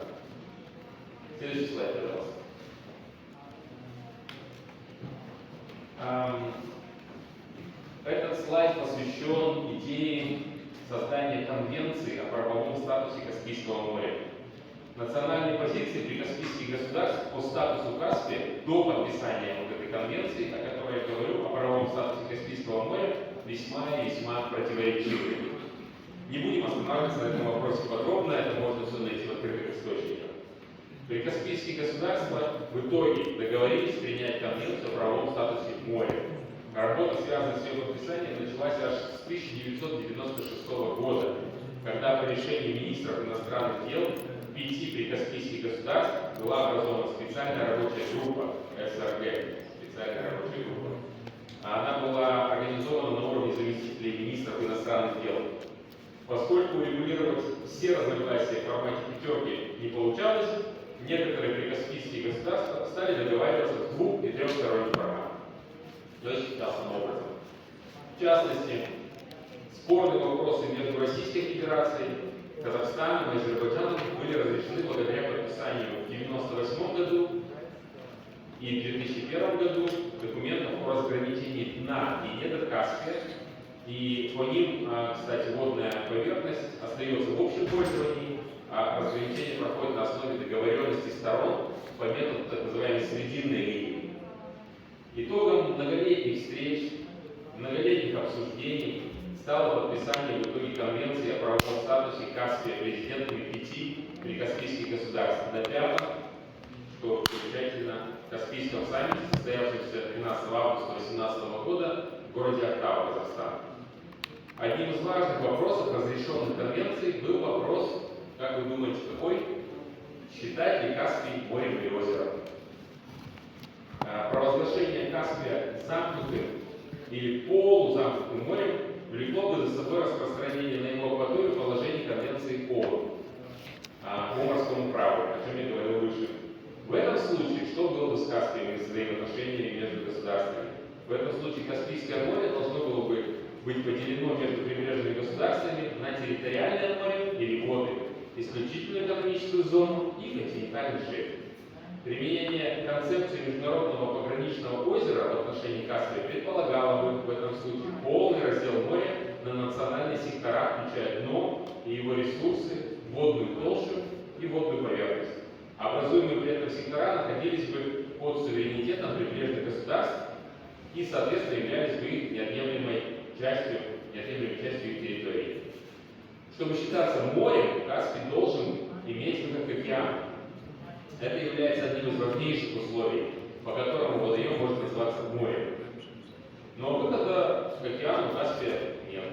Следующий слайд, пожалуйста. Этот слайд посвящен идее создания конвенции о правовом статусе Каспийского моря. Национальные позиции прикаспийских государств по статусу Каспия до подписания вот этой конвенции, о которой я говорю, о правовом статусе Каспийского моря, весьма и весьма противоречивы. Не будем останавливаться на этом вопросе подробно, это можно все найти в открытых источниках. Прикаспийские государства в итоге договорились принять конвенцию о правовом статусе моря. Работа, связанная с ее подписанием, началась аж с 1996 года, когда по решению министров иностранных дел 5 прикаспийских государств была образована специальная рабочая группа СРГ, специальная рабочая группа. Она была организована на уровне заместителей министров иностранных дел. Поскольку урегулировать все разногласия в формате пятерки не получалось, некоторые прикаспийские государства стали договариваться в двух- и трехсторонних форматах. То есть частным образом. В частности, спорные вопросы между Российской Федерацией, Казахстаном и Азербайджаном были разрешены благодаря подписанию в 1998 году и в 2001 году документов о разграничении дна и недр Каспия. И по ним, кстати, водная поверхность остается в общем пользовании, а разграничение проходит на основе договоренности сторон по методу так называемой срединной линии. Итогом многолетних встреч, многолетних обсуждений стало подписание в итоге конвенции о правовом статусе Каспия президентами 5 прикаспийских государств на 5-м, что замечательно, Каспийском саммите, состоявшемся 12 августа 2018 года в городе Актау, Казахстан. Одним из важных вопросов, разрешенных конвенцией, был вопрос, как вы думаете, какой? Считать ли Каспий морем или озером? Провозглашение Каспия замкнутым или полузамкнутым морем влекло бы за собой распространение на его акваторию положений Конвенции ООН по морскому праву, о чем я говорил выше. В этом случае, что было бы с Каспием и взаимоотношениями между государствами? В этом случае Каспийское море должно было бы быть поделено между прибрежными государствами на территориальное море или воды, исключительную экономическую зону и континентальный шельф. Применение концепции международного пограничного озера в отношении Каспия предполагало бы в этом случае полный раздел моря на национальные сектора, включая дно и его ресурсы, водную толщу и водную поверхность. Образуемые при этом сектора находились бы под суверенитетом прибрежных государств и, соответственно, являлись бы их неотъемлемой частью их территории. Чтобы считаться морем, Каспий должен иметь выход к океану. Это является одним из важнейших условий, по которому водоем может называться морем. Но выхода к океану Каспия нет.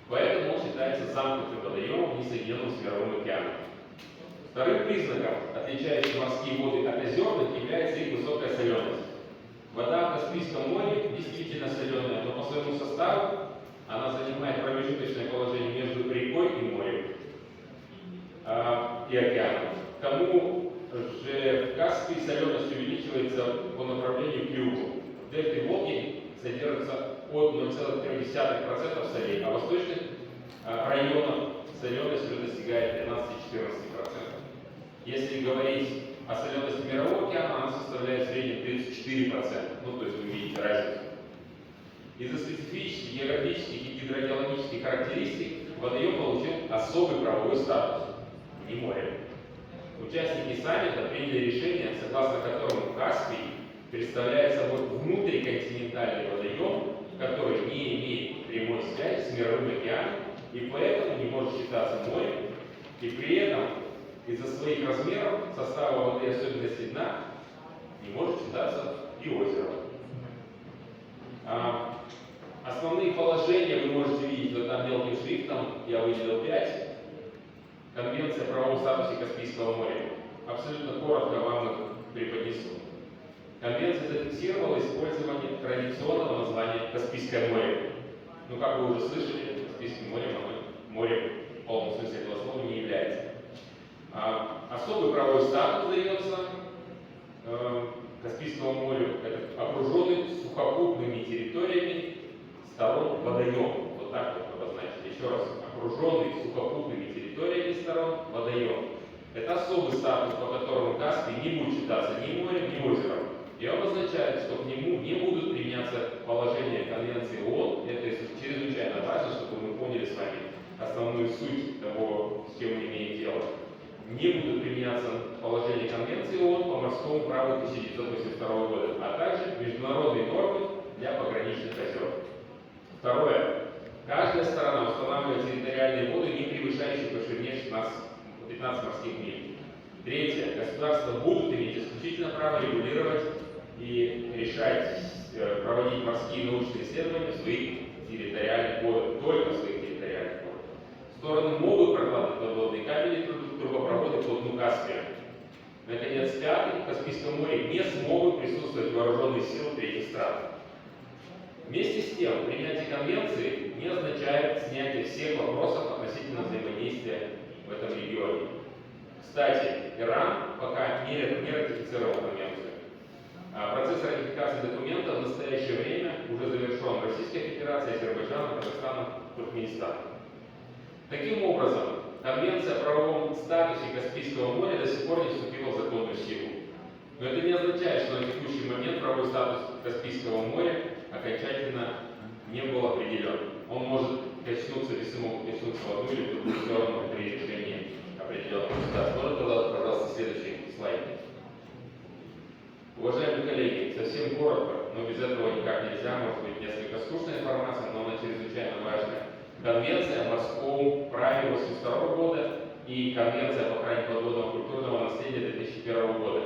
Поэтому он считается замкнутым водоемом, не соединенным с мировым океаном. Вторым признаком, отличающим морские воды от озерных, является их высокая соленость. Вода в Каспийском море действительно соленая, но по своему составу она занимает промежуточное положение между рекой и морем и океаном. К тому увеличивается по направлению к югу. В дельте Волги содержится от 0,3% солей, а в восточных районах соленость уже достигает 13-14%. Если говорить о солености Мирового океана, она составляет в среднем 34%. Ну, то есть вы видите разницу. Из-за специфических географических и гидрогеологических характеристик водоем получил особый правовой статус – не море. Участники саммита приняли решение, согласно которому Каспий представляет собой внутриконтинентальный водоем, который не имеет прямой связи с Мировым океаном и поэтому не может считаться морем, и при этом из-за своих размеров, состава воды и особенностей дна не может считаться и озером. Основные положения вы можете видеть вот там мелким шрифтом, я выделил 5. Конвенция о правовом статусе Каспийского моря. Абсолютно коротко вам их преподнесу. Конвенция зафиксировала использование традиционного названия Каспийское море. Ну, как вы уже слышали, Каспийским морем море в полном смысле этого слова не является. Особый правовой статус дается Каспийскому морю, это окруженный сухопутными территориями сторон водоем. Вот так вот обозначили. Еще раз, окруженный сухопутными территориями сторон водоем. Это особый статус, по которому Каспий не будет считаться ни морем, ни озером. И он означает, что к нему не будут применяться положения Конвенции ООН. Это чрезвычайно важно, чтобы мы поняли с вами основную суть того, с чем мы имеем дело. Не будут применяться положения Конвенции ООН по морскому праву 1982 года, а также международные нормы для пограничных озер. Второе. Каждая сторона устанавливает территориальные воды, не превышающие по ширине 15 морских миль. Третье. Государства будут иметь исключительно право регулировать и решать, проводить морские научные исследования в своих территориальных водах, только в своих территориальных водах. Стороны могут прокладывать подводные кабели, трубопроводы по дну Каспия. Наконец, пятый. В Каспийском море не смогут присутствовать вооруженные силы третьих стран. Вместе с тем, принятие конвенции не означает снятие всех вопросов относительно взаимодействия в этом регионе. Кстати, Иран пока не ратифицировал конвенцию. Процесс ратификации документа в настоящее время уже завершен Российской Федерацией, Азербайджаном, Казахстаном, Туркменистаном. Таким образом, Конвенция о правовом статусе Каспийского моря до сих пор не вступила в законную силу. Но это не означает, что на текущий момент правовой статус Каспийского моря окончательно не был определен. Он может качнуться, весы могут качнуться в одну или в другую сторону при решении определенного государства. Можно, пожалуйста, следующий слайд. Уважаемые коллеги, совсем коротко, но без этого никак нельзя, может быть несколько скучная информация, но она чрезвычайно важная. Конвенция о морском праве 1982 года и Конвенция об охране подводного культурного наследия 2001 года.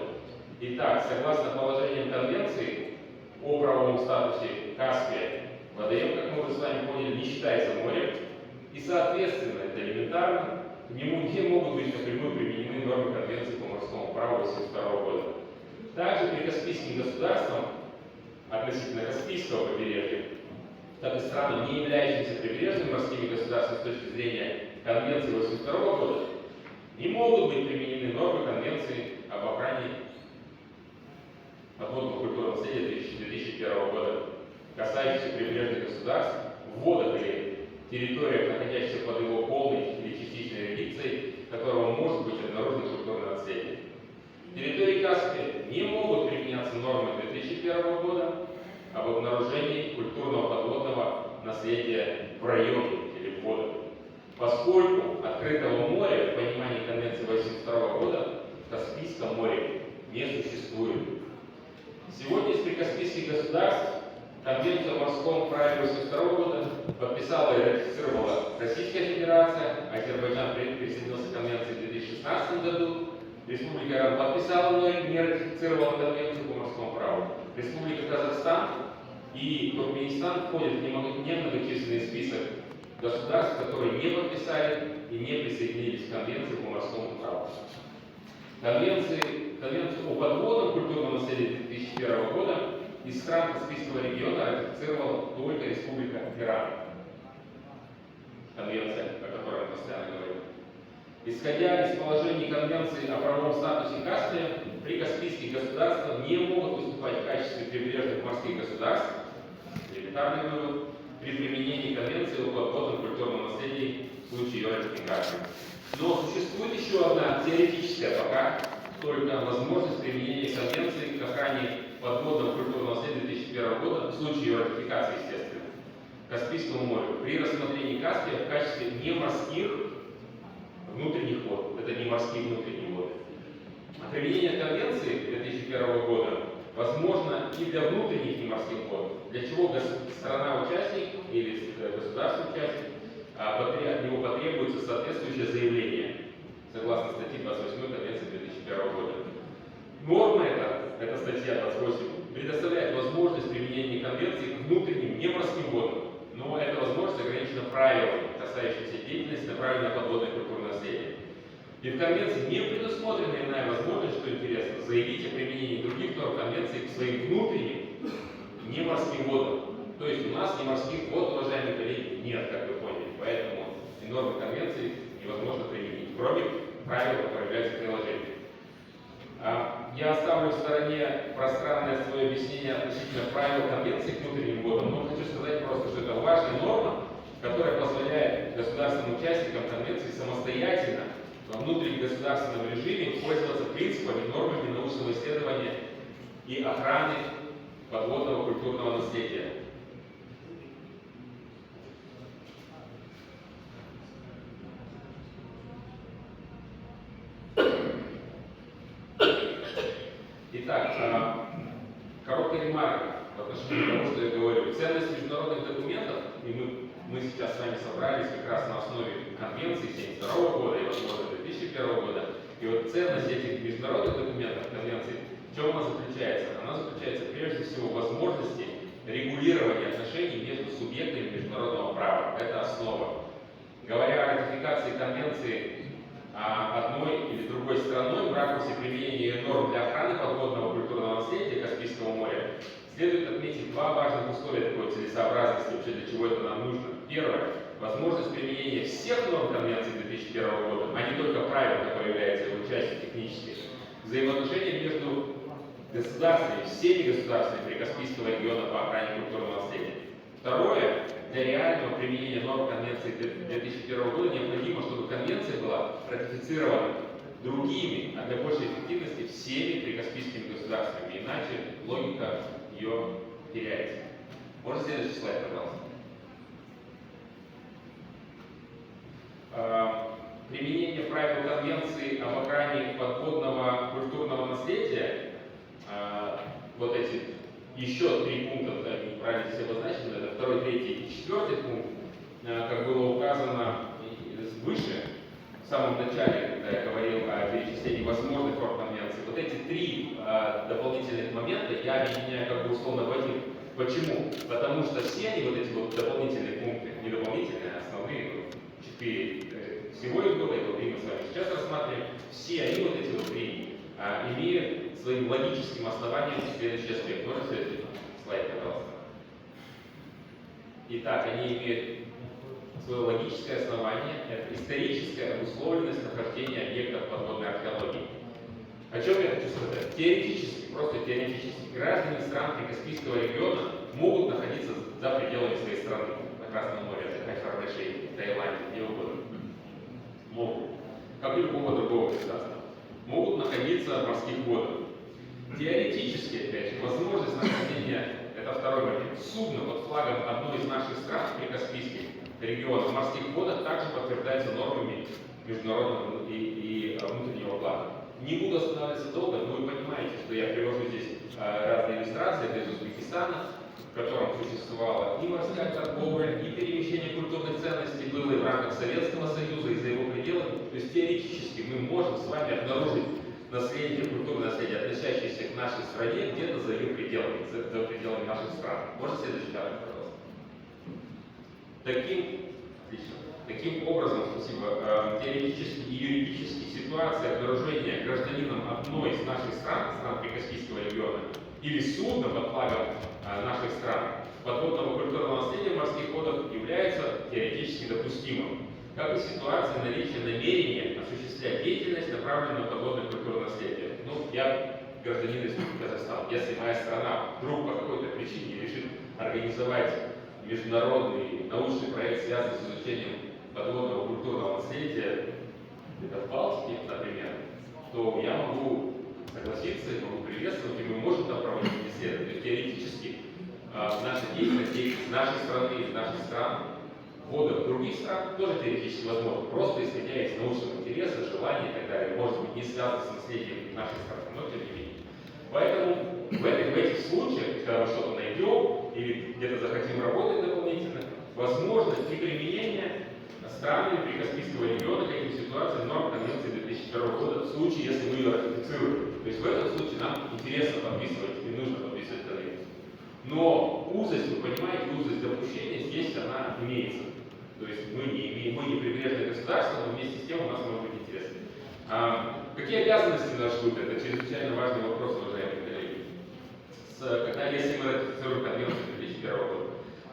Итак, согласно положениям Конвенции о правовом статусе Каспия, водоем, как мы уже с вами поняли, не считается морем, и, соответственно, это элементарно, к нему не могут быть напрямую применены нормы Конвенции по морскому праву 1982 года. Также при каспийским государствам, относительно Каспийского побережья, так и странам, не являющимся прибрежными морскими государствами с точки зрения Конвенции 1982 года, не могут быть применены нормы Конвенции об охране подводного культурного наследия 2001 года, касающихся прибрежных государств, в водах или территориях, находящихся под его полной или частичной юрисдикцией, которого может быть обнаружено культурное наследие. В территории Каспия не могут применяться нормы 2001 года об обнаружении культурного подводного наследия в районе или в водах, поскольку открытого моря в понимании Конвенции 1982 года в Каспийском море не существует. Сегодня из прикаспийских государств Конвенцию о морском праве 1982 года подписала и ратифицировала Российская Федерация, Азербайджан присоединился к Конвенции в 2016 году, Республика Иран подписала, но не ратифицировала Конвенцию по морскому праву. Республика Казахстан и Туркменистан входят в немногочисленный список государств, которые не подписали и не присоединились к Конвенции по морскому праву. Конвенцию о подводном культурном наследии 2001 года из стран Каспийского региона ратифицировала только Республика Иран. Конвенция, о которой мы постоянно говорим. Исходя из положений Конвенции о правовом статусе Каспия, прикаспийские государства не могут выступать в качестве прибрежных морских государств, элементарный вывод, при применении Конвенции о подводном культурном наследии в случае ее ратификации. Но существует еще одна теоретическая пока только возможность применения Конвенции к охране подводного культурного наследия 2001 года в случае ее ратификации, естественно, Каспийскому морю при рассмотрении Каспия в качестве неморских внутренних вод. Это не морские внутренние воды. А применение Конвенции 2001 года возможно и для внутренних неморских вод, для чего страна-участник или государство-участник от него потребуется соответствующее заявление, согласно статье 28 Конвенции 2001 года. Норма эта статья 28, предоставляет возможность применения Конвенции к внутренним неморским водам, но эта возможность ограничена правилами, касающимися деятельности, направленной на подводное культурное наследие. И в Конвенции не предусмотрена иная возможность, что интересно, заявить о применении других норм Конвенции к своим внутренним неморским водам. То есть у нас неморских вод, уважаемые коллеги, нет, как вы поняли, поэтому и нормы Конвенции невозможно применить, кроме правил, которые являются приложением. Я оставлю в стороне пространное свое объяснение относительно правил Конвенции к внутренним водам, но хочу сказать просто, что это важная норма, которая позволяет государственным участникам Конвенции самостоятельно во внутреннем государственном режиме пользоваться принципами, нормами научного исследования и охраны подводного культурного наследия. Итак, короткая ремарка в отношении того, что я говорю. Ценность международных документов, и мы сейчас с вами собрались как раз на основе Конвенции 1972 года и, возможно, 2001 года. И вот ценность этих международных документов Конвенции, в чем она заключается? Она заключается прежде всего в возможности регулирования отношений между субъектами международного права. Это основа. Говоря о ратификации Конвенции одной или другой страной в ракурсе применения норм для охраны подводного культурного наследия Каспийского моря, следует отметить два важных условия такой целесообразности, вообще для чего это нам нужно. Первое – возможность применения всех норм Конвенции 2001 года, а не только правил, которые являются его частью технических. Взаимоотношения между государствами, всеми государствами Прикаспийского региона по охране культурного наследия. Второе – для реального применения норм Конвенции 2001 года необходимо, чтобы Конвенция была ратифицирована другими, а для большей эффективности всеми прикаспийскими государствами. Иначе логика ее теряется. Можно следующий слайд, пожалуйста. Применение правил Конвенции об охране подводного культурного наследия, вот эти еще три пункта, они правильно здесь обозначены, это второй, третий и четвертый пункт, как было указано выше, в самом начале, когда я говорил о перечислении возможных форм Конвенции. Вот эти три дополнительных момента я объединяю как бы условно в один. Почему? Потому что все они, вот эти вот дополнительные пункты, не дополнительные, а основные, четыре всего их было, и вот мы с вами сейчас рассматриваем, все они, вот эти вот три, имеют своим логическим основанием следующий аспект. Можно следующий слайд, пожалуйста. Итак, они имеют свое логическое основание, это историческая обусловленность нахождения объектов подводной археологии. О чем я хочу сказать? Теоретически, просто теоретически, граждане стран Прикаспийского региона могут находиться за пределами своей страны, на Красном море, отдыхать в Ардашей, в Таиланде, где угодно. Могут. Как и любого другого государства. Могут находиться в морских водах. Теоретически, опять же, возможность нахождения, это второй момент, судно под флагом одной из наших стран, Прикаспийских регионов, в морских водах также подтверждается нормами международного и внутреннего плана. Не буду останавливаться долго, но вы понимаете, что я привожу здесь разные иллюстрации, это из Узбекистана, в котором существовала и морская торговля, и перемещение культурных ценностей было и в рамках Советского Союза, и за его пределами. То есть теоретически мы можем с вами обнаружить наследие, культурное наследие, относящееся к нашей стране, где-то за ее пределами, за пределами наших стран. Можно следующий кадр, пожалуйста? Таким образом, спасибо, теоретически и юридически ситуация обнаружения гражданином одной из наших стран Прикаспийского региона, или судна под флагом наших стран подводного культурного наследия в морских водах является теоретически допустимым. как и ситуация наличия намерения осуществлять деятельность, направленную на подводное культурное наследие. Ну, я гражданин Республики Казахстан. Если моя страна вдруг по какой-то причине решит организовать международный научный проект, связанный с изучением подводного культурного наследия, это в Балтике, например, то я могу согласиться, и могу приветствовать, и мы можем там проводить исследования. То есть теоретически наша деятельность нашей страны, из наших стран, в водах других стран тоже теоретически возможно, просто исходя из научного интереса, желания и так далее, может быть не связано с наследием нашей страны, но тем не менее. Поэтому в этих случаях, когда мы что-то найдем или где-то захотим работать дополнительно, возможность и применения странами Прикаспийского региона к этим ситуациям норм Конвенции 2001 года в случае, если мы ее ратифицируем. То есть в этом случае нам интересно подписывать и нужно подписывать конвенцию. Но узость, вы понимаете, узость допущения здесь она имеется. То есть мы не прибрежное государство, но вместе с тем у нас может быть интересно. Какие обязанности нас ждут? Это чрезвычайно важный вопрос, уважаемые коллеги. Если мы ратифицируем конвенцию 2001 года.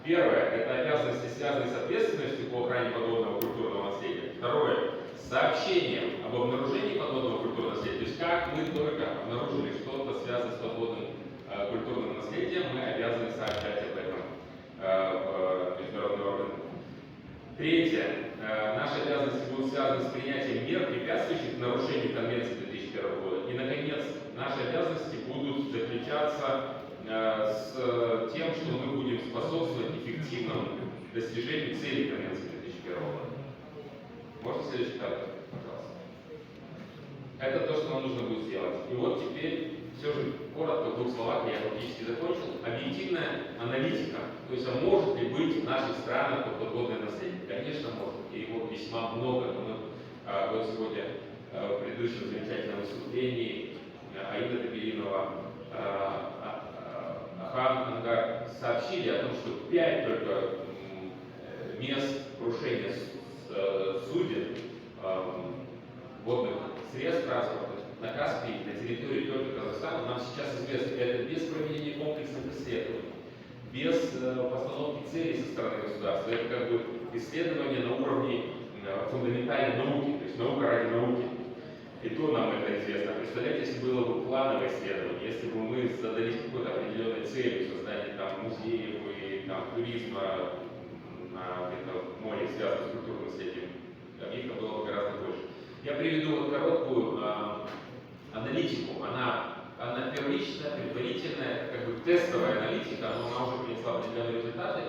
Первое – это обязанности, связанные с ответственностью по охране подводного культурного наследия. Второе – сообщением об обнаружении подводного культурного наследия. То есть как мы только обнаружили что-то связанное с подводным культурным наследием, мы обязаны сообщать об этом в международные органы. Третье. Наши обязанности будут связаны с принятием мер, препятствующих нарушению Конвенции 2001 года. И, наконец, наши обязанности будут заключаться с тем, что мы будем способствовать эффективному достижению целей Конвенции 2001 года. Можно следующий кадр, пожалуйста? Это то, что нам нужно будет сделать. И вот теперь, все же коротко, в двух словах, я фактически закончил. Объективная аналитика. То есть, а может ли быть в наших странах подводное наследие? Конечно, может. И его весьма много. Вот сегодня в предыдущем замечательном выступлении Аида Таберинова, Ахан Ангар сообщили о том, что 5 только мест крушения суден, водных средств транспорта на Каспии, на территории только Казахстана, нам сейчас известно. Это без проведения комплексных исследований, без постановки целей со стороны государства. Это как бы исследование на уровне фундаментальной науки, то есть наука ради науки. И то нам это известно. Представляете, если было бы плановое исследование, если бы мы задались какой-то определенной целью создания там музеев и там туризма на море, связанных с культурным наследием, объектов было бы гораздо больше. Я приведу вот короткую аналитику. Она первичная, предварительная, как бы тестовая аналитика, но она уже принесла определенные результаты.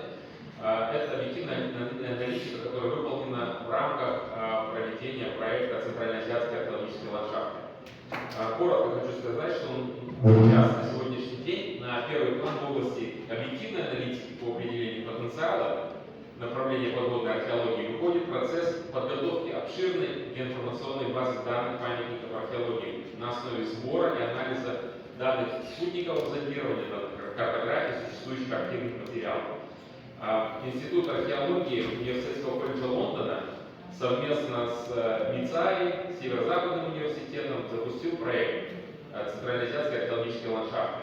Это объективная аналитика, которая выполнена в рамках проведения проекта «Центральноазиатский археологический ландшафт». Коротко хочу сказать, что сейчас, на сегодняшний день, на первый план в области объективной аналитики по определению потенциала направления подводной археологии выходит процесс подготовки обширной информационной базы данных памятников археологии на основе сбора и анализа данных спутникового зондирования, картографии существующих архивных материалов. Институт археологии Университетского колледжа Лондона совместно с МИЦАИ, Северо-Западным университетом, запустил проект «Центральноазиатский археологический ландшафт».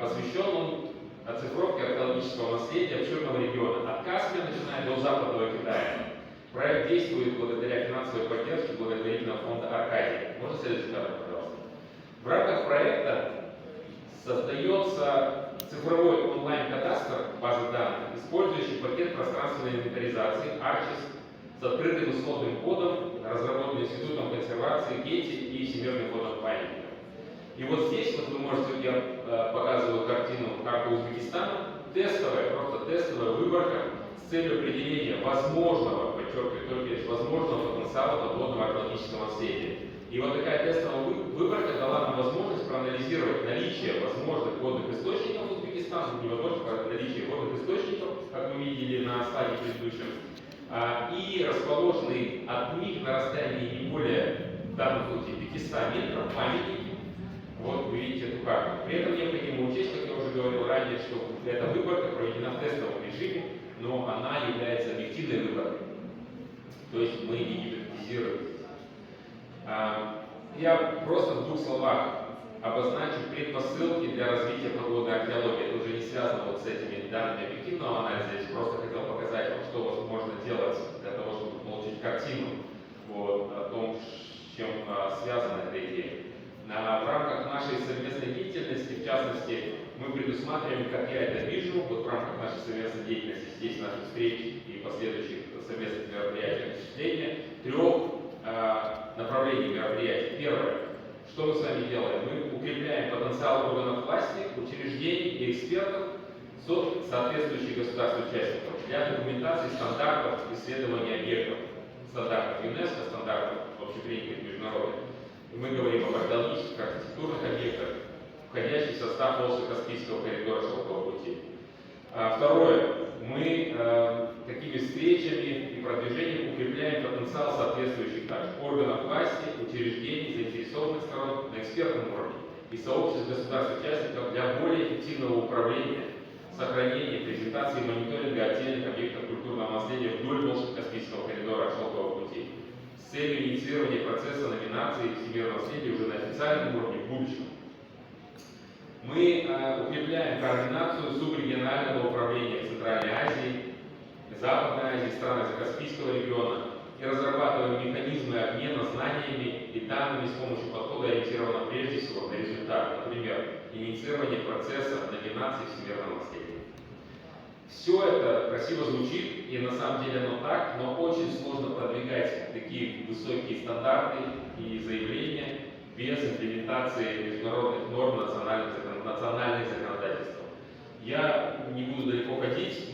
Посвящен он оцифровке археологического наследия обширного региона, от Каспия, начиная до Западного Китая. Проект действует благодаря финансовой поддержке благотворительного фонда «Аркадия». Можно следующий кадр, пожалуйста? В рамках проекта создается цифровой онлайн-кадастр базы данных, использующий пакет пространственной инвентаризации ARCHIS с открытым исходным кодом, разработанный Институтом консервации Гетти и Всемирным фондом памятников. И вот здесь вот вы можете, я показываю карту Узбекистана, просто тестовая выборка с целью определения возможного, подчеркиваю, только лишь возможного потенциала подводного археологического наследия. И вот такая тестовая выборка дала нам возможность проанализировать наличие возможных водных источников Узбекистана, невозможно наличие водных источников, как мы видели на слайде предыдущем, и расположенные от них на расстоянии не более, в данном случае, 500 метров памятники. Вот вы видите эту карту. При этом необходимо учесть, как я уже говорил ранее, что эта выборка проведена в тестовом режиме, но она является объективной выборкой. То есть мы не гипотетизируем. Я просто в двух словах обозначу предпосылки для развития подводной археологии. Это уже не связано вот с этими данными объективного анализа. Я просто хотел показать вам, что можно делать для того, чтобы картину вот, о том, с чем связана эта идея. В рамках нашей совместной деятельности, в частности, мы предусматриваем, как я это вижу, вот в рамках нашей совместной деятельности, здесь наших встреч и последующих совместных мероприятий осуществления, 3 направлений мероприятий. Первое. Что мы с вами делаем? Мы укрепляем потенциал органов власти, учреждений и экспертов, соответствующих государств-участников для документации стандартов исследования объектов, стандартов ЮНЕСКО, стандартов общепринятых международных. Мы говорим об археологических, архитектурных объектах, входящих в состав Волжско-Каспийского коридора Шелкового пути. Второе. Мы такими встречами и продвижением укрепляем потенциал соответствующих также органов власти, учреждений, заинтересованных сторон на экспертном уровне и сообществ государств-участников для более эффективного управления, сохранения, презентации и мониторинга отдельных объектов культурного наследия вдоль Волжско-Каспийского коридора Шелкового пути с целью инициирования процесса номинации всемирного наследия уже на официальном уровне в будущем. Мы укрепляем координацию субрегионального управления Центральной Азии, Западной Азии, стран Каспийского региона и разрабатываем механизмы обмена знаниями и данными с помощью подхода, ориентированного прежде всего на результат, например, инициирование процесса номинации всемирного наследия. Все это красиво звучит, и на самом деле оно так, но очень сложно продвигать такие высокие стандарты и заявления без имплементации международных норм национальных законодательств. Я не буду далеко ходить,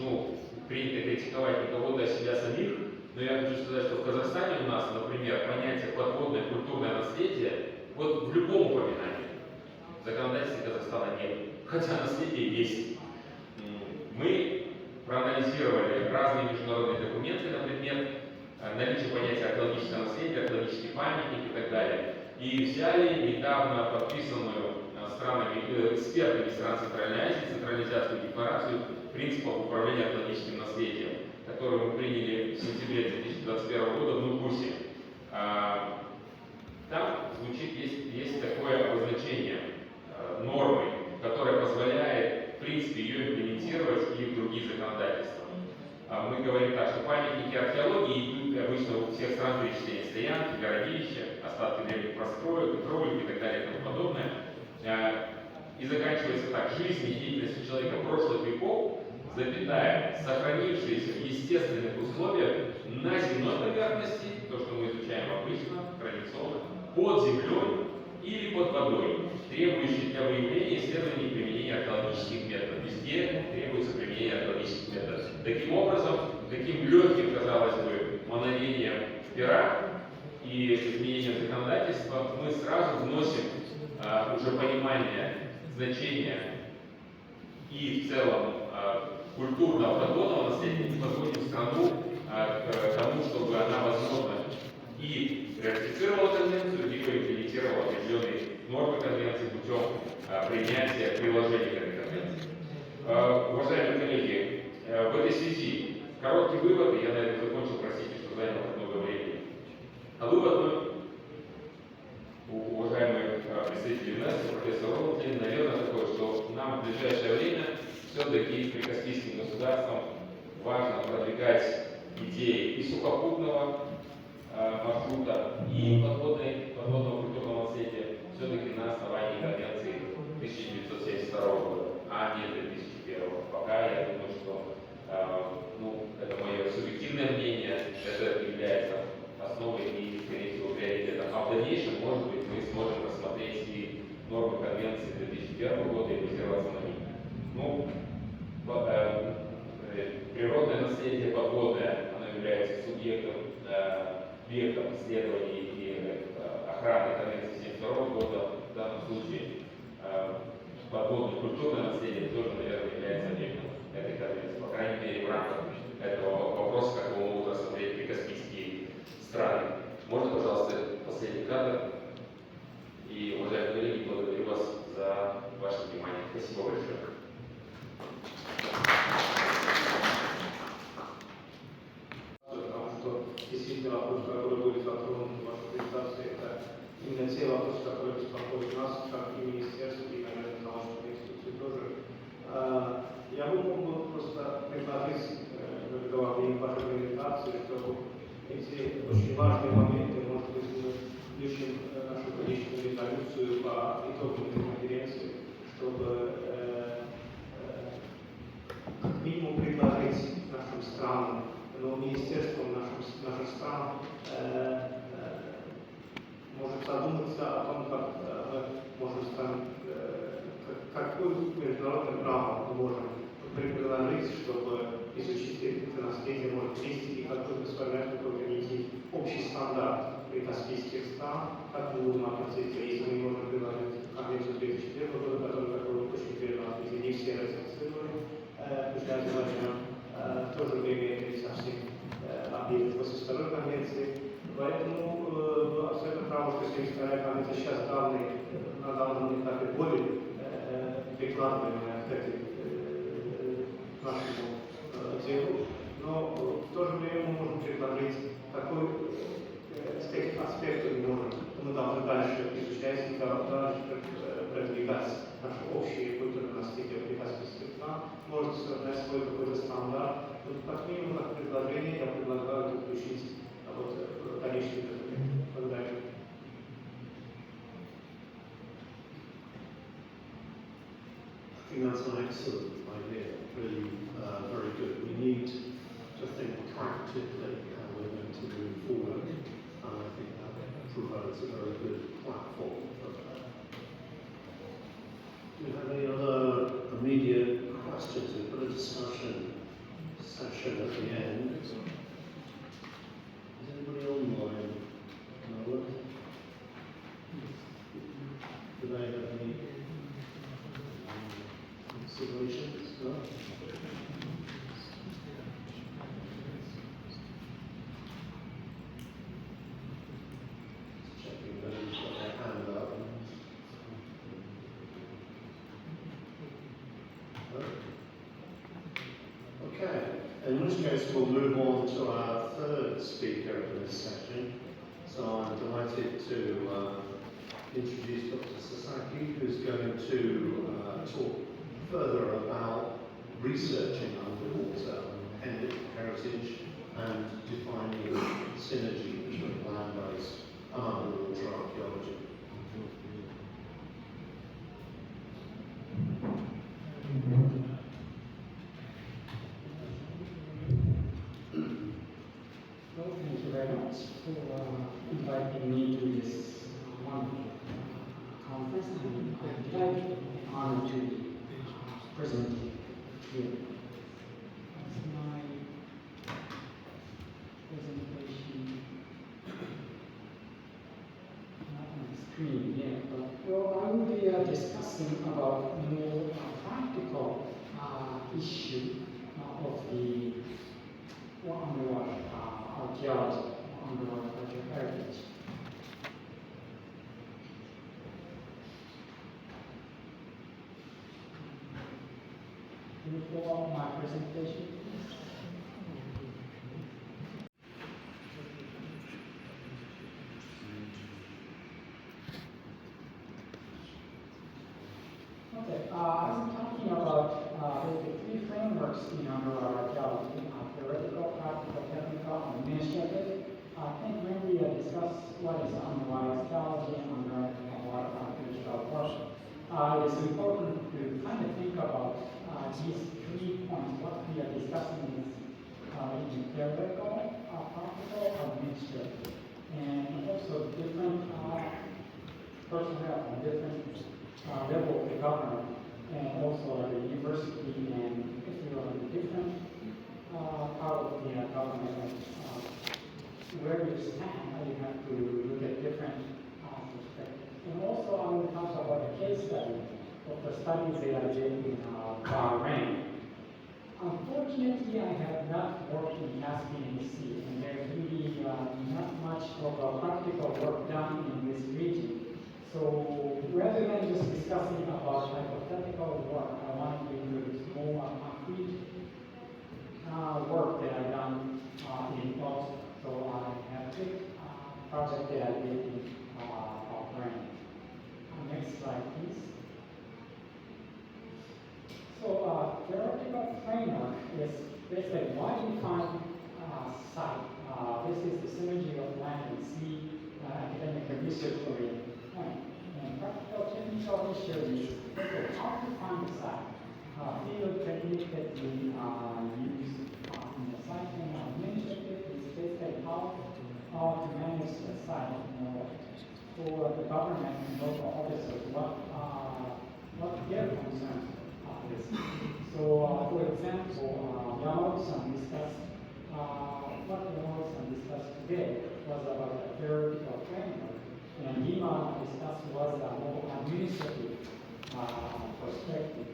принято критиковать никого до себя самих, но я хочу сказать, что в Казахстане у нас, например, понятие подводное культурное наследие, вот в любом упоминании в законодательстве Казахстана нет, хотя наследие есть. Мы проанализировали разные международные документы на предмет наличия понятия археологического наследия, археологический памятник и так далее. И взяли недавно подписанную экспертами стран Центральной Азии Централизиатскую декларацию принципов управления археологическим наследием, которую мы приняли в сентябре 2021 года в Нургусе. Там звучит, есть такое обозначение нормы, которая позволяет, в принципе, ее имплементировать и в другие законодательства. Мы говорим так, что памятники археологии идут обычно у всех стран перечисления: стоянки, городища, остатки древних построек, кролики и так далее и тому подобное. И заканчивается так: жизнь и деятельность человека прошлых веков, запятая, сохранившиеся в естественных условиях на земной поверхности, то, что мы изучаем обычно, традиционно, под землей или под водой, требующие для выявления, исследования и применения археологических методов. Везде требуется применение археологических методов. Таким образом, таким легким, казалось бы, мановением пера и изменением законодательства мы сразу вносим уже понимание значения и в целом культурного подводного наследия, и подводим страну к тому, чтобы она, возможно, и ратифицировала конвенцию, либо имплементировала определенные нормы конвенции путем принятия приложения к этой конвенции. Уважаемые коллеги, в этой связи короткий вывод, и я на этом закончил, простите, что занял так много времени. Вывод уважаемые представители ЮНЕСКО, профессор Ролотин, наверное, такой, что нам в ближайшее время все-таки прикаспийским государствам важно продвигать идеи и сухопутного маршрута, и подводного культурного наследия все-таки на основании конвенции 1972 года, а не 2001. Пока я думаю, что это мое субъективное мнение, это является основой и, скорее всего, приоритетом. А в дальнейшем, может быть, мы сможем рассмотреть и нормы конвенции 2001 года и базироваться на них. Природное наследие подводное, оно является субъектом исследований и охраны конвенции 1972 года. В данном случае подводное культурное наследие тоже, наверное, является объектом этой конвенции. По крайней мере, в рамках этого вопроса, как его могут рассмотреть прикаспийские страны. Можно, пожалуйста, последний кадр? И, уважаемые коллеги, благодарю вас за ваше внимание. Спасибо большое. Потому что действительно вопрос, который будет затронут в вашей презентации, это именно те вопросы, которые беспокоят нас, как и министерство, и, наверное, научные институции тоже. Я бы мог просто предложить в вашей презентации, чтобы эти очень важные моменты, может быть, мы включим нашу конечную резолюцию по итогам этой конференции, чтобы как минимум предложить нашим странам, но министерствам наших стран может задуматься о том, как мы можем какое международное право мы можем предложить, чтобы изучить это наследие, может вместе и как-то сформировать какой-то некий общий стандарт прикаспийских стран, как мы будем относиться, если мы можем предложить конвенцию 2004 года, которую очень верно не все ратифицировали, в то же время это не совсем объект после второй конвенции. Поэтому абсолютно право, что 72-я конвенция сейчас на данном этапе более прикладываемая к нашему делу, но в то же время мы можем предложить такой, с каких аспектов мы должны дальше изучать и дальше продвигать наше общее культурное наследие прикаспийских стран, может создать свой какой-то стандарт. Как минимум, как предложение, я предлагаю это включить в конечный документ. Благодарю. I think that's an excellent idea, really very good. We need to think practically how we're going to move forward, and I think that provides a very good platform for that. Do you have any other immediate questions? We've got a discussion session at the end. Is anybody online? No? Do they have any considerations? No? Checking those got their hand up. Okay, in which case we'll move on to our third speaker in this session. So I'm delighted to introduce Dr. Sasaki, who's going to talk further about researching underwater heritage and defining synergy between land-based and underwater archaeology. Well, thank you very much for inviting me to this wonderful conference. I'm delighted and honored to be presenting here. That's my presentation. Not on the screen yet, but well, I will be discussing about more practical issue of the underwater archaeology, underwater heritage. Can you follow my presentation, please? Okay, I'm talking about the three frameworks in underwater archaeology: theoretical, practical, technical, and administrative. I think when we discuss what is underwater archaeology and underwater archaeological work, it is important to kind of think about these 3 points. What we are discussing is in theoretical, practical, administrative, and also different personnel from different level of the government, and also at the university, and if you are in a different part of the government, where you stand, you have to look at different perspectives. And also I will talk about the case study of the studies that I did in Bahrain. Unfortunately, I have not worked in Caspian Sea, and there's really not much of a practical work done in this region. So rather than just discussing about hypothetical work, I want to introduce more concrete work that I've done in Boston. So I have a big project that I did in Bahrain. Next slide, please. So theoretical framework is basically why we find site. This is the synergy of research-oriented point. And practical technical issue is how to find the site. Field technique that we use in the site and administrative is basically how to manage the site for the government and local officers, what their concerns is. So, for example, Yamamoto-san discussed, what Yamamoto-san discussed today was about the theoretical framework, and Lima discussed was a more administrative perspective.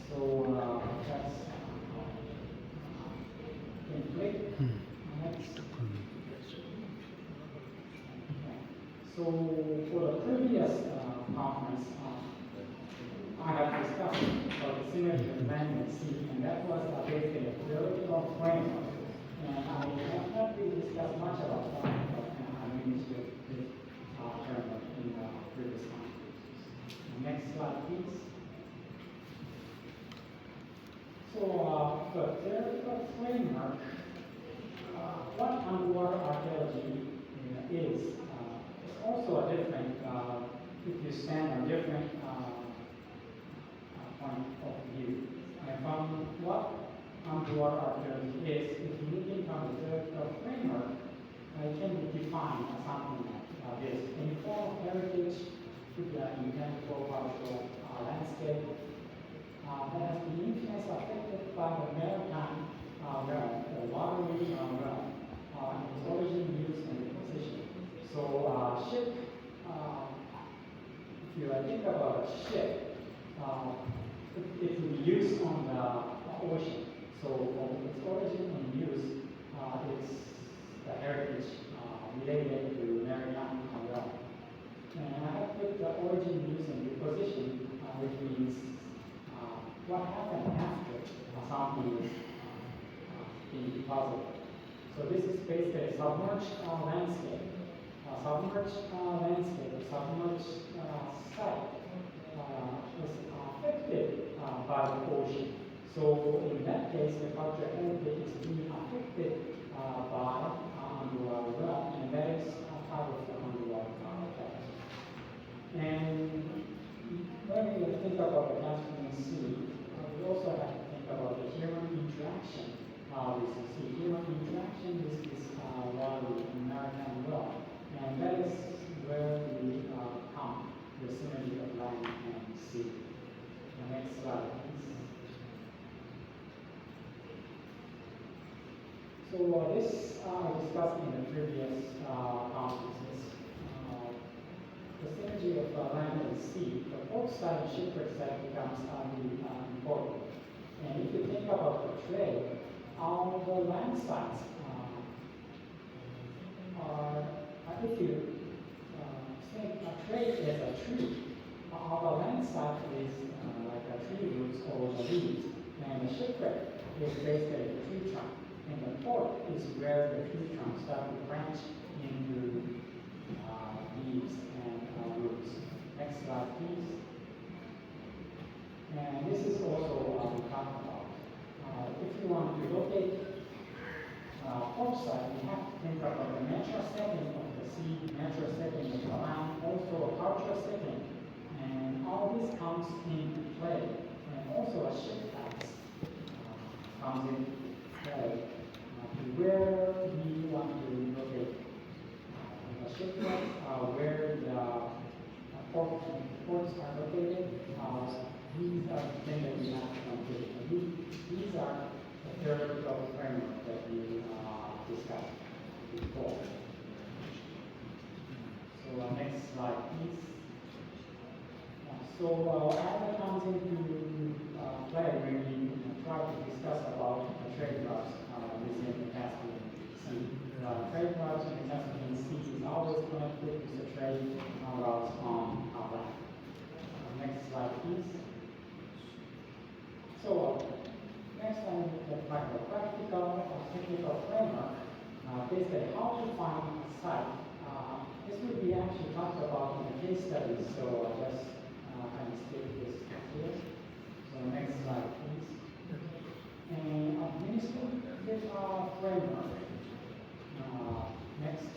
So that's conflict. Next. So for the previous conference, I have discussed about the synergy of land and sea, and that was basically a theoretical framework. And I have not really discussed much about that, but I administrative framework in the previous conference. Next slide, please. So the theoretical framework, what underwater archaeology is, it's also a different, if you stand on different point of view. And from what underwater archaeology is, if you look into the theoretical framework, it can be defined as something like this. In the form of heritage, could be an intangible cultural landscape, that has been influenced affected by the maritime realm, or watery realm, in its origin, use, and position. So ship, if you think about a ship, it will be used on the ocean. So from its origin and use, it's the heritage related to maritime realm. And I have put the origin, use, and position, which means what happened after something is being deposited. So this is basically a submerged landscape. A submerged landscape, a submerged site is affected by the ocean. So in that case, the cultural heritage is being affected by underwater realm, and that is part of the underwater archaeology. And when we think about the Caspian Sea, we also have to think about the human interaction with the sea. Human interaction with this water in maritime realm, and that is where we come, the synergy of land and sea. The next slide, please. So this I discussed in the previous conferences. The synergy of land and sea, the port side and shipwreck side becomes really important. And if you think about the trade, all the land sides are, if you think a trade is a tree, all the land side is like a tree roots or the leaves, and the shipwreck is basically the tree trunk. And the port is where the tree trunk starts to branch into leaves and roots. Next slide, please. And this is also what we talked about. If you want to locate port site, you have to think about the natural setting of the sea, natural setting of the land, also a cultural setting. And all this comes into play. And also a ship tax comes into play to where we want to locate the shipwrecks, where the ports are located. These are the things that we have to consider. These are the theoretical framework that we discussed before. So next slide, please. So all that comes into play when we try to discuss about the trade routes within the Caspian Sea. Trade routes in the Caspian Sea is always connected with the trade routes on our land. Next slide, please. So next time we look at the practical or technical framework, basically how to find a site. This will be actually talked about in the case studies, so I'll just kind of skip this here. So next slide, please. And administrative framework. Next.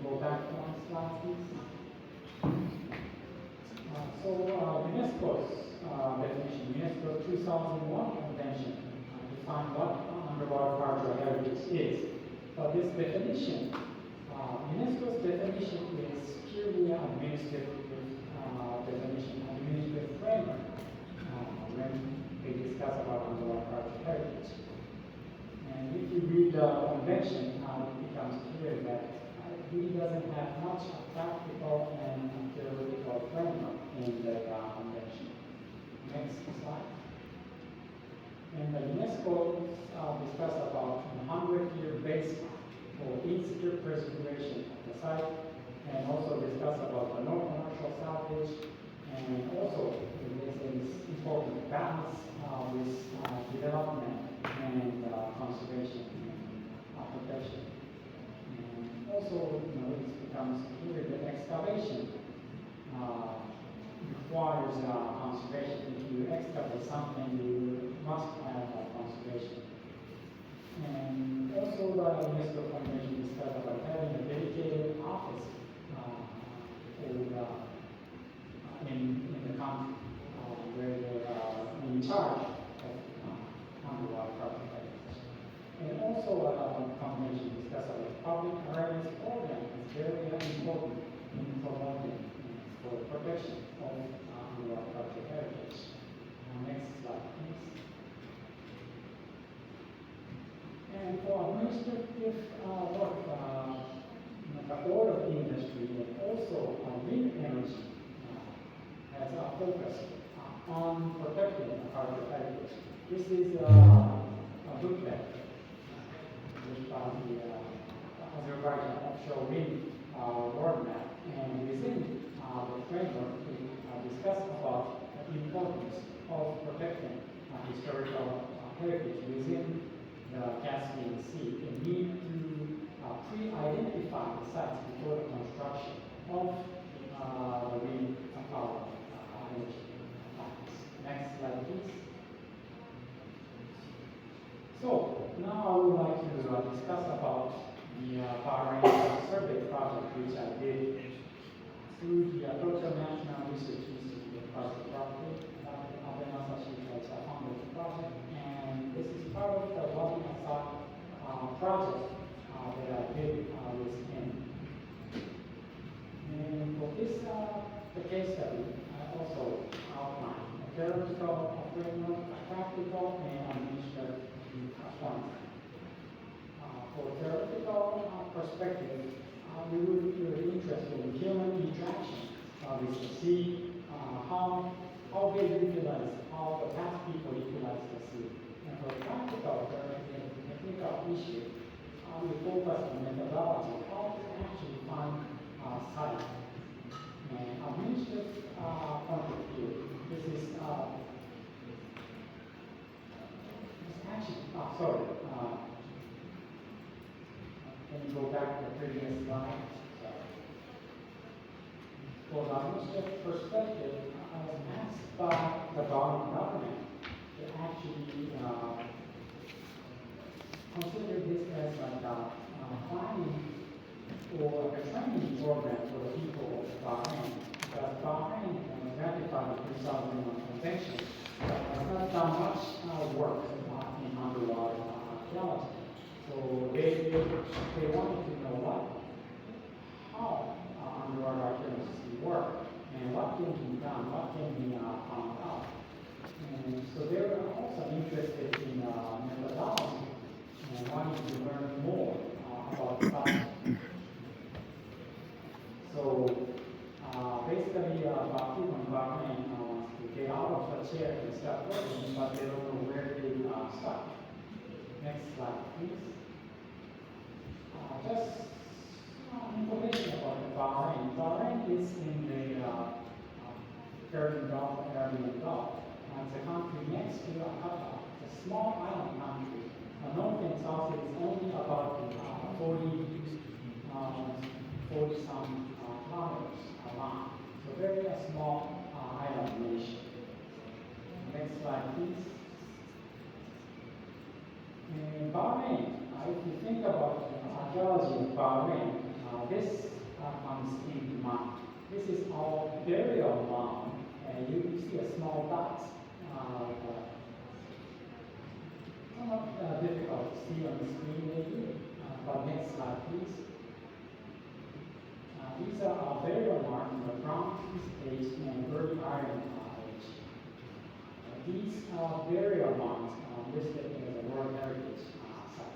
go back one slide, please? UNESCO's definition, UNESCO's 2001 convention define what underwater cultural heritage is. But this definition, UNESCO's definition is purely administrative definition, administrative framework when they discuss about underwater cultural heritage. And if you read the convention, it becomes clear that it really doesn't have much practical and theoretical framework in the convention. Next slide. And the UNESCO discuss about 100-year baseline for in-situ preservation of the site, and also discuss about the non-commercial salvage, and also there's this important balance with development and conservation and protection. And also, it becomes clear that excavation requires conservation. If you excavate something, you must have conservation. And also the UNESCO Convention discussed about having a dedicated office in the country where they are in charge of underwater cultural heritage. And also the convention discussed about public awareness program is very important in promoting for protection of underwater cultural heritage. Next slide, please. And for administrative work, the oil industry and also wind energy has a focus on protecting the cultural heritage. This is a booklet with the Azerbaijan offshore wind roadmap, and within the framework we discuss about the importance of protecting historical heritage within the Caspian Sea, and need to pre-identify the sites before the construction of the wind power energy plants. Next slide, please. So now I would like to discuss about the Bahrain survey project, which I did through the Tokyo National Research Institute of Cultural Property. Dr. Masashi has funded the project, and this is part of the Malik-Abbas project that I did with him. And for this the case study, I also outlined a theoretical framework, a practical, and administrative point. For theoretical perspective, we would be interested in human interaction with the sea, how they utilize, how the past people utilize the sea. And for practical, technical issue, we focus on methodology, how to actually find site. And administrative point of view, this is sorry. Can you go back to the previous slide? For the administrative perspective, I was asked by the government to actually consider this as like planning or a training program for the people of Bahrain, because Bahrain ratified the 2001 convention, but has not done much work in underwater archaeology. So they wanted to know how underwater archaeology work and what can be done, what can be found out. And so they were also interested in methodology and wanting to learn more about that. So basically, people in Bahrain wants to get out of the chair and start working, but they don't know where to start. Next slide, please. Just information about Bahrain. Bahrain is in the Arabian Gulf. It's a country next to Qatar. It's a small island country. North and south is only about 40-some kilometers long. So very small island nation. Next slide, please. In Bahrain, if you think about archaeology in Bahrain, this comes into mound. This is all burial mound, and you see a small dot. Somewhat difficult to see on the screen maybe, but next slide please. These are our burial marks in the Bronze age and early Iron Age. These are burial marks listed in the World Heritage Site.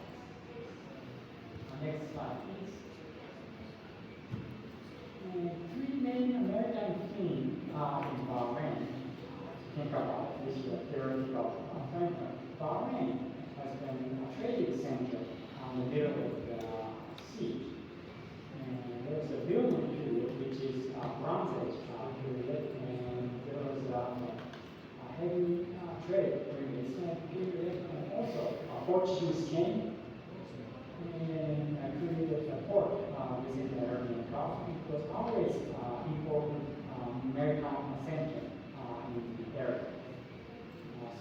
Next slide, please. And three main American themes are in Bahrain. Think about this theoretical framework. Bahrain has been a trading center on the middle of the sea. And there's a building period, which is Bronze Age period, and there was a heavy trade during this period, and also Portuguese came and created a port within the Arabian Gulf. It was always important maritime center in the area.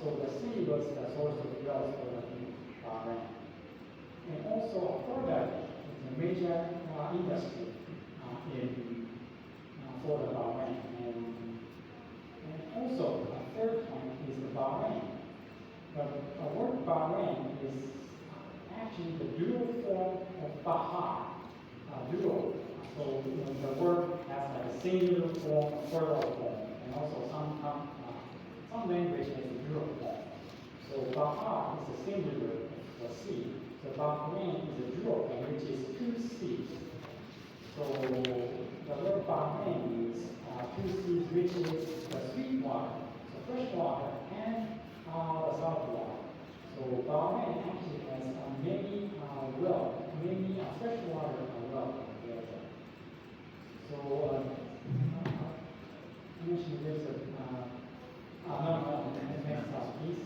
So the sea was the source of wealth for the Bahrain. And also Haqverdiyev is a major industry for the Bahrain. And also a third point is the Bahrain. But the word Bahrain is actually the dual form of Bahar, dual. So the word has like a singular form, a plural form, and also some language has a dual form. So Bahar is the singular of the sea. So Bahrain is a dual form, which is two seas. So the word Bahrain means two seas, which is the sweet water, so fresh water, and the salt water. So Bahrain actually has many many freshwater wells. So I mentioned there's next slide, please.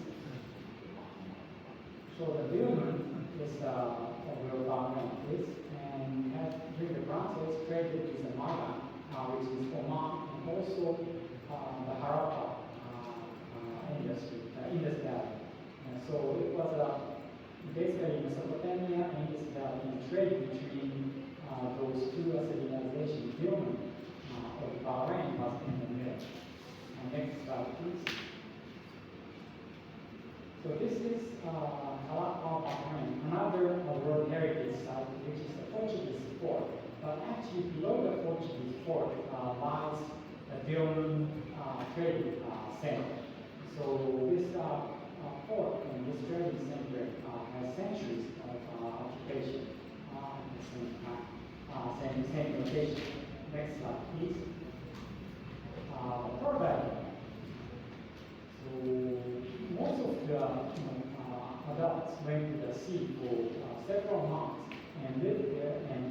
So the building is where Bahrain is, and during the Bronze Age traded with the Maya, which is Oman, and also the Harappa industry, Indus Valley. And so it was basically Mesopotamia and Indus Valley, and trade between those two civilizations. Building of Bahrain was in the middle. Next slide, please. So this is Bahrain, another World Heritage Site, which is the Portuguese fort. But actually below the Portuguese fort lies the Dilmun trading center. So this fort and this trading center has centuries of occupation at the same time, same location. Next slide, please. The value. So most of the adults went to the sea for several months and lived there and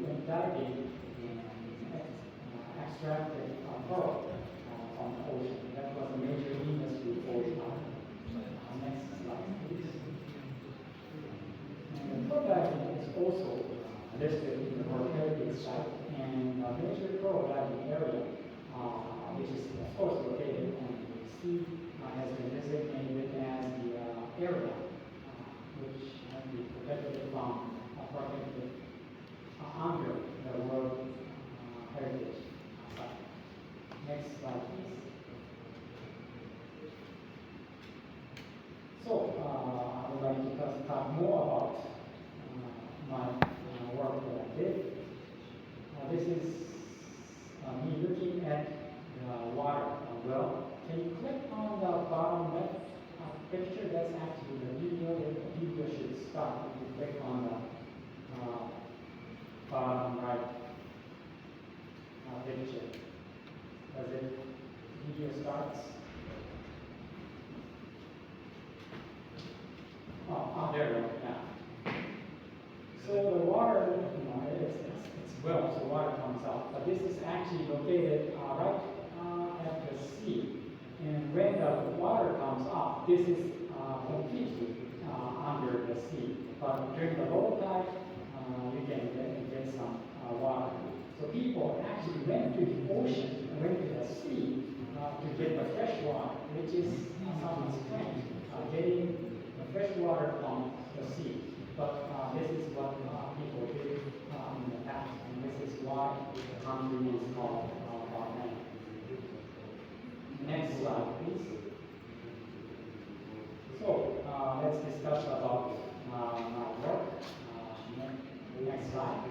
went diving and extracted pearl from the ocean. That was a major industry for next slide, please. And pearl diving is also listed in the World Heritage Site, and a major pearl diving area, which is of course located on the sea, has been designated as the area which has been protected from protected under the World Heritage Site. Next slide, please. So I would like to talk more about my work that I did. This is me looking at the water well. Can you click on the bottom left picture? That's actually the video. The video should start if you click on the bottom right picture. Does it? Video starts. There we go. Yeah. So the water, it's well, so water comes out. But this is actually located right at the sea. And when the water comes up, this is completely under the sea. But during the low tide, you can get some water. So people actually went to the ocean, went to the sea to get the fresh water, which is something strange, getting the fresh water from the sea. But this is what people did in the past, and this is why the country is called Bahrain. Next slide, please. So let's discuss about my work. Next slide.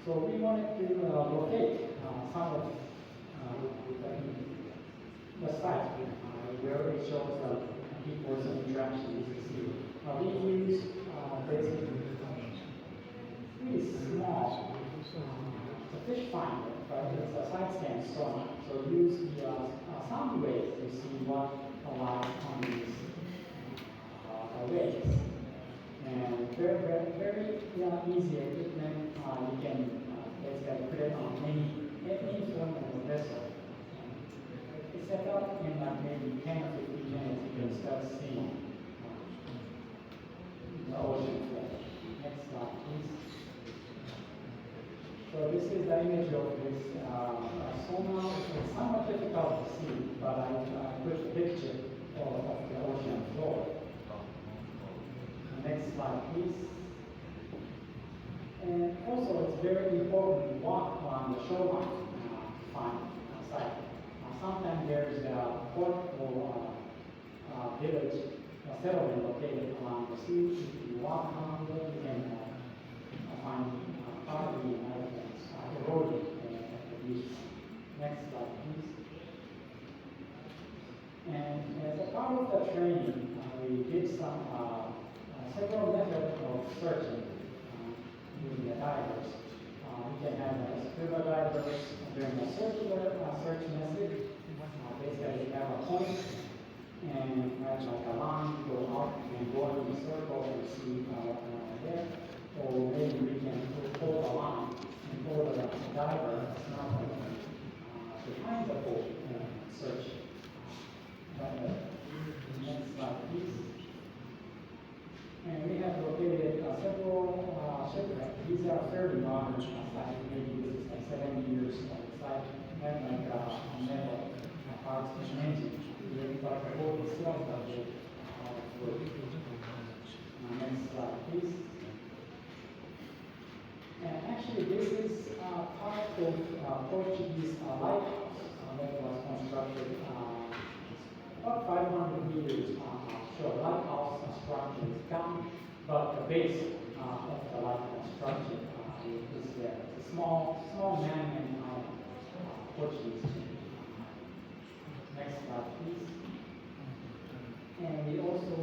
So we wanted to locate some of the site where it shows people's interaction with the sea. We use basically pretty small fish finder, but it's a side scan sonar. So use the sound waves to see what lies on these waves. And very easy equipment. You can basically put it on any form of vessel. It's set up in maybe 10 or 15 minutes. You can start seeing the ocean floor. Next slide, please. So this is the image of this sonar. It's somewhat difficult to see, but I put a picture of the ocean floor. Next slide, please. And also, it's very important to walk on the shoreline to find a site. Sometimes there's a port or village settlement located along the sea. If you walk around there, you can find pottery and other things eroding at the beach. Next slide, please. And as a part of the training, we did several methods of searching using the divers. We can have scuba divers during a circular search method. Basically, you have a point and have like a line go out and go in a circle and see what's there. Or maybe we can pull a line and pull the diver behind the pole and search. Next slide, please. And we have located several shipwrecks. These are fairly modern sites. Maybe this is like 70 years old site. And like metal parts and engine. But the whole itself is wood. Next slide, please. And actually, this is part of Portuguese lighthouse that was constructed about 500 meters offshore. Lighthouse structure is gone, but the base of the lighthouse structure is there. It's a small man-made Portuguese. Next slide, please. And we also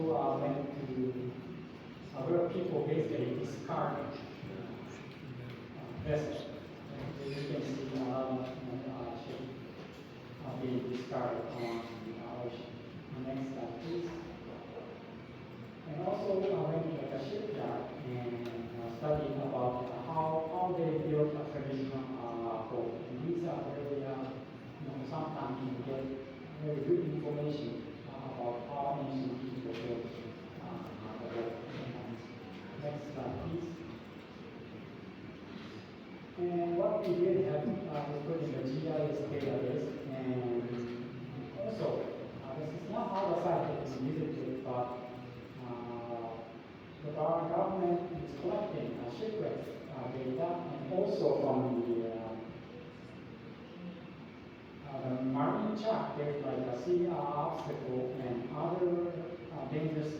went to where people basically discard vessels. You can see a lot of ships being discarded along the ocean. Next slide, please. And also went to like a shipyard and studied about how they built a traditional boat. And these are very, sometimes you get very good information about how ancient people built the boat. Next slide, please. And what we did have was put in the GIS database, and also this is not how the site is visited, but our government is collecting shipwreck data, and also from the marine chart, there's like a sea obstacle and other dangerous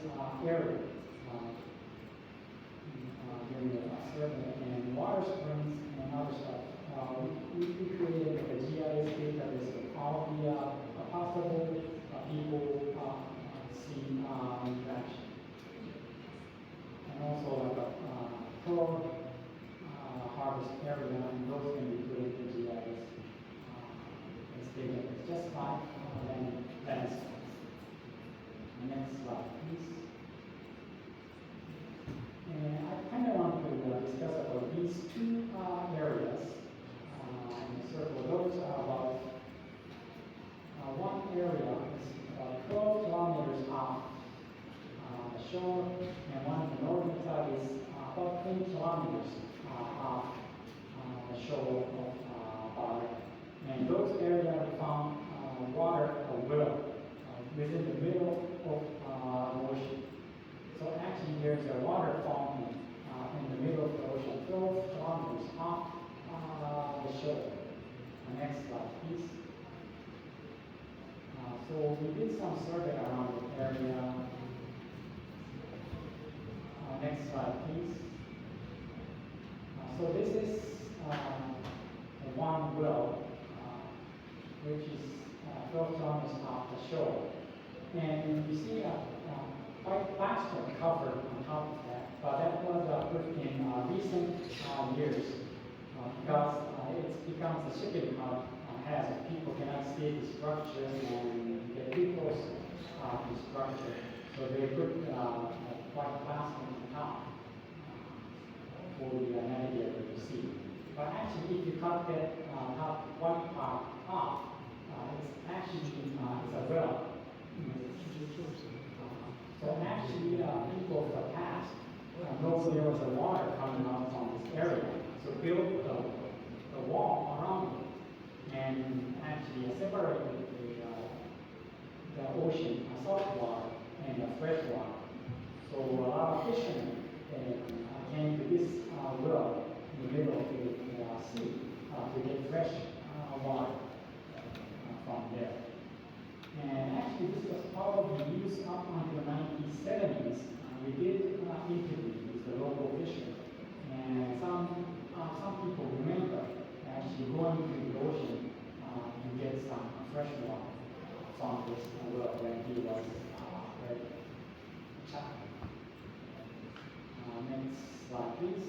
areas during the survey, and water springs and other stuff. We created a GIS database of all the possible people sea interaction. And also like a pearl harvest area, and those can be put into GIS. It's just like landscapes. Next slide, please. And I kind of want to discuss about these two areas in the circle. Those are about one area is about 12 kilometers off the shore, and one on the northern side is about 10 kilometers off the shore of Bali. And those areas we found water well within the middle of the ocean. So actually there's a water fountain in the middle of the So we did some survey around the area. Next slide, please. So this is one well, which is 12 kilometers off the shore. And you see a white plaster covered on top of that, but that was put in recent years because it becomes a shipping hazard. People cannot see the structure and get too close to the structure. So they put white plaster on top for the navigator to see. But actually, if you cut that top white part off, it's actually it's a well. So actually, people of the past know there was a water coming out from this area, so built the wall around it, and actually separated the ocean, salt water, and the fresh water. So a lot of fishermen came to this well in the middle of the sea to get fresh water from there. And actually, this was probably used up until the 1970s. We did interview with the local fishermen, and some people remember actually going to the ocean to get some fresh water from this well when he was very child. Next slide, please.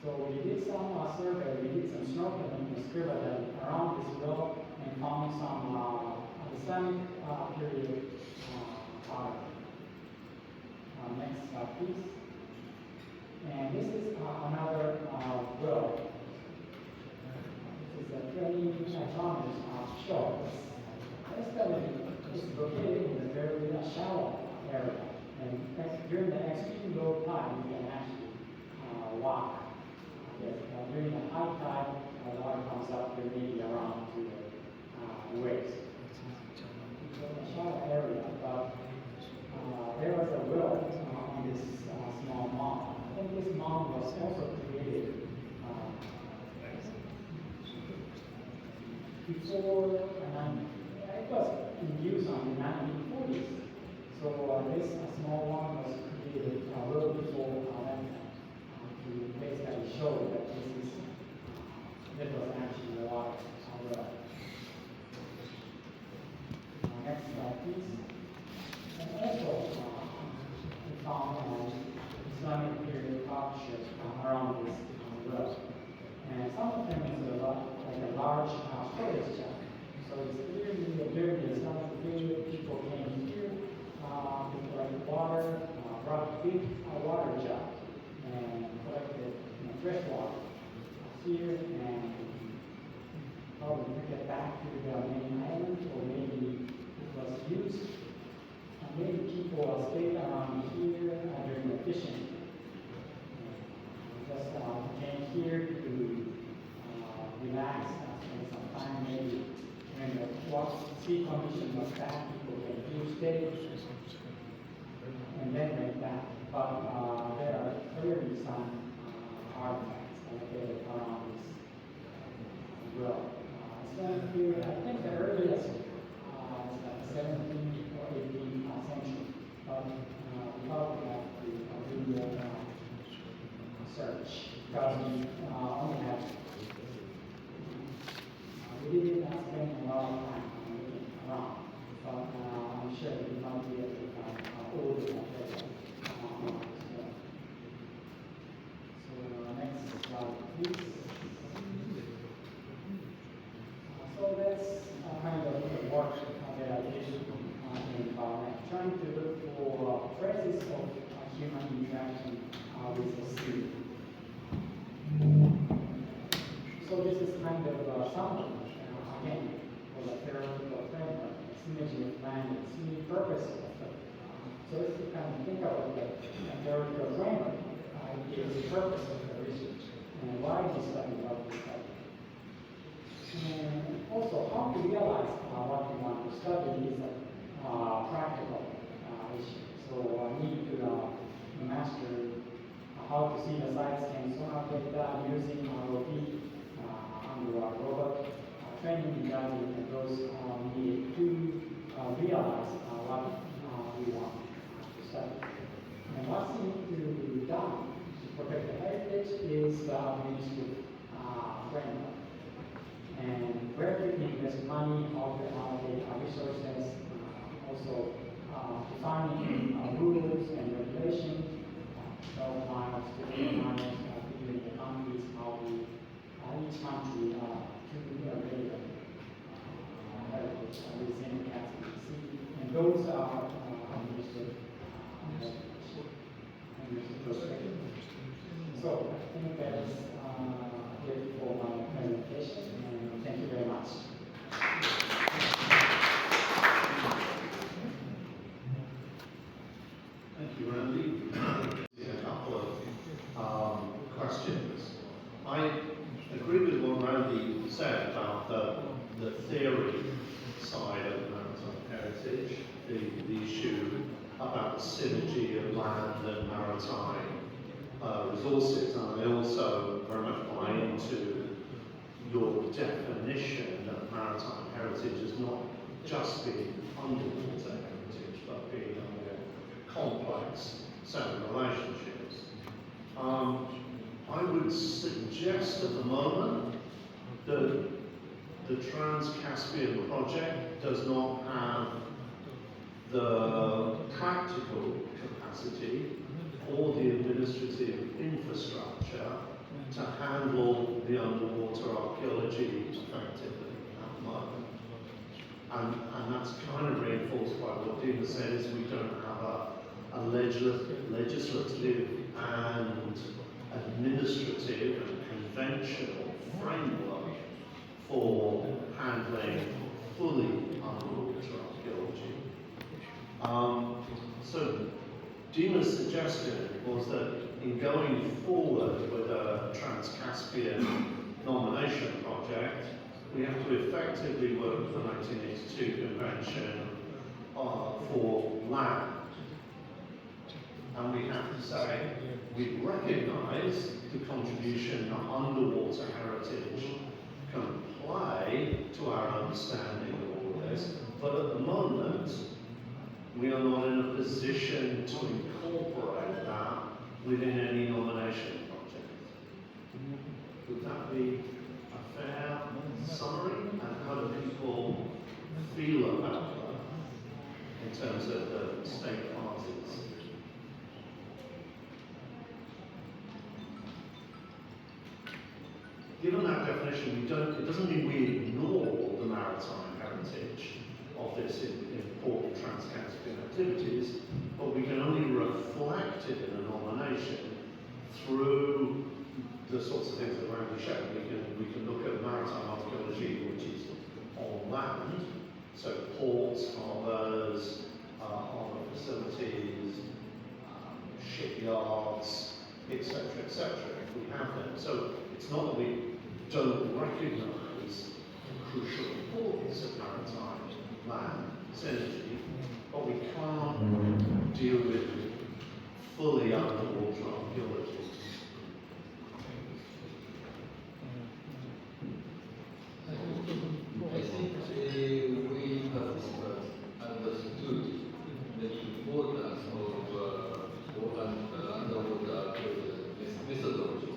So we did some survey, we did some snorkeling in scuba diving around this well and found some Islamic period art. Next slide, please. And this is another well. This is a 20 kilometers offshore. This building is located in a very shallow area. And during the extreme low tide, you can actually walk. During the high tide, the water comes up to maybe around to the waist. So a shallow area, but there was a well on this small mound. I think this mound was also created before, it was in use on the 1940s. So this small one was created well before that to basically show that this was actually a water well. Next slide, please. And also, we found Islamic period sculptures around this well. And some of them is like a large storage jar. So it's clearly during the Islamic period, people came here with like water, brought big water jar and collected fresh water here and probably took it back to the main island, or maybe it was used. And maybe people stayed around here during the fishing. Just came here to relax, spend some time maybe when the sea condition was bad, people came to stay and then went back. But there are clearly some artifacts located around this well. Islamic period, I think the earliest is like 17th or 18th century, but we probably have to do more search because we only have, we did not spend a lot of time looking around, but I'm sure we might be able to find older material. So next slide, please. So that's kind of the work that I did in environment, trying to look for traces of human interaction with the sea. So this is kind of something, again, for the theoretical framework, synergy of land and synergy purpose of it. So if you kind of think about the theoretical framework, it is the purpose of the research and why we study what we study. And also, how to realize what we want to study is a practical issue. So I need to master how to see the side scan sonar data using ROV under robot training done in those needed 2 within the Caspian Sea, and those are understood perspective. So I think that is it for my presentation, and thank you very much. Thank you, Randy. A couple of questions. I agree with what Randy said about the theory side of maritime heritage, the issue about the synergy of land and maritime resources, and I also very much buy into your definition that maritime heritage is not just being underwater heritage, but being a more complex set of relationships. I would suggest at the moment that the Trans-Caspian project does not have the practical capacity or the administrative infrastructure to handle the underwater archaeology effectively at the moment. And that's kind of reinforced by what Dina says, we don't have a legislative and administrative and conventional framework for handling fully underwater archaeology. So Dina's suggestion was that in going forward with a Trans-Caspian nomination project, we have to effectively work with the 1982 Convention for land. And we have to say, we recognise the contribution that underwater heritage can play to our understanding of all of this, but at the moment, we are not in a position to incorporate that within any nomination project. Would that be a fair summary? And how do people feel about that in terms of the state parties? Given that definition, it doesn't mean we ignore the maritime heritage of this important Trans-Caspian activities, but we can only reflect it in a nomination through the sorts of things that Randy showed. We can look at maritime archaeology, which is on land, so ports, harbours, harbour facilities, shipyards, etc., etc. If we have them, so it's not that we don't recognise the crucial importance of maritime land synergy, but we can't deal with fully underwater archaeology. I think we have understood the importance of underwater archaeology methodology.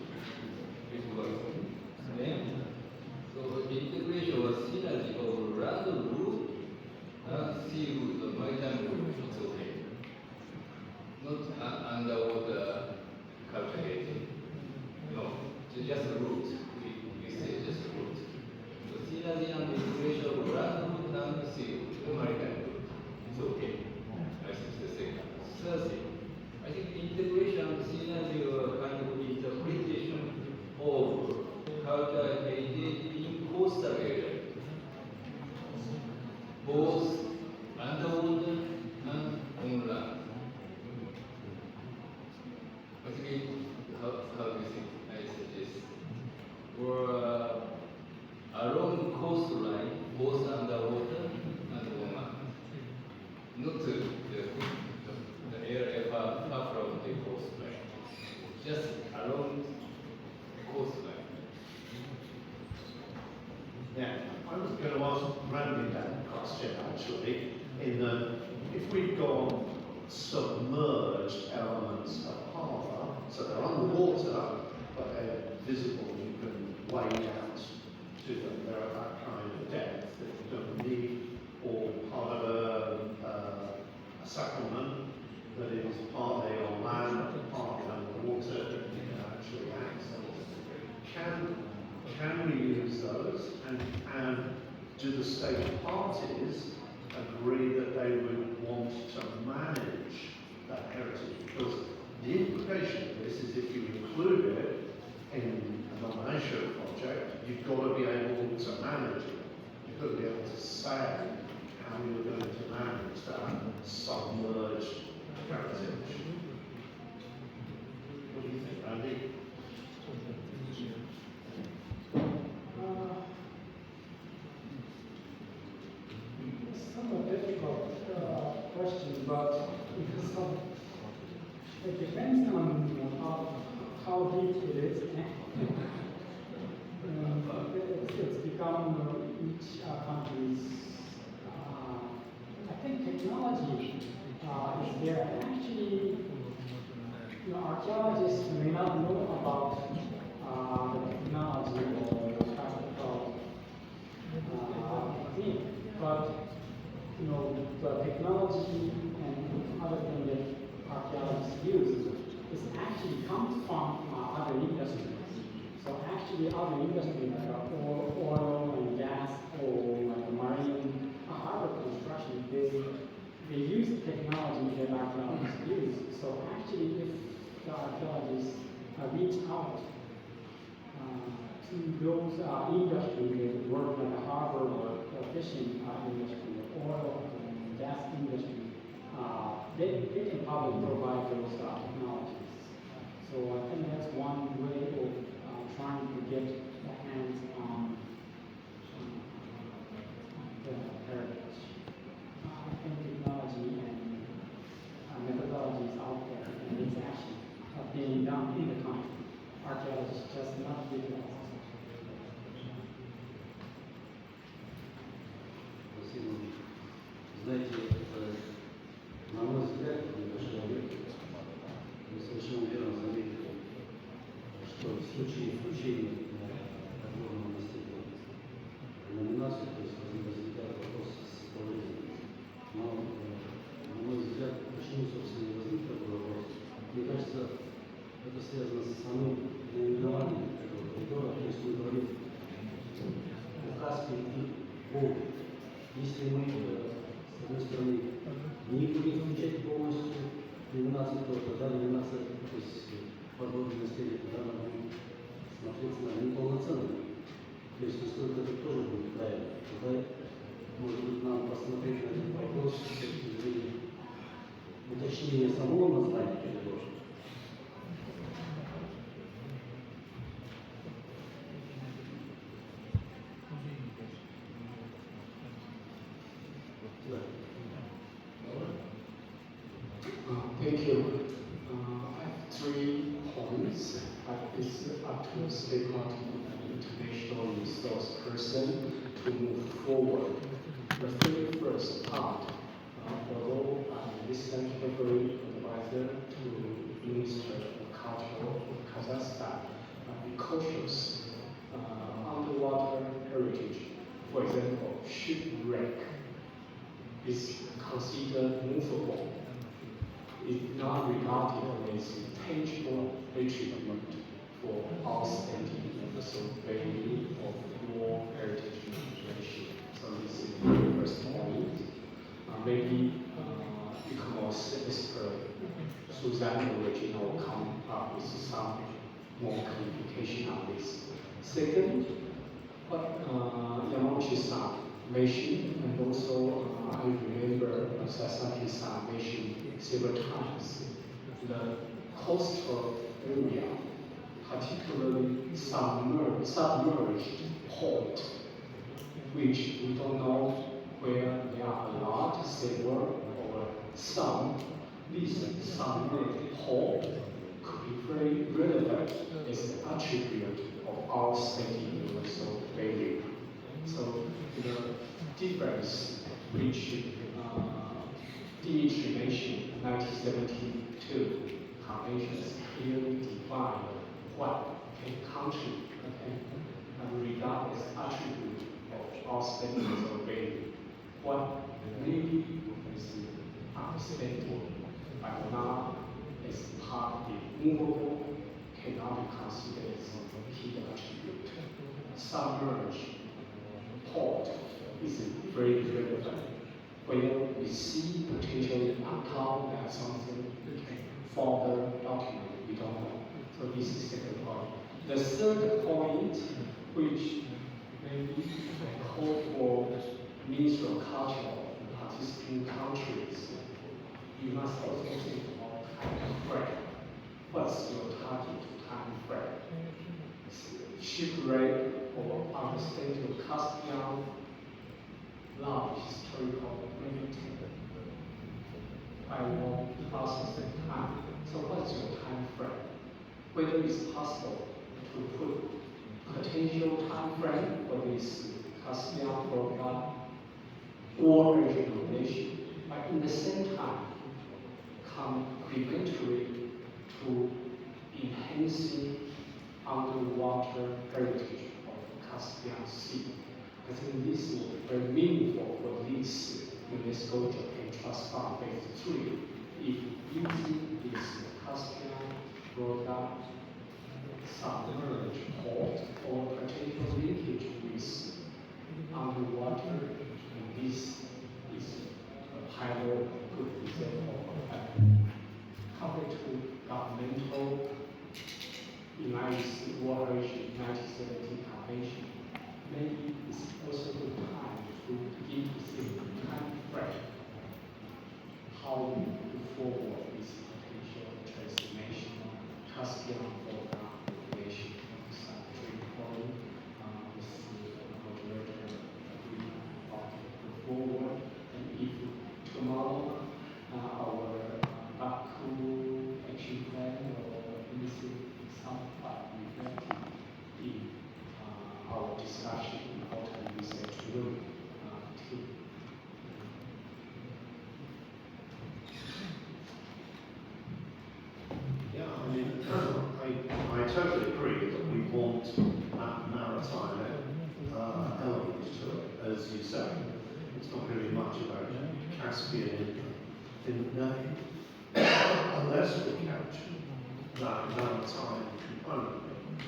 So integration or synergy of land root and sea root, the maritime root, it's okay. Not underwater calculating. No, it's just a root. We say just a root. So synergy and integration of land root and sea root, the maritime root, it's okay. I think the second. Third thing, I think integration and synergy are kind of interpretation of cultural heritage in coastal area, both underwater and on land. I think, how do you think I suggest? Or along coastline, both underwater and on land. Not the area far from the coastline, just along coastline. Yeah, I was going to ask Randy that question actually, in that if we've got submerged elements of harbour, so they're underwater, but they're visible, you can wade out to them, they're at that kind of depth that you don't need, or part of a settlement that is partly on land, partly underwater, that you can actually access. Can we use those, and do the state parties agree that they would want to manage that heritage, because the implication of this is if you include it in a nomination project, you've got to be able to manage it. You've got to be able to say how you're going to manage that submerged heritage. What do you think, Andy? Somewhat difficult question, but it depends on how deep it is. It's become each country's. I think technology is there. Actually, archaeologists may not know about the technology or the practical thing, but the technology and other things that archaeologists use is actually comes from other industries. So actually other industries like oil and gas or like marine harbor construction, they use the technology that archaeologists use. So actually if the archaeologists reach out to those industries that work like a harbor or fishing industry, oil and gas industry, they can probably provide those technologies. So I think that's one way of trying to get the hands on the heritage. I think technology and methodology is out there, and it's actually being done in the country. Archaeologists just not realize. Знаете, на мой взгляд, человек совершенно верно заметил, что в случае включения отборного наследия в номинацию, то есть возникает вопрос с положением. Но, на мой взгляд, почему, собственно, и возник такой вопрос? Мне кажется, это связано с самым наименованием этого коридора, то есть мы говорим о Каспии и Волге. Если мы, с одной стороны, не будем включать полностью номинацию, то тогда номинация, то есть подводное наследие, тогда она будет смотреться на неполноценной. То есть насколько это тоже будет правильно. Тогда, может быть, нам посмотреть на этот вопрос с точки зрения уточнения самого названия переложки. Thank you. I have 3 points. It's up to the state party and international resource person to move forward. The very first part, although I listened carefully advisor to Minister of Culture of Kazakhstan, be cautious. Underwater heritage, for example, shipwreck is considered movable. Is not regarded as tangible attribute for outstanding of the survey of war heritage information. So this is the first point. Maybe because Mr. Suzanne Regina will come up with some more clarification on this. Second, what Yamauchi-san mentioned, and also I remember Sasaki-san mentioned several times, the coastal area, particularly submerged port, which we don't know where there are a lot, several, or some. This submerged port could be very relevant as an attribute of our state universal value. So the difference which DH mentioned 1972 convention has clearly defined what a country can regard as attribute of our state universal value. What maybe is understandable but not as part of the movable cannot be considered as a key attribute. Submerged port is a very relevant. When we see potentially uncount that something we can further document, we don't know. So this is the second point. The third point, which maybe call for Ministry of Culture and participating countries, you must also think about time frame. What's your target time frame? Shipwreck or understanding of Caspian large historical limited by 1,000 time. So what's your time frame? Whether it's possible to put potential time frame for this Caspian-Volga or regional nation, but in the same time complementary to enhancing underwater heritage of Caspian Sea. I think this is very meaningful for this UNESCO Japan Trust Fund Phase 3. If using this Caspian-Volga submerged port or potential linkage with underwater, and this is a pilot good example of that. Compared to governmental United States Water Issue 1970 Convention, maybe it's also good time to give the time frame how we move forward with potential transformation, Caspian-Volga regulation, trade forum, with the moderator agreement about move forward. And if tomorrow our Baku action plan or anything somewhat reflected in our discussion in autumn research room team. Yeah, I mean, I totally agree that we want that maritime element to it, as you say. It's not going to be much about Caspian in the name, unless we capture that maritime component.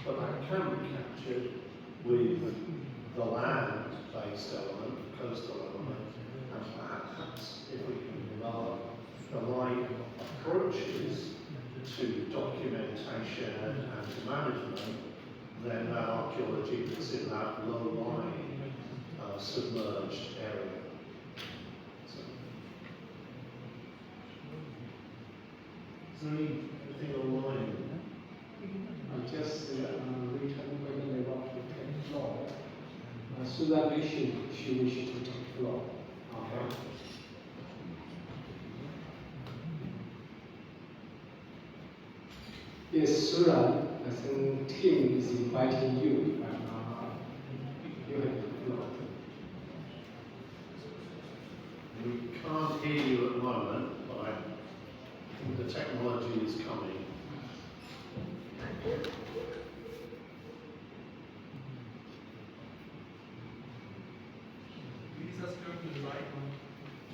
But that can be captured with the land-based element, the coastal element, and perhaps if we can develop the right approaches to documentation and to management, then that archaeology that's in that low-lying, submerged area. So. Is there anything online? Just return whether they want to take floor. Sudan mission, she wishes to take floor. Yes, Suran, I think Tim is inviting you, and you have the floor. We can't hear you at the moment, but I think the technology is coming. Do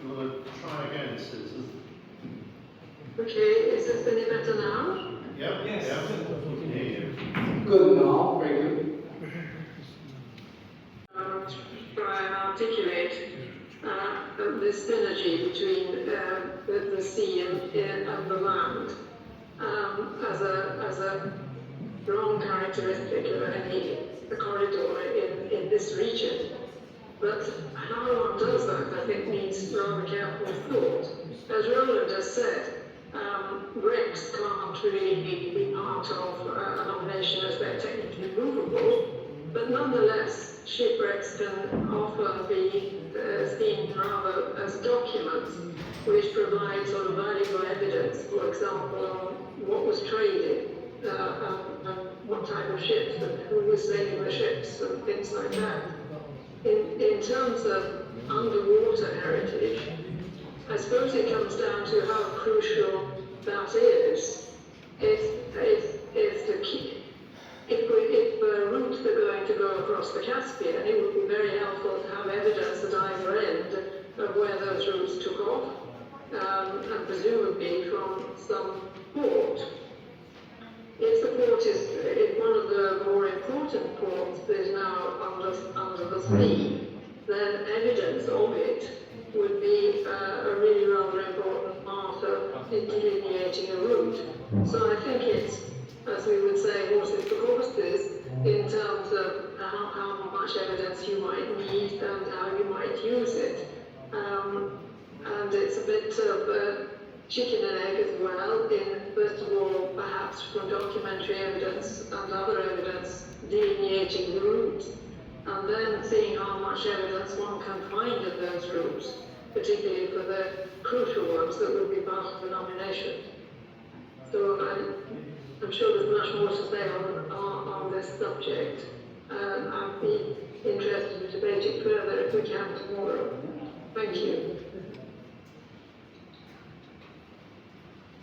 you want to try again, Susan? Okay, is this any better now? Yep, yes. Yeah, we can hear you. Good now, very good. Try and articulate the synergy between the sea and the land as a strong characteristic of any corridor in this region. But how one does that, I think, needs rather careful thought. As Roland has said, bricks can't really be part of a nomination as they're technically movable, but nonetheless, shipwrecks can often be seen rather as documents which provide sort of valuable evidence, for example, on what was traded, and what type of ships, and who was sailing the ships, and things like that. In terms of underwater heritage, I suppose it comes down to how crucial that is. If the route they're going to go across the Caspian, it would be very helpful to have evidence at either end of where those routes took off, and presumably from some port. If the port is one of the more important ports that is now under the sea, then evidence of it would be a really rather important marker in delineating a route. So I think it's, as we would say, horses for courses, in terms of how much evidence you might need and how you might use it. And it's a bit of chicken and egg as well, in first of all, perhaps from documentary evidence and other evidence delineating the route, and then seeing how much evidence one can find of those routes, particularly for the crucial ones that will be part of the nomination. So I'm sure there's much more to say on this subject. I'd be interested to debate it further if we can tomorrow. Thank you.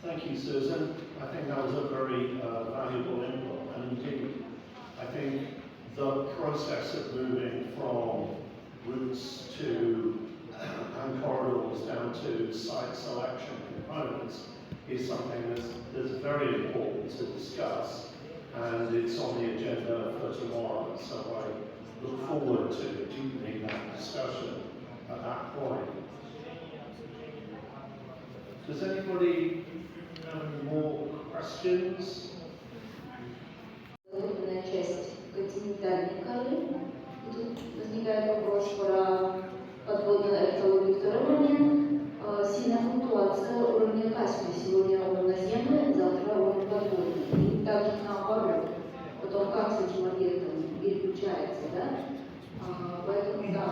Thank you, Susan. I think that was a very valuable input, and indeed, I think the process of moving from routes to and corridors down to site selection components is something that's very important to discuss, and it's on the agenda for tomorrow, so I look forward to deepening that discussion at that point. Does anybody have any more questions? Крупная часть континентальной коры. И тут возникает вопрос про подводную археологию. Второй момент – сильная флуктуация уровня Каспия. Сегодня он на земле, завтра он подводный. И также наоборот. Потом как с этим объектом переключается, да? Поэтому, да,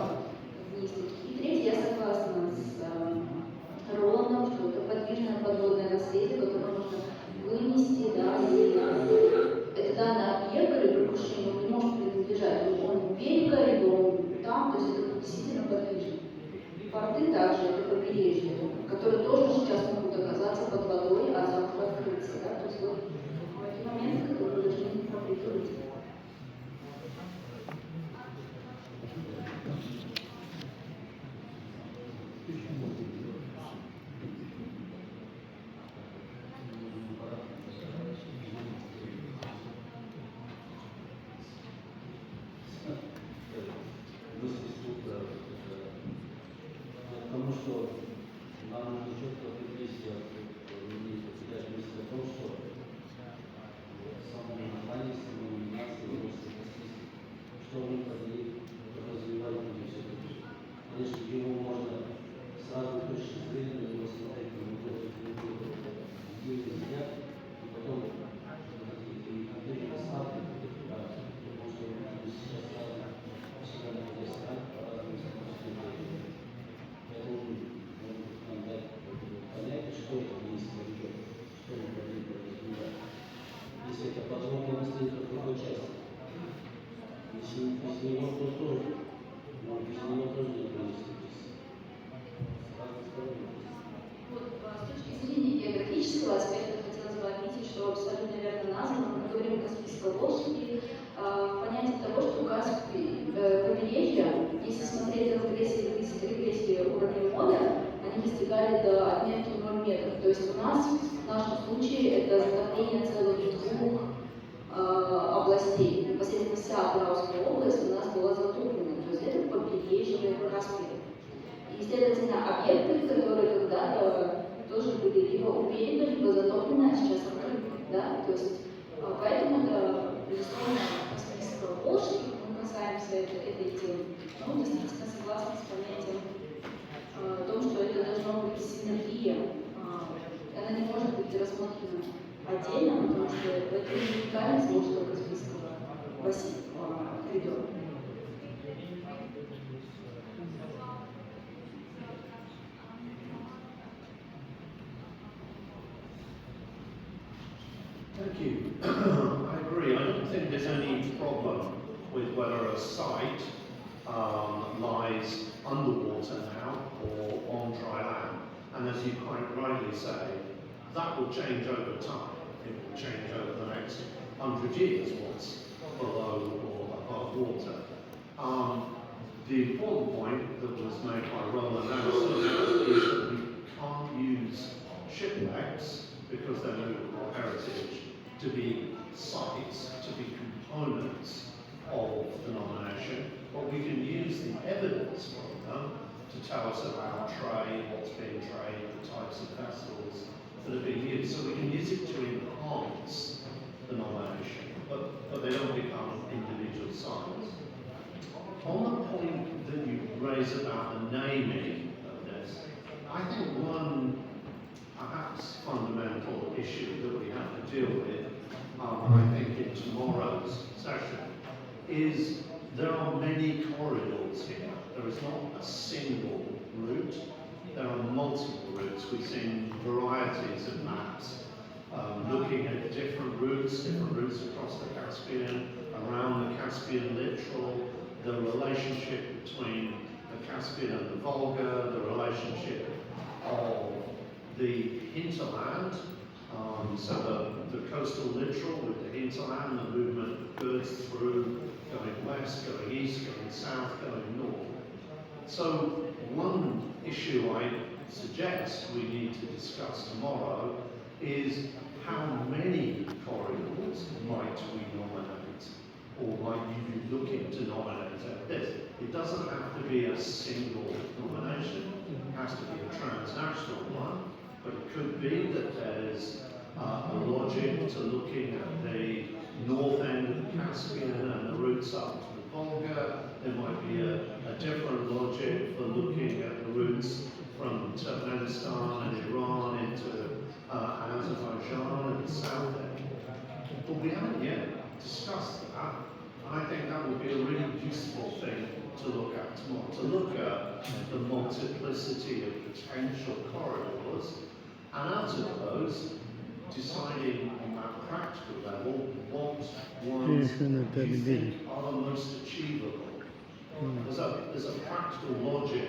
есть такие. И третье, я согласна с Роландом, что это подвижное подводное наследие, которое нужно вынести, да, и это данный объект, который при крушении он не может принадлежать, он у берега, либо он там, то есть это действительно подвижно. Порты также, это побережье, которые тоже сейчас могут оказаться под водой, а завтра открыться, да, то есть вот эти моменты, которые мы должны профилировать. Потому что нам нужно четко определить, о том, что само название, само номинация, что мы подразумевать будем все-таки. Конечно, его можно с разных точек зрения на него смотреть, но где взять, и потом конкретно ставки, потому что сейчас разные всегда находятся по-разному способам. Поэтому нам дать понять, что это есть идет, что мы должны подразумевать. Если это подводное наследие, то в другой части. Если без него, то тоже. Но без него тоже не принесет. С разных сторон. Вот, с точки зрения географического аспекта хотелось бы отметить, что абсолютно верно названо, мы говорим о Каспийско-Волжске, понятие того, что побережье, если смотреть регрессии уровня воды, они достигали до отметки 0 метров. То есть у нас, в нашем случае, это затопление целых двух областей. Непосредственно вся Абрауская область у нас была затоплена. То есть это побережье Каспия. И, следовательно, объекты, которые когда-то тоже были либо у берега, либо затоплены, а сейчас открыты. Да? То есть, поэтому это, безусловно, Каспийско-Волжье, мы касаемся этой темы. Но действительно согласна с понятием о том, что это должно быть синергия. Она не может быть рассмотрена отдельно, потому что это уникальность Волжского Каспийского коридора. Thank you. I agree. I don't think there's any problem with whether a site lies underwater now or on dry land. And as you quite rightly say, that will change over time. It will change over the next 100 years what's below or above water. The important point that was made by Roland Anderson is that we can't use shipwrecks because they're movable heritage to be sites, to be components of the nomination. but we can use the evidence from them to tell us about trade, what's being traded, the types of vessels that are being used. So we can use it to enhance the nomination, but they don't become individual sites. On the point that you raise about the naming of this, I think one perhaps fundamental issue that we have to deal with, I think in tomorrow's session, is there are many corridors here. There is not a single route. There are multiple routes. We've seen varieties of maps looking at different routes across the Caspian, around the Caspian littoral, the relationship between the Caspian and the Volga, the relationship of the hinterland, so the coastal littoral with the hinterland, the movement of goods through, going west, going east, going south, going north. So one issue I suggest we need to discuss tomorrow is how many corridors might we nominate, or might you be looking to nominate at this? It doesn't have to be a single nomination, it has to be a transnational one, but it could be that there's a logic to looking at the north end of the Caspian and the routes up to the Volga. There might be a different logic for looking at the routes from Turkmenistan and Iran into Azerbaijan and the south end. But we haven't yet discussed that. And I think that would be a really useful thing to look at tomorrow, to look at the multiplicity of potential corridors, and out of those, deciding on that practical level what ones you think are the most achievable. There's a practical logic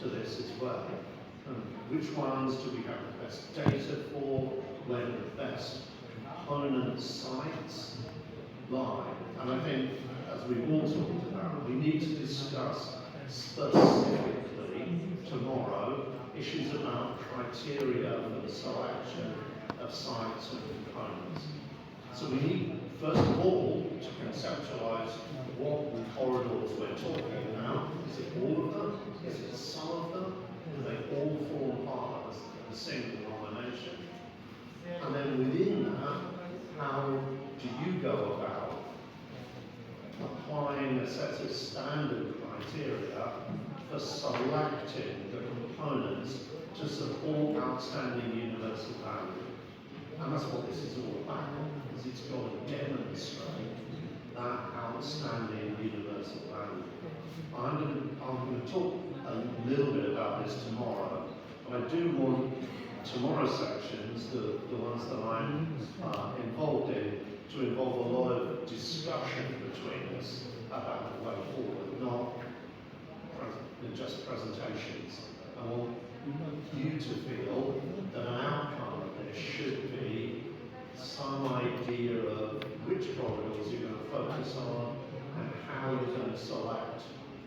to this as well. Which ones do we have the best data for? Where do the best component sites lie? And I think, as we've all talked about, we need to discuss specifically tomorrow issues about criteria for the selection of sites and components. So we need, first of all, to conceptualize what corridors we're talking about. Is it all of them? Is it some of them? Do they all form part of a single nomination? And then within that, how do you go about applying a set of standard criteria for selecting the components to support outstanding universal value? And that's what this is all about, is it's got to demonstrate that outstanding universal value. I'm going to talk a little bit about this tomorrow, but I do want tomorrow's sections, the ones that I'm involved in, to involve a lot of discussion between us about the way forward, not just presentations. I want you to feel that an outcome of this should be some idea of which corridors you're going to focus on and how you're going to select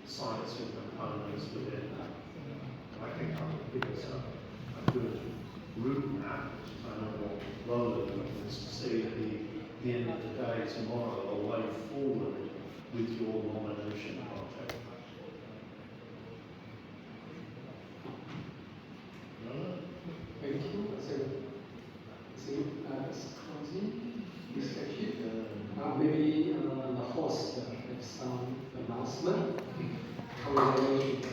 sites and components within that. And I think that will give us a good route map, which I know what Roland wants to see at the end of the day tomorrow, a way forward with your nomination project. Thank you. Maybe the host has some announcement. Congratulations.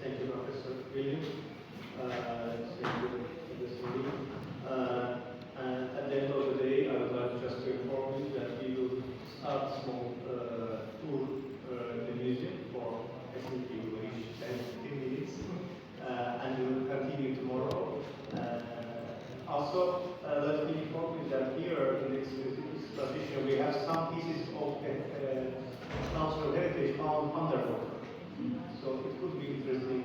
Thank you, Professor William. Thank you for this meeting. And at the end of the day, I would like just to inform you that we will start a small tour the museum for, I think we will reach 10-15 minutes, and we will continue tomorrow. Also, let me inform you that here in this exposition we have some pieces of cultural heritage found underwater. So it could be interesting